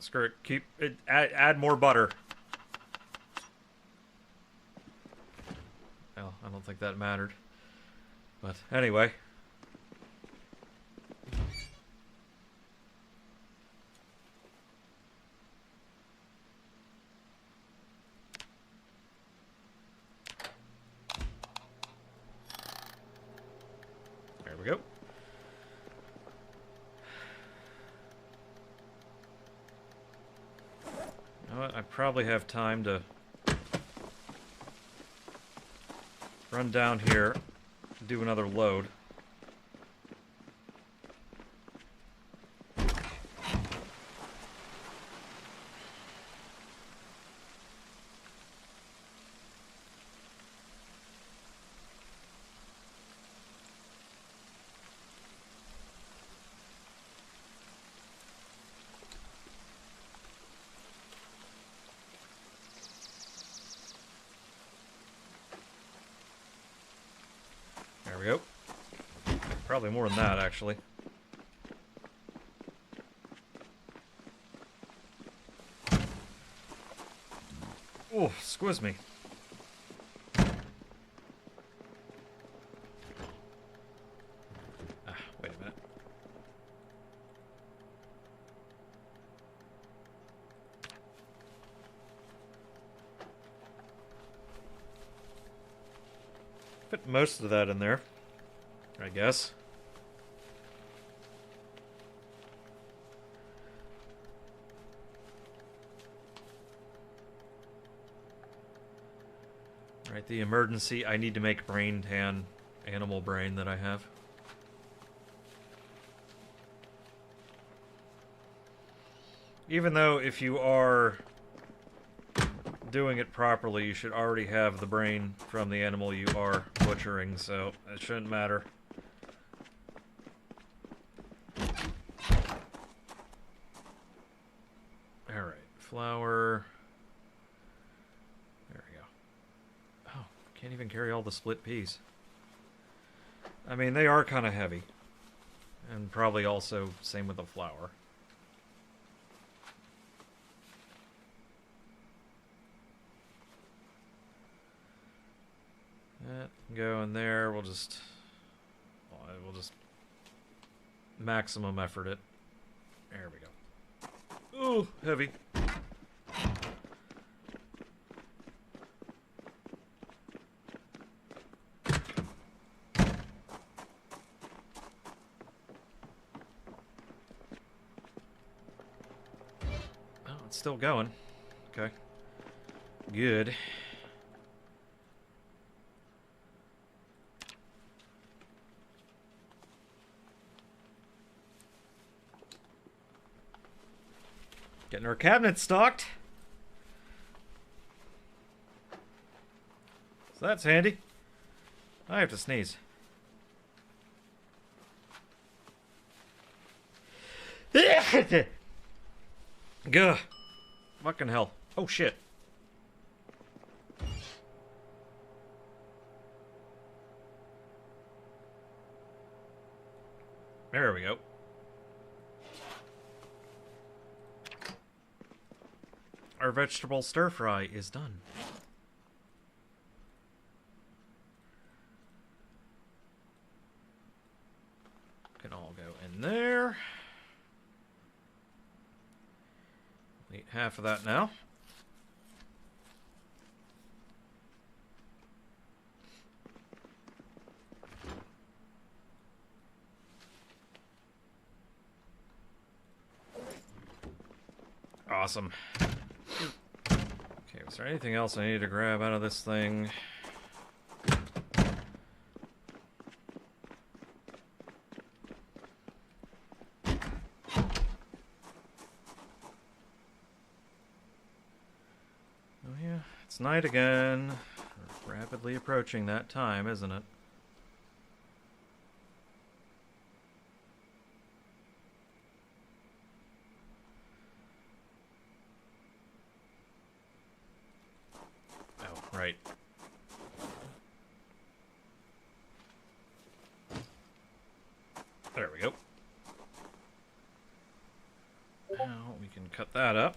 [SPEAKER 1] Screw it. Keep it. Add more butter. Well, I don't think that mattered. But anyway. There we go. I probably have time to run down here, do another load. There we go. Probably more than that, actually. Oh, squiz me. Wait a minute. Fit most of that in there, I guess. Right, the emergency. I need to make brain tan animal brain that I have. Even though if you are doing it properly, you should already have the brain from the animal you are butchering, so it shouldn't matter. Alright, flour. There we go. Oh, can't even carry all the split peas. I mean, they are kind of heavy. And probably also same with the flour. That can go in there. We'll just maximum effort it. There we go. Ooh, heavy. Oh, it's still going. Okay. Good. Getting our cabinet stocked. So that's handy. I have to sneeze. Gah. Fucking hell. Oh shit. There we go. Our vegetable stir fry is done. Can all go in there. Eat half of that now. Awesome. Okay, was there anything else I needed to grab out of this thing? Oh yeah, it's night again. We're rapidly approaching that time, isn't it? Right. There we go. Now we can cut that up.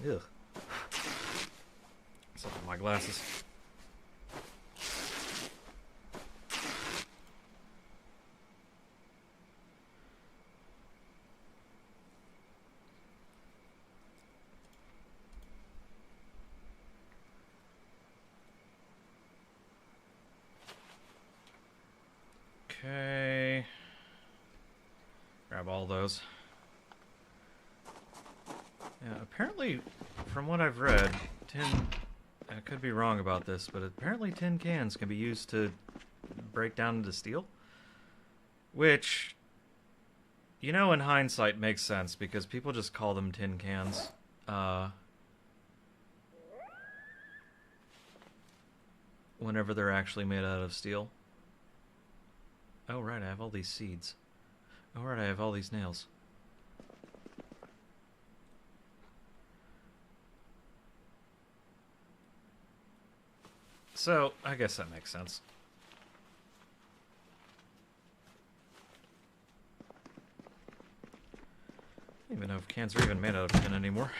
[SPEAKER 1] Ugh. Except for my glasses. Okay. Grab all those. Yeah, apparently, from what I've read, I could be wrong about this, but apparently tin cans can be used to break down into steel. Which, you know, in hindsight makes sense, because people just call them tin cans. Whenever they're actually made out of steel. Oh, right, I have all these seeds. Oh, right, I have all these nails. So, I guess that makes sense. I don't even know if cans are even made out of tin anymore.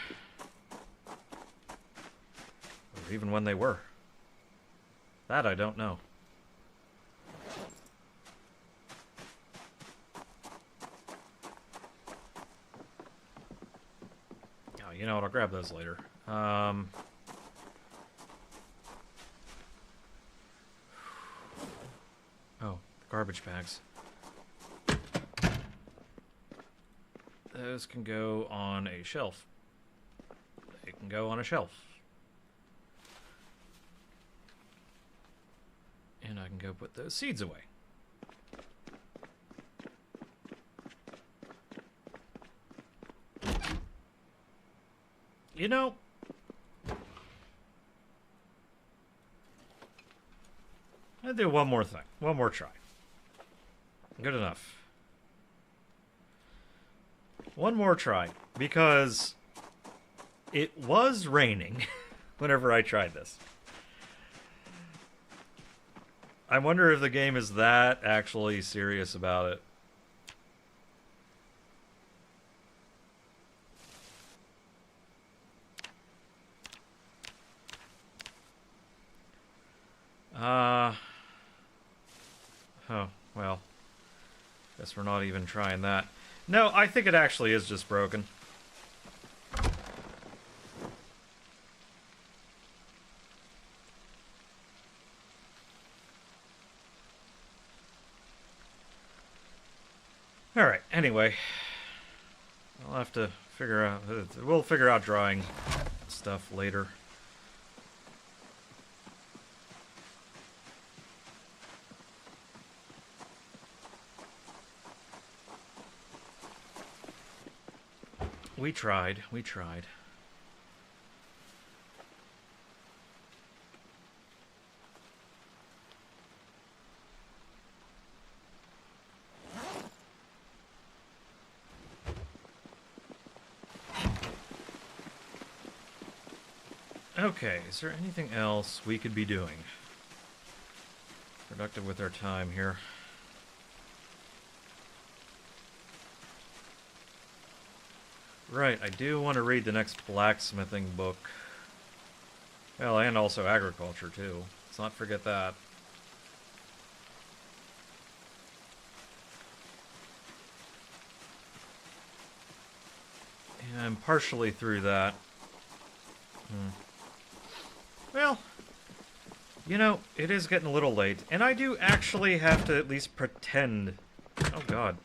[SPEAKER 1] Or even when they were. That I don't know. You know what, I'll grab those later. Oh, garbage bags. Those can go on a shelf. They can go on a shelf. And I can go put those seeds away. You know, I'll do one more thing. One more try. Good enough. One more try, because it was raining whenever I tried this. I wonder if the game is that actually serious about it. Oh, well. Guess we're not even trying that. No, I think it actually is just broken. Alright, anyway. I'll have to figure out... We'll figure out drawing stuff later. We tried. Okay, is there anything else we could be doing? Productive with our time here. Right, I do want to read the next blacksmithing book. Well, and also agriculture, too. Let's not forget that. And I'm partially through that. Well, you know, it is getting a little late, and I do actually have to at least pretend... Oh, God.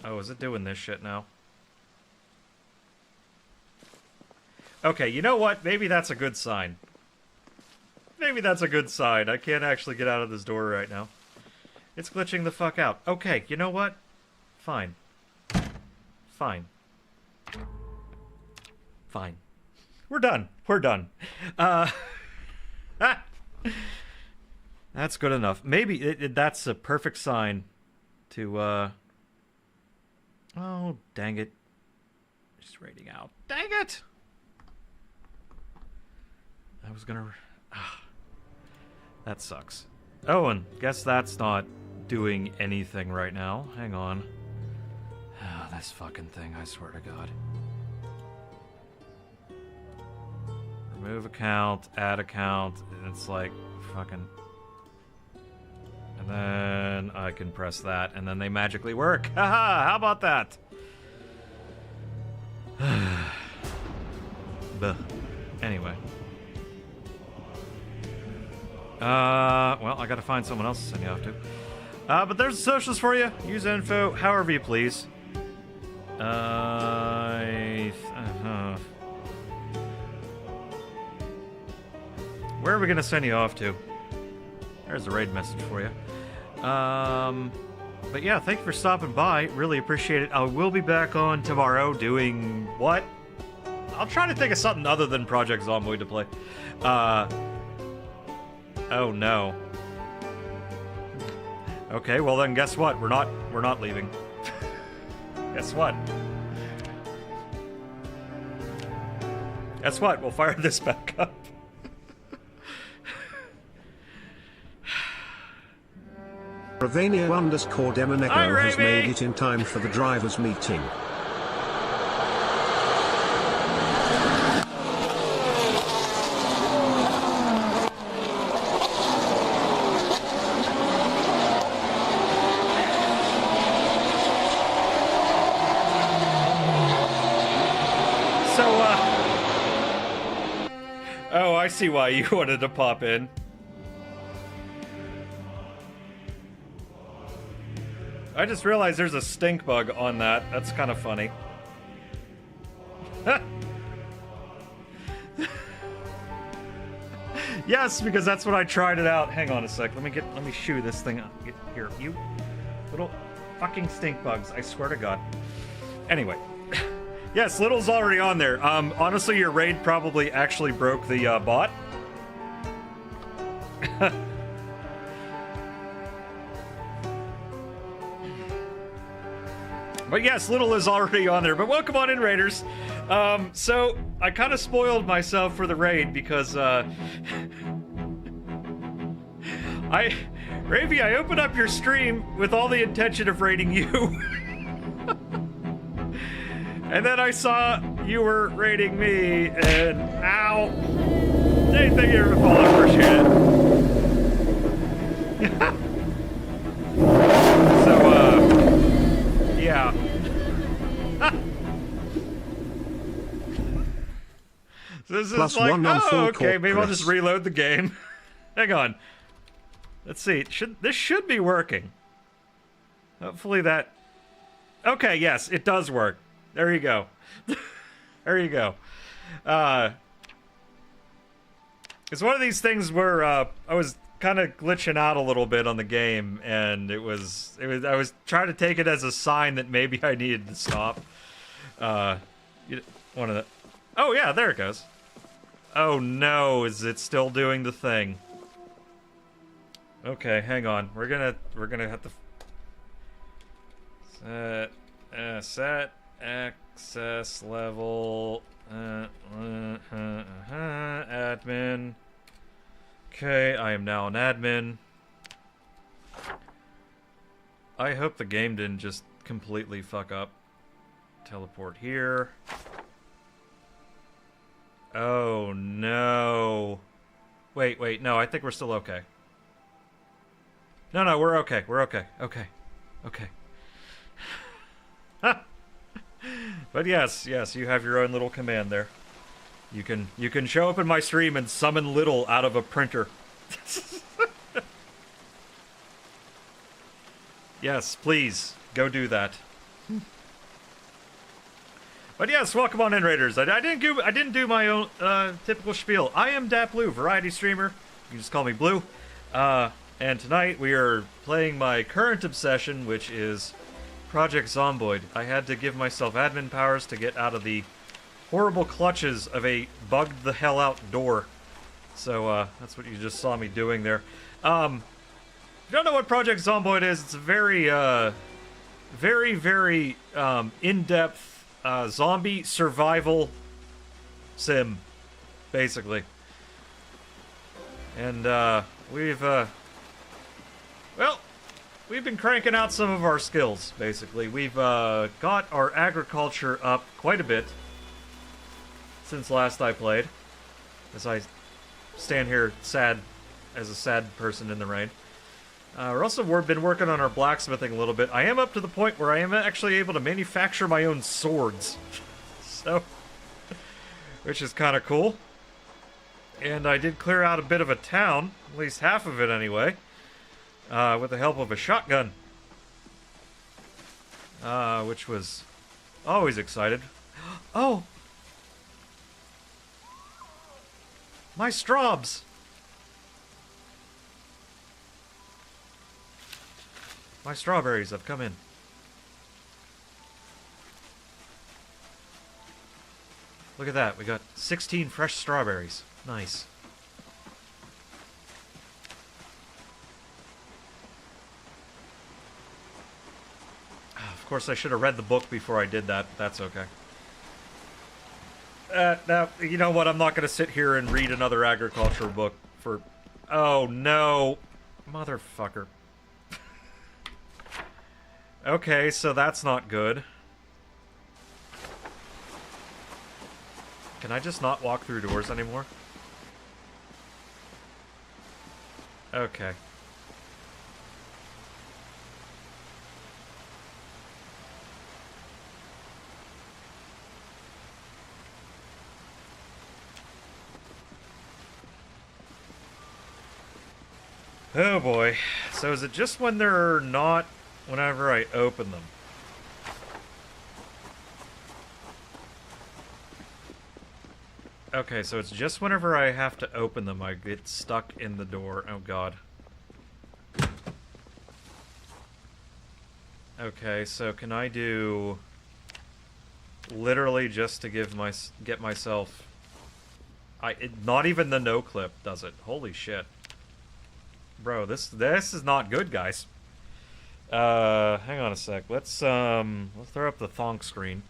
[SPEAKER 1] Oh, is it doing this shit now? Okay, you know what? Maybe that's a good sign. Maybe that's a good sign. I can't actually get out of this door right now. It's glitching the fuck out. Okay, you know what? Fine. Fine. Fine. We're done. We're done. That's good enough. Maybe that's a perfect sign to, Oh, dang it. Just rating out. Dang it! I was gonna... that sucks. Oh, and guess that's not doing anything right now. Hang on. Oh, this fucking thing, I swear to God. Remove account, add account, and it's like, fucking... And then I can press that, and then they magically work. Haha, how about that? Buh. Anyway. Well, I gotta find someone else to send you off to. But there's the socials for you. Use info however you please. Where are we gonna send you off to? There's a raid message for you. But yeah, thank you for stopping by. Really appreciate it. I will be back on tomorrow doing what? I'll try to think of something other than Project Zomboid to play. Oh no. Okay, well then guess what? We're not leaving. Guess what? Guess what? We'll fire this back up.
[SPEAKER 4] Ravania_Demonego has made it in time for the drivers' meeting.
[SPEAKER 1] Oh, I see why you wanted to pop in. I just realized there's a stink bug on that. That's kind of funny. Yes, because that's when I tried it out. Hang on a sec. Let me shoo this thing up. Get here, you little fucking stink bugs. I swear to God. Anyway. Yes, Little's already on there. Honestly, your raid probably actually broke the bot. But yes, Little is already on there. But welcome on in, Raiders. So I kind of spoiled myself for the raid because Ravy, I opened up your stream with all the intention of raiding you. And then I saw you were raiding me, and ow. Anything here to fall, I appreciate it. So, yeah. So this
[SPEAKER 4] Plus
[SPEAKER 1] is like,
[SPEAKER 4] one on
[SPEAKER 1] oh,
[SPEAKER 4] full
[SPEAKER 1] okay, maybe I'll
[SPEAKER 4] Chris.
[SPEAKER 1] just reload the game. Hang on. Let's see. This should be working. Hopefully that... Okay, yes, it does work. There you go. There you go. It's one of these things where I was kind of glitching out a little bit on the game, and I was trying to take it as a sign that maybe I needed to stop. One of the... Oh yeah, there it goes. Oh no, is it still doing the thing? Okay, hang on. We're gonna have to set access level admin. Okay, I am now an admin. I hope the game didn't just completely fuck up. Teleport here. Oh no. Wait, no, I think we're still okay. No, we're okay. We're okay. Okay. But yes, you have your own little command there. You can show up in my stream and summon Little out of a printer. Yes, please go do that. But yes, welcome on in, Raiders. I didn't do my own typical spiel. I am DatBlue, variety streamer. You can just call me Blue. And tonight we are playing my current obsession, which is Project Zomboid. I had to give myself admin powers to get out of the horrible clutches of a bugged the hell out door. So that's what you just saw me doing there. If you don't know what Project Zomboid is, it's a very in-depth zombie survival sim, basically. And we've been cranking out some of our skills, basically. We've got our agriculture up quite a bit since last I played, as I stand here sad as a sad person in the rain. We've been working on our blacksmithing a little bit. I am up to the point where I am actually able to manufacture my own swords. So, which is kind of cool. And I did clear out a bit of a town, at least half of it anyway, with the help of a shotgun. Which was always excited. Oh! My straws! My strawberries have come in. Look at that, we got 16 fresh strawberries. Nice. Of course, I should have read the book before I did that, but that's okay. Now, you know what? I'm not going to sit here and read another agriculture book for... Oh, no. Motherfucker. Okay, so that's not good. Can I just not walk through doors anymore? Okay. Oh boy. So is it just when they're not... whenever I open them? Okay, so it's just whenever I have to open them I get stuck in the door. Oh god. Okay, so can I do... literally just to get myself... not even the no clip does it. Holy shit. Bro, this is not good, guys. Hang on a sec. Let's throw up the thonk screen.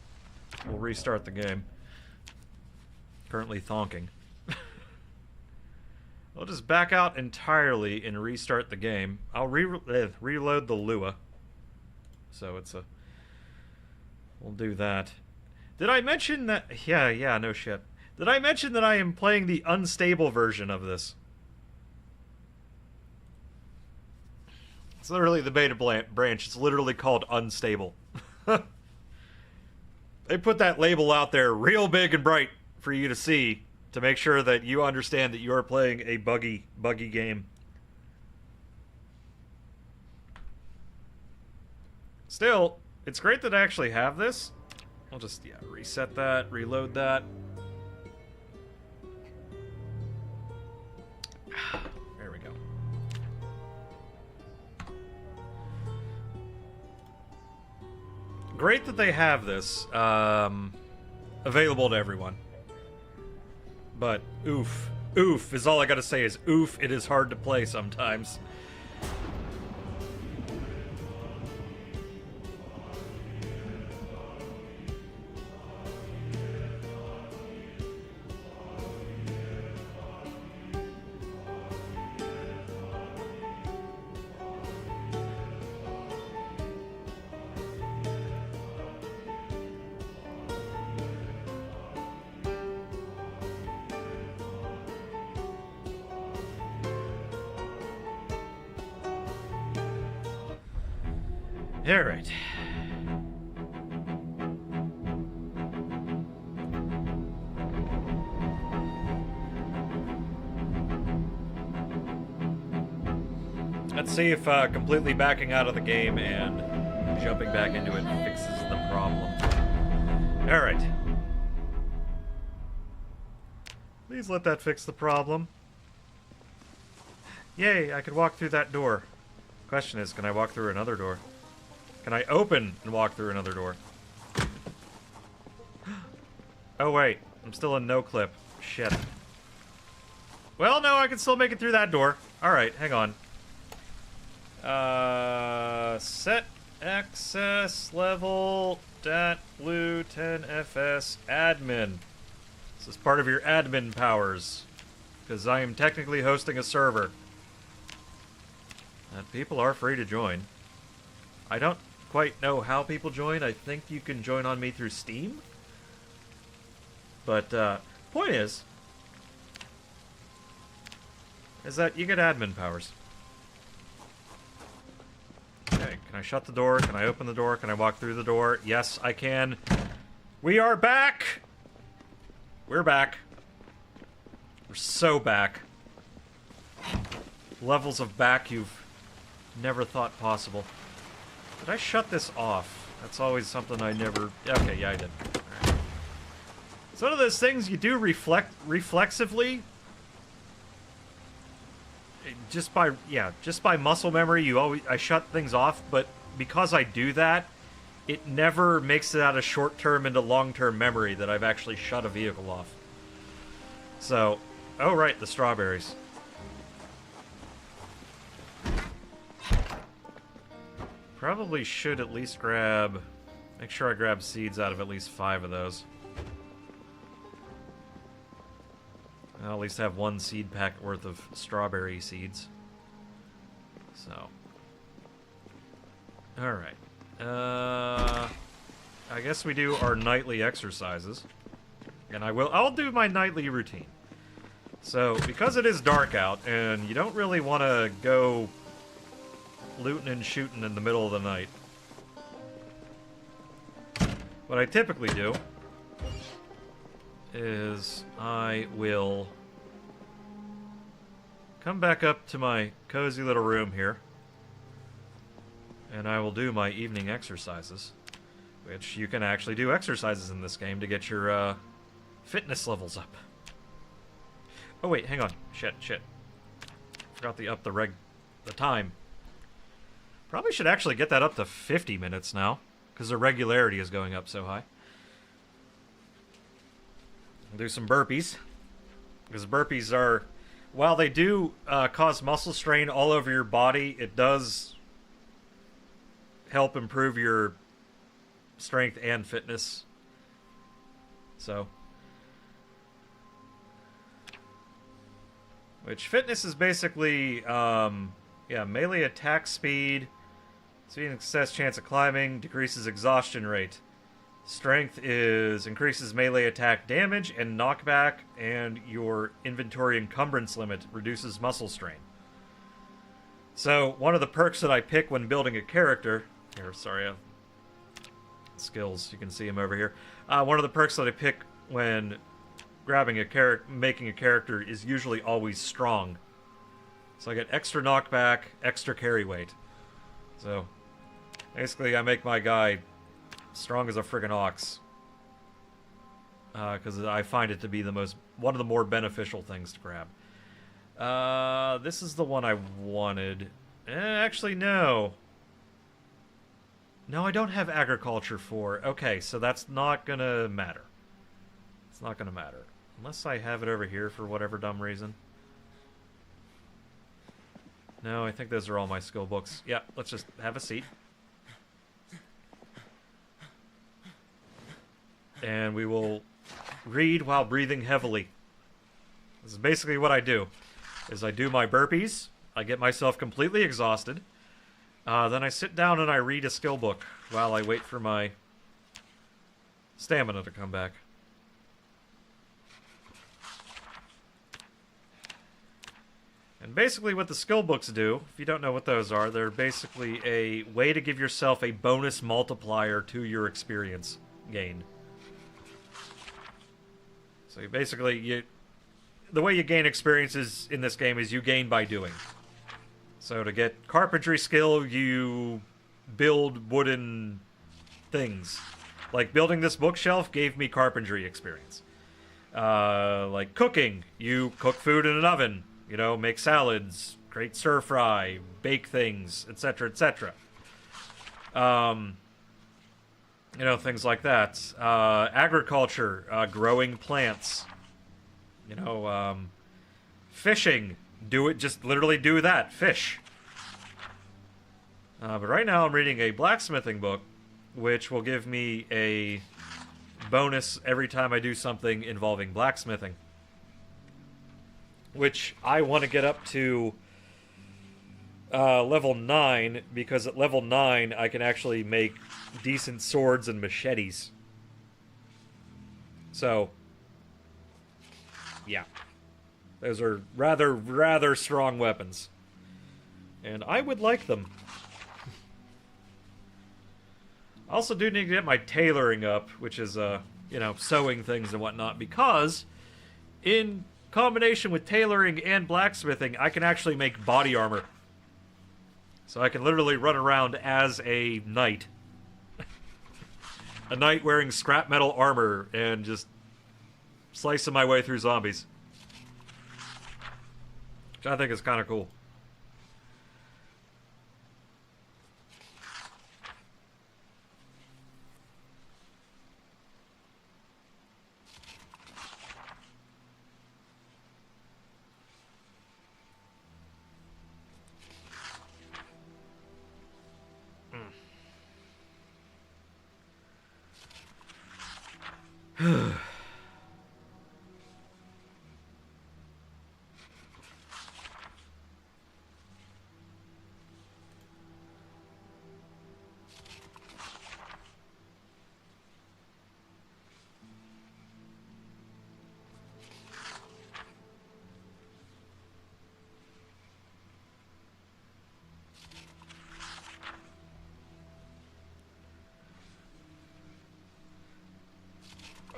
[SPEAKER 1] We'll restart the game. Currently thonking. I'll just back out entirely and restart the game. I'll reload the Lua. So it's a... We'll do that. Did I mention that... Yeah, no shit. Did I mention that I am playing the unstable version of this? It's literally the beta branch. It's literally called unstable. They put that label out there real big and bright for you to see to make sure that you understand that you are playing a buggy game. Still, it's great that I actually have this. I'll just, reset that, reload that. There we go. Great that they have this available to everyone. But oof is all I gotta say is oof, it is hard to play sometimes. All right. Let's see if completely backing out of the game and jumping back into it fixes the problem. All right. Please let that fix the problem. Yay, I could walk through that door. Question is, can I walk through another door? Can I open and walk through another door? Oh wait, I'm still in no clip. Shit. Well, no, I can still make it through that door. Alright, hang on. Set access level DatBlue10FS admin. This is part of your admin powers. Because I am technically hosting a server. And people are free to join. I don't quite know how people join. I think you can join on me through Steam. But, point is that you get admin powers. Okay, can I shut the door? Can I open the door? Can I walk through the door? Yes, I can. We are back! We're back. We're so back. Levels of back you've never thought possible. Did I shut this off? That's always something I never... Okay, yeah, I did. Right. It's one of those things you do reflexively. Just by muscle memory, I shut things off, but because I do that, it never makes it out of short-term into long-term memory that I've actually shut a vehicle off. So, oh right, the strawberries. Probably should at least make sure I grab seeds out of at least 5 of those. I'll at least have 1 seed packet worth of strawberry seeds. So. Alright. I guess we do our nightly exercises. And I'll do my nightly routine. So, because it is dark out, and you don't really want to go looting and shooting in the middle of the night. What I typically do is I will come back up to my cozy little room here, and I will do my evening exercises, which you can actually do exercises in this game to get your fitness levels up. Oh wait, hang on. Shit. Forgot to up the time. Probably should actually get that up to 50 minutes now, because the regularity is going up so high. I'll do some burpees, because burpees are, while they do cause muscle strain all over your body, it does help improve your strength and fitness. So, which fitness is basically, yeah, melee attack speed, speed and success chance of climbing, decreases exhaustion rate. Strength is increases melee attack damage and knockback, and your inventory encumbrance limit reduces muscle strain. So, one of the perks that I pick when building a character... Here, sorry, skills, you can see him over here. One of the perks that I pick when grabbing a character, making a character, is usually always strong. So I get extra knockback, extra carry weight. So, basically I make my guy strong as a friggin' ox. Because I find it to be one of the more beneficial things to grab. This is the one I wanted. Actually, no. No, I don't have agriculture for. Okay, so that's not gonna matter. It's not gonna matter. Unless I have it over here for whatever dumb reason. No, I think those are all my skill books. Yeah, let's just have a seat. And we will read while breathing heavily. This is basically what I do. Is I do my burpees, I get myself completely exhausted, then I sit down and I read a skill book while I wait for my stamina to come back. And basically what the skill books do, if you don't know what those are, they're basically a way to give yourself a bonus multiplier to your experience gain. So basically, the way you gain experiences in this game is you gain by doing. So to get carpentry skill, you build wooden things. Like building this bookshelf gave me carpentry experience. Like cooking, you cook food in an oven. You know, make salads, create stir fry, bake things, etc., etc. You know, things like that. Agriculture, growing plants. You know, fishing, just literally do that, fish. But right now I'm reading a blacksmithing book, which will give me a bonus every time I do something involving blacksmithing. Which I want to get up to level 9, because at level 9 I can actually make decent swords and machetes. So, yeah. Those are rather strong weapons. And I would like them. I also do need to get my tailoring up, which is, you know, sewing things and whatnot, because in combination with tailoring and blacksmithing, I can actually make body armor. So I can literally run around as a knight. A knight wearing scrap metal armor and just slicing my way through zombies. Which I think is kind of cool.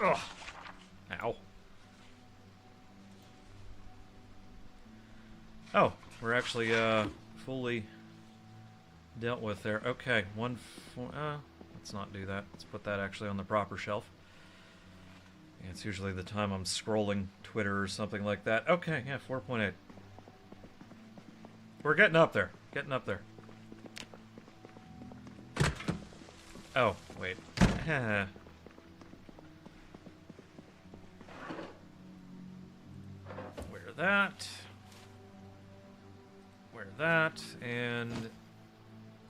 [SPEAKER 1] Ugh. Ow. Oh, we're actually fully dealt with there. Okay, let's not do that. Let's put that actually on the proper shelf. Yeah, it's usually the time I'm scrolling Twitter or something like that. Okay, yeah, 4.8. We're getting up there. Getting up there. Oh, wait. Wear that, and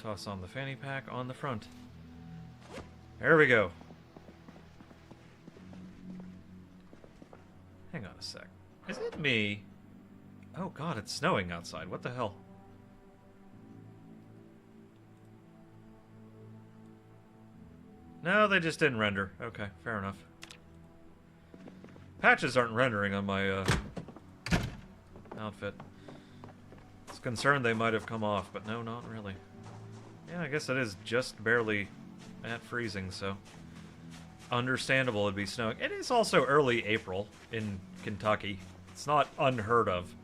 [SPEAKER 1] Toss on the fanny pack on the front. There we go. Hang on a sec. Is it me? Oh god, it's snowing outside. What the hell? No, they just didn't render. Okay, fair enough. Patches aren't rendering on my outfit. I was concerned they might have come off, but no, not really. Yeah, I guess it is just barely at freezing, so understandable it'd be snowing. It is also early April in Kentucky. It's not unheard of.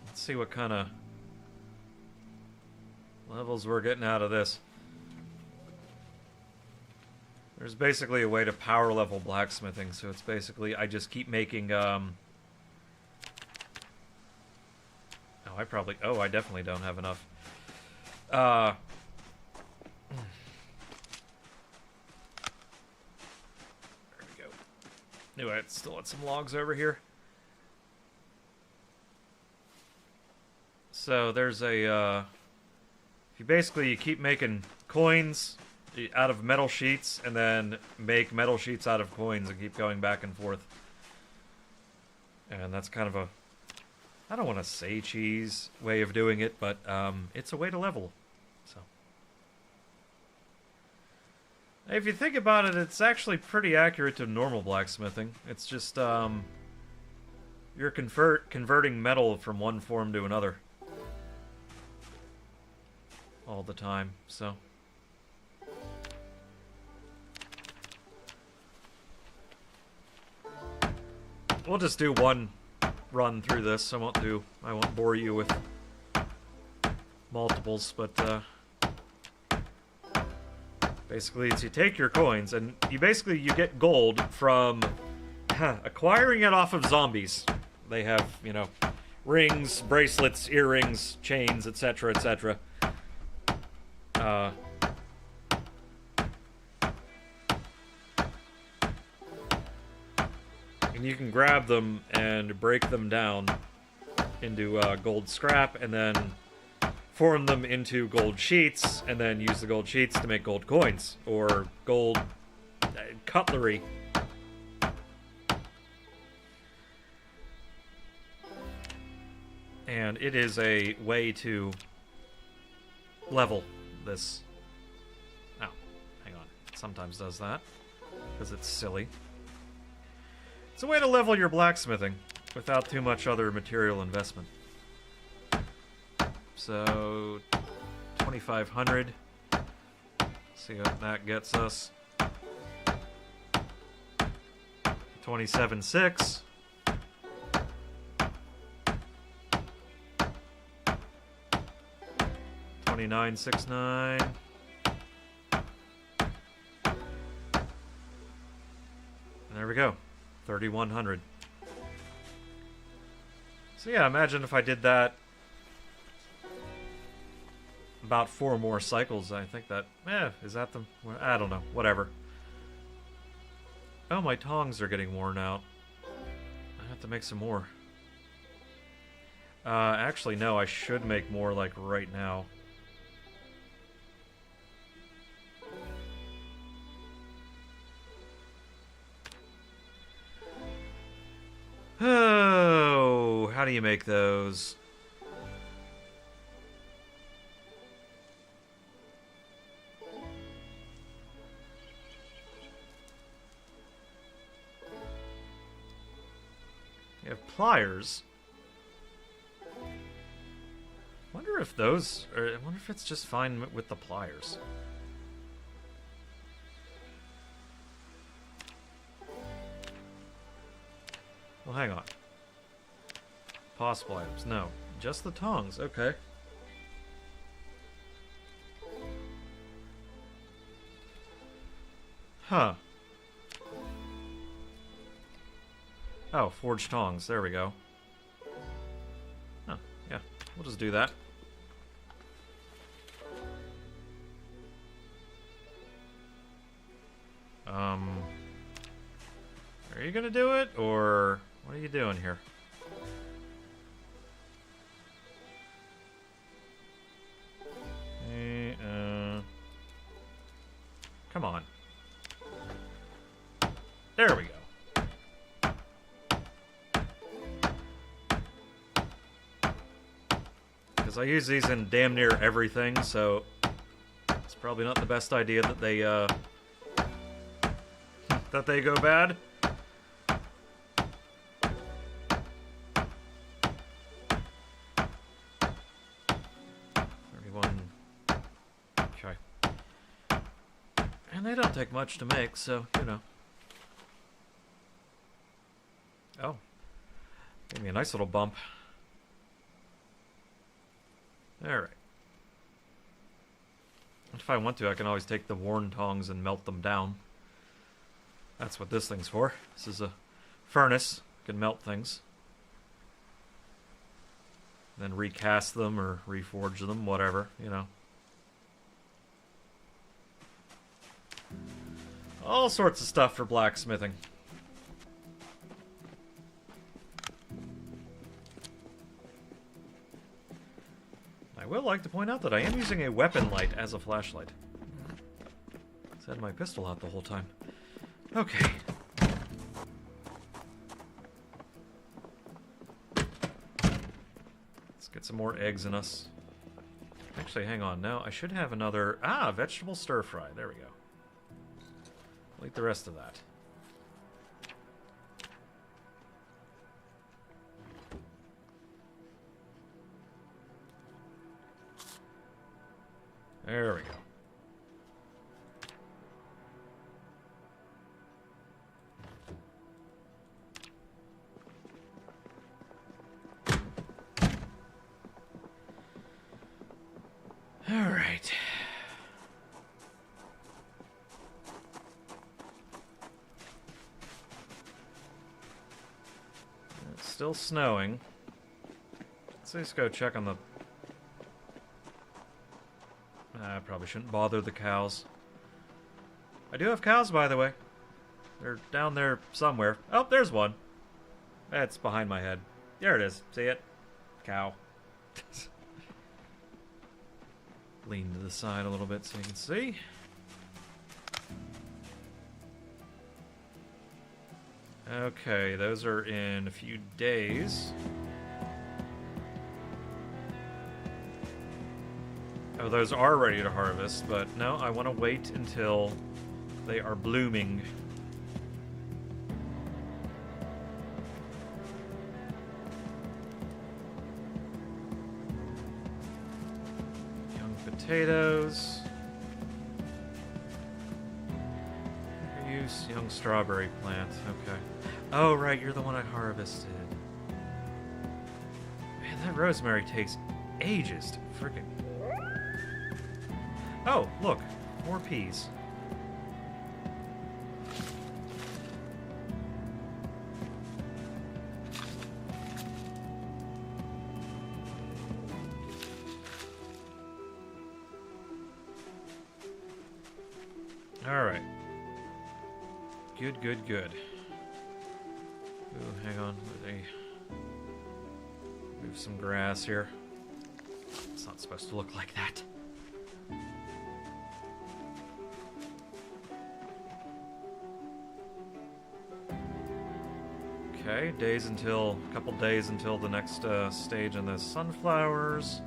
[SPEAKER 1] Let's see what kind of levels we're getting out of this. There's basically a way to power level blacksmithing, so it's basically I just keep making I definitely don't have enough. There we go. Knew I still had some logs over here. So there's a you keep making coins out of metal sheets, and then make metal sheets out of coins, and keep going back and forth. And that's kind of a, I don't want to say cheese way of doing it, but it's a way to level. So, if you think about it, it's actually pretty accurate to normal blacksmithing. It's just you're converting metal from one form to another all the time. So. We'll just do one run through this. I won't bore you with multiples, but basically it's you take your coins and you get gold from acquiring it off of zombies. They have, you know, rings, bracelets, earrings, chains, etc., etc. And you can grab them and break them down into gold scrap, and then form them into gold sheets, and then use the gold sheets to make gold coins, or gold cutlery. And it is a way to level this. Oh, hang on. It sometimes does that, because it's silly. It's a way to level your blacksmithing without too much other material investment. So, 2,500. See what that gets us. 27,600. 29,690. And there we go. 3,100. So yeah, imagine if I did that about 4 more cycles. I think that, is that the, I don't know, whatever. Oh, my tongs are getting worn out. I have to make some more. Actually, no, I should make more, like, right now. Oh, how do you make those? You have pliers. Wonder if those, or I wonder if it's just fine with the pliers. Well, hang on. Possible items. No. Just the tongs. Okay. Huh. Oh, forged tongs. There we go. Oh, yeah. We'll just do that. Are you gonna do it, or what are you doing here? Come on. There we go. Because I use these in damn near everything, so it's probably not the best idea that they go bad. Okay. And they don't take much to make, so, you know. Oh. Gave me a nice little bump. Alright. If I want to, I can always take the worn tongs and melt them down. That's what this thing's for. This is a furnace. You can melt things. Then recast them or reforge them, whatever, you know. All sorts of stuff for blacksmithing. I will like to point out that I am using a weapon light as a flashlight. I've had my pistol out the whole time. Okay. Let's get some more eggs in us. Actually, hang on. Now, I should have another... Ah, vegetable stir-fry. There we go. I'll eat the rest of that. There we go. All right. It's still snowing. Let's just go check on the... I probably shouldn't bother the cows. I do have cows, by the way. They're down there somewhere. Oh, there's one. It's behind my head. There it is. See it? Cow. Lean to the side a little bit so you can see. Okay, those are in a few days. Oh, those are ready to harvest, but no, I want to wait until they are blooming. Young potatoes. Use young strawberry plant. Okay. Oh, right, you're the one I harvested. Man, that rosemary takes ages to freaking... Oh, look, more peas. All right. Good, good, good. Ooh, hang on. Move some grass here. It's not supposed to look like that. Okay, a couple days until the next stage in the sunflowers.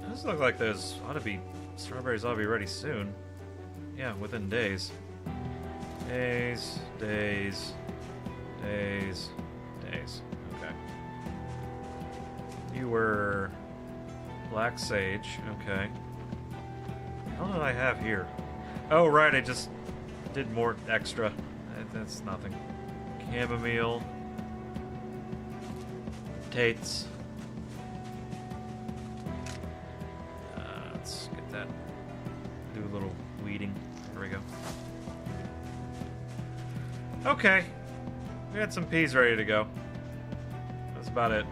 [SPEAKER 1] Those look like those strawberries ought to be ready soon. Yeah, within days. Days. Okay. You were black sage, okay. How did I have here? Oh, right, I just did more extra. That's nothing. Chamomile. Tates. Let's get that. Do a little weeding. There we go. Okay. We had some peas ready to go. That's about it.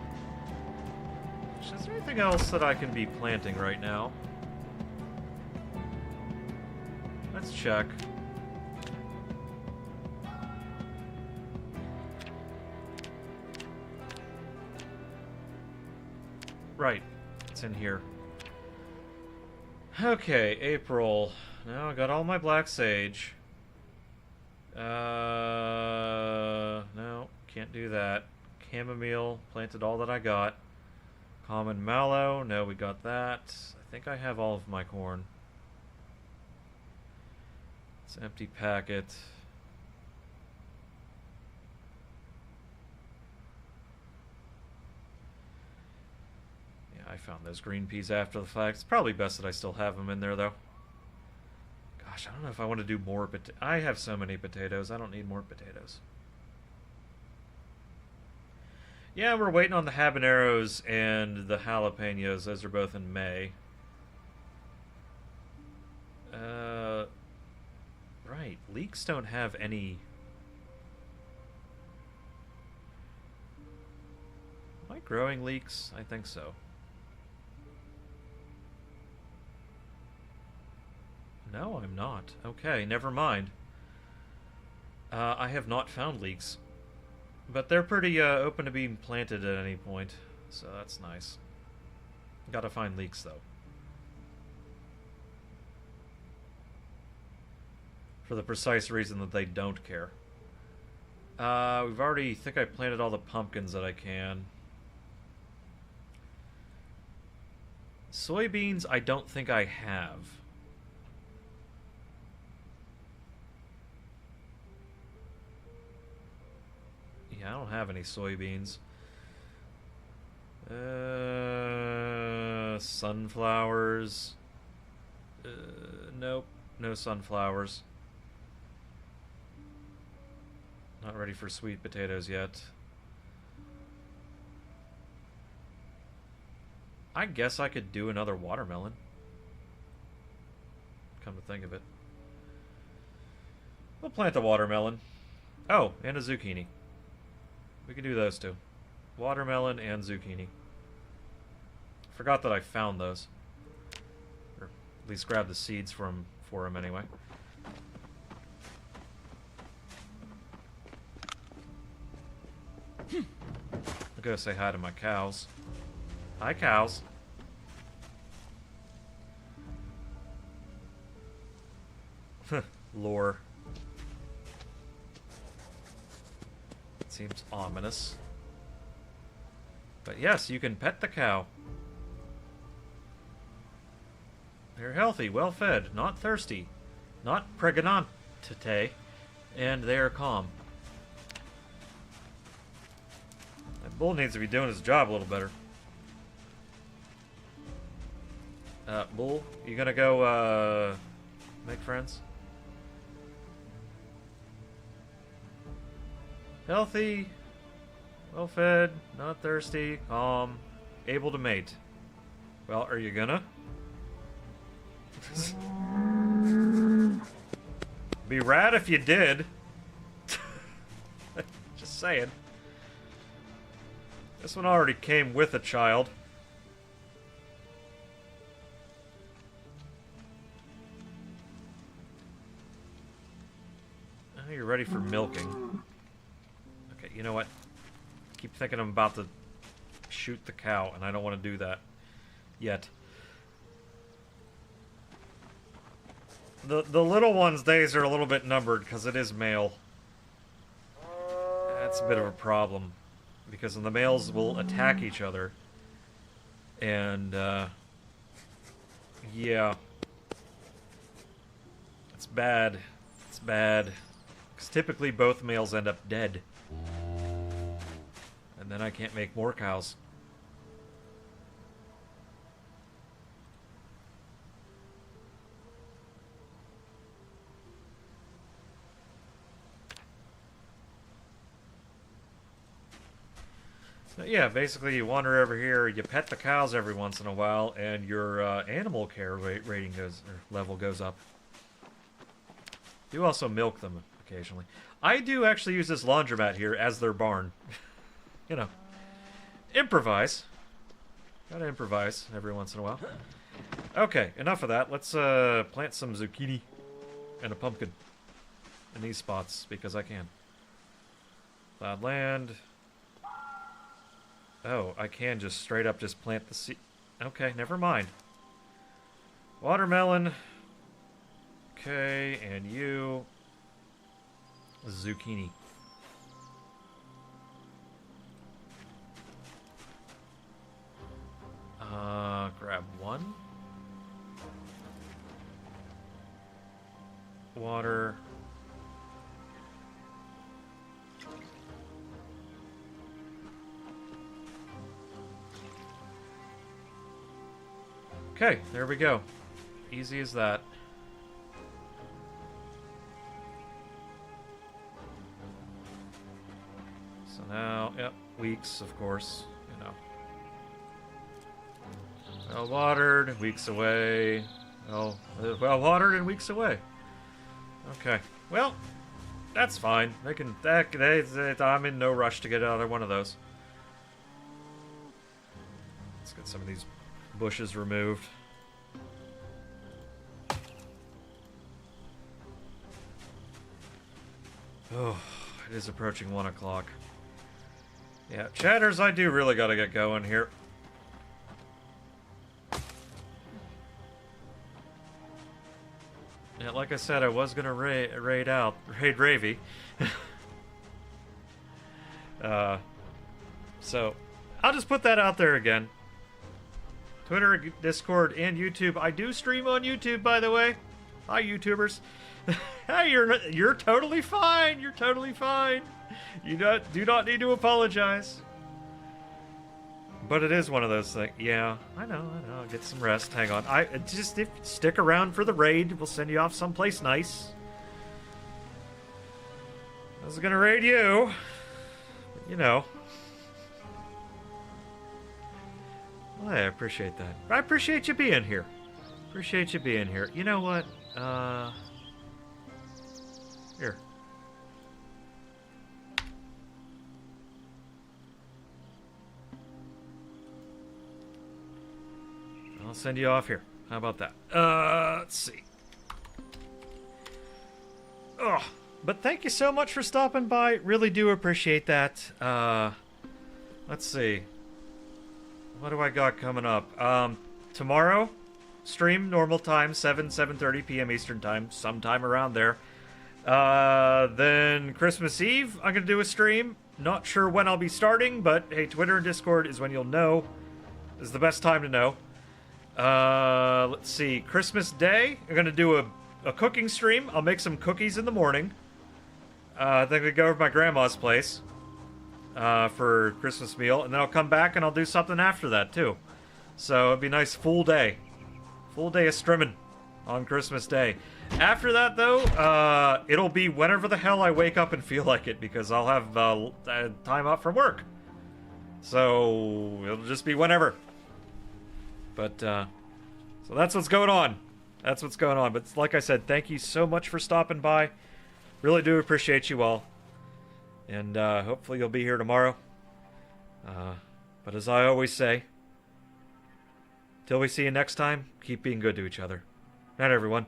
[SPEAKER 1] Is there anything else that I can be planting right now? Let's check. right. It's in here. Okay, April. Now I got all my black sage. No, can't do that. Chamomile, planted all that I got. Common mallow, no, we got that. I think I have all of my corn. It's an empty packet. Yeah, I found those green peas after the fact. It's probably best that I still have them in there, though. Gosh, I don't know if I want to do more potatoes. I have so many potatoes, I don't need more potatoes. Yeah, we're waiting on the habaneros and the jalapenos. Those are both in May. Right. Leeks don't have any... Am I growing leeks? I think so. No, I'm not. Okay, never mind. I have not found leeks. But they're pretty open to being planted at any point, so that's nice. Gotta find leeks, though. For the precise reason that they don't care. We've already... I think I planted all the pumpkins that I can. Soybeans, I don't think I have. Yeah, I don't have any soybeans. Sunflowers. Nope, no sunflowers. Not ready for sweet potatoes yet. I guess I could do another watermelon. Come to think of it. We'll plant a watermelon. Oh, and a zucchini. We can do those two. Watermelon and zucchini. Forgot that I found those. Or at least grabbed the seeds for them anyway. I'll go say hi to my cows. Hi, cows. Lore. Seems ominous. But yes, you can pet the cow. They're healthy, well fed, not thirsty, not pregnante, and they are calm. That bull needs to be doing his job a little better. Bull, you gonna go, make friends? Healthy, well fed, not thirsty, calm, able to mate. Well, are you gonna? Be rad if you did. Just saying. This one already came with a child. Oh, you're ready for milking. Okay, you know what? Keep thinking I'm about to shoot the cow, and I don't want to do that yet. The little one's days are a little bit numbered because it is male. That's a bit of a problem because the males will attack each other, and yeah, it's bad. It's bad because typically both males end up dead, and then I can't make more cows. Yeah, basically you wander over here, you pet the cows every once in a while, and your animal care rating level goes up. You also milk them occasionally. I do actually use this laundromat here as their barn. You know, improvise. Gotta improvise every once in a while. Okay, enough of that. Let's plant some zucchini and a pumpkin in these spots because I can. Plowed land. Oh, I can just straight up just plant the seed. Okay, never mind. Watermelon. Okay, and you. Zucchini. Grab one. Water. Okay, there we go. Easy as that. So now, yep, weeks, of course, you know. Well watered, weeks away. Well watered and weeks away. Okay, well, that's fine. I'm in no rush to get another one of those. Let's get some of these bushes removed. Oh, it is approaching 1 o'clock. Yeah, chatters, I do really gotta get going here. Yeah, like I said, I was gonna raid Ravy. So, I'll just put that out there again. Twitter, Discord, and YouTube. I do stream on YouTube, by the way. Hi, YouTubers. Hey, you're totally fine. You're totally fine. You do not need to apologize. But it is one of those things. Yeah, I know. I'll get some rest. Hang on. Stick around for the raid. We'll send you off someplace nice. I was gonna raid you. But, you know. Well, I appreciate that. I appreciate you being here. Appreciate you being here. You know what? Here. I'll send you off here. How about that? Let's see. Oh, but thank you so much for stopping by. Really do appreciate that. Let's see. What do I got coming up? Tomorrow, stream normal time, 7:30 p.m. Eastern time, sometime around there. Then Christmas Eve, I'm gonna do a stream. Not sure when I'll be starting, but hey, Twitter and Discord is when you'll know. Is the best time to know. Let's see. Christmas Day, I'm gonna do a cooking stream. I'll make some cookies in the morning. I think I go over to my grandma's place for Christmas meal, and then I'll come back and I'll do something after that too. So it'd be a nice full day of streaming on Christmas Day. After that, though, it'll be whenever the hell I wake up and feel like it, because I'll have time out from work. So it'll just be whenever. But, so that's what's going on. That's what's going on. But like I said, thank you so much for stopping by. Really do appreciate you all. And hopefully you'll be here tomorrow. But as I always say, till we see you next time, keep being good to each other. Night, everyone.